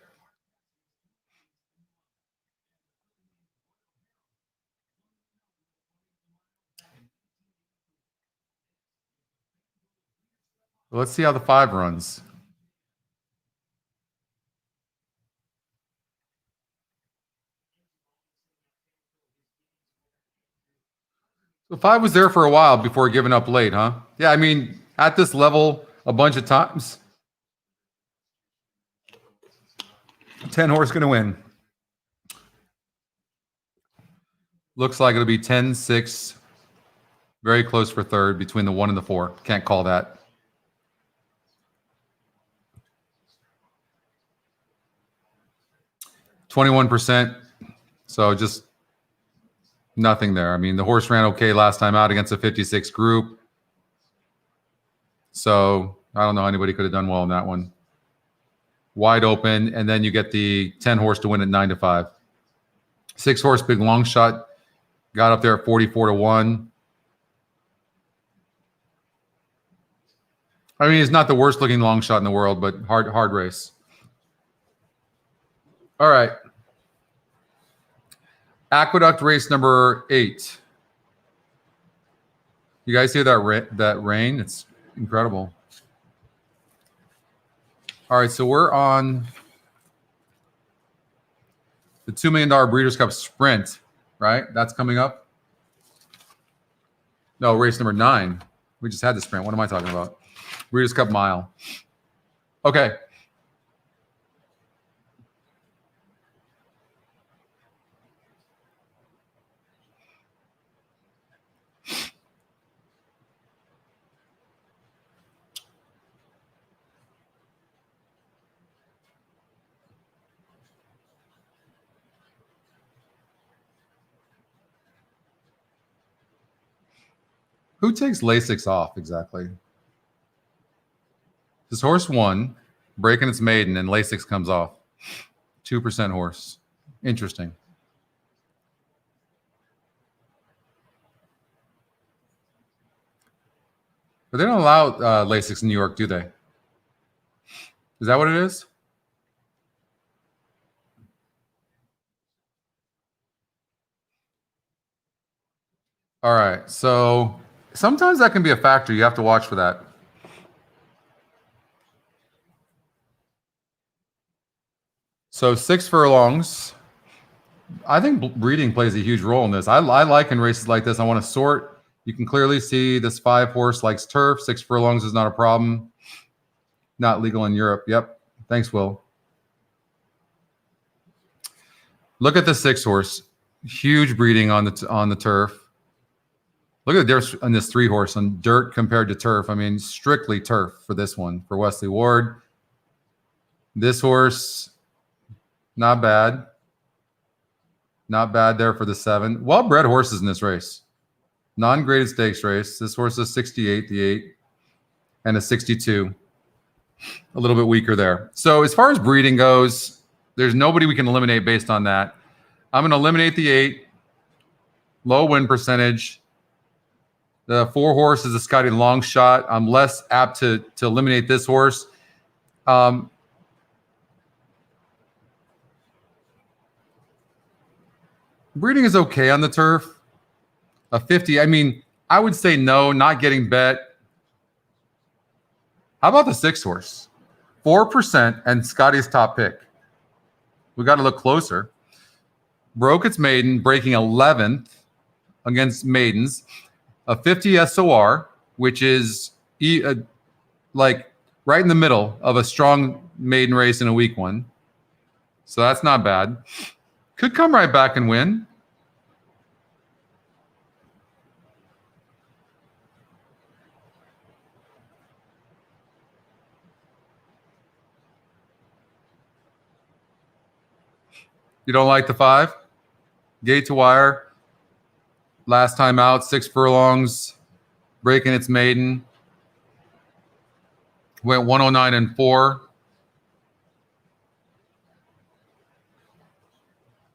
A: Let's see how the 5 runs. So 5 was there for a while before giving up late, huh? Yeah, I mean, at this level a bunch of times. 10 horse going to win. Looks like it'll be 10-6. Very close for third between the 1 and the 4. Can't call that. %. So just nothing there. I mean, the horse ran okay last time out against a 56 group. So I don't know how anybody could have done well in that one. Wide open, and then you get the 10 horse to win at 9-5. 6 horse big long shot got up there at 44-1. I mean, it's not the worst looking long shot in the world, but hard race. All right. Aqueduct race number 8. You guys hear that rain? It's incredible. All right, so we're on the $2 million Breeders' Cup Sprint, right? That's coming up. No, race number 9. We just had the sprint. What am I talking about? Breeders' Cup Mile. Okay. Who takes Lasix off exactly? This horse won, breaking its maiden, and Lasix comes off. 2% horse. Interesting. But they don't allow Lasix in New York, do they? Is that what it is? All right. So sometimes that can be a factor. You have to watch for that. So 6 furlongs. I think breeding plays a huge role in this. I like in races like this. I want to sort. You can clearly see this 5 horse likes turf. 6 furlongs is not a problem. Not legal in Europe. Yep. Thanks, Will. Look at the 6 horse. Huge breeding on the turf. Look at the difference on this 3 horse on dirt compared to turf. I mean, strictly turf for this one, for Wesley Ward. This horse, not bad. Not bad there for the 7. Well-bred horses in this race. Non-graded stakes race. This horse is 68, the 8, and a 62. A little bit weaker there. So as far as breeding goes, there's nobody we can eliminate based on that. I'm going to eliminate the 8. Low win percentage. The 4 horse is a Scotty long shot. I'm less apt to eliminate this horse. Breeding is okay on the turf. A 50. I mean, I would say no, not getting bet. How about the 6 horse? 4% and Scotty's top pick. We got to look closer. Broke its maiden, breaking 11th against maidens. A 50 SOR, which is like right in the middle of a strong maiden race and a weak one. So that's not bad. Could come right back and win. You don't like the 5? Gate to wire. Last time out, 6 furlongs, breaking its maiden. Went 109 and 4.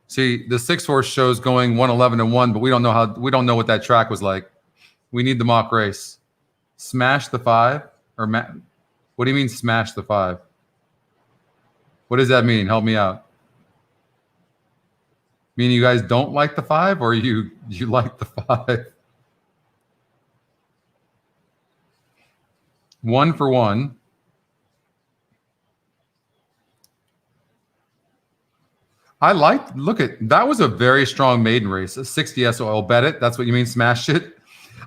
A: See, the 6 horse shows going 111 and 1, but we don't know what that track was like. We need the mock race. Smash the 5 or what do you mean smash the 5? What does that mean? Help me out. Meaning you guys don't like the 5 or you like the 5? 1 for 1. Look at, that was a very strong maiden race. A 60 SOL, bet it. That's what you mean, smash it.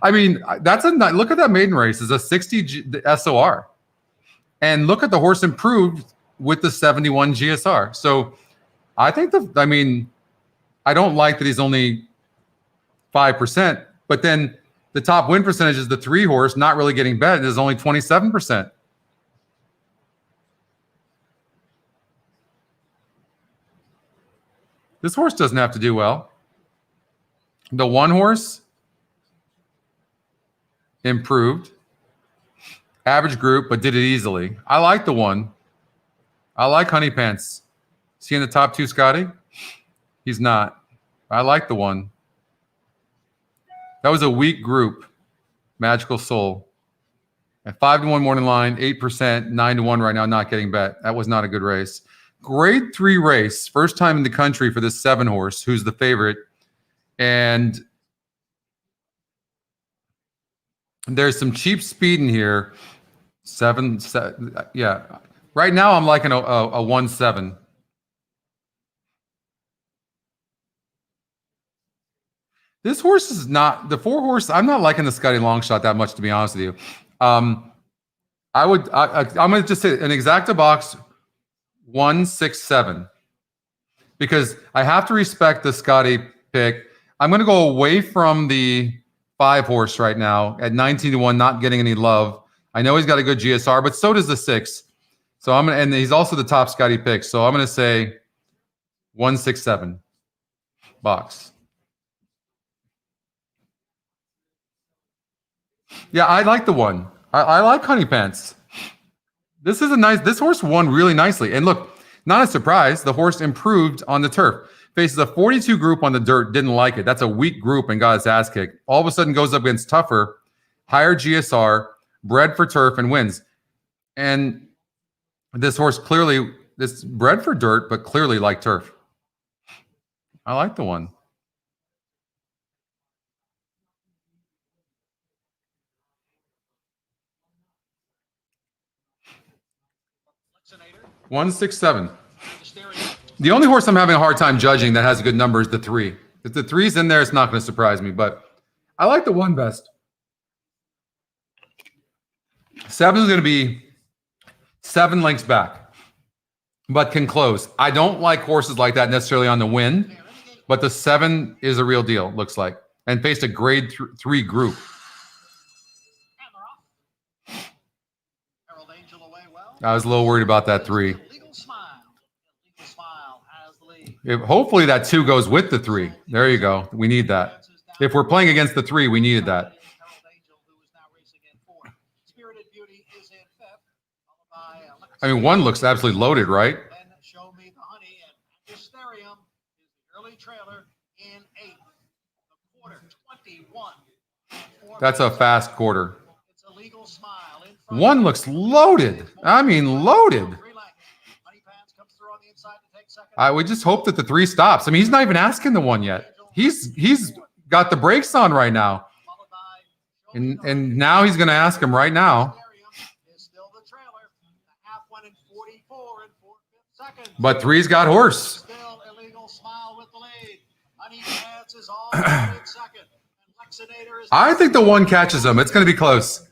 A: I mean, look at that maiden race. It's a 60 SOR. And look at the horse improved with the 71 GSR. So I think I don't like that he's only 5%, but then the top win percentage is the 3 horse, not really getting bet. It is only 27%. This horse doesn't have to do well. The 1 horse improved. Average group, but did it easily. I like the 1. I like Honey Pants. Is he in the top 2, Scotty? He's not. I like the 1. That was a weak group. Magical Soul. At 5-1 morning line, 8%, 9-1 right now, not getting bet. That was not a good race. Grade 3 race. First time in the country for this 7 horse, who's the favorite. And there's some cheap speed in here. 7, yeah. Right now, I'm liking a 1-7. This horse is not the 4 horse. I'm not liking the Scotty long shot that much, to be honest with you. I'm going to just say an exacta box 1-6-7 because I have to respect the Scotty pick. I'm going to go away from the 5 horse right now at 19-1, not getting any love. I know he's got a good GSR, but so does the 6. So and he's also the top Scotty pick. So I'm going to say 1-6-7 box. Yeah, I like the one. I like Honey Pants. This is a nice. This horse won really nicely. And look, not a surprise. The horse improved on the turf. Faces a 42 group on the dirt. Didn't like it. That's a weak group and got its ass kicked. All of a sudden goes up against tougher, higher GSR, bred for turf, and wins. And this horse clearly, this bred for dirt, but clearly like turf. I like the one.
I: Vaccinator.
A: 167.
I: Hysteria.
A: The only horse I'm having a hard time judging that has a good number is the 3. If the 3's in there, it's not going to surprise me, but I like the 1 best. 7 is going to be 7 lengths back, but can close. I don't like horses like that necessarily on the win, but the 7 is a real deal, looks like, and faced a grade 3 group.
I: Hammer off. Herald Angel away well.
A: I was a little worried about that 3.
I: Illegal Smile. Illegal Smile has the lead.
A: Hopefully that 2 goes with the 3. There you go. We need that. If we're playing against the 3, we needed that.
I: Herald Angel, who is now racing in 4th. Spirited Beauty is in 5th. Followed by
A: I mean, 1 looks absolutely loaded, right?
I: Then Show Me the Honey and Hysterium is the early trailer in 8th. The quarter 21.
A: That's a fast quarter.
I: It's a Legal Smile in front.
A: 1 looks loaded. I mean, loaded.
I: Honey Pants comes through on the inside to take second.
A: We just hope that the 3 stops. I mean, he's not even asking the 1 yet. He's got the brakes on right now.
I: Followed by Show Me the Honey.
A: And now he's going to ask him right now.
I: Hysterium is still the trailer. The half went in 44 and 4/5 seconds.
A: But 3's got horse.
I: Still Illegal Smile with the lead. Honey Pants is all in second. And Lexinator is
A: I think the 1 catches him. It's going to be close.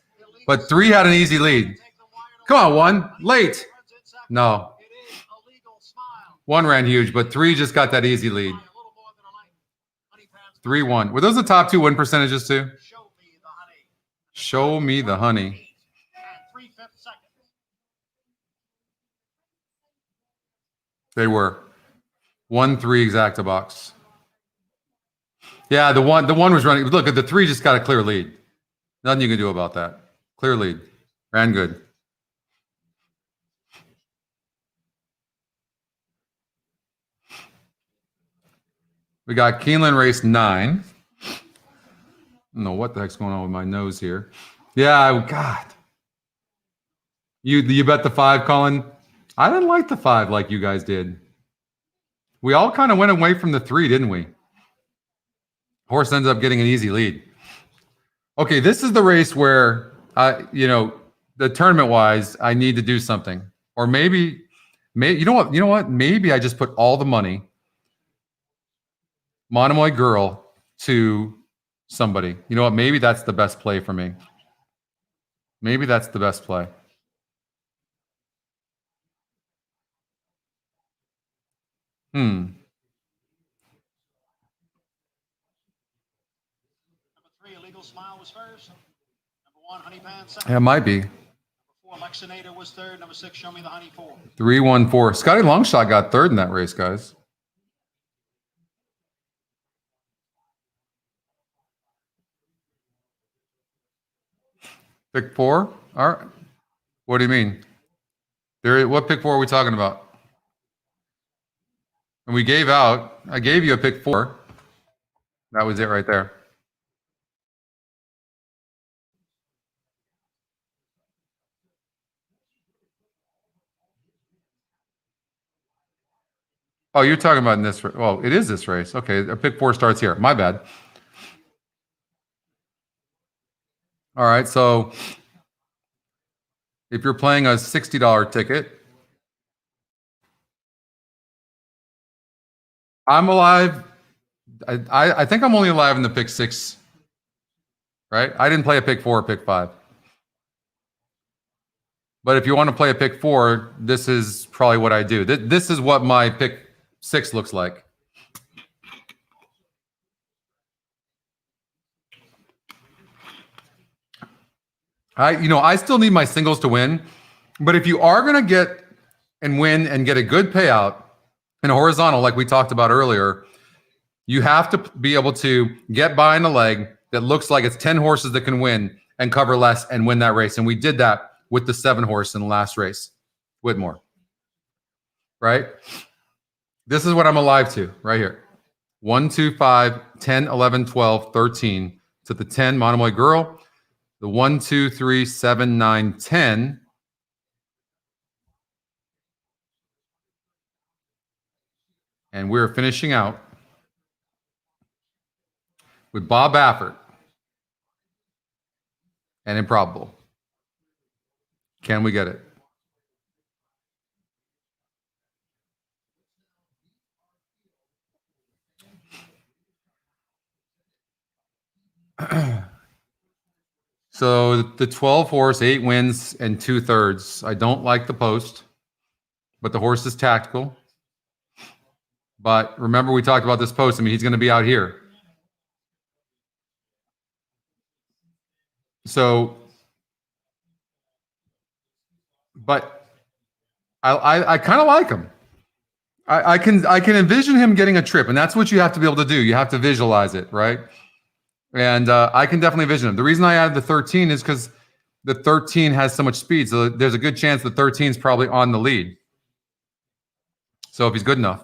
A: But 3 had an easy lead. Come on, 1. Late. No.
I: It is Illegal Smile.
A: 1 ran huge, but 3 just got that easy lead.
I: A little more than a length. Honey Pants
A: 3-1. Were those the top 2 win percentages too?
I: Show Me the Honey.
A: Show Me the Honey.
I: And 3/5 seconds.
A: They were 1-3 exacta box. Yeah, the one was running. Look, the 3 just got a clear lead. Nothing you can do about that. Clear lead. Ran good. We got Keeneland race 9. I don't know what the heck's going on with my nose here. Yeah, God. You bet the 5, Colin? I didn't like the 5 like you guys did. We all kind of went away from the 3, didn't we? Horse ends up getting an easy lead. Okay, this is the race where, the tournament-wise, I need to do something. Or maybe you know what? Maybe I just put all the money, Monomoy Girl, to somebody. You know what? Maybe that's the best play for me. Maybe that's the best play.
I: Number 3, Illegal Smile was first. Number 1, Honey Pants second.
A: Yeah, it might be.
I: Number 4, Lexinator was third. Number 6, Show Me the Honey 4.
A: 3-1-4. Scotty Longshot got 3rd in that race, guys. Pick 4? All right. What do you mean? What pick 4 are we talking about? And I gave you a pick 4. That was it right there. Oh, you're talking about in this. Well, it is this race. Okay, a pick 4 starts here. My bad. All right, so if you're playing a $60 ticket, I'm alive. I think I'm only alive in the pick 6, right? I didn't play a pick 4 or pick 5. But if you want to play a pick 4, this is probably what I do. This is what my pick 6 looks like. I still need my singles to win, but if you are going to get and win and get a good payout in a horizontal, like we talked about earlier, you have to be able to get by in a leg that looks like it's 10 horses that can win and cover less and win that race. And we did that with the 7 horse in the last race, Whitmore. Right? This is what I'm alive to right here. 1, 2, 5, 10, 11, 12, 13 to the 10 Monomoy Girl. The 1, 2, 3, 7, 9, 10. And we're finishing out with Bob Baffert and Improbable. Can we get it? So the 12 horse, 8 wins and 2/3. I don't like the post, but the horse is tactical. But remember, we talked about this post. I mean, he's going to be out here. So, but I kind of like him. I can envision him getting a trip, and that's what you have to be able to do. You have to visualize it, right? And I can definitely envision him. The reason I added the 13 is because the 13 has so much speed. So there's a good chance the 13 is probably on the lead. So if he's good enough.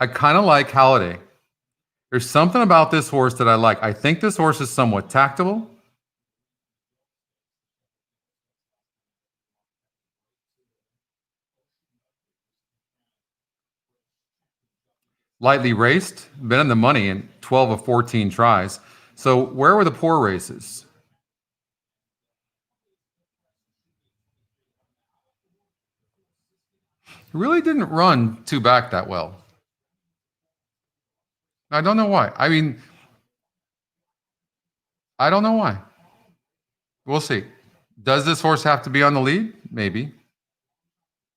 A: I kind of like Halliday. There's something about this horse that I like. I think this horse is somewhat tactable. Lightly raced, been in the money in 12 of 14 tries. So where were the poor races? Really didn't run 2 back that well. I don't know why. I mean, I don't know why. We'll see. Does this horse have to be on the lead? Maybe.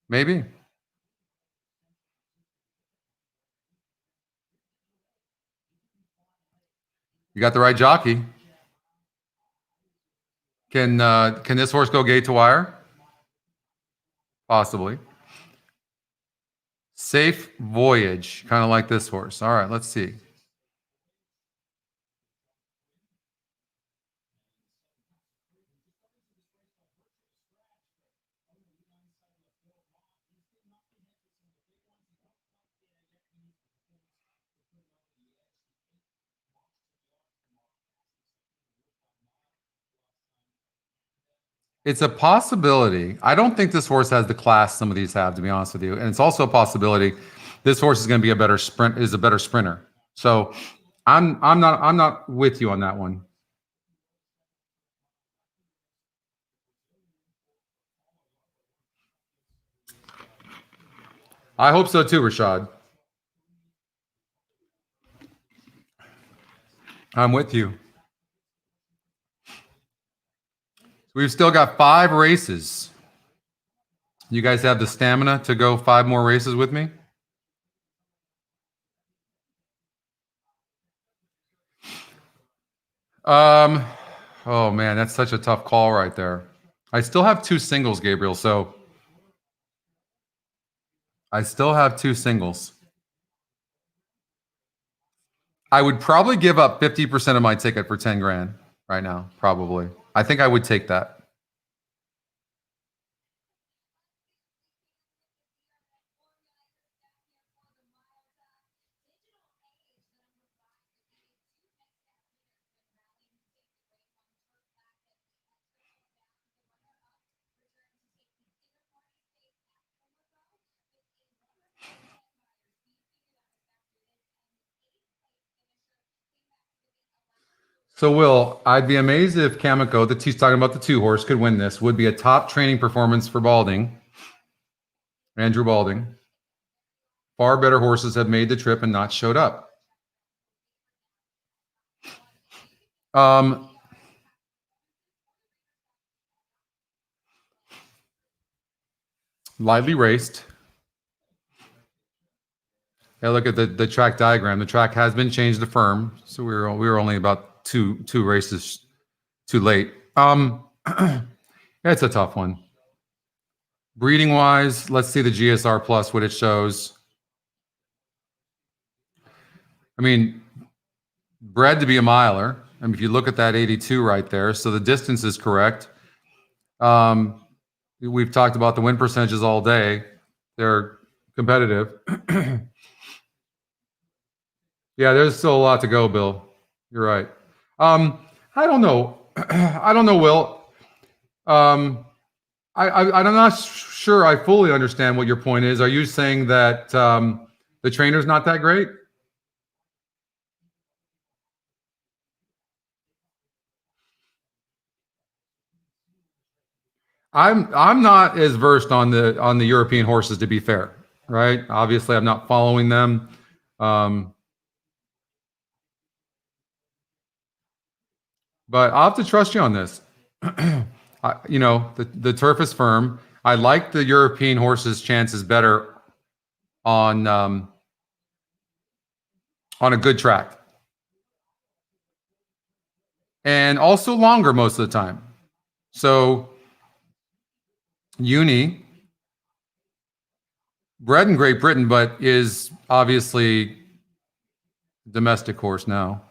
A: Maybe. You got the right jockey. Can this horse go gate to wire? Possibly. Safe Voyage, kind of like this horse. All right, let's see. It's a possibility. I don't think this horse has the class some of these have, to be honest with you. And it's also a possibility this horse is going to be a better sprinter. So I'm not with you on that one. I hope so too, Rashad. I'm with you. We've still got 5 races. You guys have the stamina to go 5 more races with me? Oh man, that's such a tough call right there. I still have 2 singles, Gabriel, so I still have 2 singles. I would probably give up 50% of my ticket for 10 grand right now, probably. I think I would take that. So, Will, I'd be amazed if Kamiko, he's talking about the 2 horse, could win this. Would be a top training performance for Balding, Andrew Balding. Far better horses have made the trip and not showed up. Lively raced. Yeah, look at the track diagram. The track has been changed to firm, so we were only about two races too late. It's a tough one. Breeding wise, let's see the GSR plus, what it shows. I mean, bred to be a miler. I mean, if you look at that 82 right there, so the distance is correct. We've talked about the win percentages all day. They're competitive. Yeah, there's still a lot to go, Bill. You're right. I don't know. I don't know, Will. I'm not sure I fully understand what your point is. Are you saying that the trainer's not that great? I'm not as versed on the European horses, to be fair, right? Obviously, I'm not following them. But I'll have to trust you on this. You know, the turf is firm. I like the European horses' chances better on a good track, and also longer most of the time. So, Uni, bred in Great Britain, but is obviously a domestic horse now.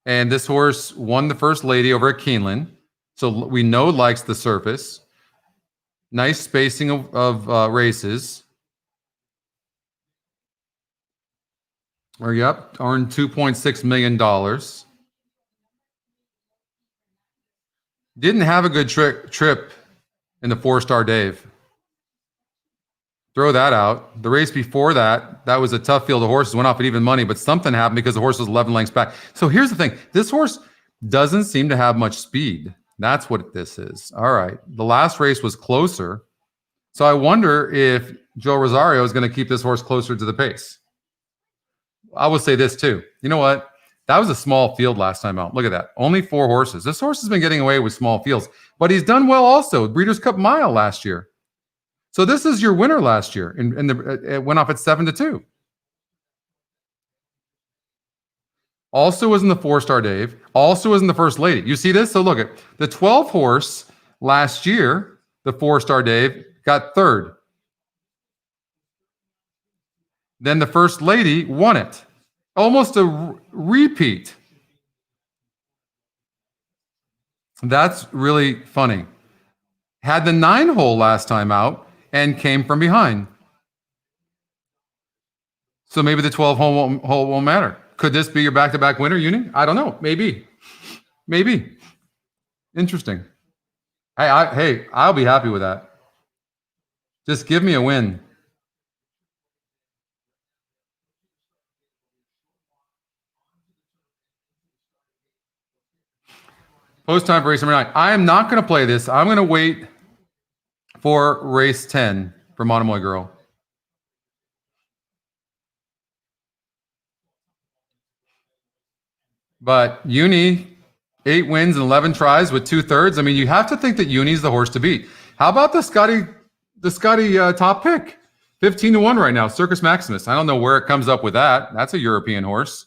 A: And this horse won the First Lady over at Keeneland, so we know likes the surface. Nice spacing of races. Or yep, earned $2.6 million. Didn't have a good trip in the 4-star Dave. Throw that out. The race before that, that was a tough field of horses. Went off at even money, but something happened because the horse was 11 lengths back. So here's the thing. This horse doesn't seem to have much speed. That's what this is. All right. The last race was closer. So I wonder if Joe Rosario is going to keep this horse closer to the pace. I will say this too. You know what? That was a small field last time out. Look at that. Only 4 horses. This horse has been getting away with small fields, but he's done well also. Breeders' Cup Mile last year. So this is your winner last year. It went off at 7-2. Also was in the 4-star Dave. Also was in the First Lady. You see this? So look at the 12 horse last year. The 4-star Dave got 3rd. Then the First Lady won it. Almost a repeat. That's really funny. Had the 9 hole last time out and came from behind. So maybe the 12 hole won't matter. Could this be your back-to-back winner, Uni? I don't know. Maybe. Maybe. Interesting. Hey, I'll be happy with that. Just give me a win. Post time for race number 9. I am not going to play this. I'm going to wait for race 10 for Monomoy Girl. But Uni, 8 wins and 11 tries with 2/3. I mean, you have to think that Uni's the horse to beat. How about the Scotty top pick? 15-1 right now, Circus Maximus. I don't know where it comes up with that. That's a European horse.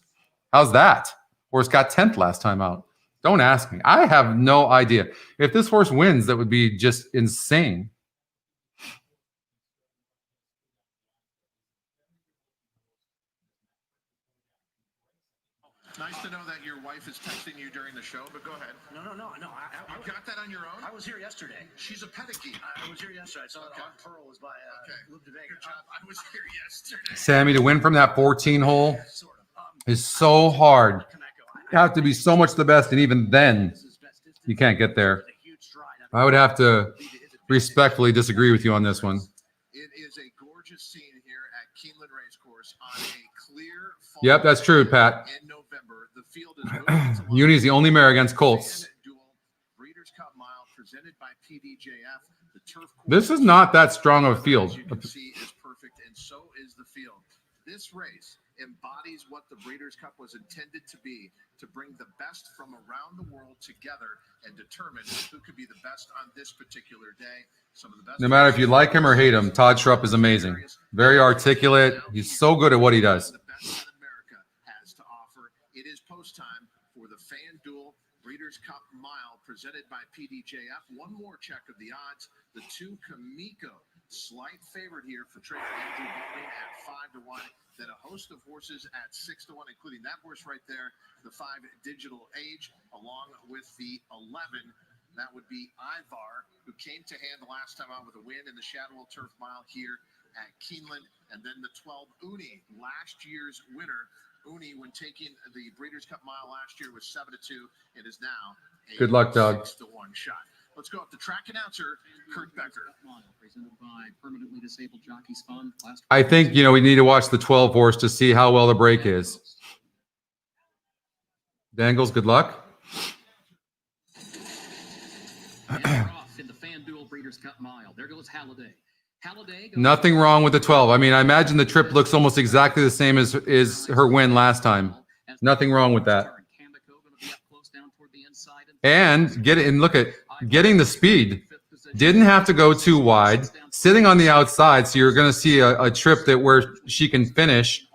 A: How's that? Horse got 10th last time out. Don't ask me. I have no idea. If this horse wins, that would be just insane.
F: Nice to know that your wife is texting you during the show, but go ahead.
I: No.
F: You got that on your own?
I: I was here yesterday.
F: She's a pedigree.
I: I was here yesterday. I saw that on Pearl was by Luke DeVega.
F: Good job. I was here yesterday.
A: Sammy, to win from that 14 hole is so hard. You have to be so much the best, and even then, you can't get there. I would have to respectfully disagree with you on this one.
F: It is a gorgeous scene here at Keeneland Racecourse on a clear fall.
A: Yep, that's true, Pat.
F: In November, the field is
A: Uni's the only mare against Colts.
F: Breeders' Cup Mile presented by PDJF. The turf
A: This is not that strong of a field.
F: As you can see, is perfect, and so is the field. This race embodies what the Breeders' Cup was intended to be, to bring the best from around the world together and determine who could be the best on this particular day. Some of the best.
A: No matter if you like him or hate him, Todd Schrupp is amazing. Very articulate. He's so good at what he does.
F: The best that America has to offer. It is post time for the FanDuel Breeders' Cup Mile presented by PDJF. One more check of the odds. The 2 Kamiko slight favorite here for Trader Andrew Bowling at 5-1. Then a host of horses at 6-1, including that horse right there, the 5 Digital Age, along with the 11. That would be Ivar, who came to hand the last time out with a win in the Shadwell Turf Mile here at Keeneland. And then the 12 Uni, last year's winner. Uni, when taking the Breeders' Cup Mile last year, was 7-2. It is now a
A: Good luck, Doug.
F: 6-1 shot. Let's go up to track announcer Kurt Becker.
D: Presented by permanently disabled jockeys fund.
A: I think, we need to watch the 12 horse to see how well the break is. Dangles, good luck.
D: Off in the FanDuel Breeders' Cup Mile. There goes Halliday.
A: Nothing wrong with the 12. I mean, I imagine the trip looks almost exactly the same as her win last time. Nothing wrong with that. And getting the speed. Didn't have to go too wide. Sitting on the outside, so you're going to see a trip where she can finish.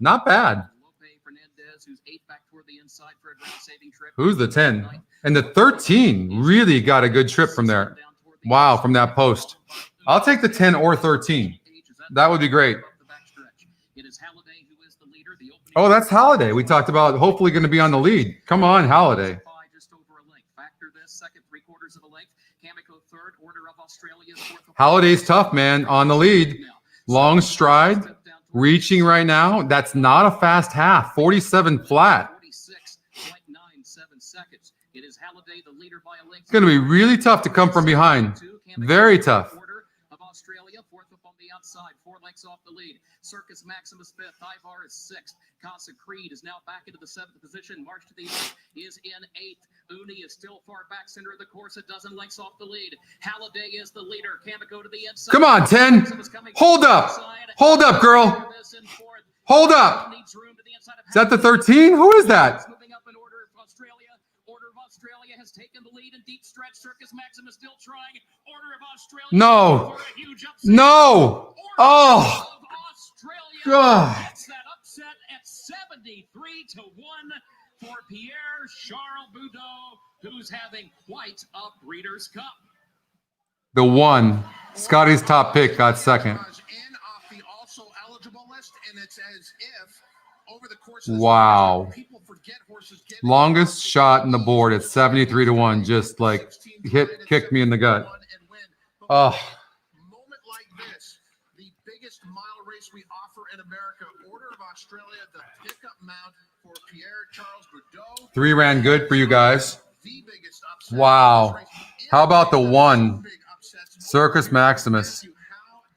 A: Not bad. Who's the 10? And the 13 really got a good trip from there. Wow, from that post. I'll take the 10 or 13. That would be great. Oh, that's Halliday. We talked about hopefully going to be on the lead. Come on, Halliday. Halliday's tough, man. On the lead. Long stride. Reaching right now. That's not a fast half. 47 flat. It's going to be really tough to come from behind. Very tough.
D: Australia, 4th up on the outside, 4 lengths off the lead. Circus Maximus 5th, Ivar is 6th. Casa Creed is now back into the 7th position. March to the 8th is in 8th. Uni is still far back, center of the course, a dozen lengths off the lead. Halliday is the leader. Kamiko to the inside.
A: Come on, 10. Hold up. Hold up, girl. Hold up. Is that the 13? Who is that?
D: Moving up in order of Australia. Order of Australia has taken the lead in deep stretch. Circus Maximus still trying. Order of Australia.
A: No. No. Oh. God.
D: Gets that upset at 73-1 for Pierre Charles Boudot, who's having quite a Breeders' Cup.
A: The 1. Scotty's top pick got second. Wow. Longest shot in the board at 73-1. Just like kicked me in the gut. Oh.
F: Moment like this, the biggest mile race we offer in America. Order of Australia, the pickup mount for Pierre Charles Boudot.
A: 3 ran good for you guys. Wow. How about the 1? Circus Maximus.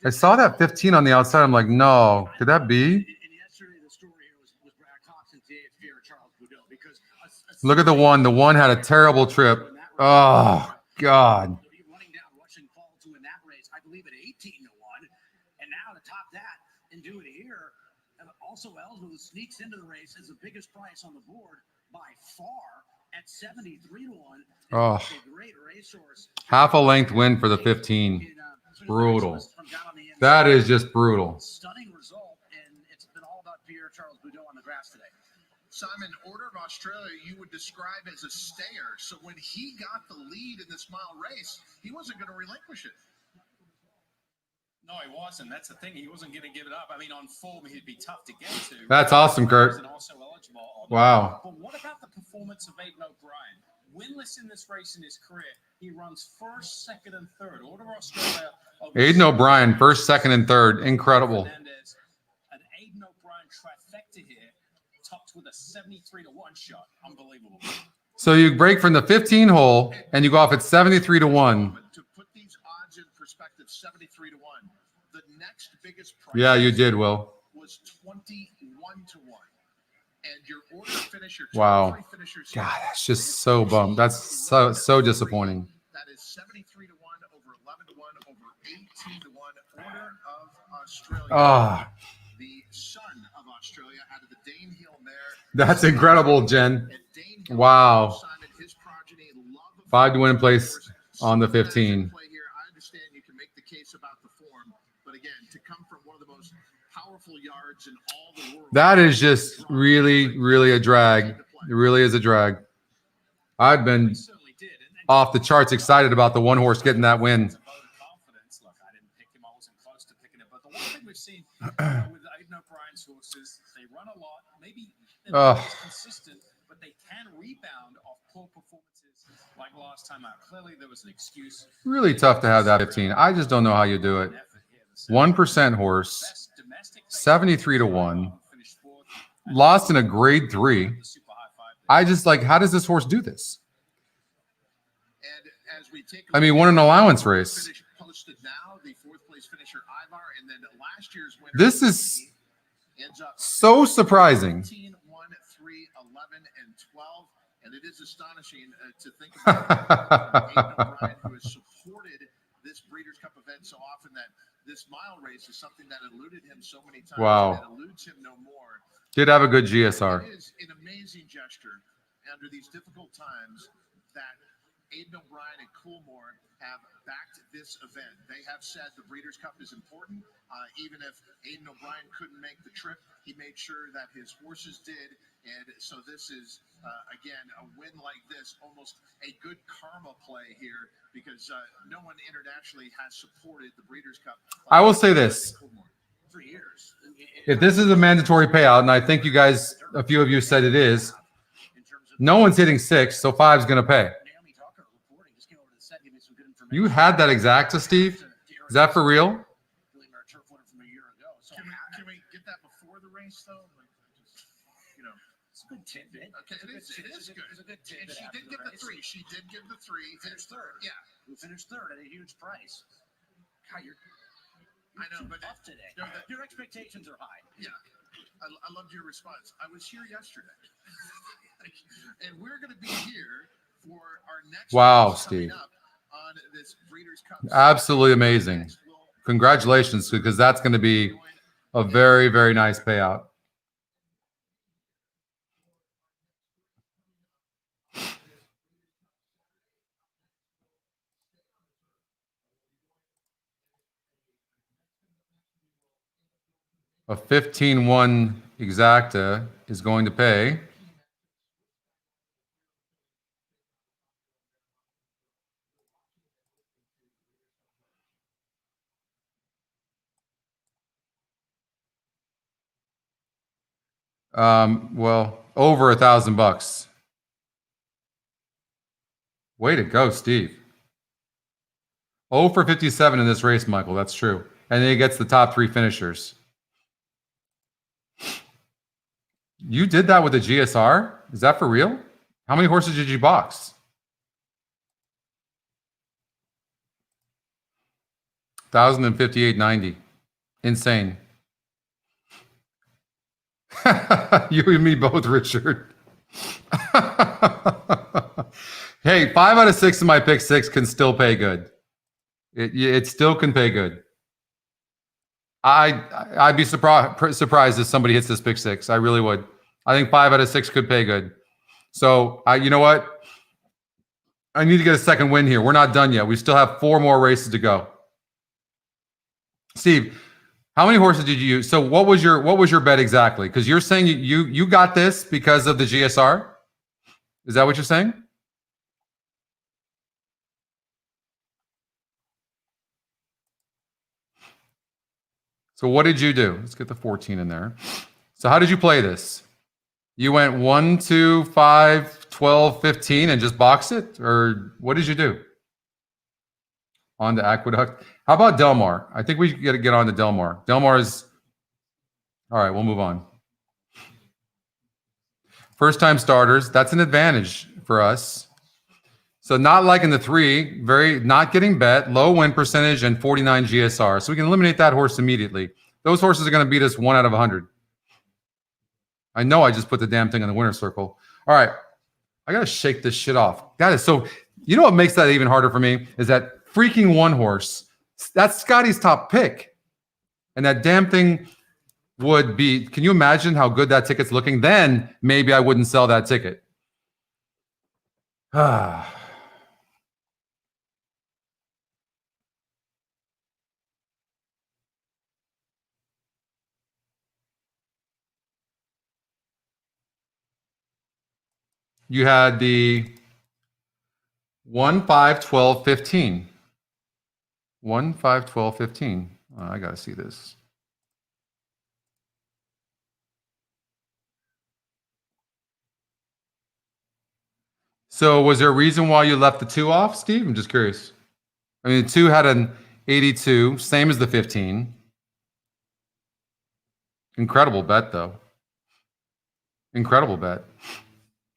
A: I saw that 15 on the outside. I'm like, no. Could that be? Look at the 1. The 1 had a terrible trip. Oh, God.
I: Running down, rushing fall to in that race, I believe at 18-1. And now to top that and do it here, and also eligible sneaks into the race as the biggest price on the board by far at 73-1.
A: Oh.
I: A great racehorse.
A: Half a length win for the 15. Brutal. That is just brutal.
I: Stunning result, and it's been all about Pierre Charles Boudot on the grass today.
F: Simon, Order of Australia, you would describe as a stayer. So when he got the lead in this mile race, he wasn't going to relinquish it.
J: No, he wasn't. That's the thing. He wasn't going to give it up. I mean, on form, he'd be tough to get to.
A: That's awesome, Kurt. Wow.
J: But what about the performance of Aidan O'Brien? Winless in this race in his career. He runs 1st, 2nd, and 3rd. Order of Australia.
A: Aidan O'Brien, 1st, 2nd, and 3rd. Incredible.
J: An Aidan O'Brien trifecta here, topped with a 73-1 shot. Unbelievable.
A: So you break from the 15 hole and you go off at 73-1.
F: To put these odds in perspective, 73-1. The next biggest price.
A: Yeah, you did, Will.
F: Was 21-1. And your order finisher.
A: Wow. God, that's just so bummed. That's so disappointing.
F: That is 73-1 over 11-1 over 18-1. Order of Australia.
A: Ah.
F: The son of Australia out of the Dane Hill mare.
A: That's incredible, Jen. Wow. 5 to win in place on the 15.
F: I understand you can make the case about the form, but again, to come from one of the most powerful yards in all the world.
A: That is just really, really a drag. It really is a drag. I've been off the charts excited about the 1 horse getting that win.
J: with Aidan O'Brien's horses, they run a lot. Maybe they're
A: Ugh.
J: not as consistent, but they can rebound off poor performances like last time out. Clearly, there was an excuse.
A: Really tough to have that 15. I just don't know how you do it. 1% horse, 73 to 1. Lost in a grade 3. I just like, how does this horse do this?
F: And as we take
A: I mean, won an allowance race.
F: finish posted now, the fourth place finisher Ivar, and then last year's winner.
A: This is
F: ends up
A: so surprising.
F: 15, 1, 3, 11, and 12. And it is astonishing to think about Aidan O'Brien, who has supported this Breeders' Cup event so often that this mile race is something that eluded him so many times.
A: Wow.
F: And it eludes him no more.
A: Did have a good GSR.
F: It is an amazing gesture under these difficult times that Aidan O'Brien and Coolmore have backed this event. They have said the Breeders' Cup is important. Even if Aidan O'Brien couldn't make the trip, he made sure that his horses did. And so this is, again, a win like this, almost a good karma play here because no one internationally has supported the Breeders' Cup.
A: I will say this.
F: For years.
A: If this is a mandatory payout, and I think you guys, a few of you said it is, no one's hitting 6, so 5's going to pay. You had that exacta, Steve? Is that for real?
F: Can we get that before the race, though?
J: It's a good tidbit.
F: Okay, it is good.
J: It's a good
F: And
J: tidbit.
F: she did give the 3. She did give the 3.
J: Finished third.
F: Yeah.
J: Who finished third at a huge price. God, you're
F: I know, but
J: tough today.
F: no,
J: Your expectations are high.
F: yeah, I loved your response. I was here yesterday, and we're going to be here for our next.
A: Wow,
F: race coming
A: Steve.
F: up on this Breeders' Cup.
A: Absolutely amazing. Congratulations, because that's going to be a very, very nice payout. A 15-1 exacta is going to pay. Well, over $1,000. Way to go, Steve. 0 for 57 in this race, Michael. That's true. And then he gets the top 3 finishers. You did that with a GSR? Is that for real? How many horses did you box? 1,058.90. Insane. You and me both, Richard. Hey, 5 out of 6 of my pick 6 can still pay good. It still can pay good. I'd be surprised if somebody hits this pick 6. I really would. I think 5 out of 6 could pay good. So you know what? I need to get a second win here. We're not done yet. We still have 4 more races to go. Steve, how many horses did you use? So what was your bet exactly? Because you're saying you got this because of the GSR. Is that what you're saying? So what did you do? Let's get the 14 in there. So how did you play this? You went 1, 2, 5, 12, 15 and just boxed it? Or what did you do? On to Aqueduct. How about Del Mar? I think we got to get on to Del Mar. Del Mar is... All right, we'll move on. First-time starters. That's an advantage for us. So not liking the 3, not getting bet, low win percentage, and 49 GSR. So we can eliminate that horse immediately. Those horses are going to beat us 1 out of 100. I know I just put the damn thing in the winner's circle. All right. I got to shake this shit off. That is so... You know what makes that even harder for me? Is that freaking 1 horse. That's Scotty's top pick. And that damn thing would be... Can you imagine how good that ticket's looking? Then maybe I wouldn't sell that ticket. You had the 1, 5, 12, 15. 1, 5, 12, 15. I got to see this. So was there a reason why you left the 2 off, Steve? I'm just curious. I mean, the 2 had an 82, same as the 15. Incredible bet, though. Incredible bet.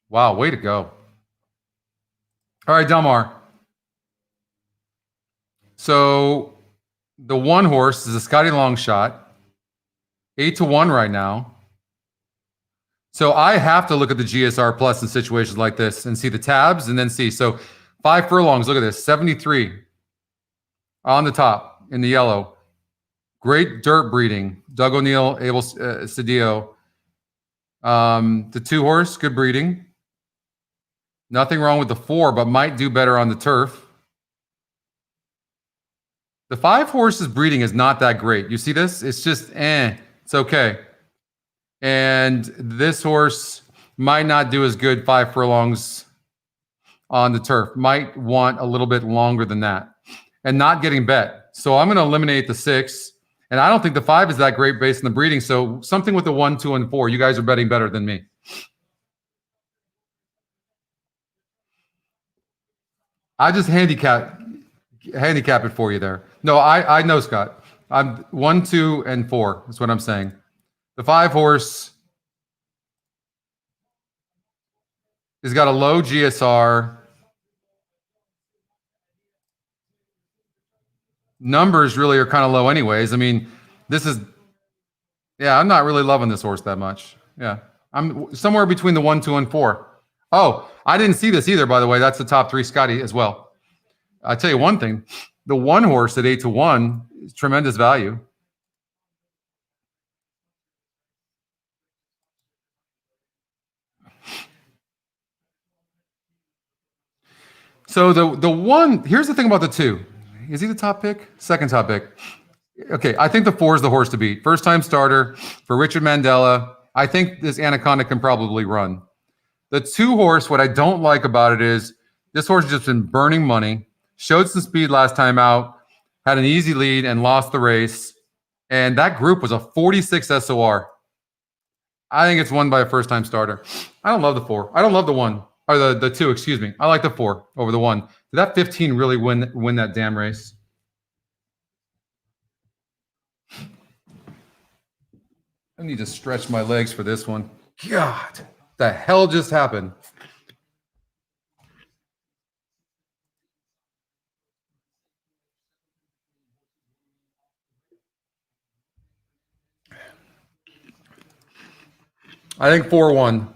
A: Wow, way to go. All right, Delmar. So the 1 horse is a Scotty long shot. 8-1 right now. So I have to look at the GSR plus in situations like this and see the tabs and then see. So 5 furlongs, look at this, 73 on the top in the yellow. Great dirt breeding. Doug O'Neill, Abel Cedillo. The 2 horse, good breeding. Nothing wrong with the 4, but might do better on the turf. The 5 horse's breeding is not that great. You see this? It's just, it's okay. And this horse might not do as good 5 furlongs on the turf. Might want a little bit longer than that and not getting bet. So I'm going to eliminate the 6. And I don't think the 5 is that great based on the breeding. So something with the 1, 2, and 4. You guys are betting better than me. I just handicap it for you there. No, I know, Scott. I'm 1, 2, and 4. That's what I'm saying. The 5 horse has got a low GSR. Numbers really are kind of low anyways. I mean, this is, I'm not really loving this horse that much. Yeah, I'm somewhere between the 1, 2, and 4. Oh, I didn't see this either, by the way. That's the top 3 Scotty as well. I'll tell you one thing. The 1 horse at 8-1 is tremendous value. So the 1, here's the thing about the 2. Is he the top pick? Second top pick. Okay, I think the 4 is the horse to beat. First time starter for Richard Mandela. I think this Anaconda can probably run. The 2 horse, what I don't like about it is this horse has just been burning money. Showed some speed last time out. Had an easy lead and lost the race. And that group was a 46 SOR. I think it's won by a first time starter. I don't love the 4. I don't love the 1. Or the 2, excuse me. I like the 4 over the 1. Did that 15 really win that damn race? I need to stretch my legs for this one. God, the hell just happened? I think 4-1.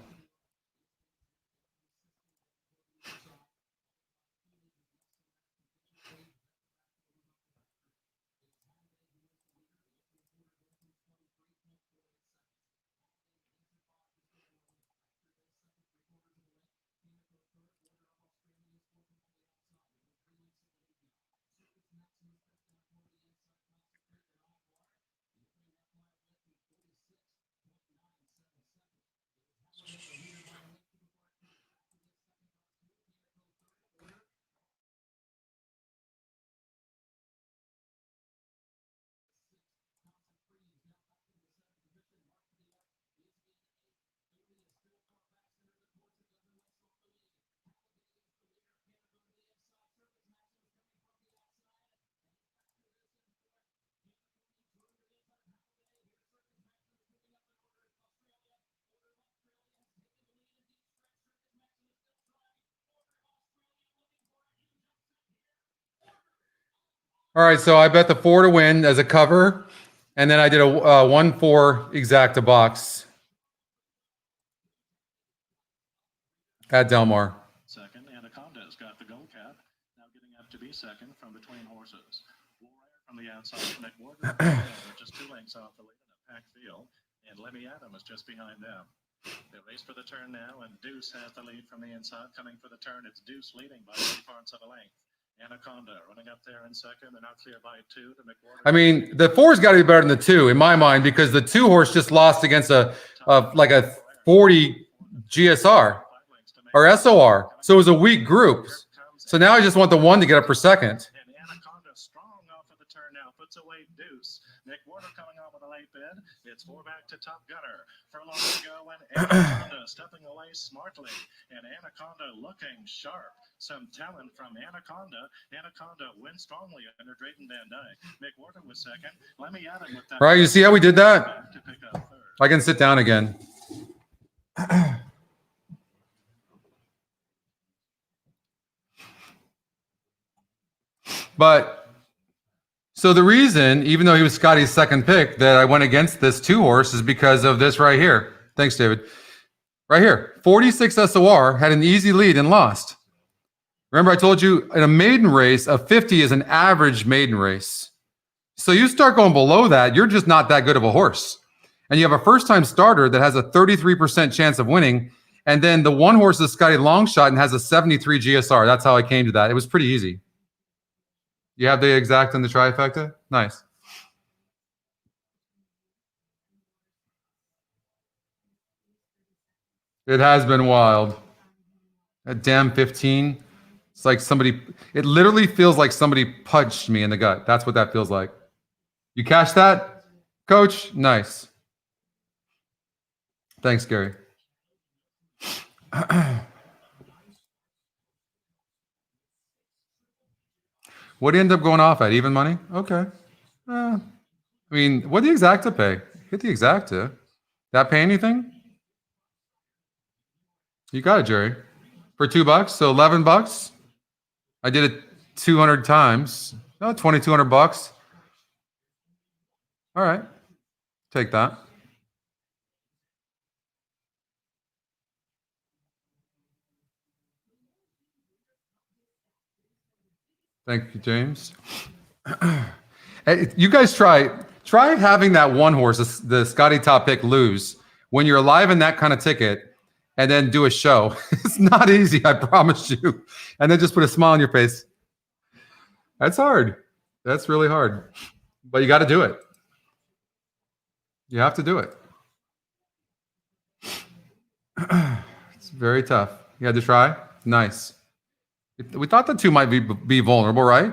A: All right, so I bet the 4 to win as a cover, and then I did a 1-4 exacta box at Delmar.
I: Second, Anaconda's got the gold cap, now getting up to be second from between horses. From the outside, McWarden, just 2 lengths off the lead in a packed field, and Lemmy Adam is just behind them. They race for the turn now, and Deuce has the lead from the inside. Coming for the turn, it's Deuce leading by 3 parts of a length. Anaconda running up there in second. They're not clear by 2 to McWarden.
A: I mean, the 4's got to be better than the 2 in my mind because the 2 horse just lost against a 40 GSR or SOR. So it was a weak group. So now I just want the 1 to get up for second.
I: And Anaconda strong off of the turn now, puts away Deuce. McWarden coming on with a late bid. It's 4 back to Top Gunner. Furlong to go and Anaconda stepping away smartly. And Anaconda looking sharp. Some talent from Anaconda. Anaconda wins strongly under Drayton Van Dyke. McWhorter was second. Let me add him with that.
A: Right, you see how we did that?
I: To pick up third.
A: I can sit down again. But so the reason, even though he was Scotty's second pick, that I went against this 2-horse is because of this right here. Thanks, David. Right here, 46 SOR had an easy lead and lost. Remember, I told you in a maiden race, a 50 is an average maiden race. So you start going below that, you're just not that good of a horse. And you have a first-time starter that has a 33% chance of winning. And then the 1 horse is Scotty Longshot and has a 73 GSR. That's how I came to that. It was pretty easy. You have the exact and the trifecta? Nice. It has been wild. A damn 15. It's like somebody, it literally feels like somebody punched me in the gut. That's what that feels like. You catch that, Coach? Nice. Thanks, Gary. What do you end up going off at? Even money? Okay. I mean, what did the exacta pay? Hit the exacta. That pay anything? You got it, Jerry. For $2, so $11. I did it 200 times. Oh, 2,200 bucks. All right. Take that. Thank you, James. You guys try having that 1 horse, the Scotty top pick, lose when you're alive in that kind of ticket, and then do a show. It's not easy, I promise you. And then just put a smile on your face. That's hard. That's really hard. But you got to do it. You have to do it. It's very tough. You had to try? Nice. We thought the 2 might be vulnerable, right?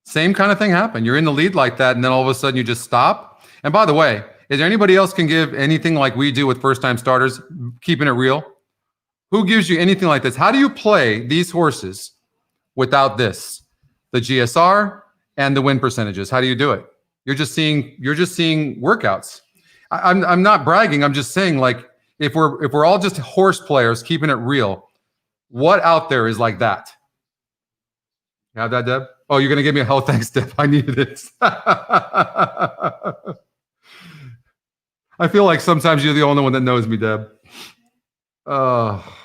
A: Same kind of thing happened. You're in the lead like that, and then all of a sudden you just stop. And by the way, is there anybody else can give anything like we do with first-time starters, keeping it real? Who gives you anything like this? How do you play these horses without this? The GSR and the win percentages. How do you do it? You're just seeing workouts. I'm not bragging. I'm just saying, like, if we're all just horse players keeping it real, what out there is like that? You have that, Deb? Oh, you're going to give me a thanks, Deb. I needed it. I feel like sometimes you're the only one that knows me, Deb. Oh,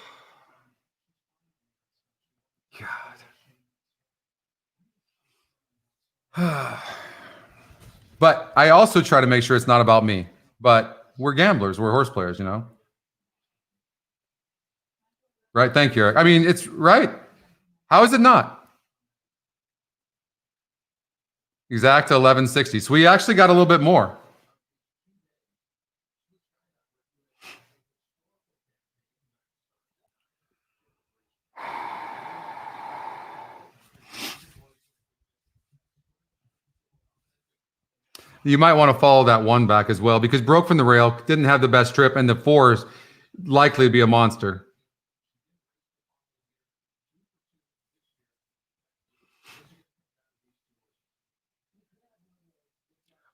A: God. But I also try to make sure it's not about me. But we're gamblers. We're horse players, you know? Right? Thank you, Eric. I mean, it's right. How is it not? Exact 1160. So we actually got a little bit more. You might want to follow that 1 back as well, because broke from the rail, didn't have the best trip, and the 4 is likely to be a monster.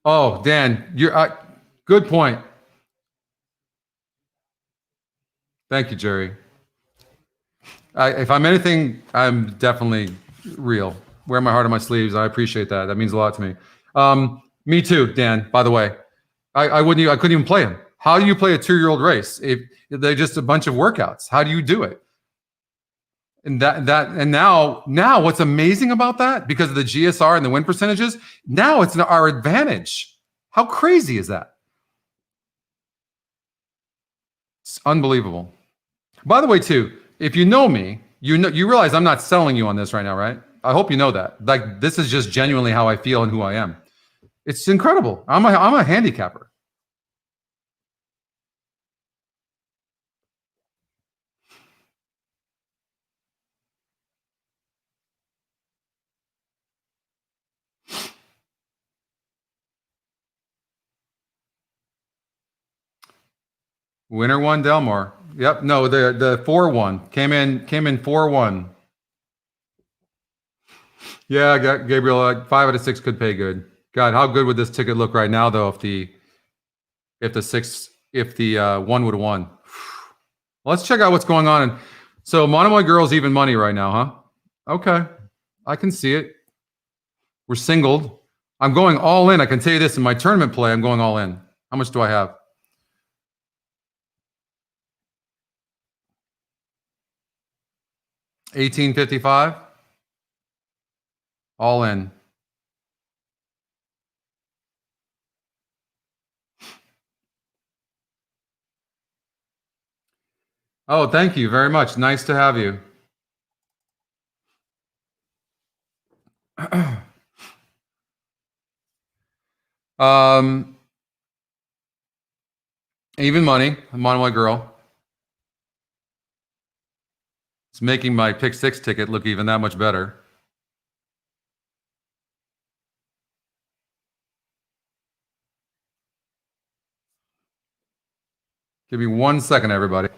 A: Oh, Dan, you're good point. Thank you, Jerry. If I'm anything, I'm definitely real. Wear my heart on my sleeves. I appreciate that. That means a lot to me. Me too, Dan. By the way, I couldn't even play him. How do you play a 2-year-old race if they're just a bunch of workouts? How do you do it? And now what's amazing about that, because of the GSR and the win percentages, now it's our advantage. How crazy is that? It's unbelievable. By the way, too, if you know me, you realize I'm not selling you on this right now, right? I hope you know that. Like, this is just genuinely how I feel and who I am. It's incredible. I'm a handicapper. Winner one, Delmar. Yep. No, the 4-1 came in 4-1. Yeah, Gabriel, 5 out of 6 could pay good. God, how good would this ticket look right now though if the one would have won? Let's check out what's going on. So Monomoy Girl's even money right now, huh? Okay. I can see it. We're singled. I'm going all in. I can tell you this in my tournament play, I'm going all in. How much do I have? $18.55. All in. Oh, thank you very much. Nice to have you. Even money. I'm on my girl. It's making my pick 6 ticket look even that much better. Give me 1 second, everybody.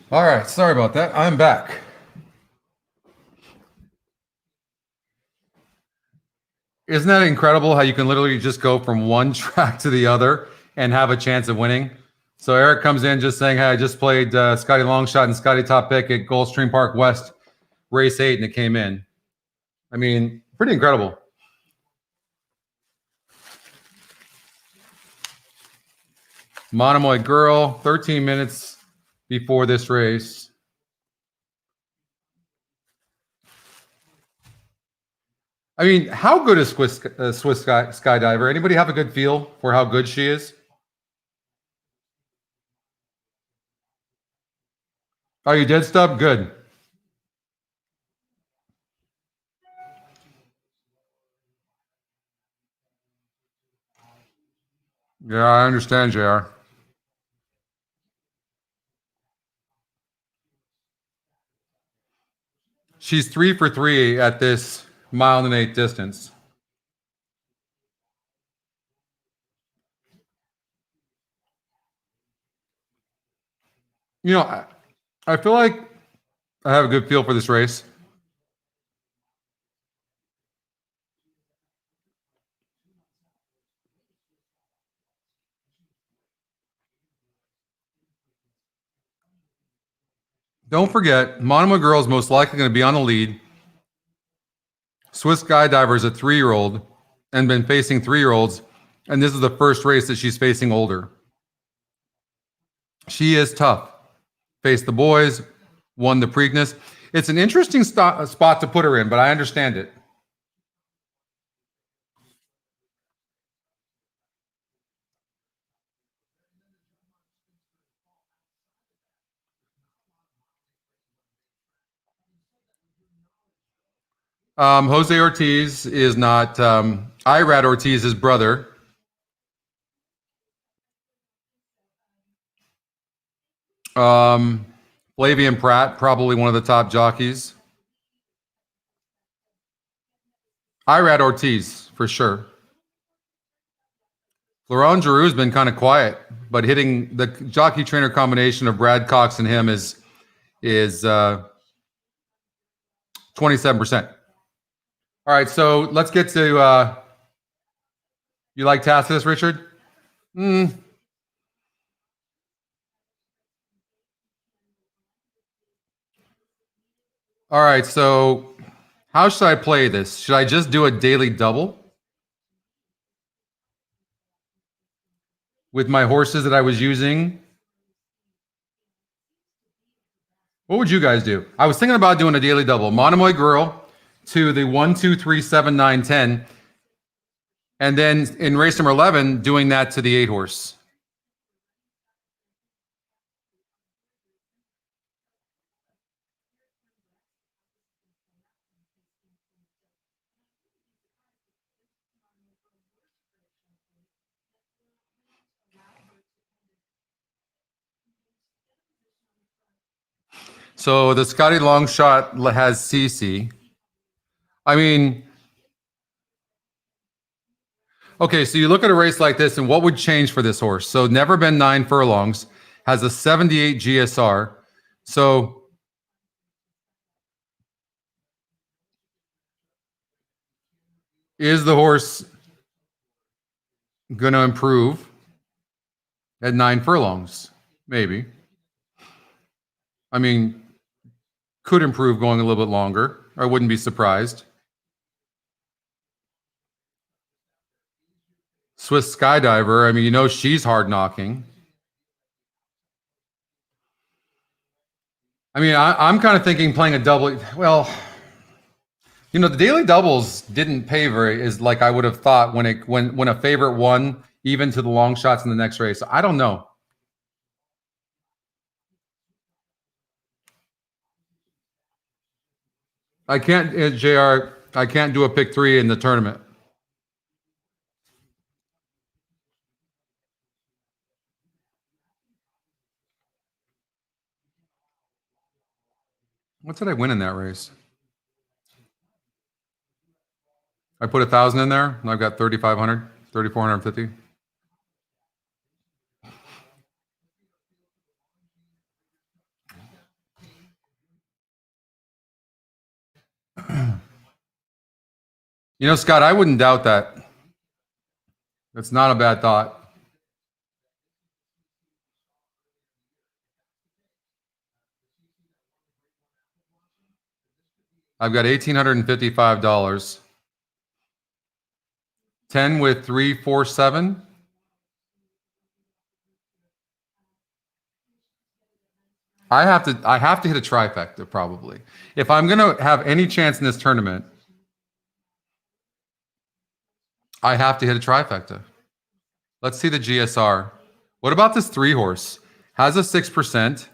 A: All right, sorry about that. I'm back. Isn't that incredible how you can literally just go from one track to the other and have a chance of winning? So Eric comes in just saying, hey, I just played Scotty Longshot and Scotty Top Pick at Gulfstream Park West, race 8, and it came in. I mean, pretty incredible. Monomoy Girl, 13 minutes before this race. I mean, how good is Swiss Skydiver? Anybody have a good feel for how good she is? Oh, you did, Stub? Good. Yeah, I understand, JR. She's 3 for 3 at this 1.8 distance. You know, I feel like I have a good feel for this race. Don't forget, Monomoy Girl is most likely going to be on the lead. Swiss Skydiver is a 3-year-old and been facing 3-year-olds, and this is the first race that she's facing older. She is tough. Faced the boys, won the Preakness. It's an interesting spot to put her in, but I understand it. Jose Ortiz is not Irad Ortiz's brother. Flavian Pratt, probably one of the top jockeys. Irad Ortiz, for sure. Laurent Giroux's been kind of quiet, but hitting the jockey trainer combination of Brad Cox and him is 27%. All right, so let's get to you like Tacitus, Richard? All right, so how should I play this? Should I just do a daily double with my horses that I was using? What would you guys do? I was thinking about doing a daily double. Monomoy Girl to the 1, 2, 3, 7, 9, 10. And then in race number 11, doing that to the 8 horse. So the Scotty long shot has CC. I mean, okay, so you look at a race like this and what would change for this horse? So never been 9 furlongs, has a 78 GSR. So is the horse going to improve at 9 furlongs? Maybe. I mean, could improve going a little bit longer. I wouldn't be surprised. Swiss Skydiver, I mean, you know she's hard knocking. I mean, I'm kind of thinking playing a double. Well, you know, the daily doubles didn't pay very as like I would have thought when a favorite won even to the long shots in the next race. I don't know. I can't, JR, I can't do a pick 3 in the tournament. What did I win in that race? I put 1,000 in there and I've got 3,500, 3,450. You know, Scott, I wouldn't doubt that. That's not a bad thought. I've got $1,855. 10 with 3, 4, 7. I have to hit a trifecta probably. If I'm going to have any chance in this tournament, I have to hit a trifecta. Let's see the GSR. What about this 3 horse? Has a 6%.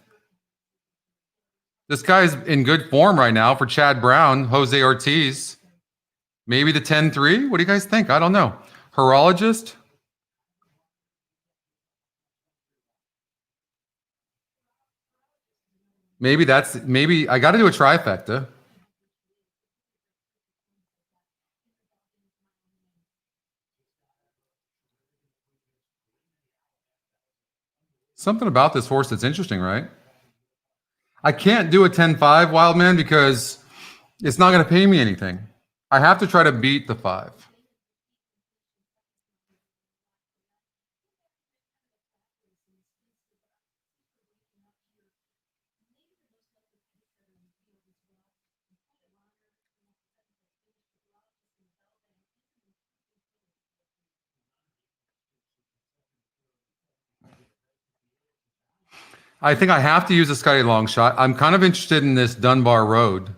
A: This guy's in good form right now for Chad Brown, Jose Ortiz. Maybe the 10-3? What do you guys think? I don't know. Horologist? Maybe I got to do a trifecta. Something about this horse that's interesting, right? I can't do a 10-5 Wildman because it's not going to pay me anything. I have to try to beat the 5. I think I have to use a Scotty long shot. I'm kind of interested in this Dunbar Road.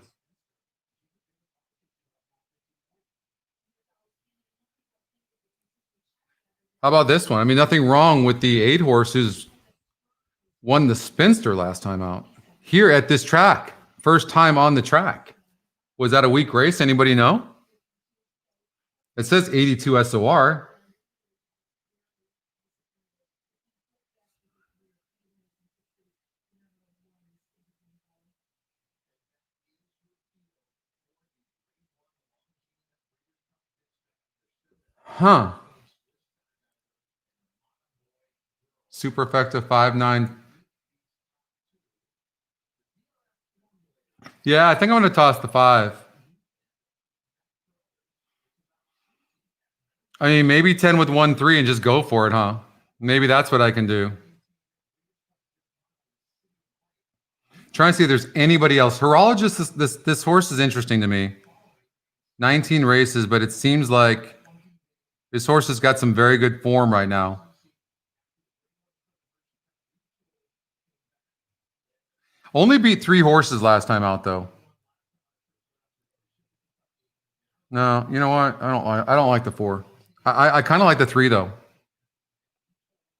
A: How about this one? I mean, nothing wrong with the 8 horse who's won the Spinster last time out here at this track. First time on the track. Was that a weak race? Anybody know? It says 82 SOR. Huh. Super effective 5.9. Yeah, I think I'm going to toss the 5. I mean, maybe 10 with 1-3 and just go for it, huh? Maybe that's what I can do. Trying to see if there's anybody else. Horologist, this horse is interesting to me. 19 races, but it seems like this horse has got some very good form right now. Only beat 3 horses last time out, though. No, you know what? I don't like the 4. I kind of like the 3 though.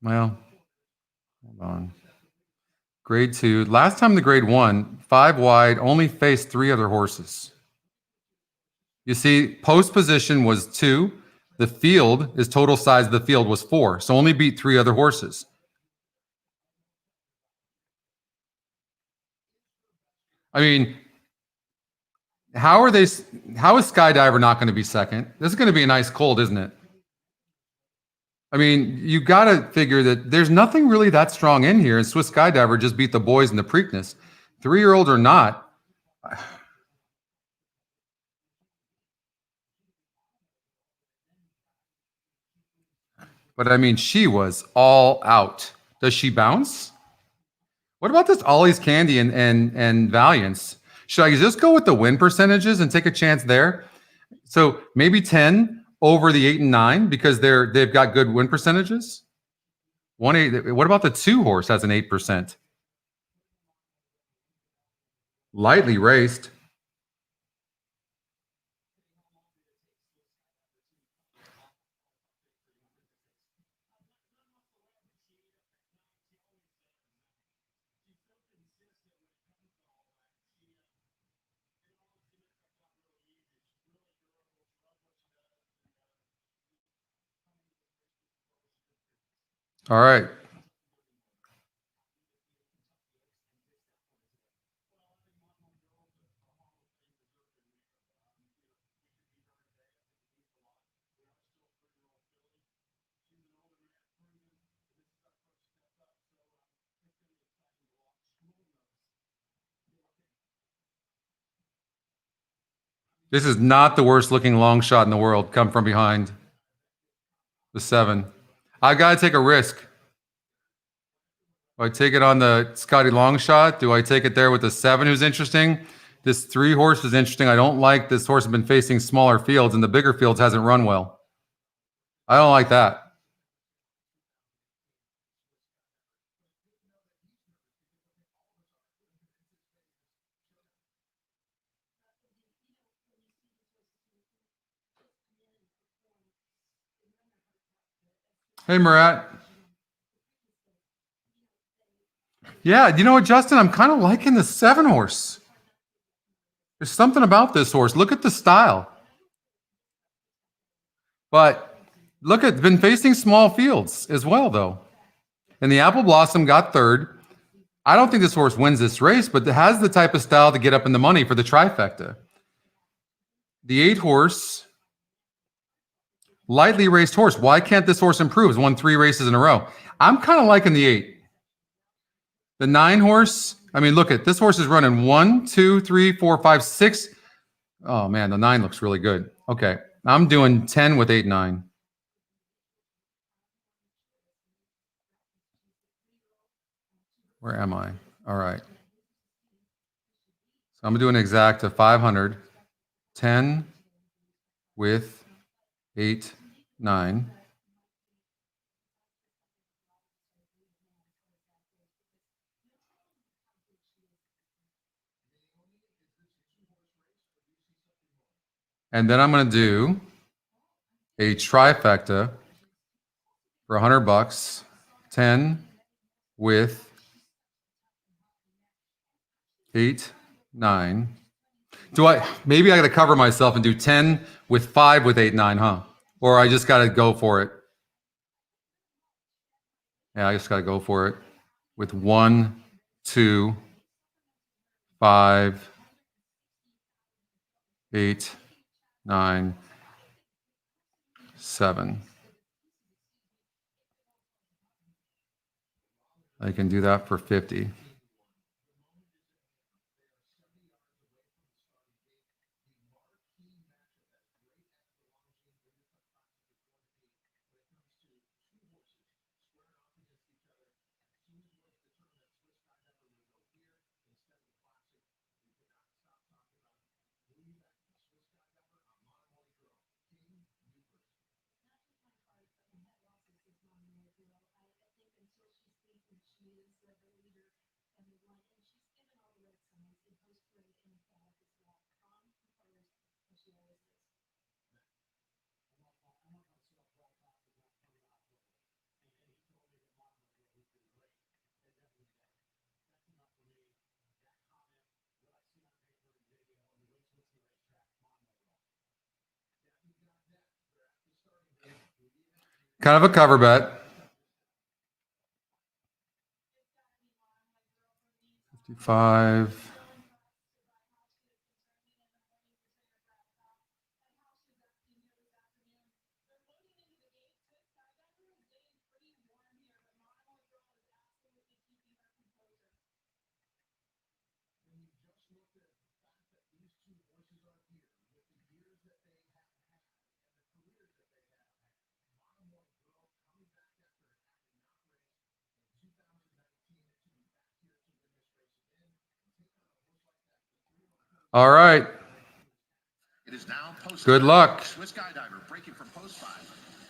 A: Well, hold on. Grade 2. Last time the grade 1, 5 wide, only faced 3 other horses. You see, post position was 2. The field, his total size of the field was 4. So only beat 3 other horses. I mean, how is Skydiver not going to be second? This is going to be a nice cold, isn't it? I mean, you got to figure that there's nothing really that strong in here. And Swiss Skydiver just beat the boys in the Preakness. 3-year-old or not. But I mean, she was all out. Does she bounce? What about this Ollie's Candy and Valiance? Should I just go with the win percentages and take a chance there? So maybe 10 over the 8 and 9 because they've got good win percentages. 1-8. What about the 2 horse has an 8%? Lightly raced. All right. This is not the worst looking long shot in the world. Come from behind. The 7. I got to take a risk. Do I take it on the Scotty long shot? Do I take it there with the 7 who's interesting? This 3 horse is interesting. I don't like this horse has been facing smaller fields and the bigger fields hasn't run well. I don't like that. Hey, Murat. Yeah, you know what, Justin? I'm kind of liking the 7 horse. There's something about this horse. Look at the style. But look at, been facing small fields as well, though. And the Apple Blossom got 3rd. I don't think this horse wins this race, but it has the type of style to get up in the money for the trifecta. The 8 horse, lightly raced horse. Why can't this horse improve? It's won 3 races in a row. I'm kind of liking the 8. The 9 horse, I mean, look at this horse is running 1, 2, 3, 4, 5, 6. Oh man, the 9 looks really good. Okay, I'm doing 10 with 8, 9. Where am I? All right. So I'm doing exact to 500. 10 with 8, 9. And then I'm going to do a trifecta for $100. 10 with 8, 9. Maybe I got to cover myself and do 10 with 5 with 8, 9, huh? Or I just got to go for it. Yeah, I just got to go for it with 1, 2, 5, 8, 9, 7. I can do that for 50. Kind of a cover bet. 55. All right.
F: It is now post.
A: Good luck.
F: Swiss Skydiver breaking from post 5.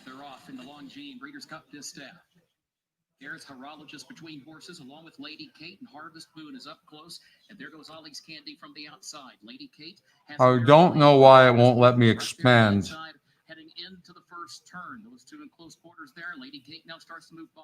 D: They're off in the Longines Breeders' Cup distaff. There's Horologist between horses, along with Lady Kate, and Harvest Moon is up close. And there goes Ollie's Candy from the outside. Lady Kate has
A: I don't know why it won't let me expand.
D: Heading into the first turn. Those two in close quarters there. Lady Kate now starts to move by.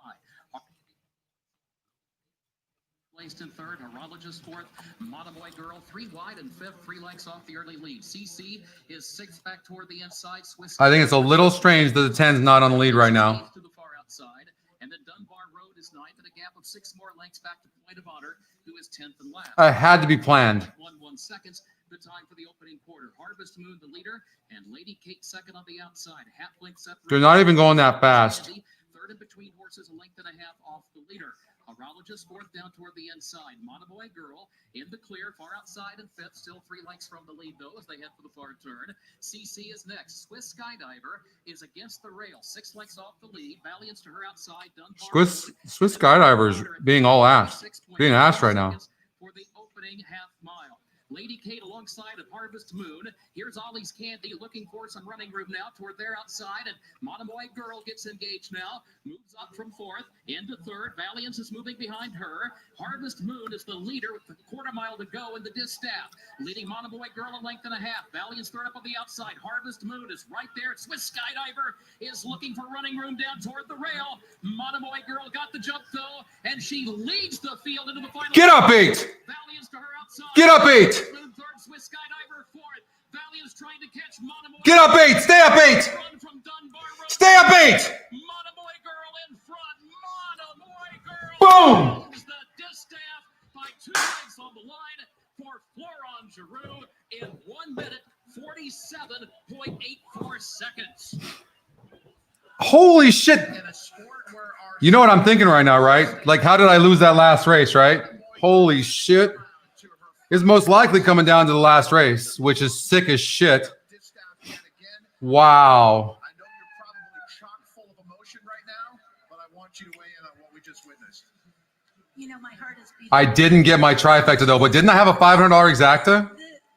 D: Placed in third, Horologist fourth, Monomoy Girl 3 wide and fifth, 3 lengths off the early lead. CC is 6th back toward the inside. Swiss.
A: I think it's a little strange that the 10's not on the lead right now.
D: To the far outside, and then Dunbar Road is 9th at a gap of 6 more lengths back to Point of Honor, who is 10th and last.
A: I had to be planned.
D: 1 seconds. The time for the opening quarter. Harvest Moon, the leader, and Lady Kate second on the outside. Half length separation.
A: They're not even going that fast.
D: Third in between horses, a length and a half off the leader. Horologist fourth down toward the inside. Monomoy Girl in the clear, far outside and fifth. Still 3 lengths from the lead, though, as they head for the far turn. CC is next. Swiss Skydiver is against the rail. 6 lengths off the lead. Valiance to her outside.
A: Swiss Skydiver's being all ass. Being ass right now.
D: For the opening half mile. Lady Kate alongside of Harvest Moon. Here's Ollie's Candy looking for some running room now toward their outside. And Monomoy Girl gets engaged now. Moves up from fourth into third. Valiance is moving behind her. Harvest Moon is the leader with a quarter mile to go in the distaff. Leading Monomoy Girl a length and a half. Valiance third up on the outside. Harvest Moon is right there. Swiss Skydiver is looking for running room down toward the rail. Monomoy Girl got the jump though. And she leads the field into the final.
A: Get up 8.
D: Valiance to her outside.
A: Get up 8.
D: Third, Swiss Skydiver fourth. Valiance trying to catch Monomoy.
A: Get up 8. Stay up 8.
D: Run from Dunbar Road.
A: Stay up 8.
D: Monomoy Girl in front. Monomoy Girl.
A: Boom.
D: Wins the distaff by 2 lengths on the line for Florent Giroux in 1 minute 47.84 seconds.
A: Holy shit. You know what I'm thinking right now, right? Like, how did I lose that last race, right? Holy shit. It's most likely coming down to the last race, which is sick as shit. Wow.
F: I know you're probably chock full of emotion right now, but I want you to weigh in on what we just witnessed.
G: You know, my heart is beating.
A: I didn't get my trifecta, though, but didn't I have a $500 exacta?
G: The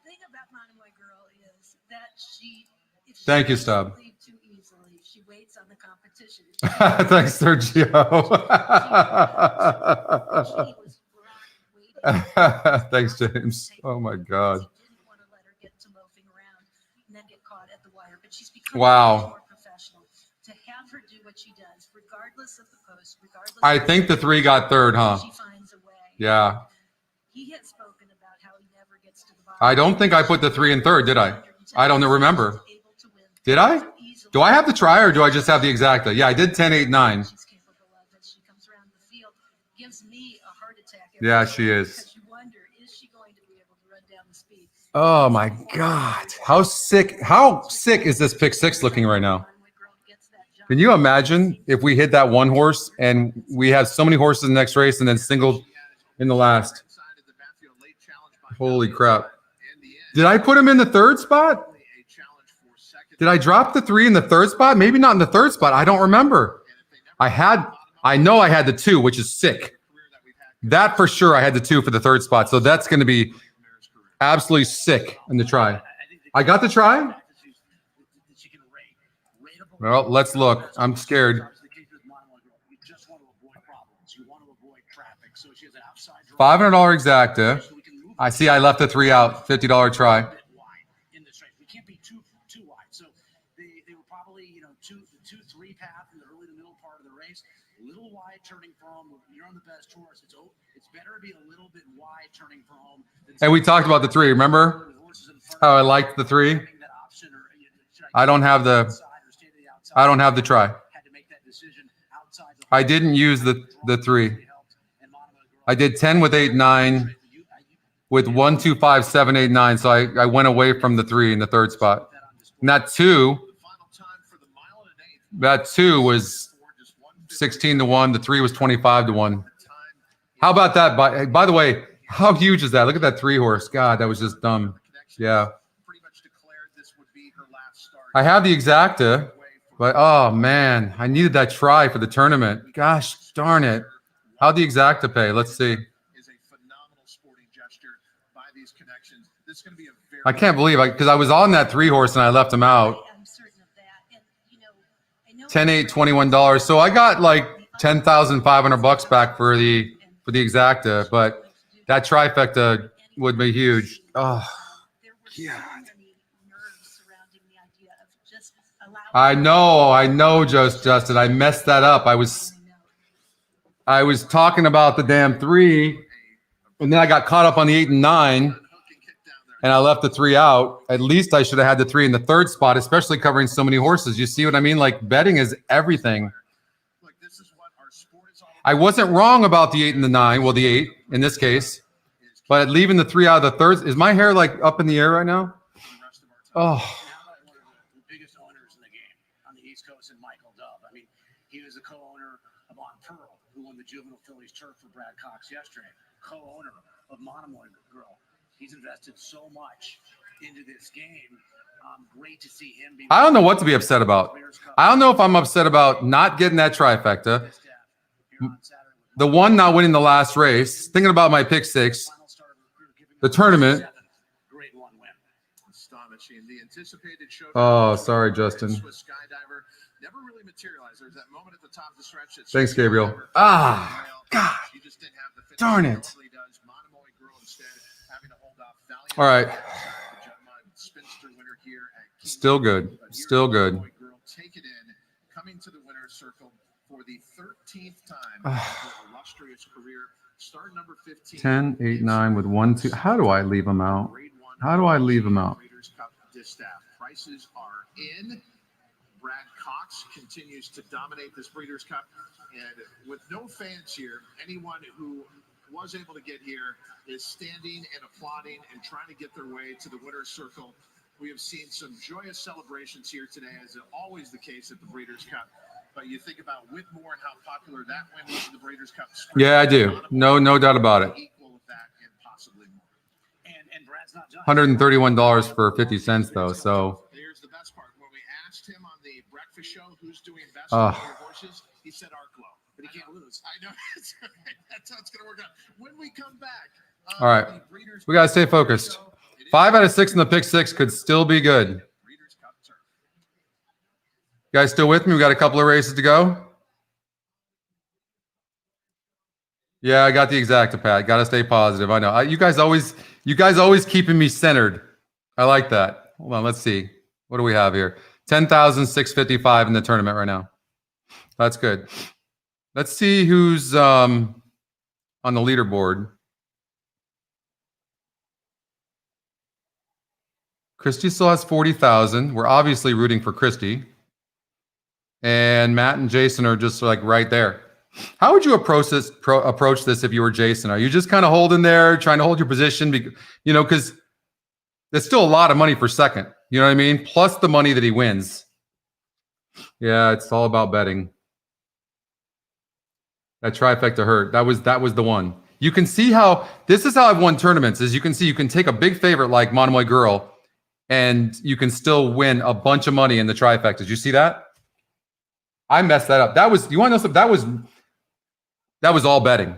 G: thing about Monomoy Girl is that if she
A: Thank you,
G: doesn't
A: Stub.
G: leave too easily, she waits on the competition.
A: Thanks, Sergio.
G: She was waiting.
A: Thanks, James. Oh, my God.
G: She didn't want to let her get to loafing around. and then get caught at the wire. But she's become
A: Wow.
G: much more professional. To have her do what she does, regardless of the post, regardless.
A: I think the 3 got third, huh?
G: She finds a way.
A: Yeah.
G: He had spoken about how he never gets to the bottom.
A: I don't think I put the 3 in third, did I? I don't remember. Did I? Do I have the try or do I just have the exacta? Yeah, I did 10, 8, 9.
G: She's capable of it. She comes around the field, gives me a heart attack.
A: Yeah, she is.
G: Because you wonder, is she going to be able to run down the speed?
A: Oh my God. How sick is this pick 6 looking right now? Can you imagine if we hit that one horse and we have so many horses in the next race and then singled in the last? Holy crap. Did I put him in the third spot? Did I drop the 3 in the third spot? Maybe not in the third spot. I don't remember. I know I had the 2, which is sick. That for sure, I had the 2 for the third spot. So that's going to be absolutely sick in the try. I got the try? Well, let's look. I'm scared. $500 exacta. I see I left the 3 out. $50 try.
I: We can't be too wide. So they were probably, the 2-3 path in the early to middle part of the race. A little wide turning for home. You're on the best horse. It's better to be a little bit wide turning for home.
A: Hey, we talked about the 3. Remember how I liked the 3? I don't have the try. I didn't use the 3. I did 10 with 8, 9 with 1, 2, 5, 7, 8, 9. So I went away from the 3 in the third spot. And that 2 was 16 to 1. The 3 was 25 to 1. How about that? By the way, how huge is that? Look at that 3 horse. God, that was just dumb. Yeah. I have the exacta, but oh man, I needed that try for the tournament. Gosh darn it. How'd the exacta pay? Let's see. I can't believe because I was on that 3 horse and I left him out. 10, 8, $21. So I got like $10,500 back for the exacta, but that trifecta would be huge. Oh, God. I know, Justin. I messed that up. I was talking about the damn 3, and then I got caught up on the 8 and 9, and I left the 3 out. At least I should have had the 3 in the third spot, especially covering so many horses. You see what I mean? Like betting is everything. I wasn't wrong about the 8 and the 9. Well, the 8 in this case, but leaving the 3 out of the third. Is my hair like up in the air right now? Oh.
I: He was a co-owner of On Pearl, who won the Juvenile Phillies turf for Brad Cox yesterday. Co-owner of Monomoy Girl. He's invested so much into this game. Great to see him.
A: I don't know what to be upset about. I don't know if I'm upset about not getting that trifecta. The 1 not winning the last race. Thinking about my pick 6. The tournament. Oh, sorry, Justin.
F: Never really materialized. There's that moment at the top of the stretch.
A: Thanks, Gabriel. Ah, God. Darn it. All right. Still good. Still good.
F: Take it in, coming to the winner's circle for the 13th time in her illustrious career. Start number 15.
A: 10, 8, 9 with 1, 2. How do I leave them out? How do I leave them out?
F: Prices are in. Brad Cox continues to dominate this Breeders' Cup, and with no fans here, anyone who was able to get here is standing and applauding and trying to get their way to the winner's circle. We have seen some joyous celebrations here today, as is always the case at the Breeders' Cup. But you think about Whitmore and how popular that win was in the Breeders' Cup.
A: Yeah, I do. No doubt about it.
F: Equal with that and possibly more.
I: And Brad's not done.
A: $131 for 50 cents, though. So.
F: Here's the best part. When we asked him on the breakfast show who's doing best with your horses, he said Arklow. But he can't lose. I know. That's how it's going to work out. When we come back.
A: All right. We got to stay focused. 5 out of 6 in the pick 6 could still be good. You guys still with me? We got a couple of races to go. Yeah, I got the exacta, Pat. Got to stay positive. I know. You guys always keeping me centered. I like that. Hold on. Let's see. What do we have here? 10,655 in the tournament right now. That's good. Let's see who's on the leaderboard. Christy still has 40,000. We're obviously rooting for Christy. And Matt and Jason are just like right there. How would you approach this if you were Jason? Are you just kind of holding there, trying to hold your position? You know, because there's still a lot of money for second. You know what I mean? Plus the money that he wins. Yeah, it's all about betting. That trifecta hurt. That was the one. You can see how this is how I've won tournaments. As you can see, you can take a big favorite like Monomoy Girl, and you can still win a bunch of money in the trifecta. Did you see that? I messed that up. That was, you want to know something? That was all betting.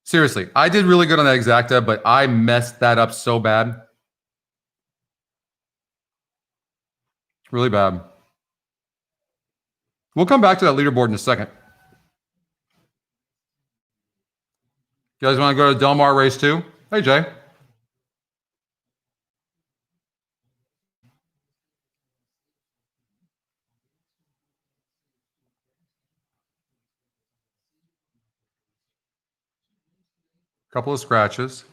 A: Seriously, I did really good on that exacta, but I messed that up so bad. Really bad. We'll come back to that leaderboard in a second. You guys want to go to Del Mar race 2? Hey, Jay. Couple of scratches.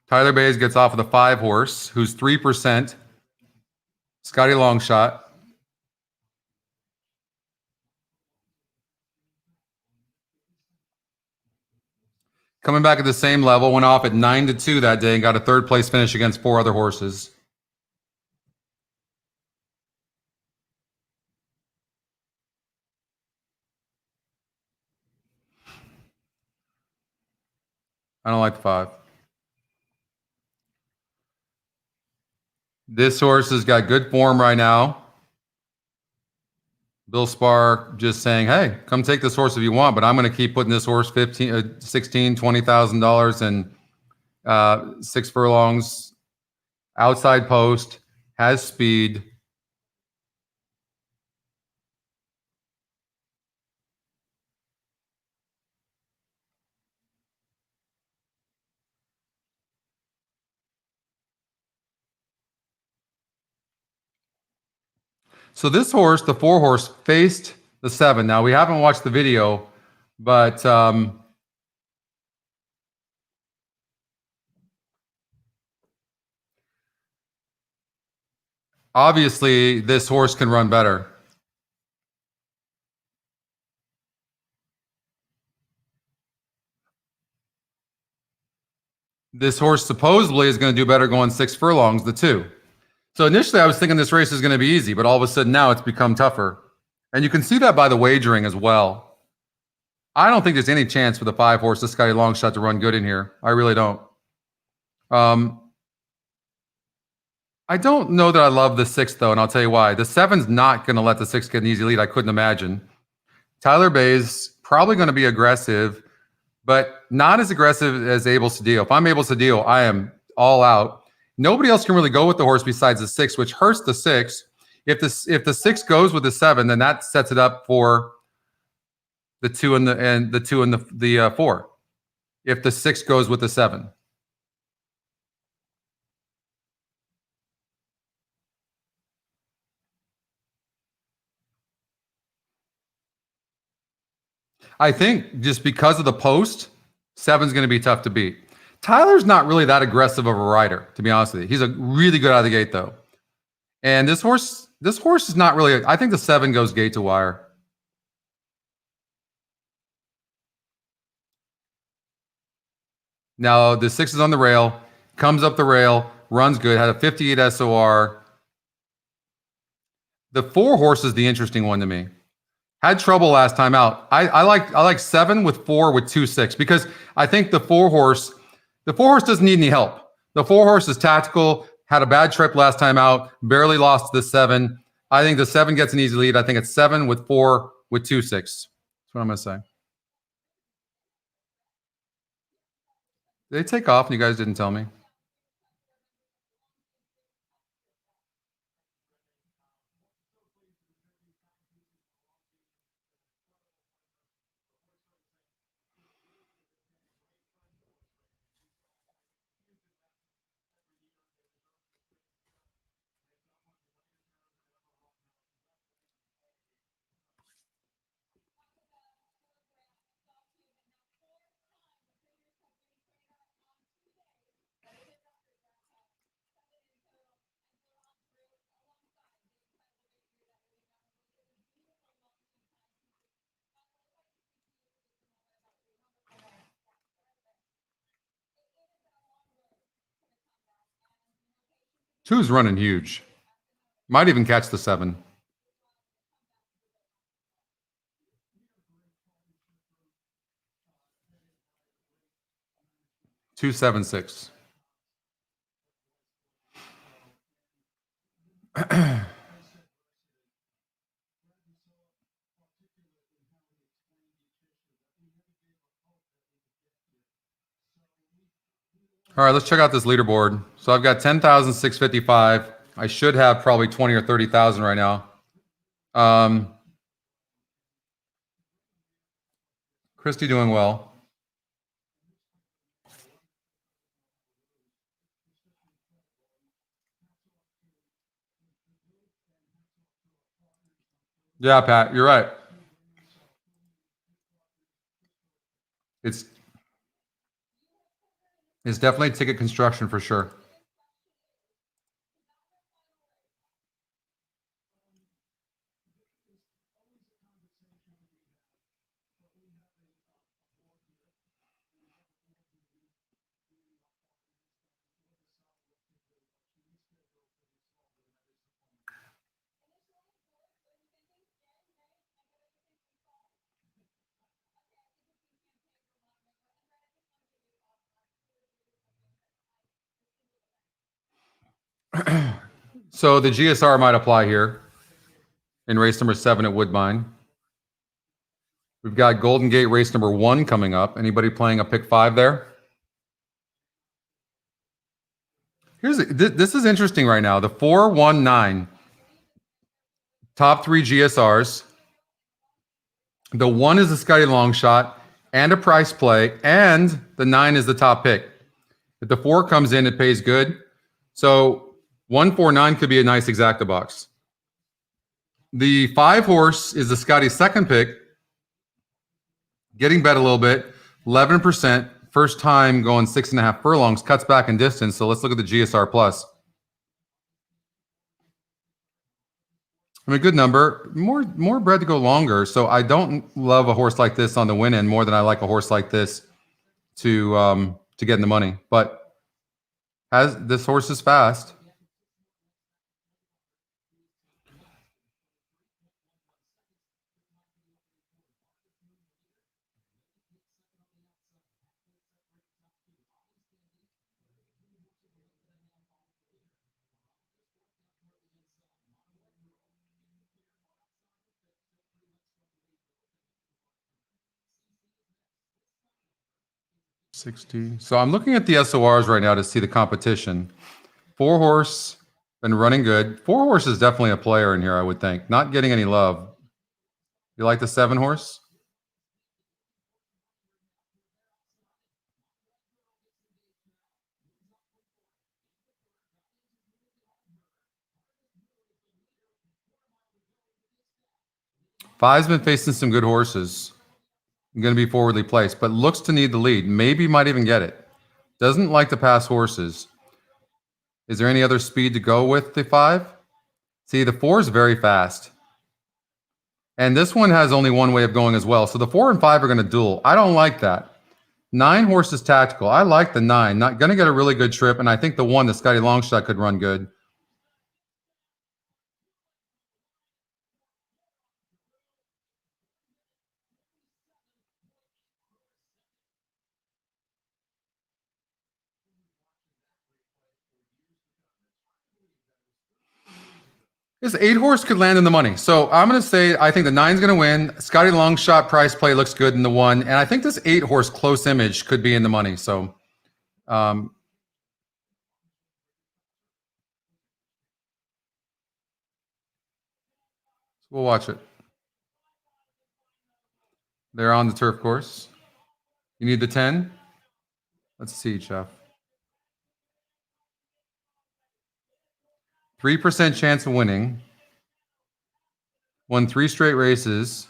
A: Tyler Bays gets off with a 5 horse, who's 3%. Scotty Longshot. Coming back at the same level, went off at 9-2 that day and got a 3rd place finish against 4 other horses. I don't like the 5. This horse has got good form right now. Bill Spark just saying, hey, come take this horse if you want, but I'm going to keep putting this horse $16,000, $20,000 and 6 furlongs, outside post, has speed. So this horse, the 4 horse, faced the 7. Now, we haven't watched the video, but obviously this horse can run better. This horse supposedly is going to do better going 6 furlongs, the 2. So initially I was thinking this race is going to be easy, but all of a sudden now it's become tougher. And you can see that by the wagering as well. I don't think there's any chance for the 5 horse, this Scotty Longshot, to run good in here. I really don't. I don't know that I love the 6 though, and I'll tell you why. The 7's not going to let the 6 get an easy lead. I couldn't imagine. Tyler Bay's probably going to be aggressive, but not as aggressive as Able Cedillo. If I'm Able Cedillo, I am all out. Nobody else can really go with the horse besides the 6, which hurts the 6. If the 6 goes with the 7, then that sets it up for the 2 and the 4. If the 6 goes with the 7. I think just because of the post, 7's going to be tough to beat. Tyler's not really that aggressive of a rider, to be honest with you. He's a really good out of the gate, though. And this horse is not really. I think the 7 goes gate to wire. Now the 6 is on the rail, comes up the rail, runs good, had a 58 SOR. The 4 horse is the interesting one to me. Had trouble last time out. I like 7 with 4 with 2-6 because I think the 4 horse doesn't need any help. The 4 horse is tactical, had a bad trip last time out, barely lost to the 7. I think the 7 gets an easy lead. I think it's 7 with 4 with 2-6. That's what I'm going to say. Did they take off and you guys didn't tell me? Two's running huge. Might even catch the 7. 276. All right, let's check out this leaderboard. So I've got 10,655. I should have probably 20 or 30,000 right now. Christy doing well. Yeah, Pat, you're right. It's definitely ticket construction for sure. So the GSR might apply here in race number 7 at Woodbine. We've got Golden Gate race number 1 coming up. Anybody playing a pick 5 there? This is interesting right now. The 4-1-9 top 3 GSRs. The 1 is a Scotty long shot and a price play, and the 9 is the top pick. If the 4 comes in, it pays good. So 149 could be a nice exacta box. The 5 horse is the Scotty's second pick, getting bet a little bit, 11%. First time going 6.5 furlongs, cuts back in distance. So let's look at the GSR plus. I mean, good number. More bred to go longer. So I don't love a horse like this on the win end more than I like a horse like this to get in the money. But this horse is fast. So I'm looking at the SORs right now to see the competition. 4 horse, been running good. 4 horse is definitely a player in here, I would think. Not getting any love. You like the 7 horse? Five's been facing some good horses. Going to be forwardly placed, but looks to need the lead. Maybe might even get it. Doesn't like to pass horses. Is there any other speed to go with the 5? See, the 4 is very fast. And this one has only one way of going as well. So the 4 and 5 are going to duel. I don't like that. 9 horse is tactical. I like the 9. Not going to get a really good trip. And I think the 1, the Scotty Longshot, could run good. This 8 horse could land in the money. So I'm going to say I think the 9's going to win. Scotty Longshot price play looks good in the 1. And I think this 8 horse close image could be in the money. So we'll watch it. They're on the turf course. You need the 10? Let's see, Jeff. 3% chance of winning. Won 3 straight races.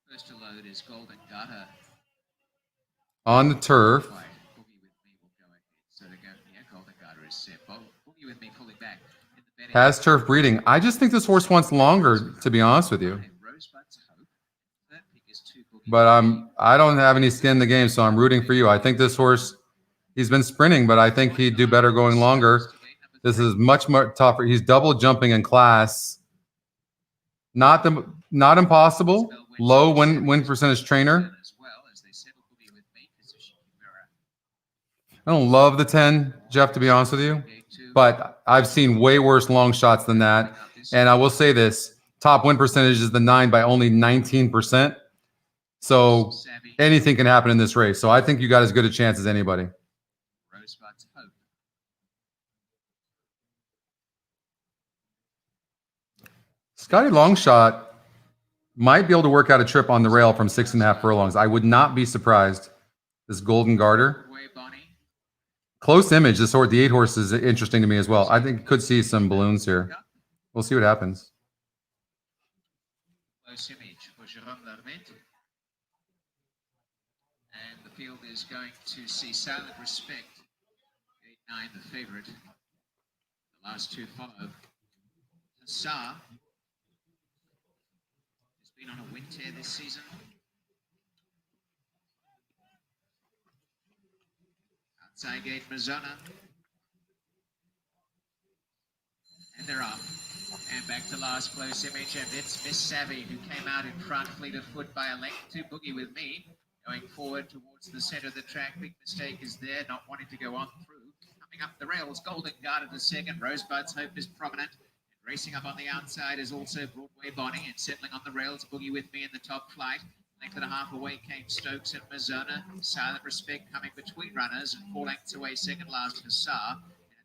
H: First to load is Golden Gutter.
A: On the turf.
H: Boogie with me will go ahead. So they're going, yeah, Golden Gutter is set. Boogie with me pulling back.
A: Has turf breeding. I just think this horse wants longer, to be honest with you. But I don't have any skin in the game, so I'm rooting for you. I think this horse He's been sprinting, but I think he'd do better going longer. This is much more tougher. He's double jumping in class. Not impossible. Low win percentage trainer. I don't love the 10, Jeff, to be honest with you, but I've seen way worse long shots than that. And I will say this, top win percentage is the 9 by only 19%. So anything can happen in this race. So I think you got as good a chance as anybody. Scotty Longshot might be able to work out a trip on the rail from 6.5 furlongs. I would not be surprised. This Golden Garter. Close image, the 8 horse is interesting to me as well. I think you could see some balloons here. We'll see what happens.
H: Close image for Jérôme Larmet. And the field is going to see Silent Respect. 8-9, the favorite. The last two follow. Hussar has been on a win tear this season. Outside gate, Mazzona. And they're off. And back to last close image, and it's Miss Savvy who came out in front, fleet of foot by a length to Boogie with Me. Going forward towards the center of the track. Big Mistake is there, not wanting to go on through. Coming up the rails, Golden Garter the second. Rosebud's Hope is prominent. And racing up on the outside is also Broadway Bonnie. And settling on the rails, Boogie with Me in the top flight. Length and a half away came Stokes and Mazzona. Silent Respect coming between runners, and 4 lengths away second last Hussar.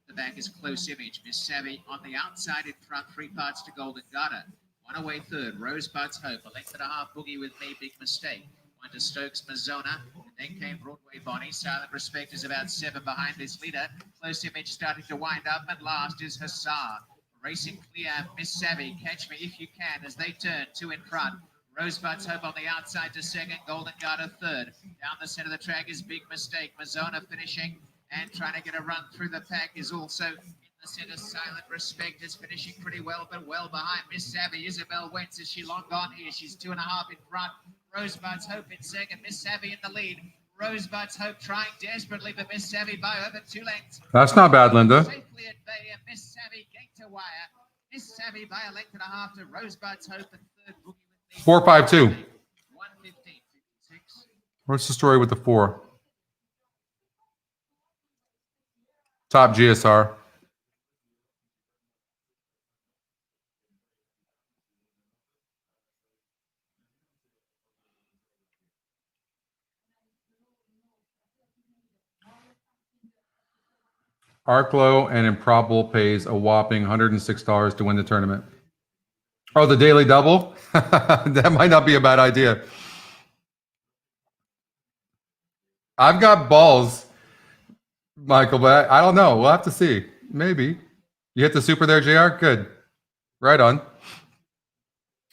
H: The back is Close Image. Miss Savvy on the outside in front, 3 parts to Golden Garter. 1 away third, Rosebud's Hope. A length and a half, Boogie with Me, Big Mistake. 1 to Stokes, Mazzona. And then came Broadway Bonnie. Silent Respect is about 7 behind this leader. Close Image starting to wind up, and last is Hussar. Racing clear, Miss Savvy. Catch Me If You Can as they turn, 2 in front. Rosebud's Hope on the outside to second, Golden Garter third. Down the center of the track is Big Mistake. Mazzona finishing and trying to get a run through the pack is also in the center. Silent Respect is finishing pretty well, but well behind Miss Savvy. Isabel Wentz, is she long gone here? She's 2.5 in front. Rosebud's Hope in second. Miss Savvy in the lead. Rosebud's Hope trying desperately, but Miss Savvy by over 2 lengths.
A: That's not bad, Linda.
H: Safely at bay, and Miss Savvy gate to wire. Miss Savvy by a length and a half to Rosebud's Hope and third, Boogie with Me.
A: 4.52.
H: 1:15.56.
A: What's the story with the 4? Top GSR. Arklow and Improbable pays a whopping $106 to win the tournament. Oh, the daily double? That might not be a bad idea. I've got balls, Michael, but I don't know. We'll have to see. Maybe. You hit the super there, JR? Good. Right on.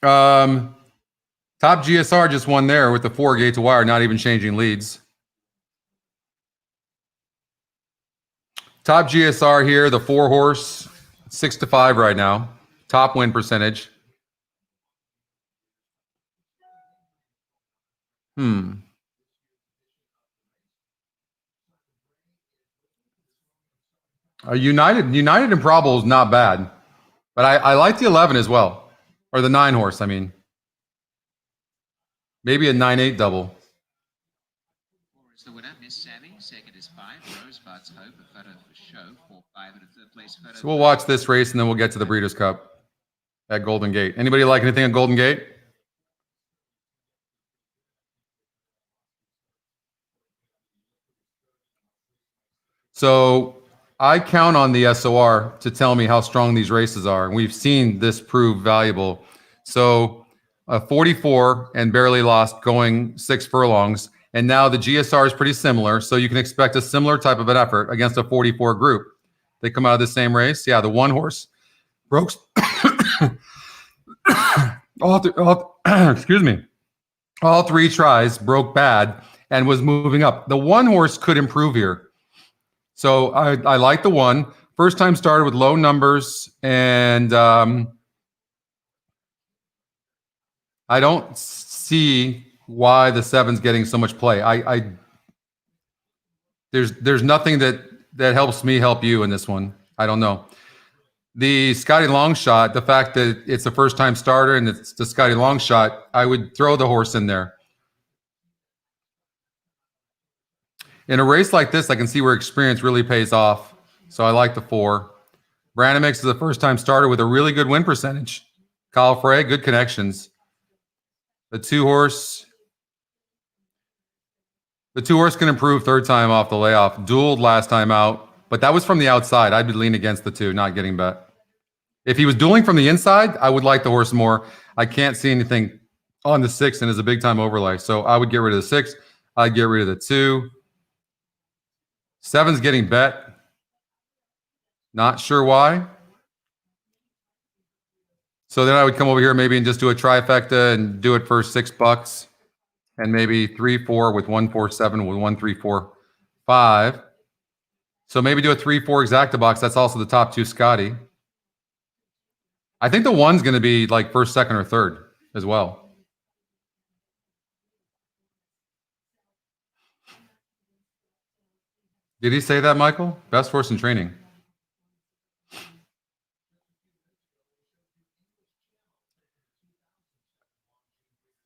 A: Top GSR just won there with the 4 gate to wire, not even changing leads. Top GSR here, the 4 horse, 6-5 right now. Top win percentage. United Improbable is not bad, but I like the 11 as well, or the 9 horse. I mean, maybe a 9-8 double.
H: 4 is the winner. Miss Savvy. Second is 5. Rosebud's Hope. A photo for show. 4-5 and a third place photo.
A: So we'll watch this race and then we'll get to the Breeders' Cup at Golden Gate. Anybody like anything at Golden Gate? So I count on the SOR to tell me how strong these races are. And we've seen this prove valuable. So 44 and barely lost going 6 furlongs. And now the GSR is pretty similar. So you can expect a similar type of an effort against a 44 group. They come out of the same race. Yeah, the 1 horse broke. Excuse me. All 3 tries broke bad and was moving up. The 1 horse could improve here. So I like the 1. First time started with low numbers, and I don't see why the 7's getting so much play. There's nothing that helps me help you in this one. I don't know. The Scotty long shot, the fact that it's a first time starter and it's the Scotty long shot, I would throw the horse in there. In a race like this, I can see where experience really pays off. So I like the 4. Branamix is a first time starter with a really good win percentage. Kyle Frey, good connections. The 2 horse can improve third time off the layoff. Dueled last time out, but that was from the outside. I'd be leaning against the 2, not getting bet. If he was dueling from the inside, I would like the horse more. I can't see anything on the 6 and is a big time overlay. So I would get rid of the 6. I'd get rid of the 2. 7's getting bet. Not sure why. So then I would come over here maybe and just do a trifecta and do it for $6 and maybe 3-4 with 1-4-7 with 1-3-4-5. So maybe do a 3-4 exacta box. That's also the top 2 Scotty. I think the 1's going to be like first, second, or third as well. Did he say that, Michael? Best horse in training.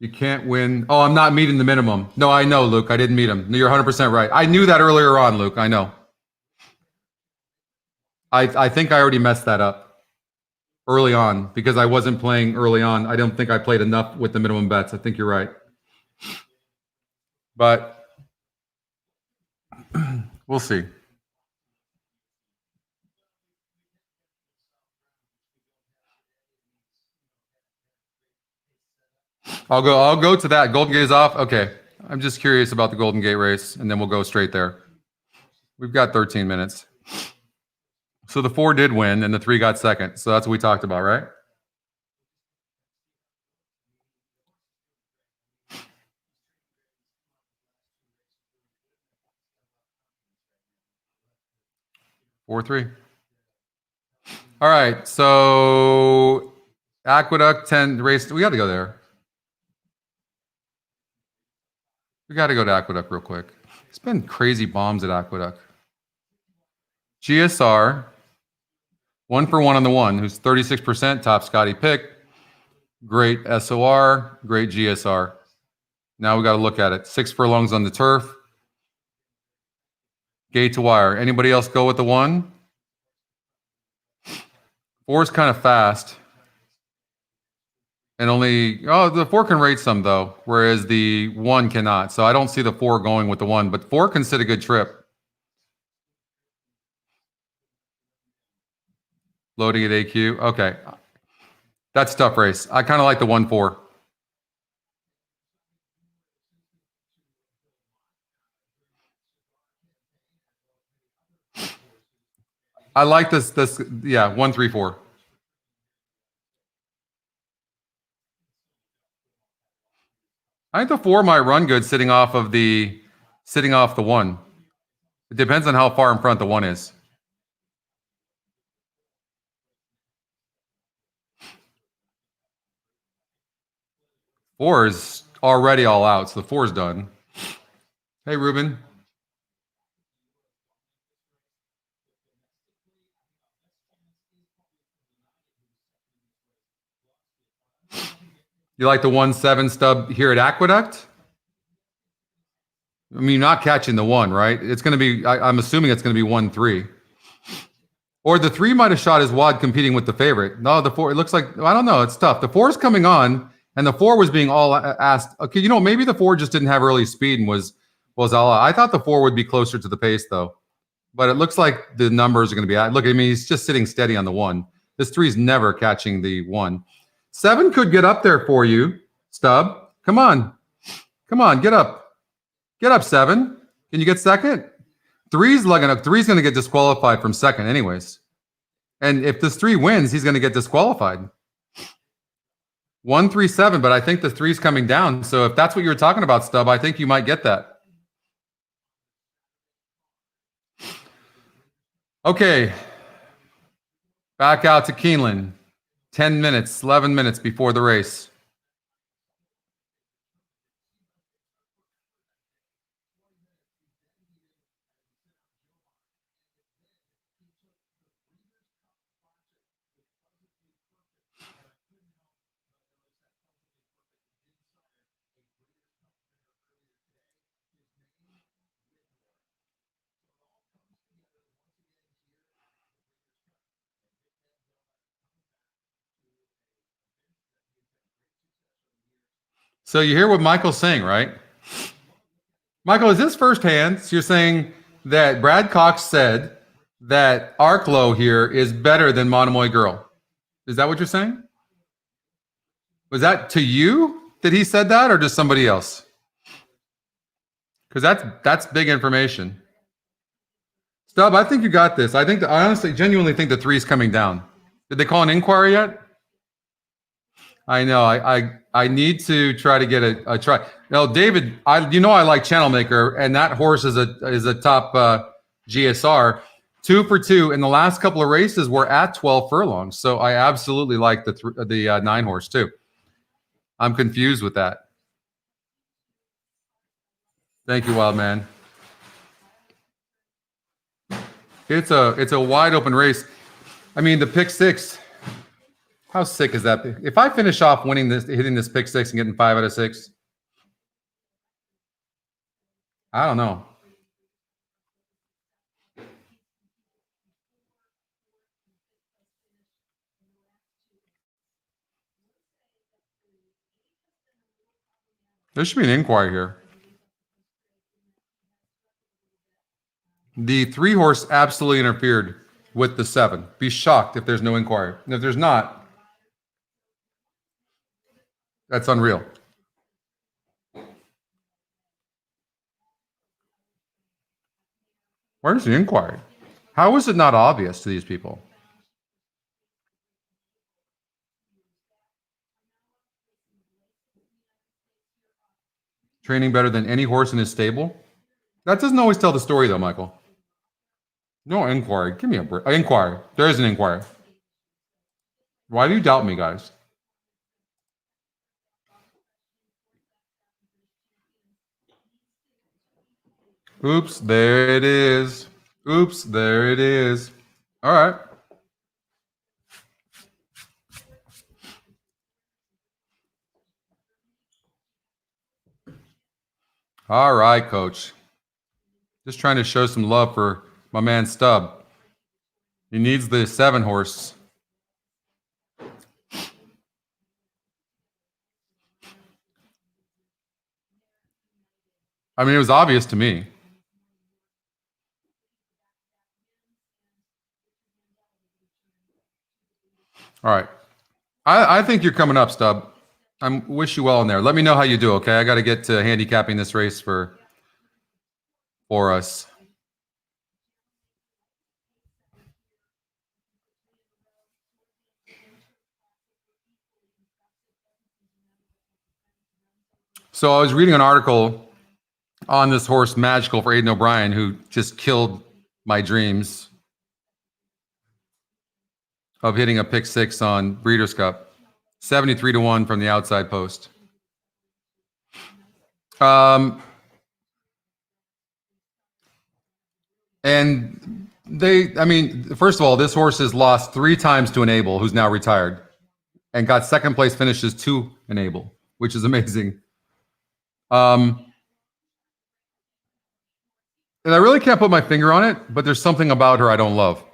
A: You can't win. Oh, I'm not meeting the minimum. No, I know, Luke. I didn't meet him. No, you're 100% right. I knew that earlier on, Luke. I know. I think I already messed that up early on because I wasn't playing early on. I don't think I played enough with the minimum bets. I think you're right. But we'll see. I'll go to that. Golden Gate is off. Okay. I'm just curious about the Golden Gate race, and then we'll go straight there. We've got 13 minutes. So the 4 did win, and the 3 got second. So that's what we talked about, right? Four, 3. All right. So Aqueduct 10 race. We got to go there. We got to go to Aqueduct real quick. It's been crazy bombs at Aqueduct. GSR, 1 for 1 on the 1, who's 36% top Scotty pick. Great SOR, great GSR. Now we got to look at it. 6 furlongs on the turf. Gate to wire. Anybody else go with the 1? 4 is kind of fast. And the 4 can rate some though, whereas the 1 cannot. So I don't see the 4 going with the 1, but 4 can sit a good trip. Loading at AQ. Okay. That's a tough race. I kind of like the 1-4. I like this, yeah, 1-3-4. I think the 4 might run good sitting off the 1. It depends on how far in front the 1 is. Four is already all out, so the 4 is done. Hey, Ruben. You like the 1-7 stub here at Aqueduct? I mean, you're not catching the 1, right? It's going to be, I'm assuming it's going to be 1-3. Or the 3 might have shot his wad competing with the favorite. No, the 4, it looks like, I don't know. It's tough. The 4 is coming on, and the 4 was being all asked. Okay, maybe the 4 just didn't have early speed and was all out. I thought the 4 would be closer to the pace, though. But it looks like the numbers are going to be out. Look, I mean, he's just sitting steady on the 1. This 3 is never catching the 1. 7 could get up there for you, Stub. Come on. Come on, get up. Get up, 7. Can you get second? 3's lugging up. 3's going to get disqualified from second anyways. And if this 3 wins, he's going to get disqualified. 1-3-7, but I think the 3's coming down. So if that's what you're talking about, Stub, I think you might get that. Okay. Back out to Keeneland. 10 minutes, 11 minutes before the race. So you hear what Michael's saying, right? Michael, is this firsthand? So you're saying that Brad Cox said that Arklow here is better than Monomoy Girl. Is that what you're saying? Was that to you that he said that, or just somebody else? Because that's big information. Stub, I think you got this. I honestly, genuinely think the 3's coming down. Did they call an inquiry yet? I know. I need to try to get a try. Now, David, I like Channel Maker, and that horse is a top GSR. 2 for 2 in the last couple of races. We're at 12 furlongs, so I absolutely like the 9 horse too. I'm confused with that. Thank you, Wild Man. It's a wide open race. I mean, the pick 6. How sick is that? If I finish off hitting this pick 6 and getting 5 out of 6, I don't know. There should be an inquiry here. The 3 horse absolutely interfered with the 7. Be shocked if there's no inquiry. And if there's not, that's unreal. Where's the inquiry? How is it not obvious to these people? Training better than any horse in his stable? That doesn't always tell the story, though, Michael. No inquiry. Give me a break. Inquiry. There is an inquiry. Why do you doubt me, guys? Oops, there it is. Oops, there it is. All right. All right, Coach. Just trying to show some love for my man Stubb. He needs the 7 horse. I mean, it was obvious to me. All right. I think you're coming up, Stubb. I wish you well in there. Let me know how you do, okay? I got to get to handicapping this race for us. So I was reading an article on this horse, Magical, for Aidan O'Brien, who just killed my dreams of hitting a pick 6 on Breeders' Cup. 73-1 from the outside post. And first of all, this horse has lost 3 times to Enable, who's now retired, and got second place finishes to Enable, which is amazing. And I really can't put my finger on it, but there's something about her I don't love.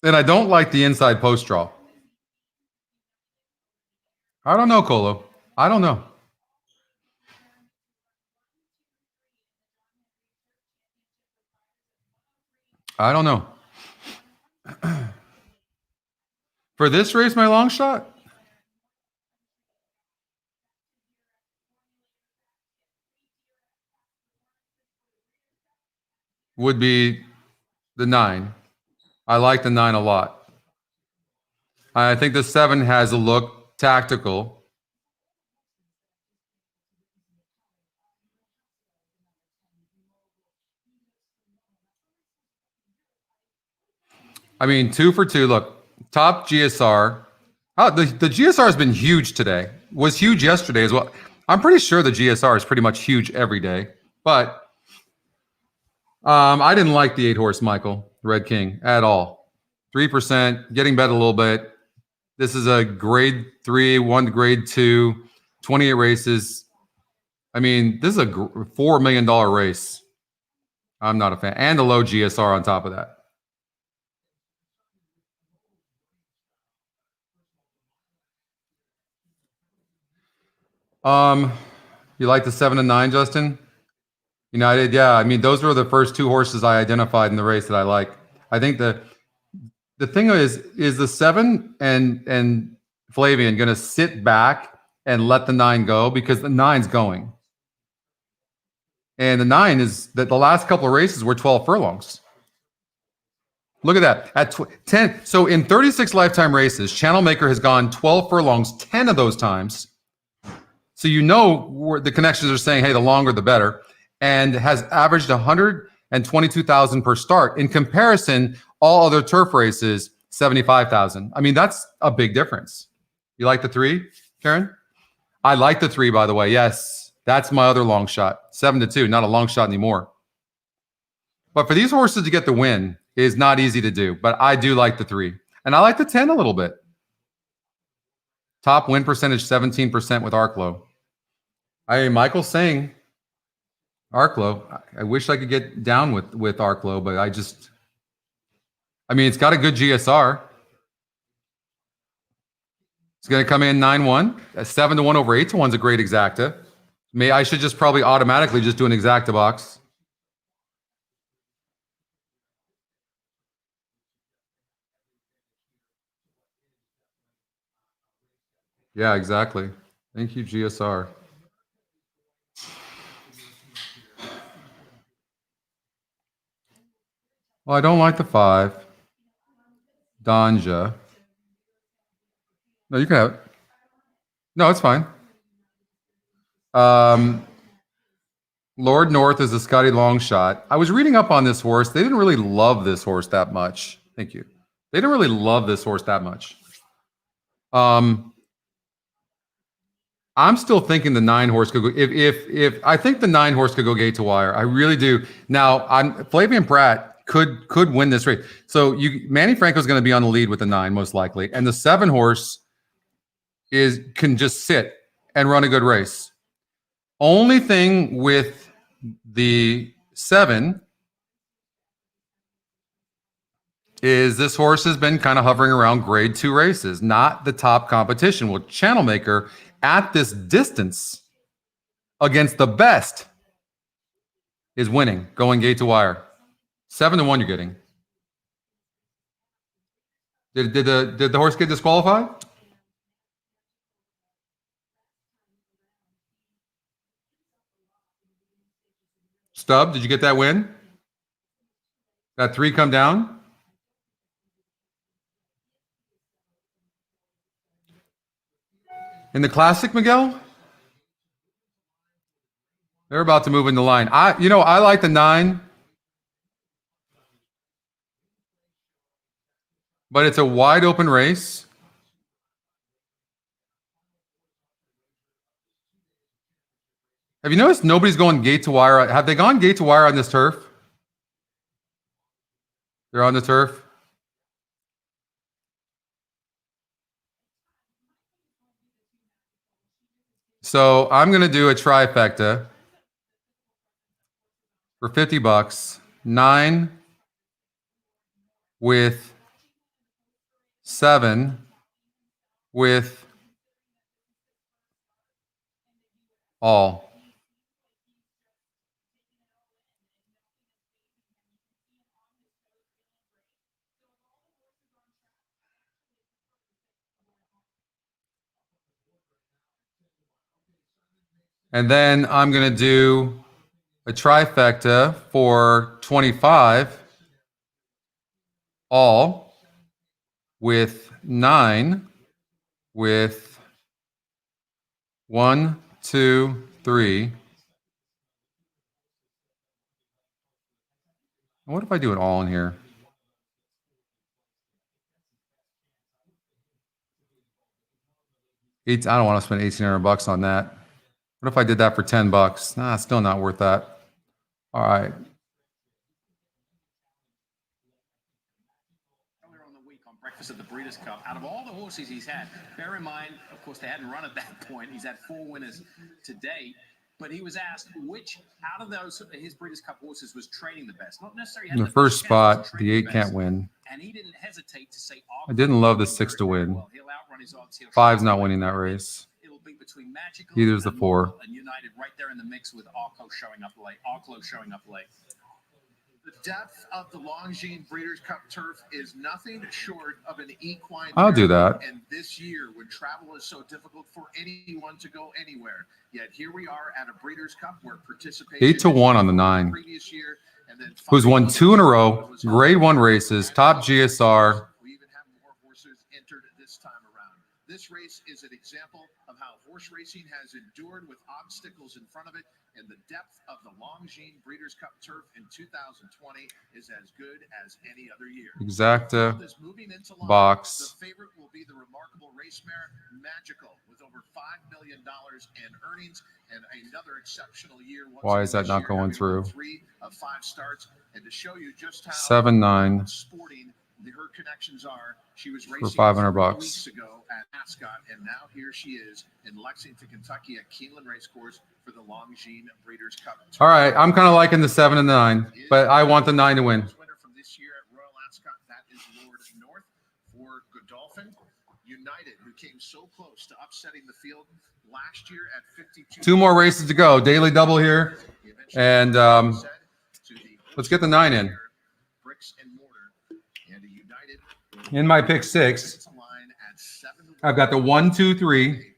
A: And I don't like the inside post draw. I don't know, Colo. I don't know. I don't know. For this race, my long shot? Would be the 9. I like the 9 a lot. I think the 7 has a look tactical. I mean, 2 for 2. Look, top GSR. Oh, the GSR has been huge today. Was huge yesterday as well. I'm pretty sure the GSR is pretty much huge every day. But I didn't like the 8 horse, Michael, Red King, at all. 3%, getting bet a little bit. This is a grade 3, 1 to grade 2, 28 races. I mean, this is a $4 million race. I'm not a fan. And a low GSR on top of that. You like the 7 and 9, Justin? United, yeah. I mean, those were the first two horses I identified in the race that I like. I think the thing is the 7 and Flavian going to sit back and let the 9 go, because the 9's going, and the 9 is that the last couple of races were 12 furlongs. Look at that at 10. So in 36 lifetime races, Channel Maker has gone 12 furlongs 10 of those times. So you know where the connections are saying, hey, the longer the better, and has averaged 122,000 per start. In comparison, all other turf races, 75,000. I mean, that's a big difference. You like the 3, Karen? I like the 3, by the way. Yes, that's my other long shot. 7-2, not a long shot anymore. But for these horses to get the win is not easy to do. But I do like the 3, and I like the 10 a little bit. Top win percentage 17% with Arklow. Michael's saying Arklow. I wish I could get down with Arklow, but I mean, it's got a good GSR. It's going to come in 9-1. 7-1 over 8-1 is a great exacta. I should just probably automatically just do an exacta box. Yeah, exactly. Thank you, GSR. Well, I don't like the 5. Danja. No, you can have it. No, it's fine. Lord North is a Scotty long shot. I was reading up on this horse. They didn't really love this horse that much. Thank you. They didn't really love this horse that much. I'm still thinking the 9 horse could go. If I think the 9 horse could go gate to wire. I really do. Now, Flavian Pratt could win this race. So Manny Franco's going to be on the lead with the 9 most likely, and the 7 horse can just sit and run a good race. Only thing with the 7 is this horse has been kind of hovering around grade 2 races, not the top competition. Well, Channel Maker at this distance against the best is winning, going gate to wire. 7-1 you're getting. Did the horse get disqualified? Stubb, did you get that win? That 3 come down? In the Classic, Miguel? They're about to move in the line. I like the 9. But it's a wide open race. Have you noticed nobody's going gate to wire? Have they gone gate to wire on this turf? They're on the turf. So I'm going to do a trifecta for $50. 9 with 7 with all. And then I'm going to do a trifecta for 25, all, with 9, with 1, 2, 3. What if I do it all in here? I don't want to spend $1,800 on that. What if I did that for $10? Nah, it's still not worth that. All right.
J: Earlier on the week on Breakfast at the Breeders' Cup, out of all the horses he's had, bear in mind, of course, they hadn't run at that point. He's had 4 winners to date. But he was asked which out of those his Breeders' Cup horses was training the best. Not necessarily
A: in the first spot, the 8 can't win.
J: And he didn't hesitate to say,
A: I didn't love the 6 to win. 5's not winning that race.
J: It'll be between Magical
A: Either's the
J: and
A: 4.
J: Mogul and United right there in the mix with Arco showing up late. Arclo showing up late.
F: The depth of the Longines Breeders' Cup turf is nothing short of an equine.
A: I'll do that.
F: And this year, when travel is so difficult for anyone to go anywhere, yet here we are at a Breeders' Cup where participation
A: 8-1 on the 9.
F: previous year, and then
A: Who's won 2 in a row, grade 1 races, top GSR.
F: We even have more horses entered this time around. This race is an example of how horse racing has endured with obstacles in front of it, and the depth of the Longines Breeders' Cup turf in 2020 is as good as any other year.
A: Exacta
F: This moving into line,
A: box.
F: the favorite will be the remarkable race mare Magical with over $5 million in earnings and another exceptional year.
A: Why is that not going through?
F: 3 of 5 starts, and to show you just how
A: 7-9
F: sporting her connections are. She was
A: for
F: racing
A: $500
F: weeks ago at Ascot, and now here she is in Lexington, Kentucky at Keeneland Racecourse for the Longines Breeders' Cup.
A: All right, I'm kind of liking the 7 and the 9, but I want the 9 to win.
F: Winner from this year at Royal Ascot, that is Lord North. For Godolphin, United, who came so close to upsetting the field last year at 52.
A: 2 more races to go. Daily double here, and let's get the 9 in.
F: Bricks and mortar, and a United
A: In my pick 6, I've got the 1, 2, 3,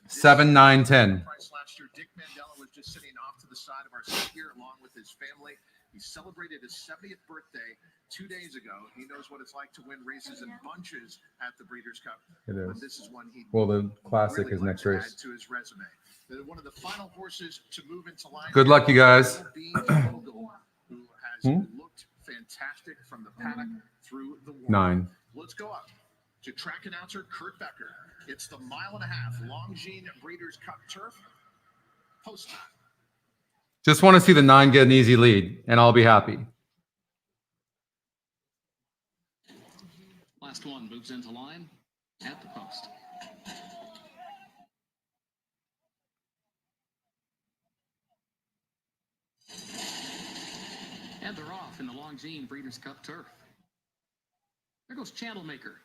A: 7, 9, 10.
F: Price last year. Dick Mandela was just sitting off to the side of our seat here along with his family. He celebrated his 70th birthday 2 days ago. He knows what it's like to win races in bunches at the Breeders' Cup.
A: It is.
F: But this is one he
A: Well, the classic
F: really
A: is
F: liked
A: next
F: to
A: race.
F: add to his resume. One of the final horses to move into line.
A: Good luck, you guys.
F: will be Mogul, who has looked fantastic from the paddock through the war.
A: 9.
F: Let's go up to track announcer Kurt Becker. It's the 1.5 Longines Breeders' Cup turf. Post time.
A: Just want to see the 9 get an easy lead, and I'll be happy.
D: Last one moves into line at the post. And they're off in the Longines Breeders' Cup turf. There goes Channelmaker.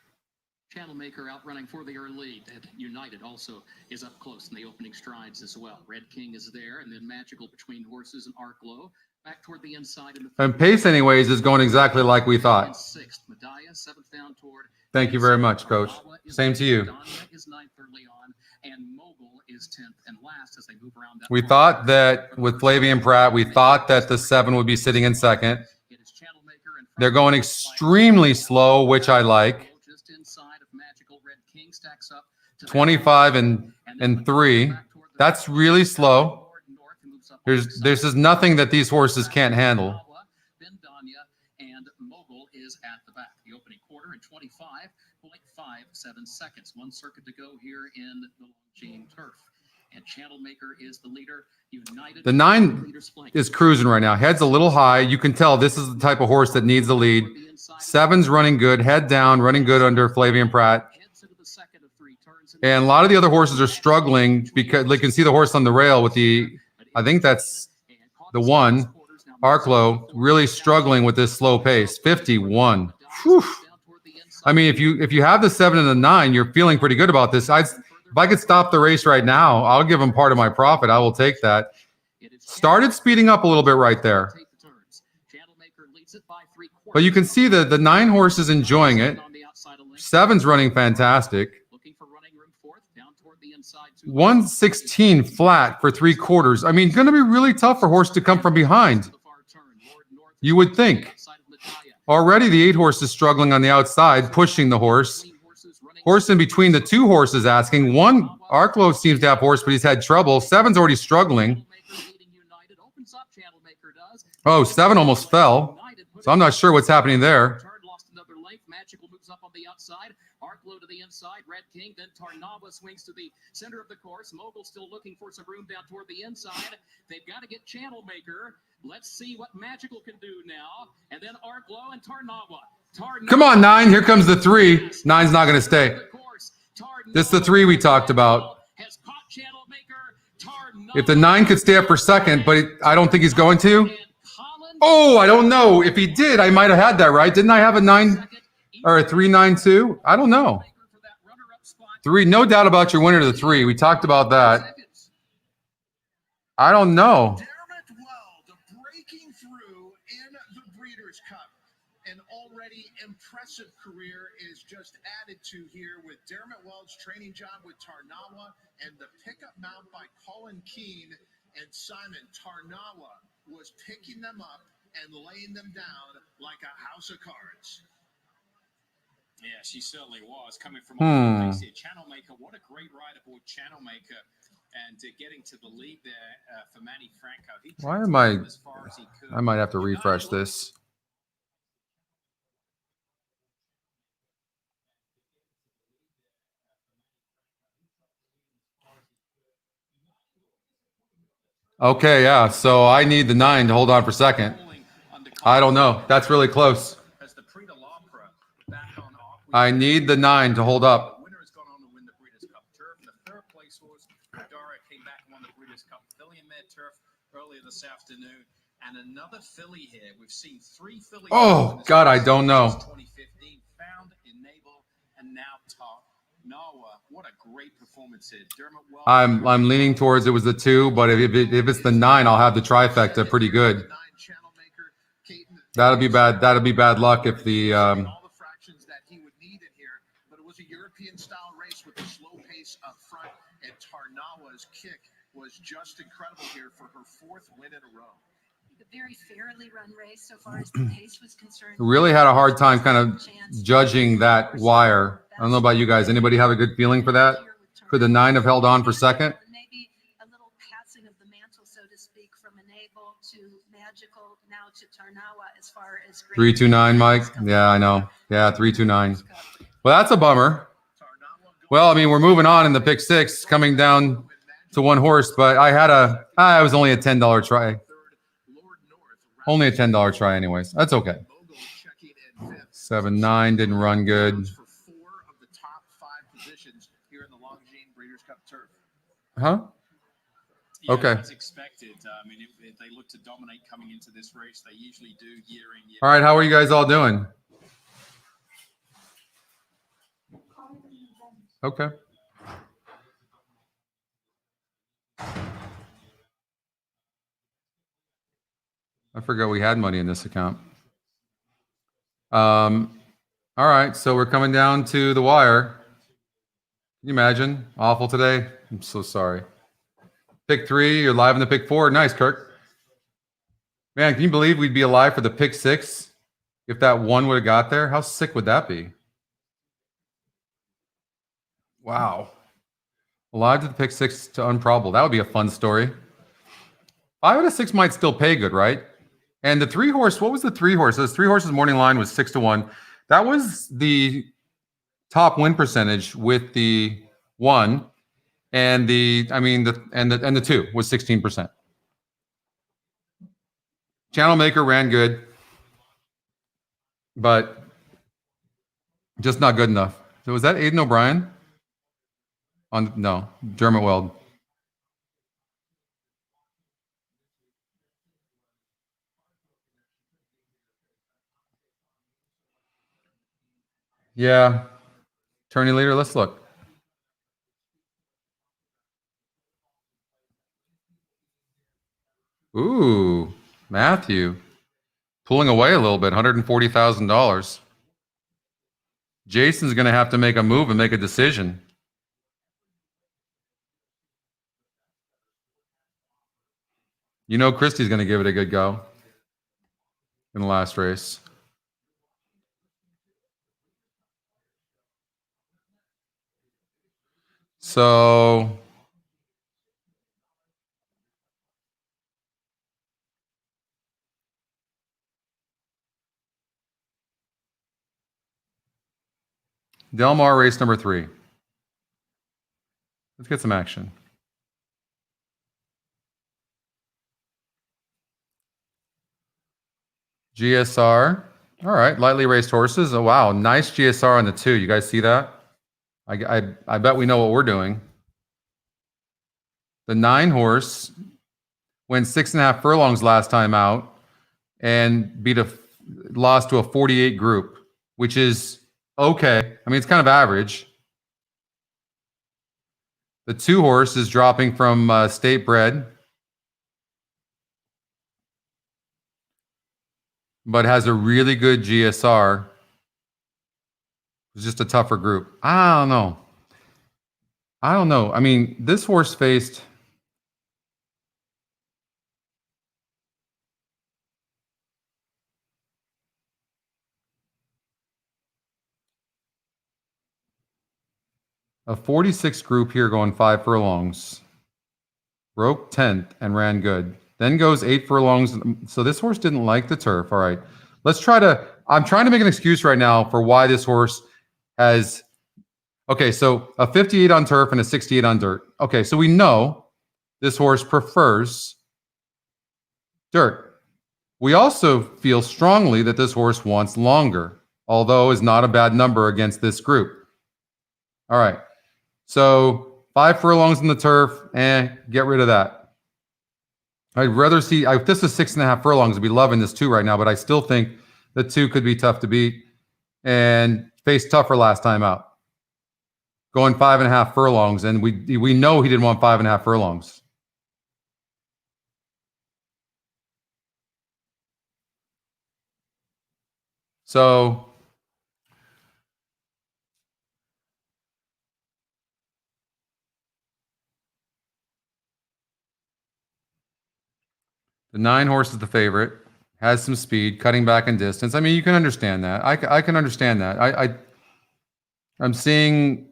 D: Channelmaker outrunning for the early lead. And United also is up close in the opening strides as well. Red King is there, and then Magical between horses and Arclo. Back toward the inside. In the
A: And pace, anyways, is going exactly like we thought.
D: 6th, Medaya, 7th down toward.
A: Thank you very much, Coach. Same to you.
D: Danya is 9th early on, and Mogul is 10th and last as they move around.
A: We thought that with Flavian Pratt, we thought that the 7 would be sitting in 2nd. They're going extremely slow, which I like.
D: Just inside of Magical. Red King stacks up to
A: 25 and 3. That's really slow. There's just nothing that these horses can't handle.
D: Then Danya and Mogul is at the back. The opening quarter in 25.57 seconds. 1 circuit to go here in the Longines turf. And Channelmaker is the leader. United.
A: The 9 is cruising right now. Head's a little high. You can tell this is the type of horse that needs the lead. 7's running good. Head down, running good under Flavian Pratt. And a lot of the other horses are struggling because they can see the horse on the rail with the, I think that's the 1, Arclo, really struggling with this slow pace. 51. Whew. I mean, if you have the 7 and the 9, you're feeling pretty good about this. If I could stop the race right now, I'll give them part of my profit. I will take that. Started speeding up a little bit right there. But you can see the 9 horse is enjoying it. 7's running fantastic. 116 flat for 3/4. I mean, going to be really tough for horse to come from behind. You would think. Already the 8 horse is struggling on the outside, pushing the horse. Horse in between the 2 horses asking. 1, Arclo seems to have horse, but he's had trouble. 7's already struggling. Oh, 7 almost fell. So I'm not sure what's happening there.
D: Lost another length. Magical moves up on the outside. Arclo to the inside. Red King. Then Tarnava swings to the center of the course. Mogul still looking for some room down toward the inside. They've got to get Channelmaker. Let's see what Magical can do now. And then Arclo and Tarnava.
A: Come on, 9. Here comes the 3. 9's not going to stay. This is the 3 we talked about. If the 9 could stay up for second, but I don't think he's going to. Oh, I don't know. If he did, I might have had that right. Didn't I have a 9 or a 3-9-2? I don't know. 3, no doubt about your winner to the 3. We talked about that.
H: Seconds.
A: I don't know.
F: Dermot Weld breaking through in the Breeders' Cup. An already impressive career is just added to here with Dermot Weld's training job with Tarnawa and the pickup mount by Colin Keene and Simon. Tarnawa was picking them up and laying them down like a house of cards.
J: Yeah, she certainly was. Coming from Channel Maker, what a great ride aboard Channel Maker. And getting to the lead there for Manny Franco.
A: Why am I? I might have to refresh this. Okay, yeah. So I need the 9 to hold on for second. I don't know. That's really close. I need the 9 to hold up.
J: Winner has gone on to win the Breeders' Cup Turf. The third place horse, Dara, came back and won the Breeders' Cup Filly and Mare Turf earlier this afternoon. And another filly here. We've seen 3 fillies.
A: Oh, God, I don't know.
J: 2015, Found, Enable, and now Top Nawa. What a great performance here. Dermot Weld.
A: I'm leaning towards it was the 2, but if it's the 9, I'll have the trifecta pretty good. That'll be bad. That'll be bad luck if the
F: Style race with a slow pace up front, and Tarnawa's kick was just incredible here for her 4th win in a row.
G: A very fairly run race so far as the pace was concerned.
A: really had a hard time kind of judging that wire. I don't know about you guys. Anybody have a good feeling for that? Could the 9 have held on for second?
G: Maybe a little passing of the mantle, so to speak, from Enable to Magical, now to Tarnawa as far as
A: 329, Mike. Yeah, I know. Yeah, 329. Well, that's a bummer. Well, I mean, we're moving on in the pick 6, coming down to 1 horse, but it was only a $10 try. Only a $10 try anyways. That's okay. 7-9 didn't run good. Huh?
J: Yeah,
A: okay.
J: As expected. I mean, if they look to dominate coming into this race, they usually do year in, year out.
A: All right, how are you guys all doing? Okay. I forgot we had money in this account. All right, so we're coming down to the wire. Can you imagine? Awful today. I'm so sorry. Pick 3, you're live in the pick 4. Nice, Kirk. Man, can you believe we'd be alive for the pick 6 if that 1 would have got there? How sick would that be? Wow. Alive to the pick 6 to unprobable. That would be a fun story. 5 out of 6 might still pay good, right? And the 3 horse, what was the 3 horse? Those 3 horses morning line was 6-1. That was the top win percentage with the 1 and the 2 was 16%. Channel Maker ran good, but just not good enough. So was that Aiden O'Brien? No, Dermot Weld. Yeah. Tourney leader, let's look. Ooh, Matthew. Pulling away a little bit, $140,000. Jason's going to have to make a move and make a decision. You know Christie's going to give it a good go in the last race. So Del Mar race number 3. Let's get some action. GSR. All right, lightly raced horses. Oh, wow, nice GSR on the 2. You guys see that? I bet we know what we're doing. The 9 horse went 6.5 furlongs last time out and lost to a 48 group, which is okay. I mean, it's kind of average. The 2 horse is dropping from State Bred, but has a really good GSR. It's just a tougher group. I don't know. I mean, this horse faced a 46 group here going 5 furlongs. Broke 10th and ran good. Then goes 8 furlongs. So this horse didn't like the turf. All right. Let's try to, I'm trying to make an excuse right now for why this horse has, okay, so a 58 on turf and a 68 on dirt. Okay, so we know this horse prefers dirt. We also feel strongly that this horse wants longer, although is not a bad number against this group. All right. So 5 furlongs in the turf, get rid of that. I'd rather see, if this was 6.5 furlongs, I'd be loving this 2 right now, but I still think the 2 could be tough to beat and faced tougher last time out. Going 5.5 furlongs, and we know he didn't want 5.5 furlongs. So the 9 horse is the favorite, has some speed, cutting back in distance. I mean, you can understand that. I can understand that. I'm seeing,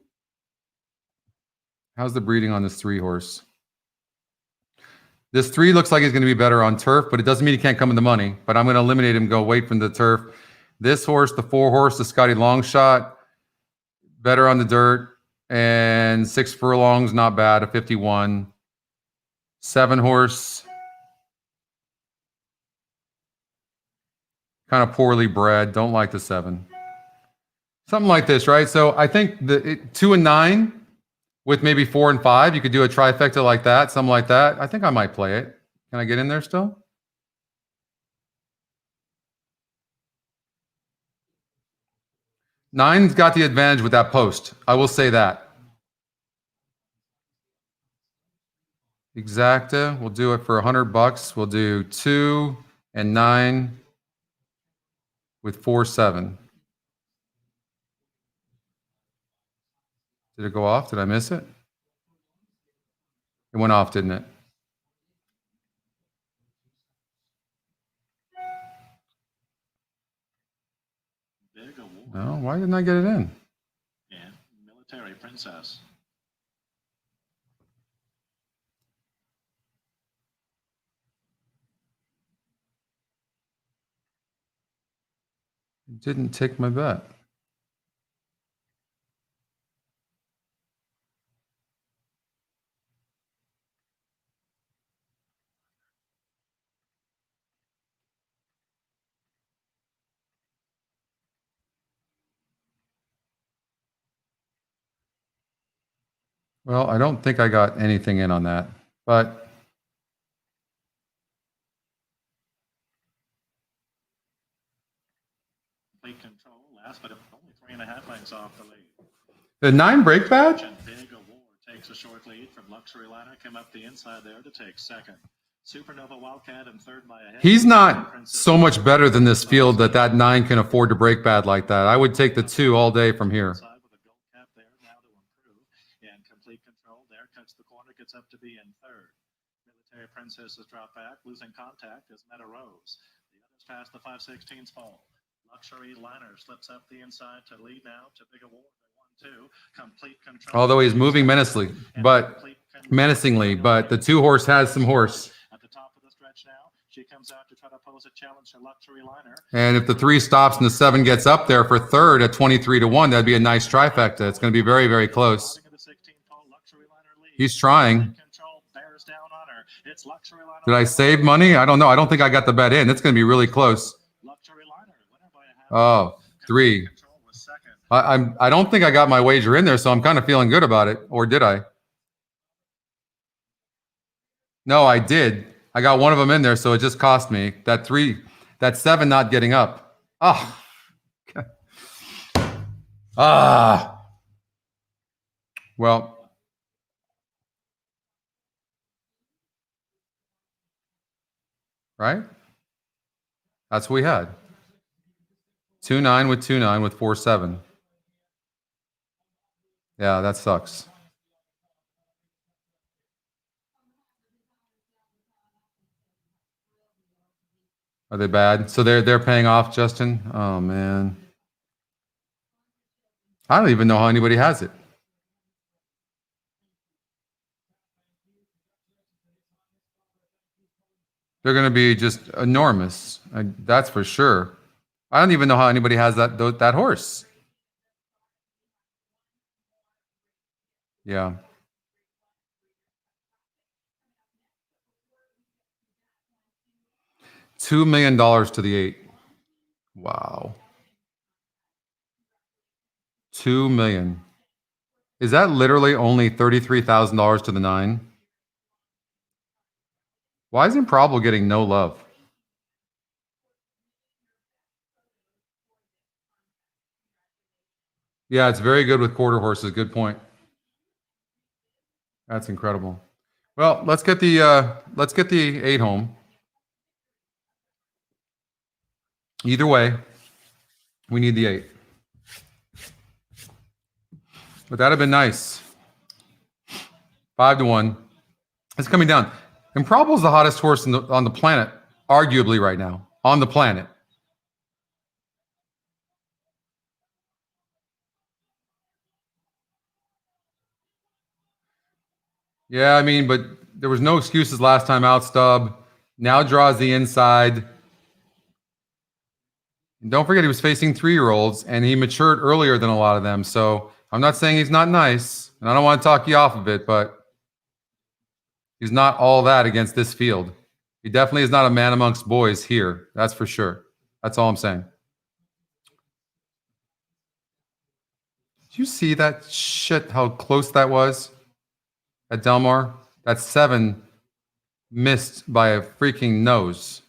A: how's the breeding on this 3 horse? This 3 looks like he's going to be better on turf, but it doesn't mean he can't come in the money. But I'm going to eliminate him, go wait from the turf. This horse, the 4 horse, the Scotty Longshot, better on the dirt. And 6 furlongs, not bad, a 51. 7 horse, kind of poorly bred. Don't like the 7. Something like this, right? So I think the 2 and 9 with maybe 4 and 5, you could do a trifecta like that, something like that. I think I might play it. Can I get in there still? Nine's got the advantage with that post. I will say that. Exacta, we'll do it for $100. We'll do 2 and 9 with 4, 7. Did it go off? Did I miss it? It went off, didn't it? No, why didn't I get it in?
I: Yeah, Military Princess.
A: It didn't take my bet. Well, I don't think I got anything in on that, but
I: Complete Control, last but only 3.5 lengths off the lead.
A: the 9 break badge?
I: Big Award takes a short lead from Luxury Liner, come up the inside there to take second. Supernova Wildcat in third by a head.
A: He's not so much better than this field that 9 can afford to break bad like that. I would take the 2 all day from here.
I: And Complete Control there, cuts the corner, gets up to be in third. Military Princess has dropped back, losing contact as Meta Rose. The others pass the 5/16 pole. Luxury Liner slips up the inside to lead now to Big Award. 1-2. Complete Control.
A: Although he's moving menacingly, but the 2 horse has some horse.
I: At the top of the stretch now, she comes out to try to pose a challenge to Luxury Liner.
A: And if the 3 stops and the 7 gets up there for third at 23-1, that'd be a nice trifecta. It's going to be very, very close. He's trying. Did I save money? I don't know. I don't think I got the bet in. It's going to be really close. Oh, 3. I don't think I got my wager in there, so I'm kind of feeling good about it. Or did I? No, I did. I got one of them in there, so it just cost me. That 3, that 7 not getting up. Ah. Ah. Well, right? That's what we had. 2-9 with 2-9 with 4-7. Yeah, that sucks. Are they bad? So they're paying off, Justin? Oh man. I don't even know how anybody has it. They're going to be just enormous. That's for sure. I don't even know how anybody has that horse. Yeah. $2 million to the 8. Wow. 2 million. Is that literally only $33,000 to the 9? Why isn't Probable getting no love? Yeah, it's very good with quarter horses. Good point. That's incredible. Well, let's get the 8 home. Either way, we need the 8. But that'd have been nice. 5-1. It's coming down. Improbable's the hottest horse on the planet, arguably right now. On the planet. Yeah, I mean, but there was no excuses last time out, Stub. Now draws the inside. And don't forget, he was facing 3-year-olds, and he matured earlier than a lot of them. So I'm not saying he's not nice, and I don't want to talk you off of it, but he's not all that against this field. He definitely is not a man amongst boys here. That's for sure. That's all I'm saying. Did you see that shit, how close that was at Del Mar? That 7 missed by a freaking nose.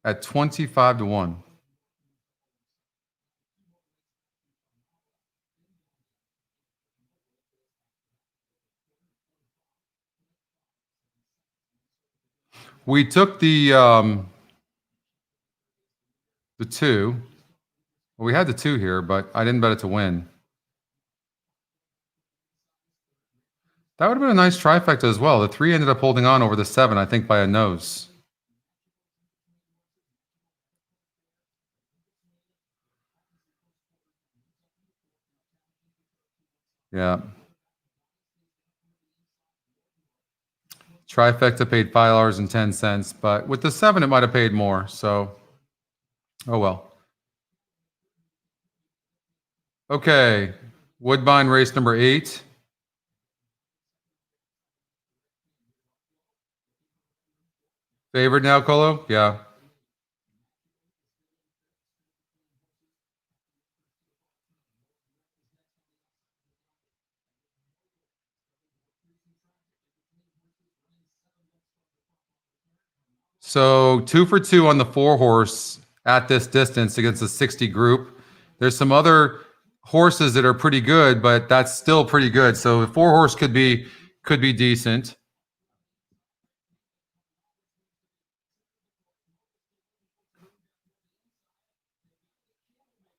A: At 25-1. We took the 2. Well, we had the 2 here, but I didn't bet it to win. That would have been a nice trifecta as well. The 3 ended up holding on over the 7, I think, by a nose. Yeah. Trifecta paid $5.10, but with the 7, it might have paid more. So, oh well. Okay. Woodbine race number 8. Favored now, Colo? Yeah. So 2 for 2 on the 4 horse at this distance against a 60 group. There's some other horses that are pretty good, but that's still pretty good. So the 4 horse could be decent.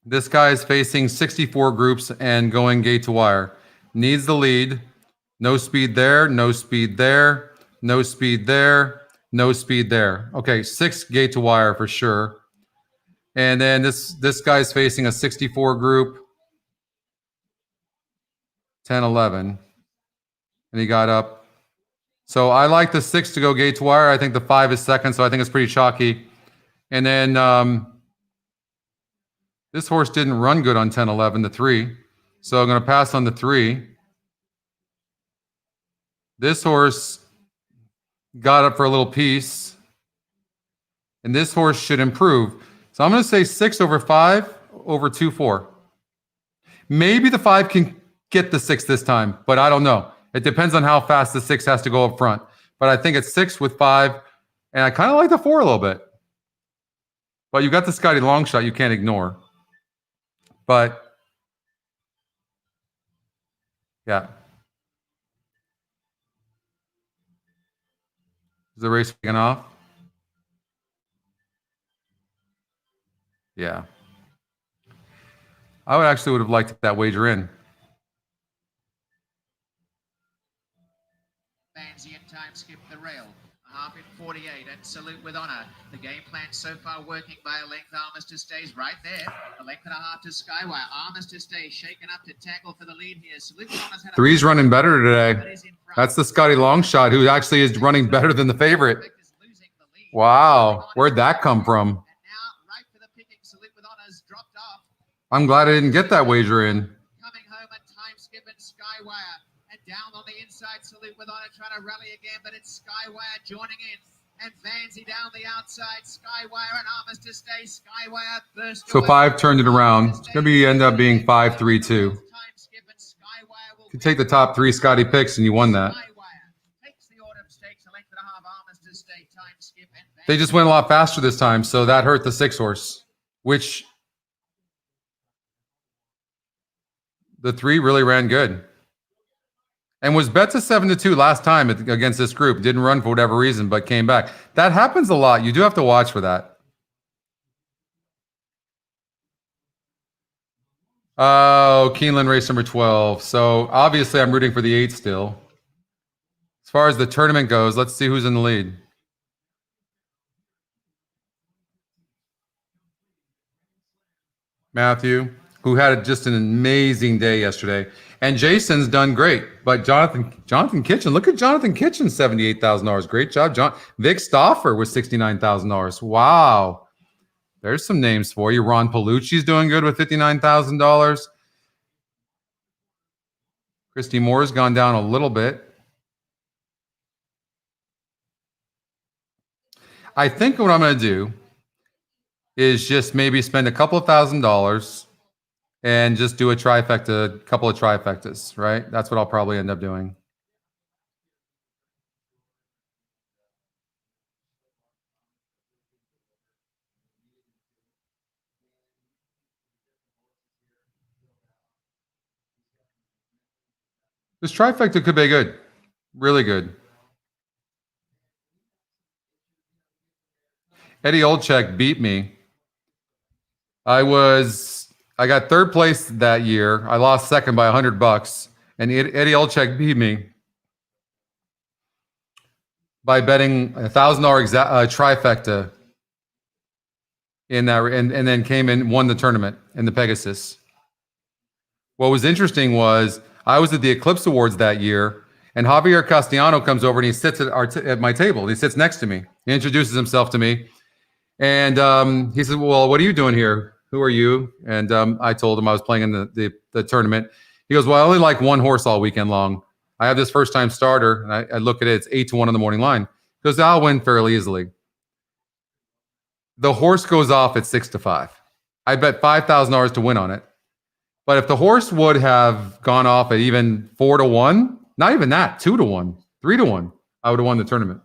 A: This guy is facing 64 groups and going gate to wire. Needs the lead. No speed there, no speed there, no speed there, no speed there. Okay, 6 gate to wire for sure. And then this guy's facing a 64 group. 10-11. And he got up. So I like the 6 to go gate to wire. I think the 5 is second, so I think it's pretty chalky. And then this horse didn't run good on 10-11, the 3. So I'm going to pass on the 3. This horse got up for a little piece. And this horse should improve. So I'm going to say 6 over 5 over 2-4. Maybe the 5 can get the 6 this time, but I don't know. It depends on how fast the 6 has to go up front. But I think it's 6 with 5. And I kind of like the 4 a little bit. But you got the Scotty long shot you can't ignore. But yeah. Is the race taking off? Yeah. I would have liked that wager in.
H: Fancy and time skip the rail. A half in 48 and Salute with Honor. The game plan so far working by a length. Armister stays right there. A length and a half to Skywire. Armister stays shaken up to tackle for the lead here. Salute with Honor's had
A: Three's running better today. That's the Scotty Longshot who actually is running better than the favorite. Wow. Where'd that come from?
H: And now right for the picking. Salute with Honor's dropped off.
A: I'm glad I didn't get that wager in.
H: Coming home at time skip and Skywire. And down on the inside, Salute with Honor trying to rally again, but it's Skywire joining in. And Vanzy down the outside, Skywire and Armister stay. Skywire burst
A: So
H: away.
A: 5 turned it around. It's going to end up being 5-3-2.
H: Time skip and Skywire will
A: You take the top 3 Scotty picks and you won that.
H: Skywire takes the Autumn Stakes, a length and a half. Armister stay, time skip and
A: They just went a lot faster this time, so that hurt the 6 horse, which the 3 really ran good. And was bet to 7-2 last time against this group. Didn't run for whatever reason, but came back. That happens a lot. You do have to watch for that. Oh, Keeneland race number 12. So obviously I'm rooting for the 8 still. As far as the tournament goes, let's see who's in the lead. Matthew, who had just an amazing day yesterday. And Jason's done great. But Jonathan Kitchen, look at Jonathan Kitchen, $78,000. Great job, John. Vic Stauffer was $69,000. Wow. There's some names for you. Ron Palucci's doing good with $59,000. Christy Moore's gone down a little bit. I think what I'm going to do is just maybe spend a couple of $1,000 and just do a couple of trifectas, right? That's what I'll probably end up doing. This trifecta could be good. Really good. Eddie Olczyk beat me. I got 3rd place that year. I lost 2nd by $100, and Eddie Olczyk beat me by betting $1,000 trifecta in that, and then came in, won the tournament in the Pegasus. What was interesting was I was at the Eclipse Awards that year, and Javier Castellano comes over and he sits at my table. He sits next to me. He introduces himself to me, and he said, "Well, what are you doing here? Who are you?" And I told him I was playing in the tournament. He goes, "Well, I only like one horse all weekend long. I have this first-time starter, and I look at it. It's 8-1 on the morning line." He goes, "I'll win fairly easily." The horse goes off at 6-5. I bet $5,000 to win on it. But if the horse would have gone off at even 4-1, not even that, 2-1, 3-1, I would have won the tournament.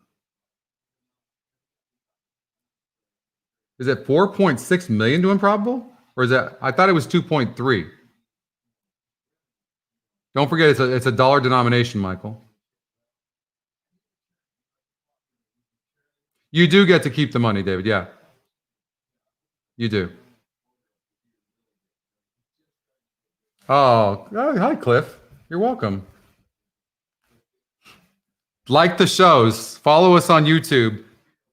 A: Is it 4.6 million to improbable? Or is that, I thought it was 2.3. Don't forget, it's a dollar denomination, Michael. You do get to keep the money, David. Yeah. You do. Oh, hi, Cliff. You're welcome. Like the shows. Follow us on YouTube.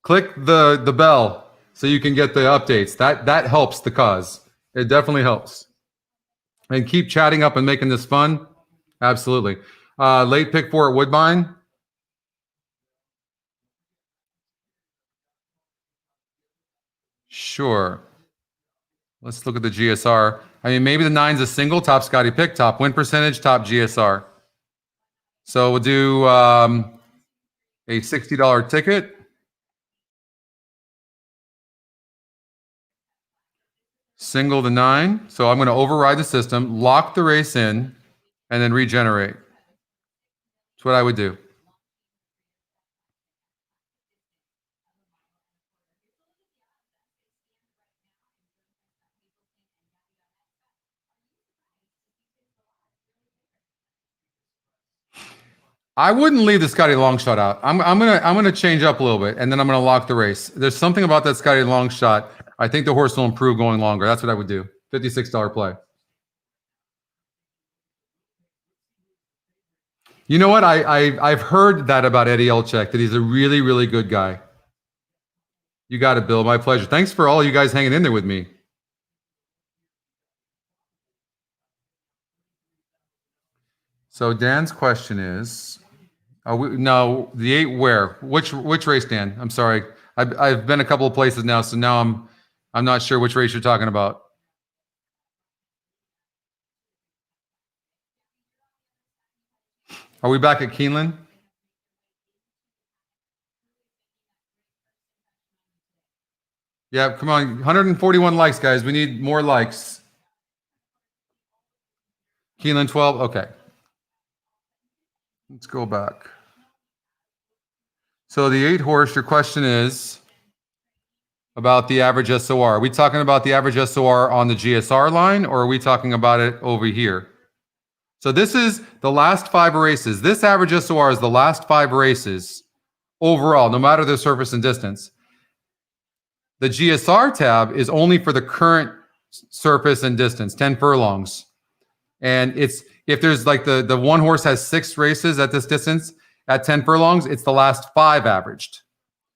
A: Click the bell so you can get the updates. That helps the cause. It definitely helps. And keep chatting up and making this fun. Absolutely. Late pick 4 at Woodbine. Sure. Let's look at the GSR. I mean, maybe the 9's a single, top Scotty pick, top win percentage, top GSR. So we'll do a $60 ticket. Single the 9. So I'm going to override the system, lock the race in, and then regenerate. That's what I would do. I wouldn't leave the Scotty long shot out. I'm gonna change up a little bit, and then I'm gonna lock the race. There's something about that Scotty long shot. I think the horse will improve going longer. That's what I would do. $56 play. You know what? I've heard that about Eddie Olczyk, that he's a really, really good guy. You got it, Bill. My pleasure. Thanks for all you guys hanging in there with me. So Dan's question is, no, the 8 where? Which race, Dan? I'm sorry. I've been a couple of places now, so now I'm not sure which race you're talking about. Are we back at Keeneland? Yeah, come on. 141 likes, guys. We need more likes. Keeneland 12? Okay. Let's go back. So the 8 horse, your question is about the average SOR. Are we talking about the average SOR on the GSR line, or are we talking about it over here? So this is the last 5 races. This average SOR is the last 5 races overall, no matter the surface and distance. The GSR tab is only for the current surface and distance, 10 furlongs. And it's, if there's like the one horse has 6 races at this distance at 10 furlongs, it's the last 5 averaged.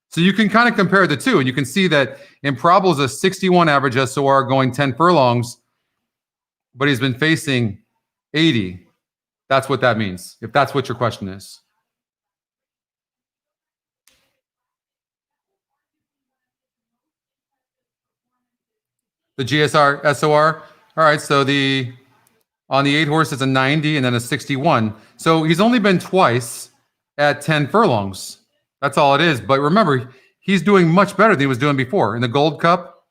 A: So you can kind of compare the two, and you can see that Improbable is a 61 average SOR going 10 furlongs, but he's been facing 80. That's what that means, if that's what your question is. The GSR SOR. All right, so on the 8 horse, it's a 90 and then a 61. So he's only been twice at 10 furlongs. That's all it is. But remember, he's doing much better than he was doing before. In the Gold Cup,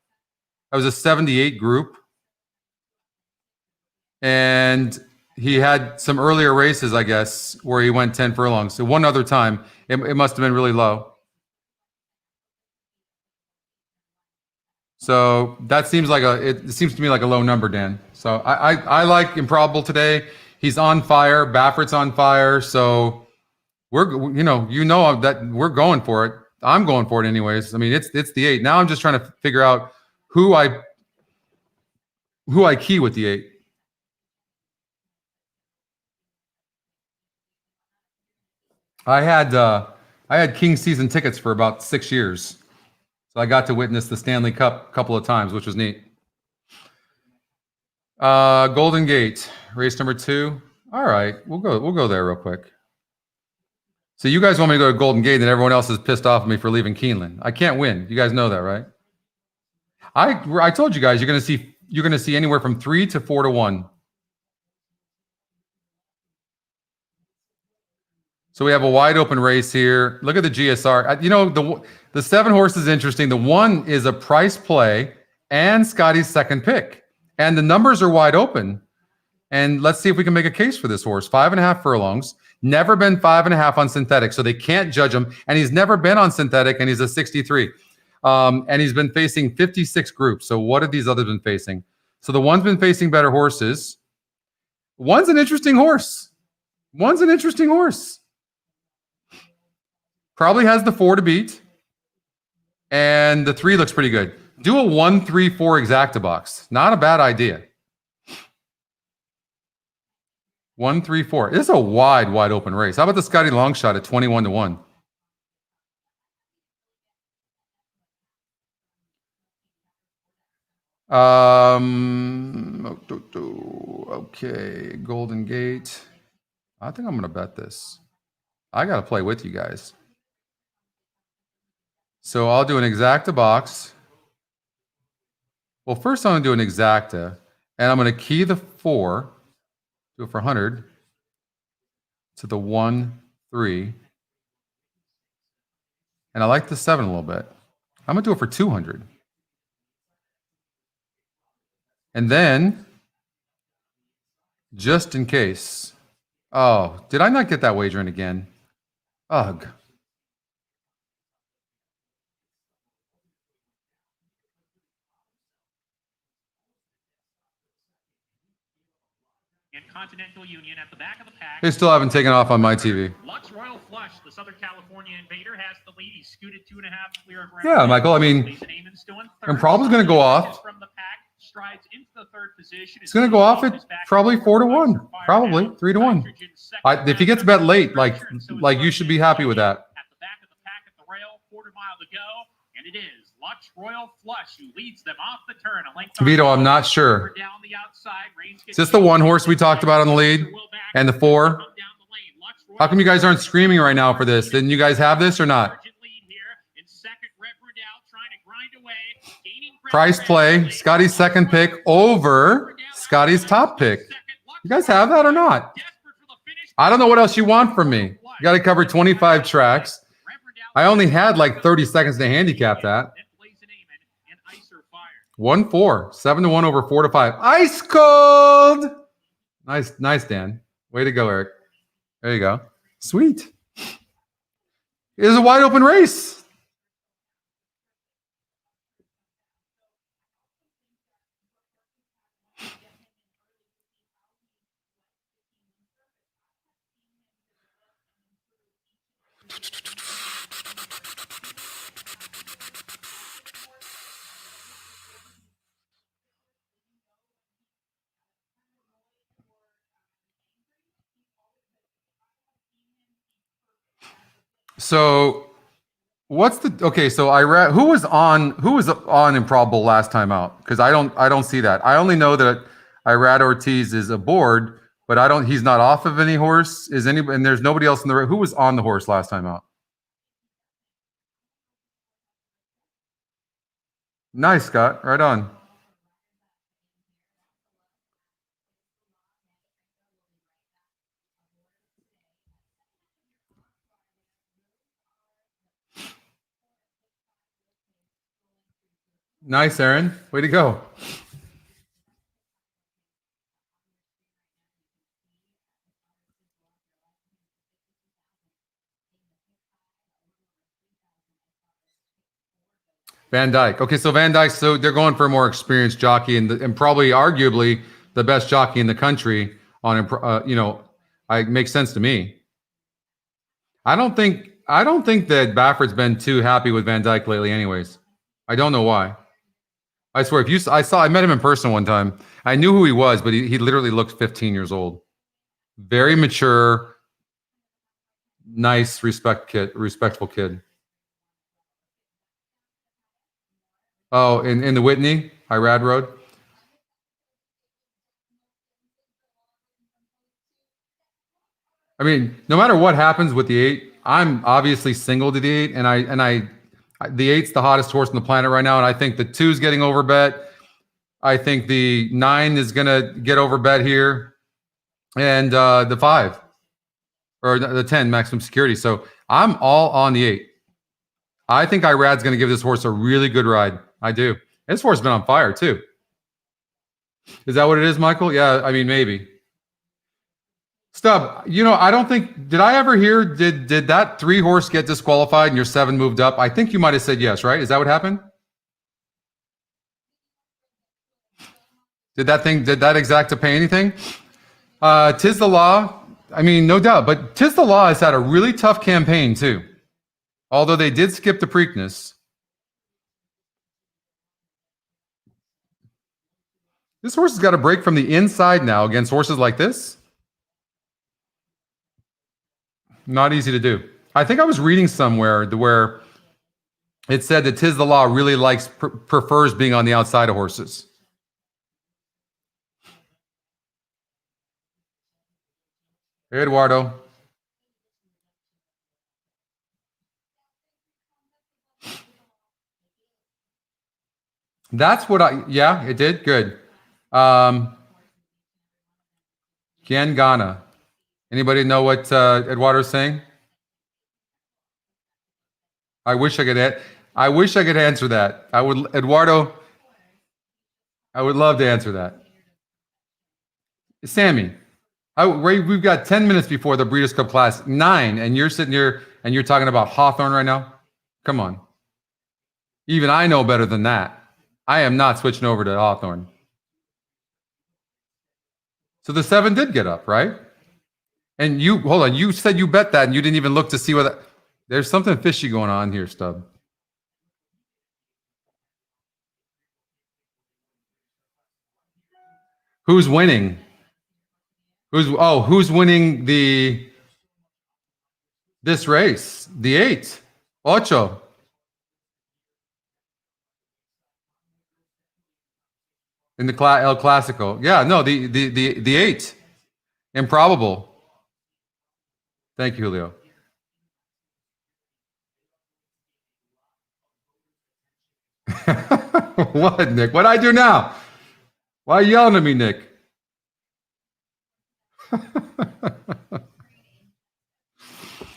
A: that was a 78 group. And he had some earlier races, I guess, where he went 10 furlongs. So one other time, it must have been really low. So that seems like it seems to me like a low number, Dan. So I like Improbable today. He's on fire. Baffert's on fire. So we're you know that we're going for it. I'm going for it anyways. I mean, it's the 8. Now I'm just trying to figure out who I key with the 8. I had King season tickets for about 6 years. So I got to witness the Stanley Cup a couple of times, which was neat. Golden Gate, race number 2. All right, we'll go there real quick. So you guys want me to go to Golden Gate, and everyone else is pissed off at me for leaving Keeneland. I can't win. You guys know that, right? I told you guys you're gonna see anywhere from 3 to 4 to 1. So we have a wide open race here. Look at the GSR. You know, the 7 horse is interesting. The 1 is a price play and Scotty's second pick. And the numbers are wide open. And let's see if we can make a case for this horse. 5.5 furlongs. Never been 5.5 on synthetic, so they can't judge him. And he's never been on synthetic, and he's a 63. And he's been facing 56 groups. So what have these others been facing? So the 1's been facing better horses. 1's an interesting horse. 1's an interesting horse. Probably has the 4 to beat. And the 3 looks pretty good. Do a 1-3-4 exacta box. Not a bad idea. 1-3-4. This is a wide open race. How about the Scotty long shot at 21 to 1? Okay, Golden Gate. I think I'm going to bet this. I got to play with you guys. So I'll do an exacta box. Well, first I'm going to do an exacta, and I'm going to key the 4, do it for 100, to the 1-3. And I like the 7 a little bit. I'm going to do it for 200. And then, just in case. Oh, did I not get that wager in again? Ugh.
K: Continental Union at the back of the pack.
A: They still haven't taken off on my TV.
K: Lux Royal Flush, the Southern California Invader, has the lead. He scooted 2.5 clear of round
A: Yeah,
K: one.
A: Michael, I mean,
K: Lisa Neiman's still in third.
A: Improv's going to go off.
K: From the pack, strides into the third position.
A: It's going to go off at probably 4-1, probably 3-1. If he gets bet late, like you should be happy with that.
K: At the back of the pack at the rail, quarter mile to go, and it is Lux Royal Flush who leads them off the turn. A length
A: Vito, I'm not sure.
K: down the outside.
A: Is this the one horse we talked about on the lead and the 4? How come you guys aren't screaming right now for this? Didn't you guys have this or not? Price play, Scotty's second pick over Scotty's top pick. You guys have that or not? I don't know what else you want from me. You got to cover 25 tracks. I only had like 30 seconds to handicap that. 1-4, 7-1 over 4-5. Ice cold. Nice, Dan. Way to go, Eric. There you go. Sweet. It is a wide open race. So what's the okay? So I read who was on Improbable last time out, because I don't see that. I only know that Irad Ortiz is aboard, but he's not off of any horse. And there's nobody else in the who was on the horse last time out. Nice, Scott. Right on. Nice, Aaron. Way to go. Van Dyke. Okay, so Van Dyke, so they're going for a more experienced jockey and probably arguably the best jockey in the country on, it makes sense to me. I don't think that Bafford's been too happy with Van Dyke lately anyways. I don't know why. I swear, I met him in person one time. I knew who he was, but he literally looked 15 years old. Very mature, nice, respectful kid. Oh, in the Whitney, Irad Road. I mean, no matter what happens with the 8, I'm obviously single to the 8, and the 8's the hottest horse on the planet right now, and I think the 2's getting overbet. I think the 9 is gonna get overbet here, and the 5 or the 10 maximum security. So I'm all on the 8. I think Irad's gonna give this horse a really good ride. I do. This horse has been on fire too. Is that what it is, Michael? Yeah, I mean maybe. Stub, I don't think, did I ever hear, did that 3 horse get disqualified and your 7 moved up? I think you might have said yes, right? Is that what happened? Did that exact to pay anything? Tis the Law, I mean, no doubt, but Tis the Law has had a really tough campaign too. Although they did skip the Preakness. This horse has got to break from the inside now against horses like this. Not easy to do. I think I was reading somewhere where it said that Tis the Law really prefers being on the outside of horses. Hey, Eduardo. That's what yeah, it did. Good. Ghana. Anybody know what Eduardo's saying? I wish I could answer that. Eduardo, I would love to answer that. Sammy, we've got 10 minutes before the Breeders' Cup Class 9, and you're sitting here and you're talking about Hawthorne right now? Come on. Even I know better than that. I am not switching over to Hawthorne. So the 7 did get up, right? And you, hold on, you said you bet that and you didn't even look to see whether there's something fishy going on here, Stub. Who's winning? Who's winning this race? The 8. Ocho. In the El Clasico. Yeah, no, the 8. Improbable. Thank you, Julio. What, Nick? What'd I do now? Why are you yelling at me, Nick?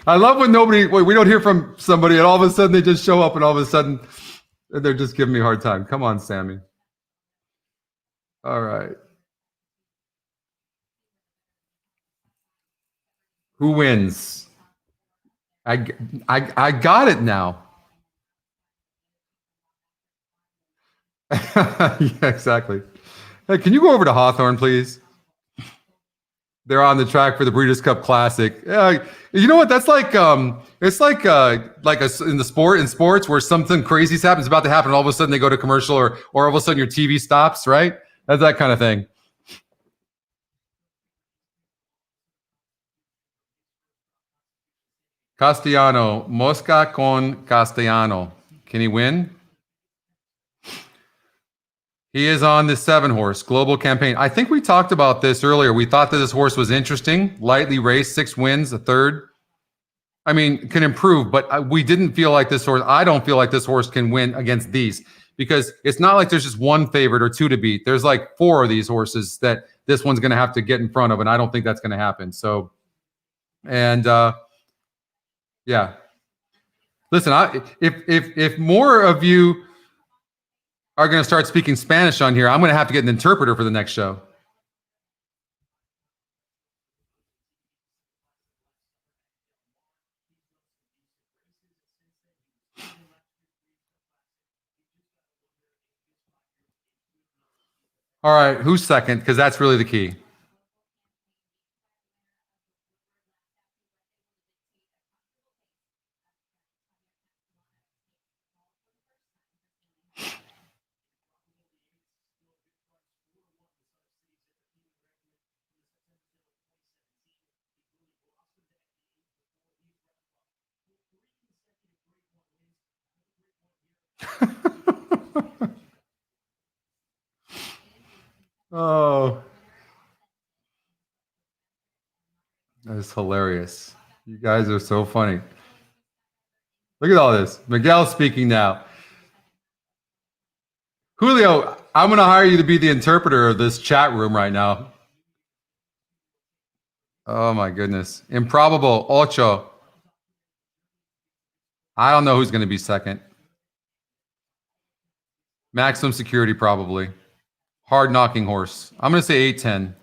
A: I love when we don't hear from somebody and all of a sudden they just show up and all of a sudden they're just giving me a hard time. Come on, Sammy. All right. Who wins? I got it now. Yeah, exactly. Hey, can you go over to Hawthorne, please? They're on the track for the Breeders' Cup Classic. You know what? That's like it's like in sports where something crazy happens about to happen, and all of a sudden they go to commercial, or all of a sudden your TV stops, right? That's that kind of thing. Castellano, Mosca con Castellano. Can he win? He is on the 7 horse, Global Campaign. I think we talked about this earlier. We thought that this horse was interesting, lightly raced, 6 wins, a third. I mean, can improve, but we didn't feel like this horse. I don't feel like this horse can win against these, because it's not like there's just one favorite or 2 to beat. There's like 4 of these horses that this one's going to have to get in front of, and I don't think that's going to happen. So, and yeah. Listen, if more of you are going to start speaking Spanish on here, I'm going to have to get an interpreter for the next show. All right, who's second? Because that's really the key. Oh, that is hilarious. You guys are so funny. Look at all this. Miguel speaking now. Julio, I'm going to hire you to be the interpreter of this chat room right now. Oh, my goodness. Improbable, Ocho. I don't know who's going to be second. Maximum Security, probably. Hard knocking horse. I'm going to say 8-10.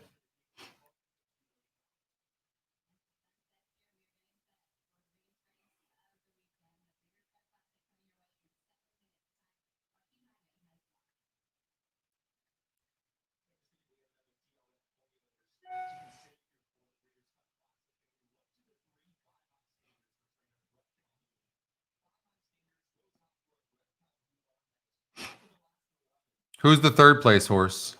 A: Who's the third place horse?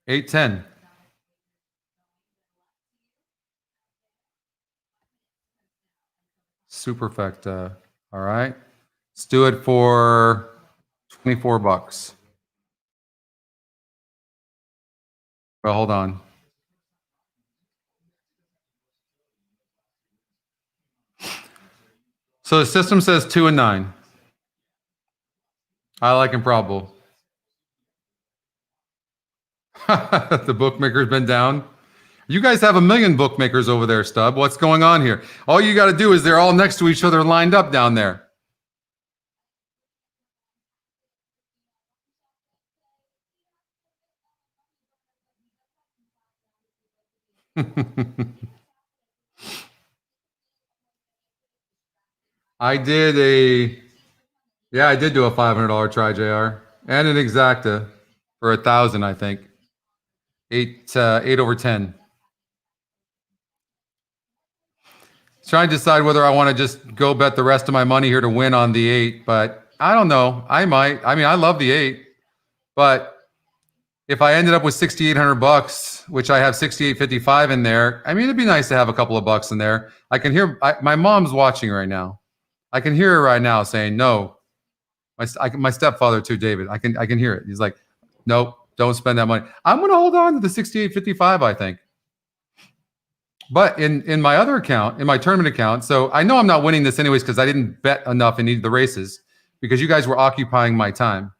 A: Eight 10. Superfecta. All right. Let's do it for $24. Well, hold on. So the system says 2 and 9. I like improbable. The bookmaker's been down. You guys have a million bookmakers over there, Stub. What's going on here? All you got to do is they're all next to each other lined up down there. I did I did do a $500 try, JR, and an exacta for 1,000, I think. 8 over 10. Trying to decide whether I want to just go bet the rest of my money here to win on the 8, but I don't know. I might. I mean, I love the 8, but if I ended up with $6,800, which I have $6,855 in there, I mean, it'd be nice to have a couple of bucks in there. I can hear my mom's watching right now. I can hear her right now saying no. My stepfather too, David. I can hear it. He's like, nope, don't spend that money. I'm going to hold on to the $6,855, I think. But in my other account, in my tournament account, so I know I'm not winning this anyways because I didn't bet enough in either of the races because you guys were occupying my time.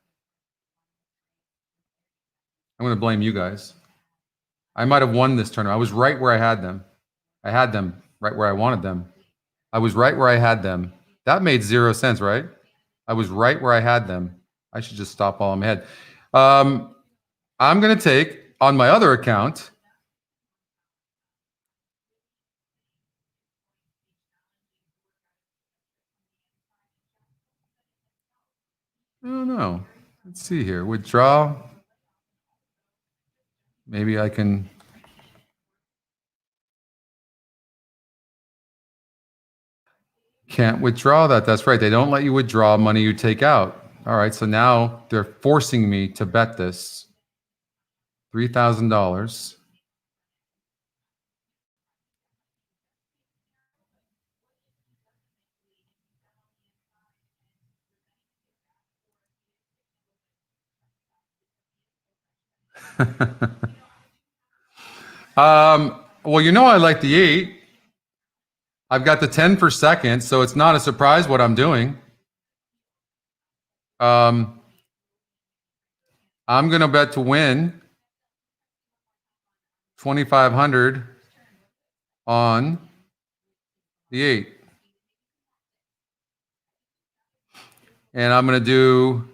A: I'm going to blame you guys. I might have won this tournament. I was right where I had them. I had them right where I wanted them. I was right where I had them. That made 0 sense, right? I was right where I had them. I should just stop while I'm ahead. I'm going to take on my other account. I don't know. Let's see here. Withdraw. Maybe I can. Can't withdraw that. That's right. They don't let you withdraw money you take out. All right. So now they're forcing me to bet this $3,000. Well, you know, I like the 8. I've got the 10 for second, so it's not a surprise what I'm doing. I'm going to bet to win 2,500 on the 8. And I'm going to do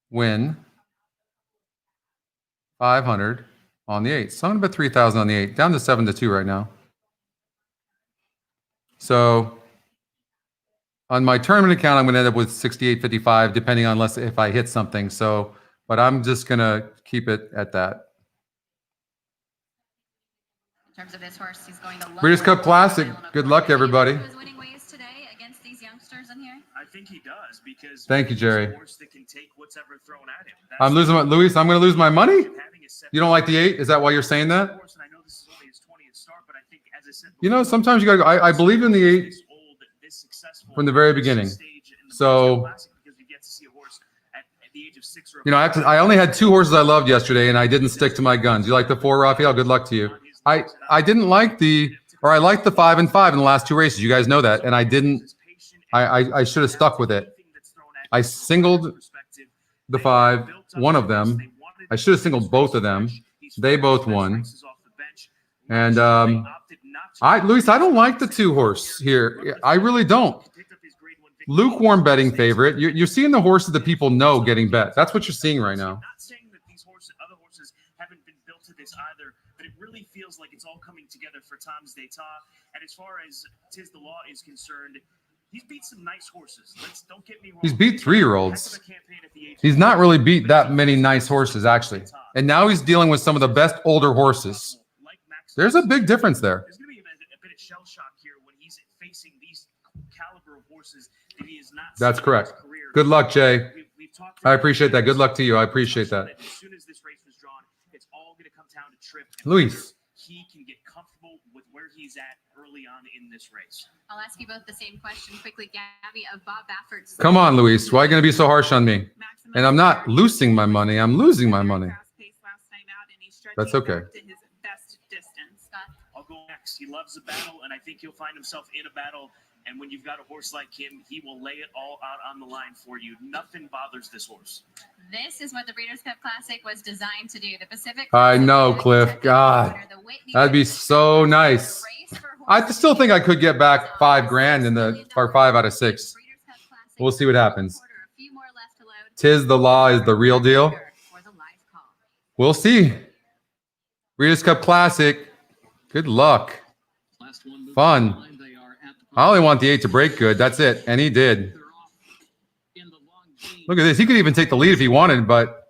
A: win 500 on the 8. So I'm going to bet 3,000 on the 8, down to 7-2 right now. So on my tournament account, I'm going to end up with 6,855, depending on if I hit something. So, but I'm just going to keep it at that.
C: In terms of this horse, he's going to
A: Breeders' Cup Classic. Good luck, everybody.
C: His winning ways today against these youngsters in here.
B: I think he does because
A: thank you, Jerry.
B: he's a horse that can take whatever thrown at him.
A: I'm losing my Luis. I'm going to lose my money. You don't like the 8? Is that why you're saying that? You know, sometimes you got to go. I believe in the 8 from the very beginning. So, you know, I only had 2 horses I loved yesterday, and I didn't stick to my guns. You like the 4, Raphael? Good luck to you. I didn't like I liked the 5 and 5 in the last 2 races. You guys know that, and I didn't. I should have stuck with it. I singled the 5, one of them. I should have singled both of them. They both won. And Luis, I don't like the 2 horse here. I really don't. Lukewarm betting favorite. You're seeing the horses that people know getting bet. That's what you're seeing right now.
B: Not saying that these other horses haven't been built to this either, but it really feels like it's all coming together for Tom's d'Etat. And as far as Tiz the Law is concerned, he's beat some nice horses. Don't get me wrong.
A: He's beat 3-year-olds. He's not really beat that many nice horses, actually. And now he's dealing with some of the best older horses. There's a big difference there.
B: There's going to be a bit of shell shock here when he's facing these caliber of horses that he is not.
A: That's correct. Good luck, Jay. I appreciate that. Good luck to you. I appreciate that.
B: As soon as this race was drawn, it's all going to come down to trip.
A: Luis.
B: He can get comfortable with where he's at early on in this race.
C: I'll ask you both the same question quickly, Gabby, of Bob Baffert's.
A: Come on, Luis. Why are you going to be so harsh on me? And I'm not losing my money. I'm losing my money. That's okay.
C: Scott?
B: I'll go next. He loves a battle, and I think he'll find himself in a battle. And when you've got a horse like him, he will lay it all out on the line for you. Nothing bothers this horse.
C: This is what the Breeders' Cup Classic was designed to do. The Pacific.
A: I
C: Classic,
A: know,
C: the
A: Cliff.
C: Kentucky
A: God,
C: winner, the Whitney
A: that'd be
C: winner,
A: so nice.
C: race for
A: I
C: horses
A: still think I could get
C: in
A: back $5,000 in the,
C: $6
A: or 5 out of 6.
C: Breeders' Cup Classic,
A: We'll see what happens.
C: quarter, a few more left to load.
A: Tis the law is the real deal.
C: For the live call.
A: We'll see. Breeders' Cup Classic. Good luck.
D: Last one moving
A: Fun.
D: line, they are at the
A: I only want the 8 to break good. That's it. And he did.
D: They're off in the long G.
A: Look at this. He could even take the lead if he wanted, but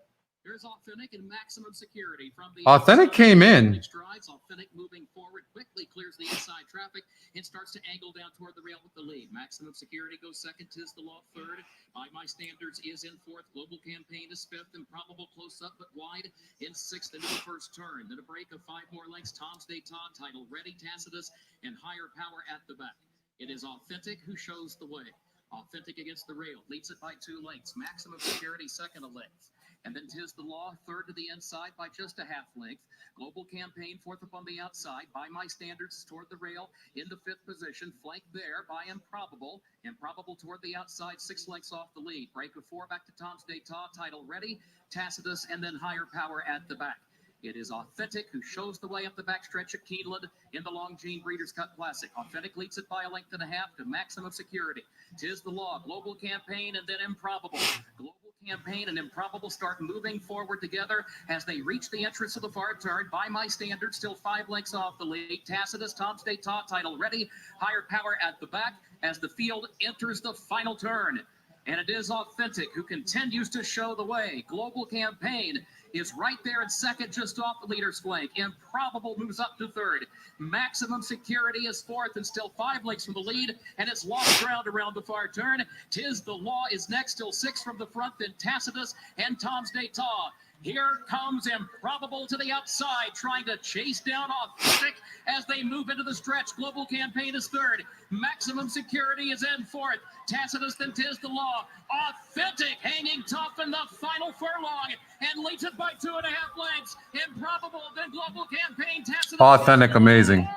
D: Here's Authentic and Maximum Security from the
A: Authentic
D: inside.
A: came in.
D: Strides. Authentic moving forward quickly, clears the inside traffic and starts to angle down toward the rail with the lead. Maximum Security goes second. Tis the Law third. By My Standards is in fourth. Global Campaign is fifth. Improbable close up but wide in sixth into the first turn. Then a break of 5 more lengths. Tom's Day Todd, Title Ready, Tacitus, and Higher Power at the back. It is Authentic who shows the way. Authentic against the rail, leads it by 2 lengths. Maximum Security second a length. And then Tis the Law third to the inside by just a half length. Global Campaign fourth up on the outside. By My Standards toward the rail in the 5th position. Flanked there by Improbable. Improbable toward the outside, 6 lengths off the lead. Break of 4 back to Tom's Day Todd, Title Ready, Tacitus, and then Higher Power at the back. It is Authentic who shows the way up the backstretch at Keeneland in the Longines Breeders' Cup Classic. Authentic leads it by a length and a half to Maximum Security. Tis the Law, Global Campaign, and then Improbable. Global Campaign and Improbable start moving forward together as they reach the entrance of the far turn. By My Standards, still 5 lengths off the lead. Tacitus, Tom's Day Todd, Title Ready, Higher Power at the back as the field enters the final turn. And it is Authentic who continues to show the way. Global Campaign is right there in second, just off the leader's flank. Improbable moves up to third. Maximum Security is fourth and still 5 lengths from the lead, and it's lost ground around the far turn. Tis the Law is next, still 6 from the front, then Tacitus and Tom's Day Todd. Here comes Improbable to the outside, trying to chase down Authentic as they move into the stretch. Global Campaign is third. Maximum Security is in fourth. Tacitus, then Tis the Law. Authentic hanging tough in the final furlong and leads it by 2.5 lengths. Improbable, then Global Campaign. Tacitus.
A: Authentic, amazing.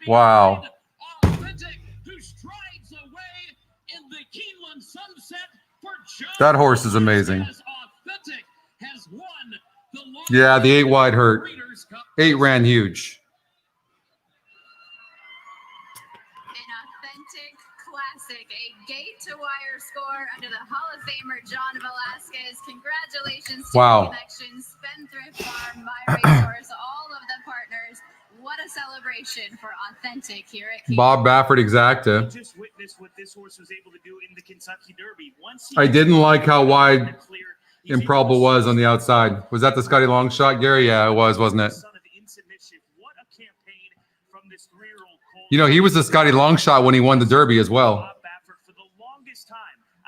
A: Wow.
D: Authentic, who strides away in the Keeneland sunset for John.
A: That horse is amazing.
D: Authentic has won the
A: Yeah, the 8 wide hurt.
D: Breeders' Cup.
A: 8 ran huge.
C: An authentic classic, a gate-to-wire score under the Hall of Famer John Velasquez. Congratulations to
A: Wow.
C: Connections, Spendthrift Farm, My Racehorse, all of the partners. What a celebration for Authentic here at Keeneland.
A: Bob Baffert exacta.
B: Just witnessed what this horse was able to do in the Kentucky Derby. Once he
A: I didn't like how wide
B: clear, he's
A: Improbable
B: able to
A: was on the outside. Was that the Scotty long shot, Gary? Yeah, it was, wasn't it?
B: Son of Insubmission. What a campaign from this 3-year-old colt.
A: You know, he was the Scotty long shot when he won the Derby as well.
B: Bob Baffert, for the longest time,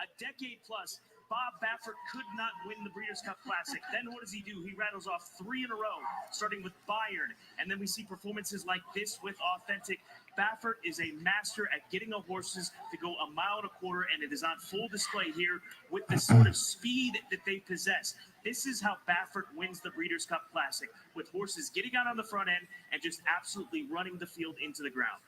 B: a decade plus, Bob Baffert could not win the Breeders' Cup Classic. Then what does he do? He rattles off 3 in a row, starting with Bayard. And then we see performances like this with Authentic. Baffert is a master at getting the horses to go 1.25 miles, and it is on full display here with the sort of speed that they possess. This is how Baffert wins the Breeders' Cup Classic, with horses getting out on the front end and just absolutely running the field into the ground.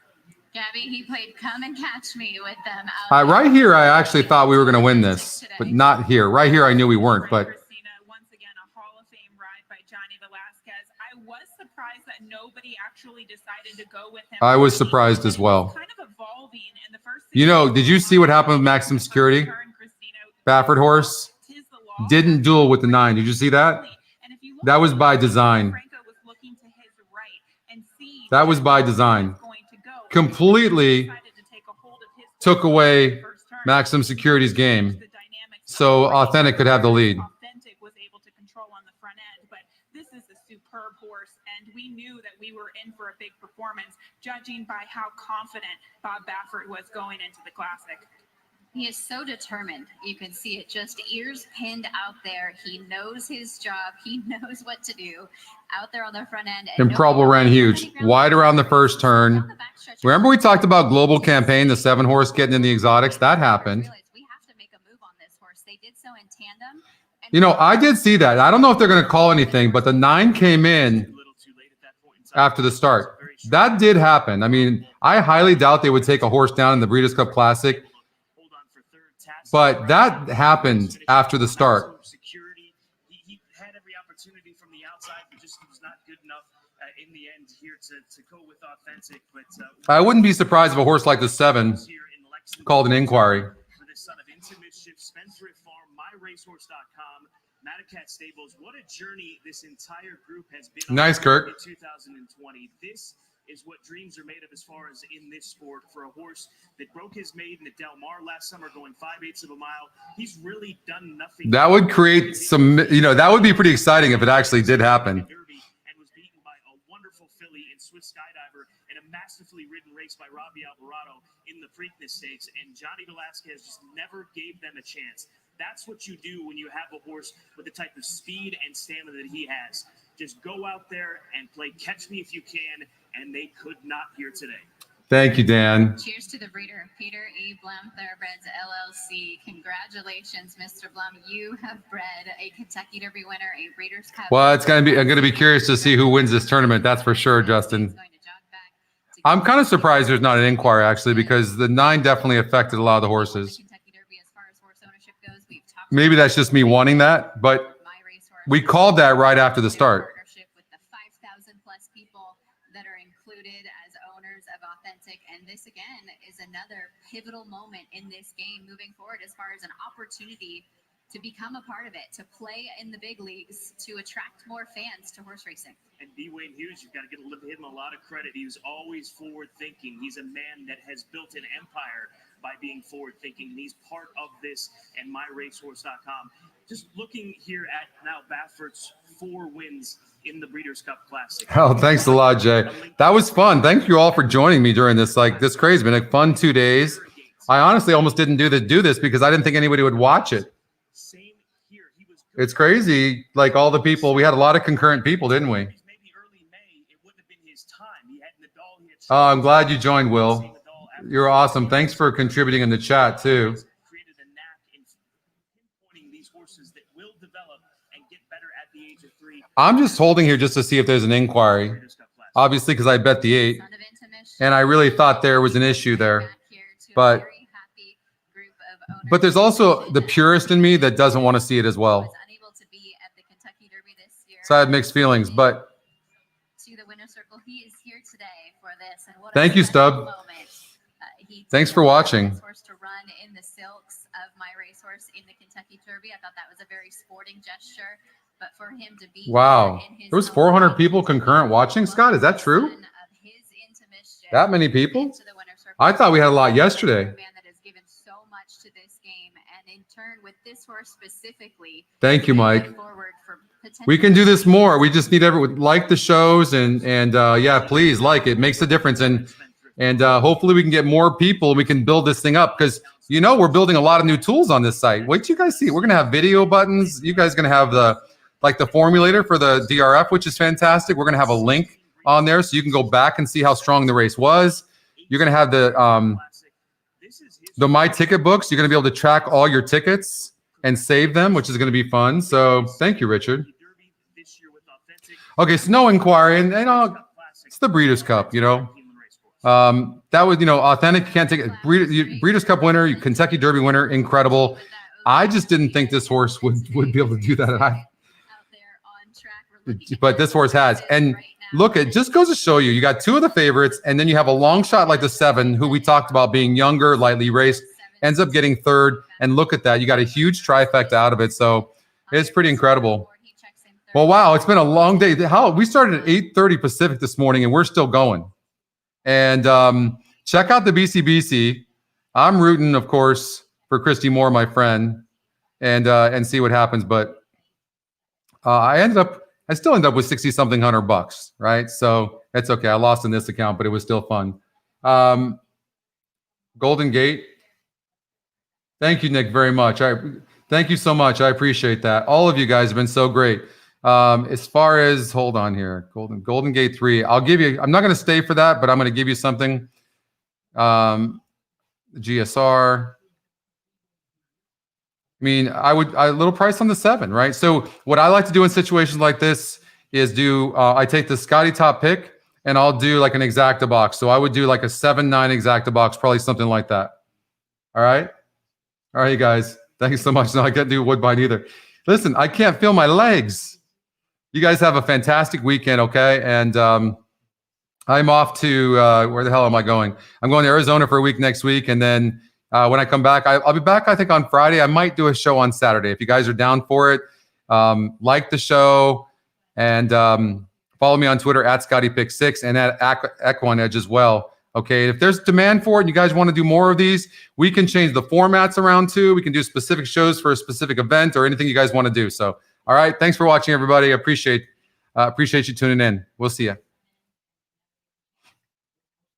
C: Gabby, he played Come and Catch Me with them. Out
A: Right here, I actually thought we were going to win this, but not here. Right here, I knew we weren't, but
E: Christina, once again, a Hall of Fame ride by Johnny Velasquez. I was surprised that nobody actually decided to go with him.
A: I was surprised as well.
E: Kind of evolving in the first.
A: You know, did you see what happened with Maximum Security? Baffert horse didn't duel with the 9. Did you see that? That was by design. That was by design. Completely took away Maximum Security's game, so Authentic could have the lead.
E: Authentic was able to control on the front end, but this is a superb horse, and we knew that we were in for a big performance, judging by how confident Bob Baffert was going into the Classic.
C: He is so determined. You can see it, just ears pinned out there. He knows his job. He knows what to do out there on the front end. And
A: Improbable ran huge, wide around the first turn. Remember we talked about Global Campaign, the 7 horse getting in the exotics? That happened.
C: We have to make a move on this horse. They did so in tandem.
A: You know, I did see that. I don't know if they're going to call anything, but the 9 came in after the start.
B: Very
A: That did happen. I mean, I highly doubt they would take a horse down in the Breeders' Cup Classic, but that happened after the start.
B: Security. He had every opportunity from the outside, but just was not good enough in the end here to go with authentic. But
A: I wouldn't be surprised if a horse like the 7 called an inquiry.
B: For this son of Into Mischief, Spendthrift Farm, MyRacehorse.com, Madacat Stables. What a journey this entire group has been
A: Nice,
B: on
A: Kirk.
B: in 2020. This is what dreams are made of as far as in this sport. For a horse that broke his maiden at Del Mar last summer, going 5/8 of a mile, he's really done nothing.
A: That would create some, that would be pretty exciting if it actually did happen.
B: And was beaten by a wonderful filly in Swiss Skydiver in a masterfully ridden race by Robbie Alvarado in the Preakness Stakes. And Johnny Velasquez just never gave them a chance. That's what you do when you have a horse with the type of speed and stamina that he has. Just go out there and play catch me if you can, and they could not here today.
A: Thank you, Dan.
C: Cheers to the breeder, Peter E. Blum Thoroughbreds LLC. Congratulations, Mr. Blum. You have bred a Kentucky Derby winner, a Breeders' Cup.
A: Well, I'm going to be curious to see who wins this tournament. That's for sure, Justin. I'm kind of surprised there's not an inquiry, actually, because the 9 definitely affected a lot of the horses. Maybe that's just me wanting that, but we called that right after the start.
C: With the 5,000 plus people that are included as owners of Authentic, and this again is another pivotal moment in this game moving forward as far as an opportunity to become a part of it, to play in the big leagues, to attract more fans to horse racing.
B: And B. Wayne Hughes, you've got to give him a lot of credit. He was always forward-thinking. He's a man that has built an empire by being forward-thinking. He's part of this, and MyRacehorse.com. Just looking here at now Baffert's 4 wins in the Breeders' Cup Classic.
A: Oh, thanks a lot, Jay. That was fun. Thank you all for joining me during this crazy. It's been a fun 2 days. I honestly almost didn't do this because I didn't think anybody would watch it. It's crazy. Like all the people, we had a lot of concurrent people, didn't we? Oh, I'm glad you joined, Will. You're awesome. Thanks for contributing in the chat too. I'm just holding here just to see if there's an inquiry. Obviously, because I bet the 8, and I really thought there was an issue there. But there's also the purist in me that doesn't want to see it as well. So I have mixed feelings, but thank you, Stub. Thanks for watching.
C: To run in the silks of My Racehorse in the Kentucky Derby. I thought that was a very sporting gesture, but for him to be
A: wow, there was 400 people concurrent watching. Scott, is that true? That many people? I thought we had a lot yesterday. Thank you, Mike. We can do this more. We just need everyone like the shows and yeah, please like it. Makes a difference, and hopefully we can get more people. We can build this thing up because we're building a lot of new tools on this site. Wait till you guys see. We're gonna have video buttons. You guys are gonna have the formulator for the DRF, which is fantastic. We're gonna have a link on there so you can go back and see how strong the race was. You're gonna have the My Ticket books. You're gonna be able to track all your tickets and save them, which is gonna be fun. So thank you, Richard. Okay, so no inquiry, and it's the Breeders' Cup, that was, Authentic can't take it. Breeders' Cup winner, Kentucky Derby winner, incredible. I just didn't think this horse would be able to do that. But this horse has. And look, it just goes to show you got 2 of the favorites, and then you have a long shot like the 7, who we talked about being younger, lightly raced, ends up getting 3rd. And look at that. You got a huge trifecta out of it. So it's pretty incredible. Well, wow, it's been a long day. We started at 8:30 Pacific this morning, and we're still going. And check out the BCBC. I'm rooting, of course, for Christy Moore, my friend, and see what happens. But I still ended up with $60-something $100, right? So it's okay. I lost in this account, but it was still fun. Golden Gate. Thank you, Nick, very much. Thank you so much. I appreciate that. All of you guys have been so great. As far as, hold on here, Golden Gate 3, I'll give you, I'm not going to stay for that, but I'm going to give you something. GSR. I mean, a little price on the 7, right? So what I like to do in situations like this is I take the Scotty top pick and I'll do like an exacta box. So I would do like a 7-9 exacta box, probably something like that. All right. All right, you guys. Thank you so much. No, I can't do Woodbine either. Listen, I can't feel my legs. You guys have a fantastic weekend, okay? And I'm off to, where the hell am I going? I'm going to Arizona for a week next week. And then when I come back, I'll be back, I think, on Friday. I might do a show on Saturday. If you guys are down for it, like the show and follow me on Twitter at ScottyPick6 and at EquinEdge as well. Okay, if there's demand for it and you guys want to do more of these, we can change the formats around too. We can do specific shows for a specific event or anything you guys want to do. So, all right, thanks for watching, everybody. Appreciate you tuning in. We'll see you.